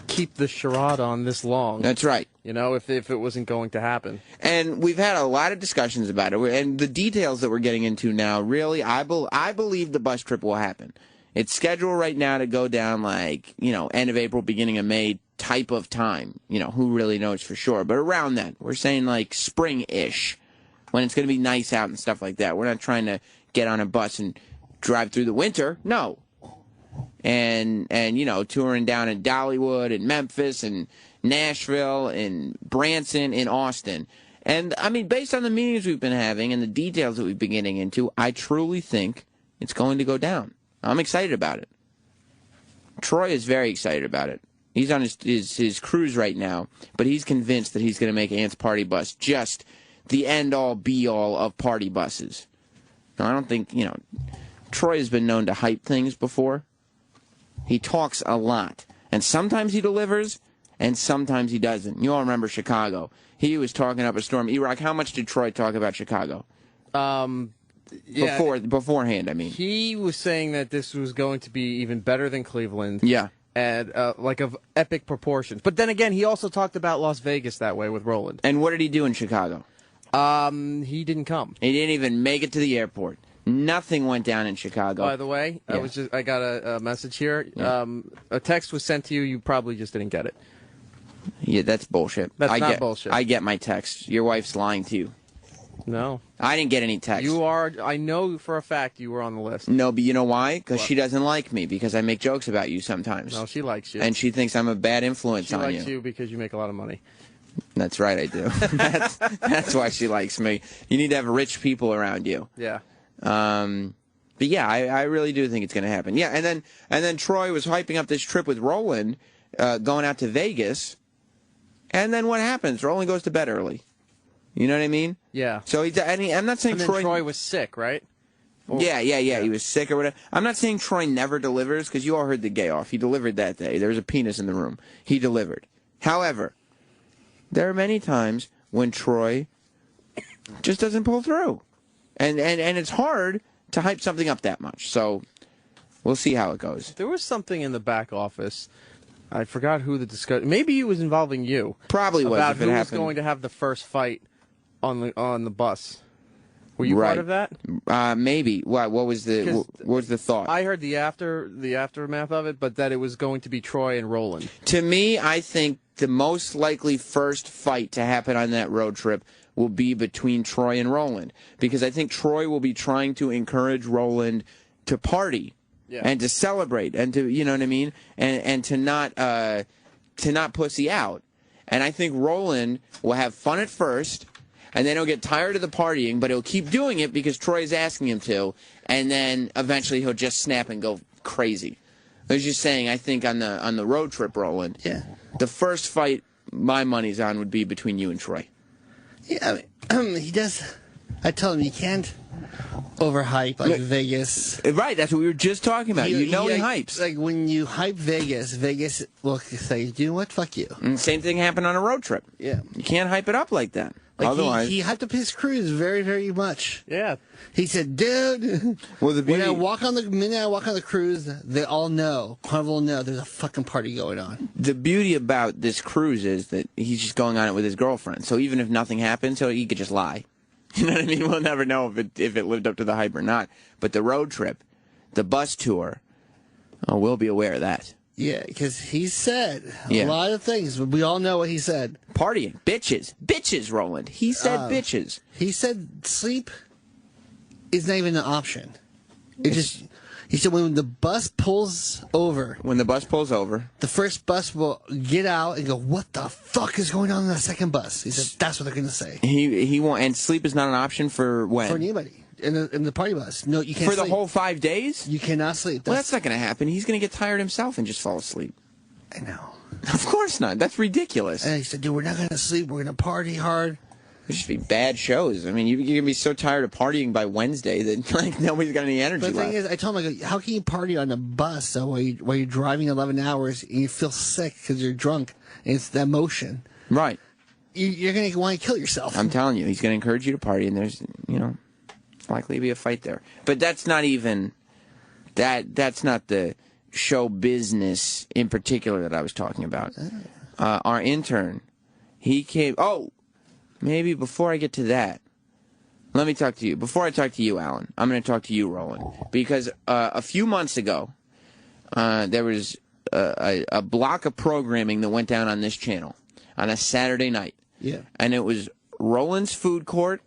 keep the charade on this long. That's right. You know, if it wasn't going to happen. And we've had a lot of discussions about it. And the details that we're getting into now, really, I believe the bus trip will happen. It's scheduled right now to go down like, end of April, beginning of May type of time. Who really knows for sure. But around that, we're saying like spring-ish, when it's going to be nice out and stuff like that. We're not trying to get on a bus and drive through the winter. No. And touring down in Dollywood and Memphis and Nashville and Branson and Austin. And, I mean, based on the meetings we've been having and the details that we've been getting into, I truly think it's going to go down. I'm excited about it. Troy is very excited about it. He's on his cruise right now, but he's convinced that he's going to make Ant's Party Bus just the end-all, be-all of party buses. Now, I don't think, Troy has been known to hype things before. He talks a lot, and sometimes he delivers, and sometimes he doesn't. You all remember Chicago. He was talking up a storm. Erock, how much did Troy talk about Chicago? Yeah, beforehand, I mean. He was saying that this was going to be even better than Cleveland. Yeah. And, like, of epic proportions. But then again, he also talked about Las Vegas that way with Roland. And what did he do in Chicago? He didn't come. He didn't even make it to the airport. Nothing went down in Chicago. By the way, yeah. I got a message here. Yeah. A text was sent to you. You probably just didn't get it. Yeah, that's bullshit. That's not bullshit. I get my texts. Your wife's lying to you. No. I didn't get any texts. I know for a fact you were on the list. No, but you know why? Because she doesn't like me, because I make jokes about you sometimes. No, she likes you. And she thinks I'm a bad influence on you. She likes you because you make a lot of money. That's right, I do. That's why she likes me. You need to have rich people around you. Yeah. But yeah, I really do think it's going to happen. Yeah, and then Troy was hyping up this trip with Roland, going out to Vegas, and then what happens? Roland goes to bed early. You know what I mean? Yeah. So I'm not saying and then Troy was sick, right? Yeah. He was sick or whatever. I'm not saying Troy never delivers, because you all heard the gay off. He delivered that day. There was a penis in the room. He delivered. However, there are many times when Troy just doesn't pull through. And it's hard to hype something up that much. So we'll see how it goes. There was something in the back office. I forgot who the discussion. Maybe it was involving you. Probably was. About if it who was happened. going to have the first fight on the bus. Were you part of that? Maybe. What was the thought? I heard the aftermath of it, but that it was going to be Troy and Roland. To me, I think the most likely first fight to happen on that road trip will be between Troy and Roland, because I think Troy will be trying to encourage Roland to party and to celebrate and to, you know what I mean, and to not pussy out. And I think Roland will have fun at first, and then he'll get tired of the partying, but he'll keep doing it because Troy is asking him to, and then eventually he'll just snap and go crazy. I was just saying, I think on the road trip, Roland, the first fight my money's on would be between you and Troy. Yeah, he does. I told him you can't overhype like Vegas. Right, that's what we were just talking about. He hypes. Like when you hype Vegas will say, you know what, fuck you. And same thing happened on a road trip. Yeah. You can't hype it up like that. Like Otherwise, he hyped up his cruise very, very much. Yeah. He said, dude, well, the minute I walk on the cruise, they all know, Carnival know, there's a fucking party going on. The beauty about this cruise is that he's just going on it with his girlfriend. So even if nothing happens, he could just lie. You know what I mean? We'll never know if it lived up to the hype or not. But the road trip, the bus tour, we'll be aware of that. Yeah, because he said a lot of things. But we all know what he said. Partying. Bitches, Roland. He said bitches. He said sleep is not even an option. He said when the bus pulls over. When the bus pulls over. The first bus will get out and go, what the fuck is going on in the second bus? He said, that's what they're going to say. He won't, and sleep is not an option for when? For anybody. In the party bus. No, you can't For sleep. the whole 5 days? You cannot sleep. Well, that's not going to happen. He's going to get tired himself and just fall asleep. I know. Of course not. That's ridiculous. And he said, dude, we're not going to sleep. We're going to party hard. It should be bad shows. I mean, you're going to be so tired of partying by Wednesday that like nobody's got any energy But the left. thing is, I told him, I go, how can you party on a bus while you're driving 11 hours and you feel sick because you're drunk? And it's the emotion. Right. You're going to want to kill yourself. I'm telling you, he's going to encourage you to party, and there's, likely to be a fight there. But that's not even, that's not the show business in particular that I was talking about. Our intern, he came, maybe before I get to that, let me talk to you. Before I talk to you, Alan, I'm going to talk to you, Roland. Because a few months ago, there was a block of programming that went down on this channel on a Saturday night. Yeah. And it was Roland's Food Court,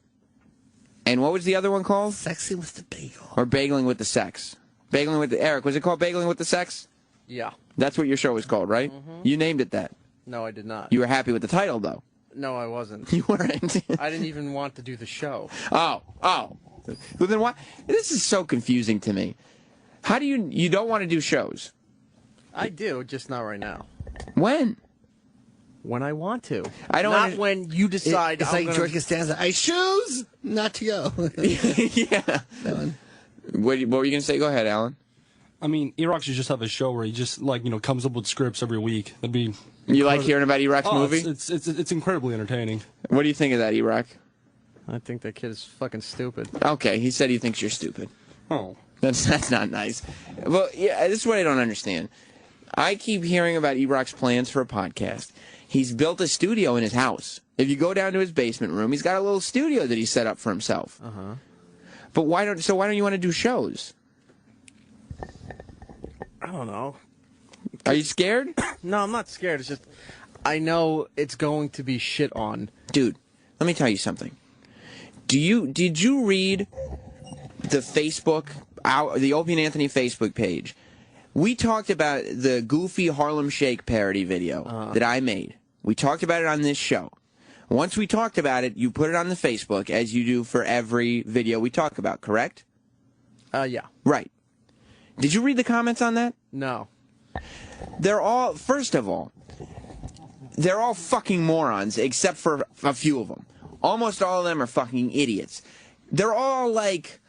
and what was the other one called? Sexy with the Bagel. Or Bageling with the Sex. Bageling with the... Eric, was it called Bageling with the Sex? Yeah. That's what your show was called, right? You named it that. No, I did not. You were happy with the title, though. No, I wasn't. You weren't. I didn't even want to do the show. Oh. Well, then why? This is so confusing to me. How do you don't want to do shows? I do, just not right now. When? When I want to. I don't. Not when you decide. It's like George Costanza. I choose not to go. Yeah. What were you going to say? Go ahead, Alan. I mean, Erock should just have a show where he just comes up with scripts every week. That'd be. You like hearing about Erock's movie? It's incredibly entertaining. What do you think of that, Erock? I think that kid is fucking stupid. Okay, he said he thinks you're stupid. Oh. That's not nice. Well, yeah, this is what I don't understand. I keep hearing about Erock's plans for a podcast. He's built a studio in his house. If you go down to his basement room, he's got a little studio that he set up for himself. But why don't you want to do shows? I don't know. Are you scared? No, I'm not scared. It's just I know it's going to be shit on. Dude, let me tell you something. Did you read the Facebook, the Opie and Anthony Facebook page? We talked about the goofy Harlem Shake parody video that I made. We talked about it on this show. Once we talked about it, you put it on the Facebook, as you do for every video we talk about, correct? Yeah. Right. Did you read the comments on that? No. They're all, first of all, they're all fucking morons, except for a few of them. Almost all of them are fucking idiots. They're all like,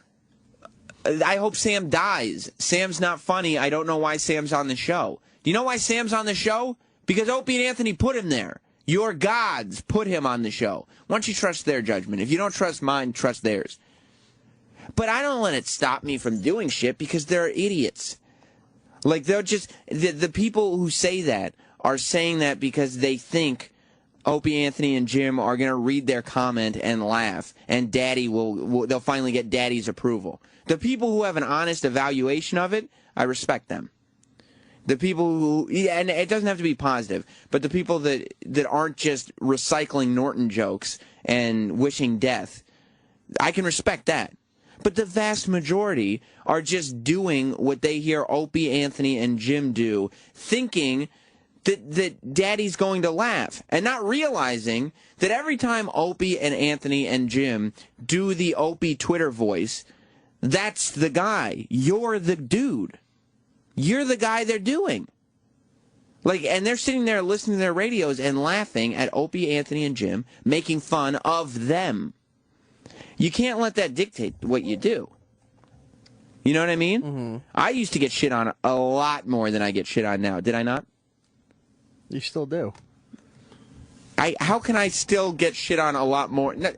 I hope Sam dies. Sam's not funny. I don't know why Sam's on the show. Do you know why Sam's on the show? Because Opie and Anthony put him there. Your gods put him on the show. Why don't you trust their judgment? If you don't trust mine, trust theirs. But I don't let it stop me from doing shit because they're idiots. Like, they'll just... The people who say that are saying that because they think Opie, Anthony, and Jim are going to read their comment and laugh, and Daddy they'll finally get Daddy's approval. The people who have an honest evaluation of it, I respect them. The people who, and it doesn't have to be positive, but the people that aren't just recycling Norton jokes and wishing death, I can respect that. But the vast majority are just doing what they hear Opie, Anthony, and Jim do, thinking that Daddy's going to laugh, and not realizing that every time Opie and Anthony and Jim do the Opie Twitter voice, that's the guy. You're the dude. You're the guy they're doing. Like, and they're sitting there listening to their radios and laughing at Opie, Anthony, and Jim, making fun of them. You can't let that dictate what you do. You know what I mean? I used to get shit on a lot more than I get shit on now. Did I not? You still do. How can I still get shit on a lot more? No,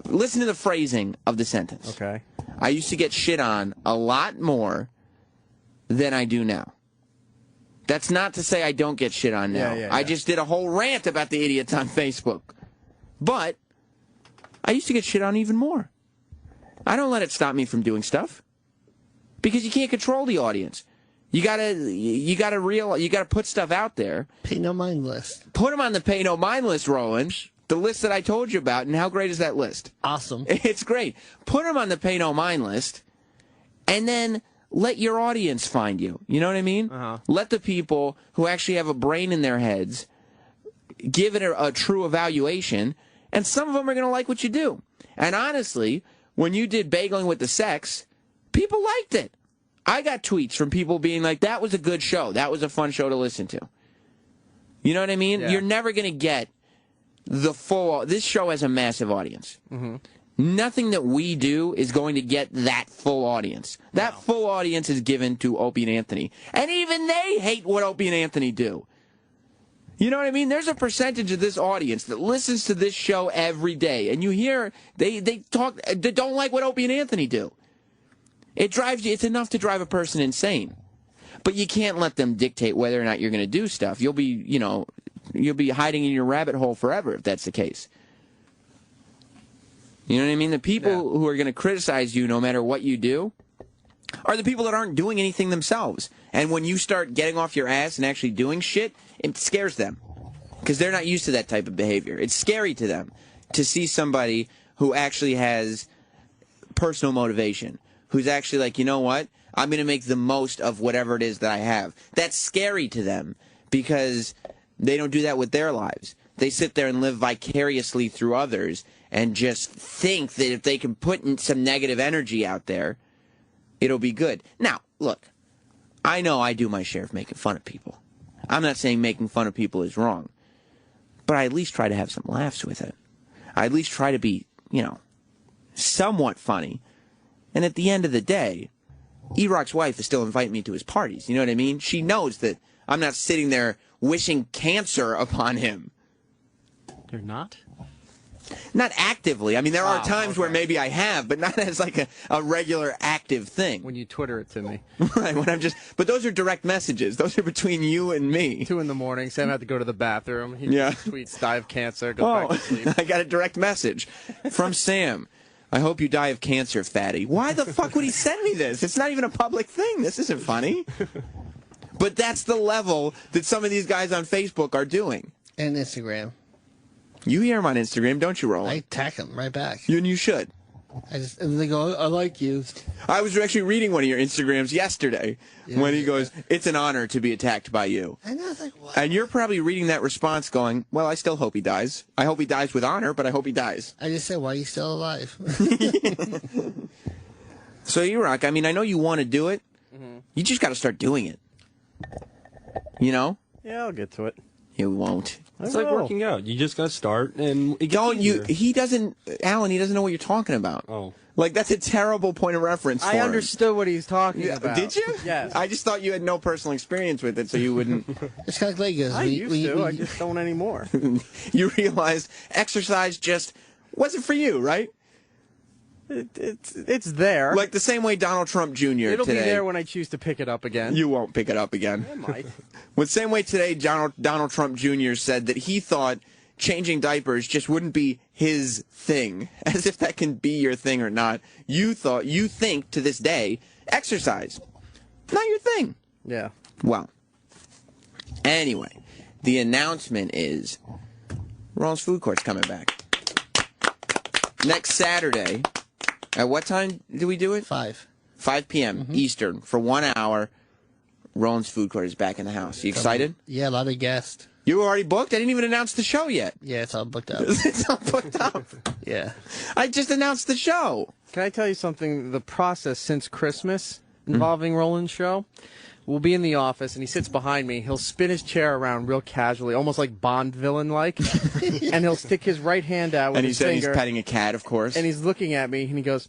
listen to the phrasing of the sentence. Okay. I used to get shit on a lot more than I do now. That's not to say I don't get shit on now. Yeah. I just did a whole rant about the idiots on Facebook. But I used to get shit on even more. I don't let it stop me from doing stuff. Because you can't control the audience. You gotta put stuff out there. Pay no mind list. Put them on the pay no mind list, Roland. The list that I told you about, and how great is that list? Awesome. It's great. Put them on the pay no mind list, and then let your audience find you. You know what I mean? Let the people who actually have a brain in their heads give it a true evaluation, and some of them are going to like what you do. And honestly, when you did Bagling with the Sex, people liked it. I got tweets from people being like, that was a good show. That was a fun show to listen to. You know what I mean? Yeah. You're never going to get the full... This show has a massive audience. Nothing that we do is going to get that full audience. That full audience is given to Opie and Anthony. And even they hate what Opie and Anthony do. You know what I mean? There's a percentage of this audience that listens to this show every day. And you hear they don't like what Opie and Anthony do. It drives you. It's enough to drive a person insane. But you can't let them dictate whether or not you're going to do stuff. You'll be, you'll be hiding in your rabbit hole forever if that's the case. You know what I mean? The people who are going to criticize you no matter what you do are the people that aren't doing anything themselves. And when you start getting off your ass and actually doing shit, it scares them. Because they're not used to that type of behavior. It's scary to them to see somebody who actually has personal motivation. Who's actually like, you know what? I'm going to make the most of whatever it is that I have. That's scary to them because they don't do that with their lives. They sit there and live vicariously through others and just think that if they can put in some negative energy out there, it'll be good. Now, look, I know I do my share of making fun of people. I'm not saying making fun of people is wrong, but I at least try to have some laughs with it. I at least try to be, somewhat funny. And at the end of the day, Erock's wife is still inviting me to his parties. You know what I mean? She knows that I'm not sitting there wishing cancer upon him. You're not? Not actively. I mean, there are times where maybe I have, but not as like a regular active thing. When you Twitter it to me. Right, when I'm just... But those are direct messages. Those are between you and me. 2 in the morning, Sam had to go to the bathroom. He tweets, die of cancer, go back to sleep. I got a direct message from Sam. I hope you die of cancer, fatty. Why the fuck would he send me this? It's not even a public thing. This isn't funny. But that's the level that some of these guys on Facebook are doing. And Instagram. You hear him on Instagram, don't you, Roland? I attack him right back. And you should. And they go, I like you. I was actually reading one of your Instagrams yesterday when he goes, it's an honor to be attacked by you. And I was like, what? And you're probably reading that response going, well, I still hope he dies. I hope he dies with honor, but I hope he dies. I just said, why are you still alive? So, Erock, I mean, I know you want to do it. You just got to start doing it. You know? Yeah, I'll get to it. You won't. It's like working out. You just got to start, and it gets don't easier. He doesn't, Alan, he doesn't know what you're talking about. Oh. Like, that's a terrible point of reference for I understood what he's talking about. Did you? Yes. I just thought you had no personal experience with it, so you wouldn't. It's kind of like Legos. I used to. I just don't anymore. You realized exercise just wasn't for you, right? It's there. Like the same way Donald Trump Jr. It'll today. be there when I choose to pick it up again. You won't pick it up again. I might. The same way today Donald Trump Jr. said that he thought changing diapers just wouldn't be his thing. As if that can be your thing or not. You think to this day, exercise. Not your thing. Yeah. Well, anyway, the announcement is Rawls Food Court's coming back. Next Saturday. At what time do we do it? 5 p.m. Eastern for 1 hour. Roland's Food Court is back in the house. You excited? Yeah, a lot of guests. You already booked? I didn't even announce the show yet. Yeah, it's all booked up. It's all booked up. Yeah. I just announced the show. Can I tell you something? The process since Christmas involving Roland's show, we'll be in the office, and he sits behind me. He'll spin his chair around real casually, almost like Bond villain-like, and he'll stick his right hand out with And he his said finger. he's petting a cat, of course. And he's looking at me, and he goes,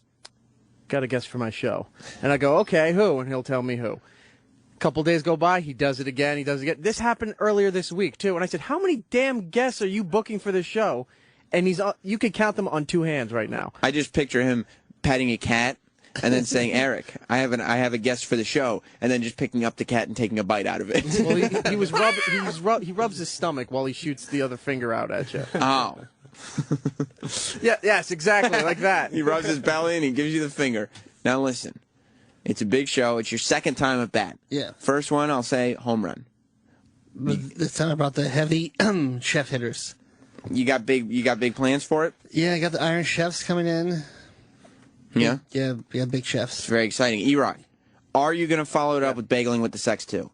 got a guest for my show. And I go, okay, who? And he'll tell me who. A couple days go by, he does it again, he does it again. This happened earlier this week, too. And I said, how many damn guests are you booking for this show? And you can count them on 2 hands right now. I just picture him petting a cat and then saying, Eric, I have a guest for the show, and then just picking up the cat and taking a bite out of it. Well, he rubs his stomach while he shoots the other finger out at you. Oh. Yes, exactly, like that. He rubs his belly and he gives you the finger. Now listen, it's a big show. It's your second time at bat. Yeah. First one, I'll say home run. But this time I brought the heavy chef hitters. You got big plans for it? Yeah, I got the Iron Chefs coming in. Yeah? Yeah, big chefs. It's very exciting. Erock, Are you going to follow it up with bageling with the sex, too?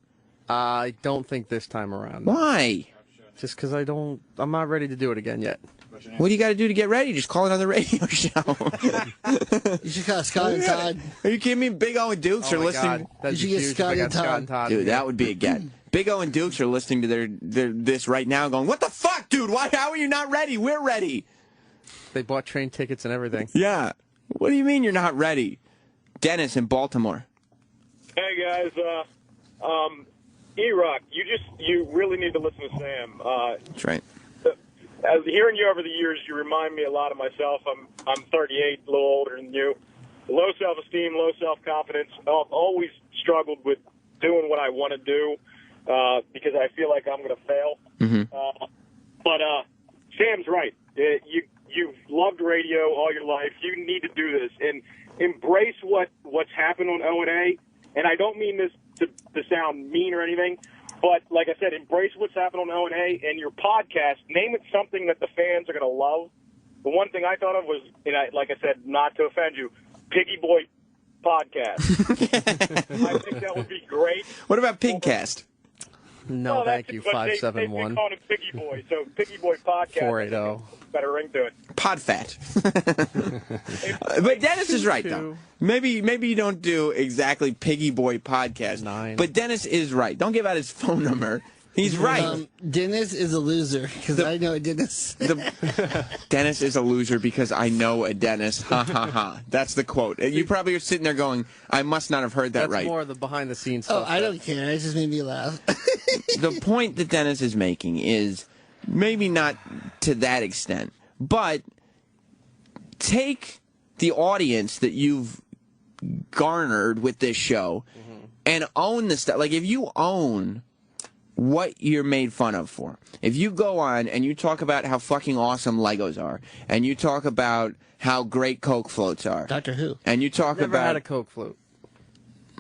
I don't think this time around. Why? Just because I'm not ready to do it again yet. What do you got to do to get ready? Just call it on the radio show. You should call Scott and Todd. Are you kidding me? Big O and Dukes are listening. You should get Scott and Todd. Dude, that would be a get. Big O and Dukes are listening to this right now going, what the fuck, dude? How are you not ready? We're ready. They bought train tickets and everything. Yeah. What do you mean you're not ready? Dennis in Baltimore. Hey, guys. Erock, you really need to listen to Sam. That's right. As hearing you over the years, you remind me a lot of myself. I'm 38, a little older than you. Low self-esteem, low self-confidence. I've always struggled with doing what I want to do because I feel like I'm going to fail. But Sam's right. You've loved radio all your life. You need to do this and embrace what's happened on O&A. And I don't mean this to sound mean or anything, but like I said, embrace what's happened on O&A and your podcast. Name it something that the fans are going to love. The one thing I thought of was, like I said, not to offend you, Piggy Boy Podcast. I think that would be great. What about Pigcast? No, thank you, 571. They call him Piggy Boy, so Piggy Boy Podcast. 480. Better ring to it. Podfat. But Dennis is right, though. Maybe you don't do exactly Piggy Boy Podcast. 9. But Dennis is right. Don't give out his phone number. He's right. Dennis is a loser because I know a Dennis. Dennis is a loser because I know a Dennis. Ha ha ha. That's the quote. You probably are sitting there going, I must not have heard that right. That's more of the behind-the-scenes Oh, stuff. I don't care. It just made me laugh. The point that Dennis is making is maybe not to that extent, but take the audience that you've garnered with this show and own the stuff. Like, if you own what you're made fun of for, if you go on and you talk about how fucking awesome Legos are, and you talk about how great Coke floats are, Doctor Who, and you talk Never about had a Coke float.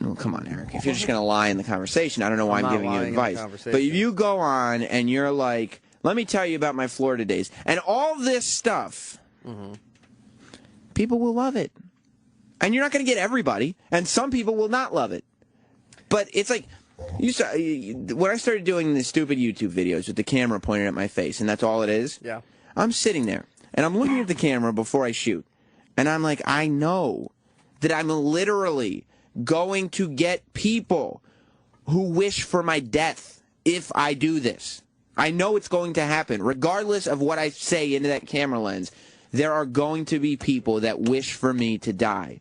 Oh, come on, Eric. If you're just going to lie in the conversation, I don't know why I'm giving you advice. But if you go on and you're like, let me tell you about my Florida days, and all this stuff, people will love it. And you're not going to get everybody, and some people will not love it. But it's like, when I started doing the stupid YouTube videos with the camera pointed at my face, and that's all it is, yeah, I'm sitting there, and I'm looking at the camera before I shoot, and I'm like, I know that I'm literally going to get people who wish for my death if I do this. I know it's going to happen. Regardless of what I say into that camera lens, there are going to be people that wish for me to die.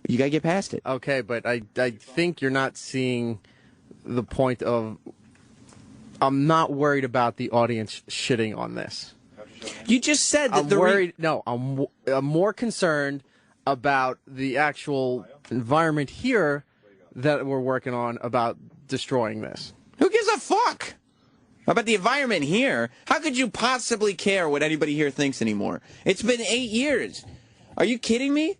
You got to get past it. Okay, but I think you're not seeing the point of, I'm not worried about the audience shitting on this. You just said that I'm worried. No, I'm more concerned about the actual environment here that we're working on about destroying this. Who gives a fuck about the environment here? How could you possibly care what anybody here thinks anymore? It's been 8 years. Are you kidding me?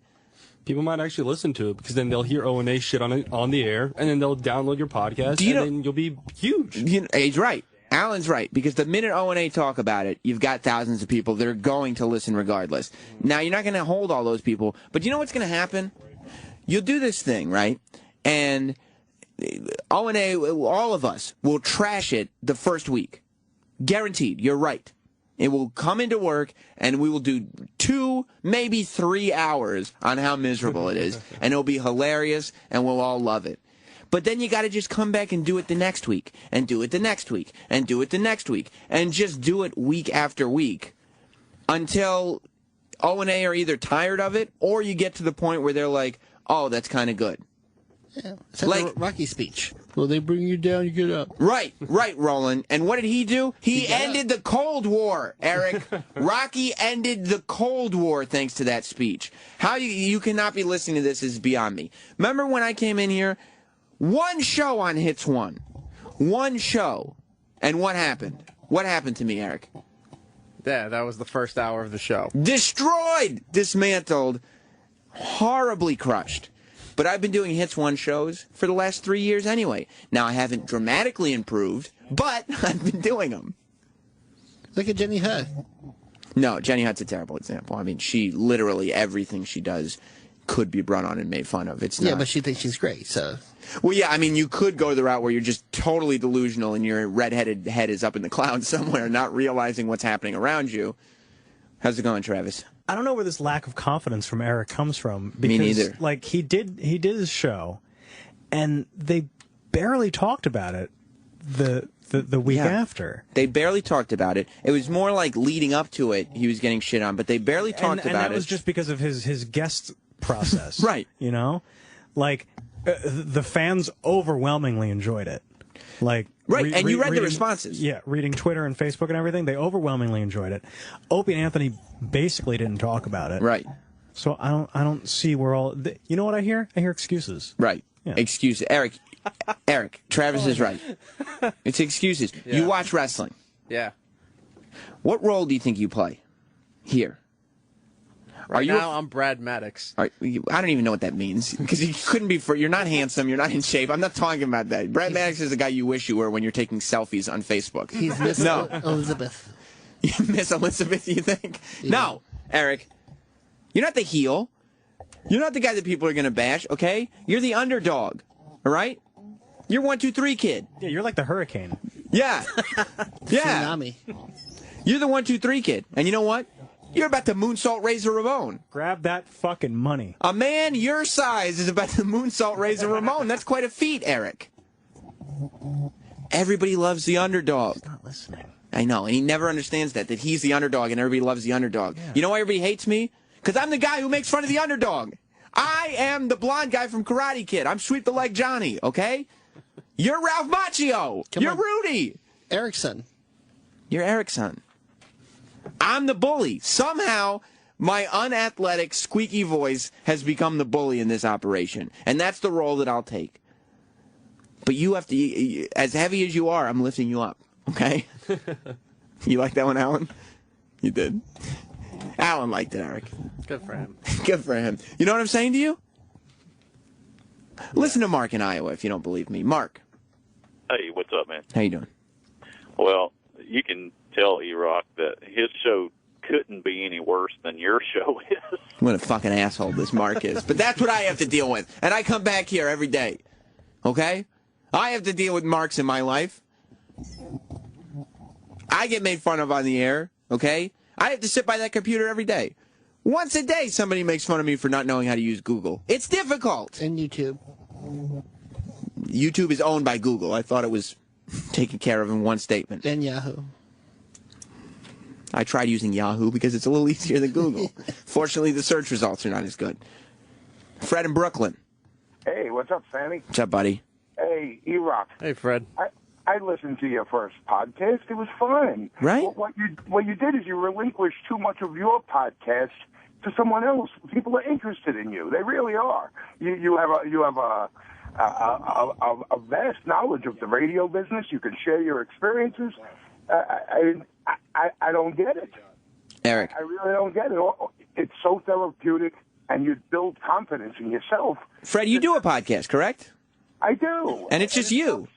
People might actually listen to it because then they'll hear O&A shit on the air, and then they'll download your podcast, and then you'll be huge. He's right. Alan's right, because the minute O&A talk about it, you've got thousands of people that are going to listen regardless. Now, you're not going to hold all those people, but you know what's going to happen? You'll do this thing, right? And O&A, all of us, will trash it the first week. Guaranteed. You're right. It will come into work, and we will do 2, maybe 3 hours on how miserable it is, and it'll be hilarious, and we'll all love it. But then you got to just come back and do it the next week, and do it the next week, and do it the next week, and just do it week after week until O&A are either tired of it, or you get to the point where they're like, oh, that's kind of good. Yeah, it's like a Rocky speech. Well, they bring you down, you get up. Right, Roland. And what did he do? He ended the Cold War, Eric. Rocky ended the Cold War thanks to that speech. How you cannot be listening to this is beyond me. Remember when I came in here? One show on Hits 1. One show. And what happened? What happened to me, Eric? Yeah, that was the first hour of the show. Destroyed! Dismantled. Horribly crushed. But I've been doing Hits 1 shows for the last 3 years anyway. Now, I haven't dramatically improved, but I've been doing them. Look at Jenny Hutt. No, Jenny Hutt's a terrible example. I mean, she literally, everything she does could be brought on and made fun of. It's not. Yeah, but she thinks she's great, so. Well, yeah, I mean, you could go the route where you're just totally delusional and your redheaded head is up in the clouds somewhere, not realizing what's happening around you. How's it going, Travis? I don't know where this lack of confidence from Erock comes from. Because, Me neither. Like, he did his show, and they barely talked about it the week after. They barely talked about it. It was more like leading up to it, he was getting shit on, but they barely talked about it. And that was just because of his guest process. Right. You know? Like, the fans overwhelmingly enjoyed it. Like, right, and you read the responses. Yeah, reading Twitter and Facebook and everything, they overwhelmingly enjoyed it. Opie and Anthony basically didn't talk about it. Right. So I don't see where all... You know what I hear? I hear excuses. Right. Yeah. Excuses. Eric, Travis is right. It's excuses. Yeah. You watch wrestling. Yeah. What role do you think you play here? Right now, I'm Brad Maddox. I don't even know what that means, because you couldn't be. You're not handsome. You're not in shape. I'm not talking about that. Brad Maddox is the guy you wish you were when you're taking selfies on Facebook. He's Miss Elizabeth. Miss Elizabeth, you think? Yeah. No, Eric. You're not the heel. You're not the guy that people are going to bash, okay? You're the underdog, all right? You're 1, 2, 3 kid. Yeah, you're like the hurricane. Yeah. Yeah. Tsunami. You're the 1, 2, 3 kid. And you know what? You're about to moonsault Razor Ramon. Grab that fucking money. A man your size is about to moonsault Razor Ramon. That's quite a feat, Eric. Everybody loves the underdog. He's not listening. I know, and he never understands that he's the underdog and everybody loves the underdog. Yeah. You know why everybody hates me? Because I'm the guy who makes fun of the underdog. I am the blonde guy from Karate Kid. I'm Sweep the Leg Johnny, okay? You're Ralph Macchio. You're Rudy. Erickson. You're Erickson. I'm the bully. Somehow, my unathletic, squeaky voice has become the bully in this operation. And that's the role that I'll take. But you have to, as heavy as you are, I'm lifting you up, okay? You like that one, Alan? You did. Alan liked it, Eric. Good for him. Good for him. You know what I'm saying to you? Listen to Mark in Iowa if you don't believe me. Mark. Hey, what's up, man? How you doing? Well, you can tell Erock that his show couldn't be any worse than your show is. What a fucking asshole this Mark is. But that's what I have to deal with. And I come back here every day. Okay? I have to deal with Marks in my life. I get made fun of on the air. Okay? I have to sit by that computer every day. Once a day, somebody makes fun of me for not knowing how to use Google. It's difficult. And YouTube. YouTube is owned by Google. I thought it was taken care of in one statement. And Yahoo. I tried using Yahoo because it's a little easier than Google. Fortunately, the search results are not as good. Fred in Brooklyn. Hey, what's up, Sammy? What's up, buddy? Hey, Erock. Hey, Fred. I listened to your first podcast. It was fun. Right? What you did is you relinquished too much of your podcast to someone else. People are interested in you. They really are. You have a vast knowledge of the radio business. You can share your experiences. I don't get it. Eric. I really don't get it. It's so therapeutic, and you build confidence in yourself. Fred, you do a podcast, correct? I do. And it's just you.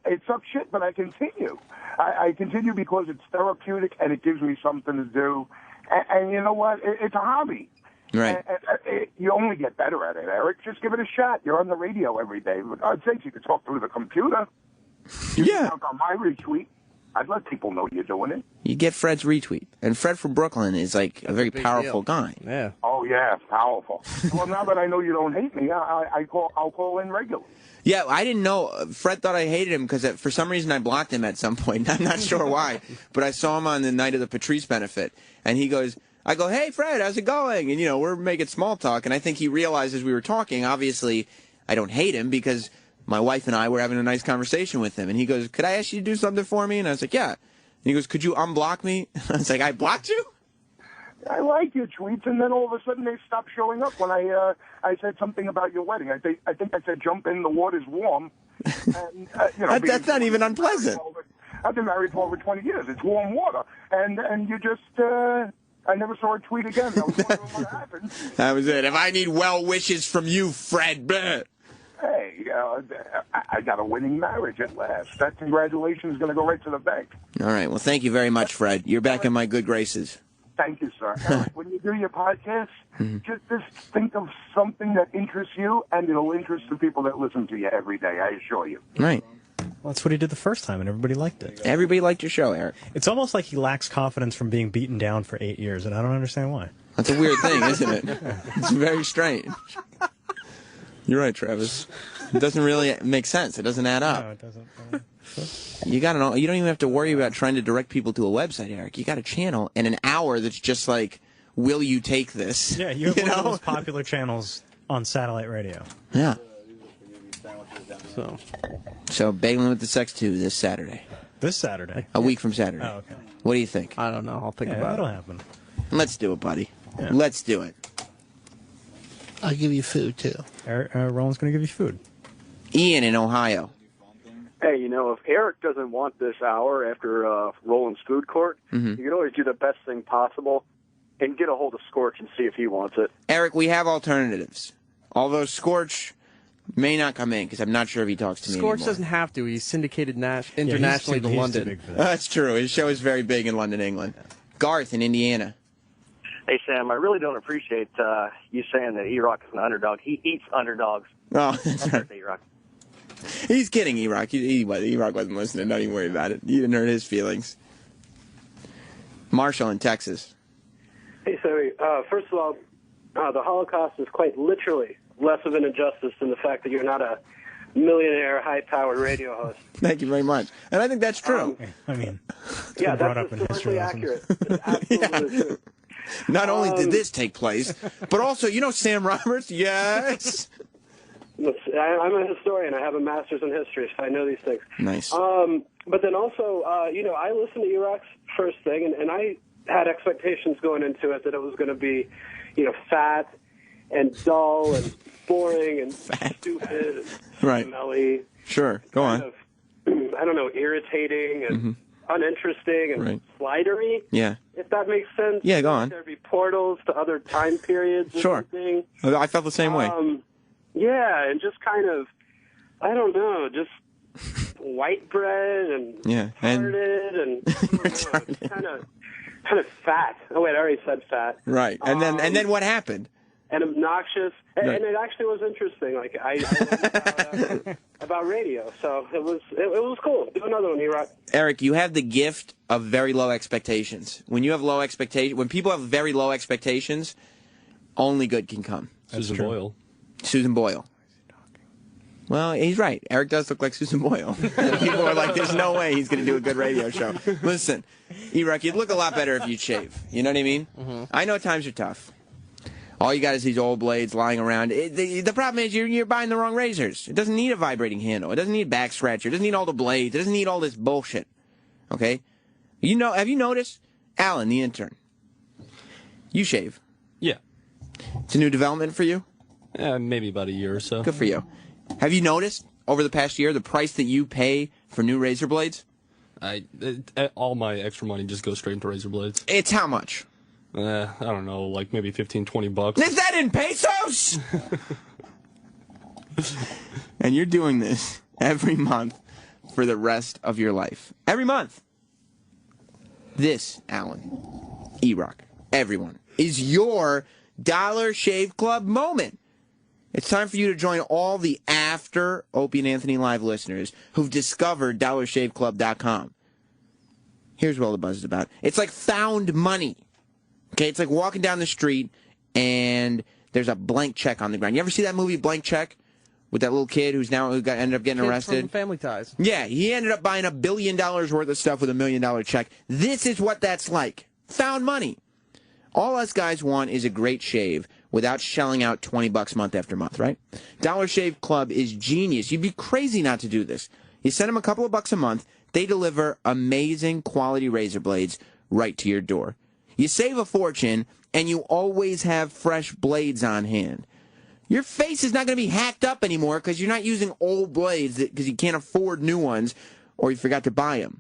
It's up shit, but I continue. I continue because it's therapeutic, and it gives me something to do. And you know what? It's a hobby. Right. And you only get better at it, Eric. Just give it a shot. You're on the radio every day. For God's sakes, you can talk through the computer. You can talk on my retweet. I'd let people know you're doing it. You get Fred's retweet. And Fred from Brooklyn is like a very powerful guy. Yeah. Oh, yeah, powerful. Well, now that I know you don't hate me, I'll call in regularly. Yeah, I didn't know. Fred thought I hated him because for some reason I blocked him at some point. I'm not sure why. But I saw him on the night of the Patrice benefit. And he goes, I go, hey, Fred, how's it going? And, you know, we're making small talk. And I think he realized as we were talking, obviously, I don't hate him because my wife and I were having a nice conversation with him. And he goes, could I ask you to do something for me? And I was like, yeah. And he goes, could you unblock me? I was like, I blocked you? I like your tweets, and then all of a sudden they stopped showing up when I said something about your wedding. I think I said jump in, the water's warm. And, you know, that's not even unpleasant. I've been married for over 20 years. It's warm water. And you just, I never saw a tweet again. I was wondering what happened. That was it. If I need well wishes from you, Fred. Bleh. Hey, I got a winning marriage at last. That congratulations is going to go right to the bank. All right. Well, thank you very much, Fred. You're back in my good graces. Thank you, sir. Eric, when you do your podcast, just think of something that interests you, and it'll interest the people that listen to you every day, I assure you. Right. Well, that's what he did the first time, and everybody liked it. Everybody liked your show, Eric. It's almost like he lacks confidence from being beaten down for 8 years, and I don't understand why. That's a weird thing, isn't it? It's very strange. You're right, Travis. It doesn't really make sense. It doesn't add up. No, it doesn't. You got to You don't even have to worry about trying to direct people to a website, Eric. You got a channel and an hour that's just like, will you take this? Yeah, you have one of those popular channels on satellite radio. Yeah. So Bagling with the Sex 2 this Saturday. This Saturday? A week from Saturday. Oh, okay. What do you think? I don't know. I'll think about that'll it. happen. Let's do it, buddy. Yeah. Let's do it. I'll give you food, too. Roland's going to give you food. Ian in Ohio. Hey, if Eric doesn't want this hour after Roland's food court, you can always do the best thing possible and get a hold of Scorch and see if he wants it. Eric, we have alternatives. Although Scorch may not come in because I'm not sure if he talks to me Scorch anymore. doesn't have to. He's syndicated internationally to London. That's true. His show is very big in London, England. Garth in Indiana. Hey, Sam, I really don't appreciate you saying that Erock is an underdog. He eats underdogs. Oh, that's right. Erock. He's kidding, Erock. Erock wasn't listening. Don't even worry about it. You didn't hurt his feelings. Marshall in Texas. Hey, Sammy. First of all, the Holocaust is quite literally less of an injustice than the fact that you're not a millionaire, high-powered radio host. Thank you very much. And I think that's true. I mean, yeah, brought that's up in history historically accurate. It's absolutely true. Not only did this take place, but also, Sam Roberts? Yes. I'm a historian. I have a master's in history, so I know these things. Nice. But then also, I listened to Erock's first thing, and I had expectations going into it that it was going to be, fat and dull and boring and stupid and right. smelly. Sure. Go on. I don't know, irritating and uninteresting and slidery. Yeah. If that makes sense. Yeah, go on. There'd be portals to other time periods. Sure. Something. I felt the same way. Yeah, and just kind of, I don't know, just white bread and retarded and kind of fat. Oh wait, I already said fat. Right, and then what happened? And obnoxious, and it actually was interesting. Like I learned about radio, so it was cool. Do another one, Erock. Eric, you have the gift of very low expectations. When you have low expectations, when people have very low expectations, only good can come. Susan Boyle. Susan Boyle. Well, he's right. Eric does look like Susan Boyle. People are like, there's no way he's going to do a good radio show. Listen, Erock, you'd look a lot better if you'd shave. You know what I mean? I know times are tough. All you got is these old blades lying around. The problem is you're buying the wrong razors. It doesn't need a vibrating handle. It doesn't need a back scratcher. It doesn't need all the blades. It doesn't need all this bullshit. Okay? Have you noticed? Alan, the intern. You shave. Yeah. It's a new development for you? Maybe about a year or so. Good for you. Have you noticed over the past year the price that you pay for new razor blades? All my extra money just goes straight into razor blades. It's how much? I don't know, like maybe $15-20. Is that in pesos? And you're doing this every month for the rest of your life. Every month. This, Alan, Erock, everyone, is your Dollar Shave Club moment. It's time for you to join all the after Opie and Anthony Live listeners who've discovered DollarShaveClub.com. Here's what all the buzz is about. It's like found money. Okay, it's like walking down the street and there's a blank check on the ground. You ever see that movie Blank Check with that little kid who ended up getting arrested? From Family Ties. Yeah, he ended up buying $1 billion worth of stuff with $1 million check. This is what that's like. Found money. All us guys want is a great shave without shelling out $20 month after month, right? Dollar Shave Club is genius. You'd be crazy not to do this. You send them a couple of bucks a month. They deliver amazing quality razor blades right to your door. You save a fortune, and you always have fresh blades on hand. Your face is not going to be hacked up anymore because you're not using old blades because you can't afford new ones or you forgot to buy them.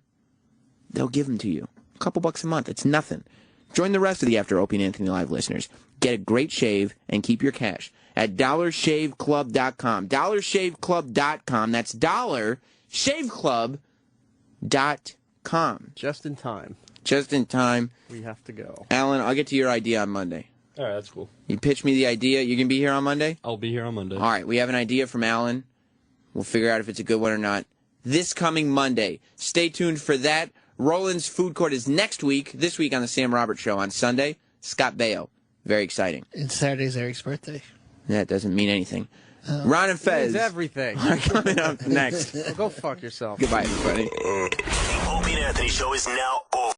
They'll give them to you. A couple bucks a month. It's nothing. Join the rest of the After Opie and Anthony Live listeners. Get a great shave and keep your cash at DollarShaveClub.com. DollarShaveClub.com. That's DollarShaveClub.com. Just in time. just in time. We have to go. Alan, I'll get to your idea on Monday. All right, that's cool. You pitch me the idea. You can be here on Monday? I'll be here on Monday. All right, we have an idea from Alan. We'll figure out if it's a good one or not. This coming Monday. Stay tuned for that. Roland's Food Court is next week. This week on the Sam Roberts Show. On Sunday, Scott Baio. Very exciting. And Saturday's Eric's birthday. That doesn't mean anything. Ron and Fez. It's everything. Are coming up next. Well, go fuck yourself. Goodbye, everybody. The Opie and Anthony Show is now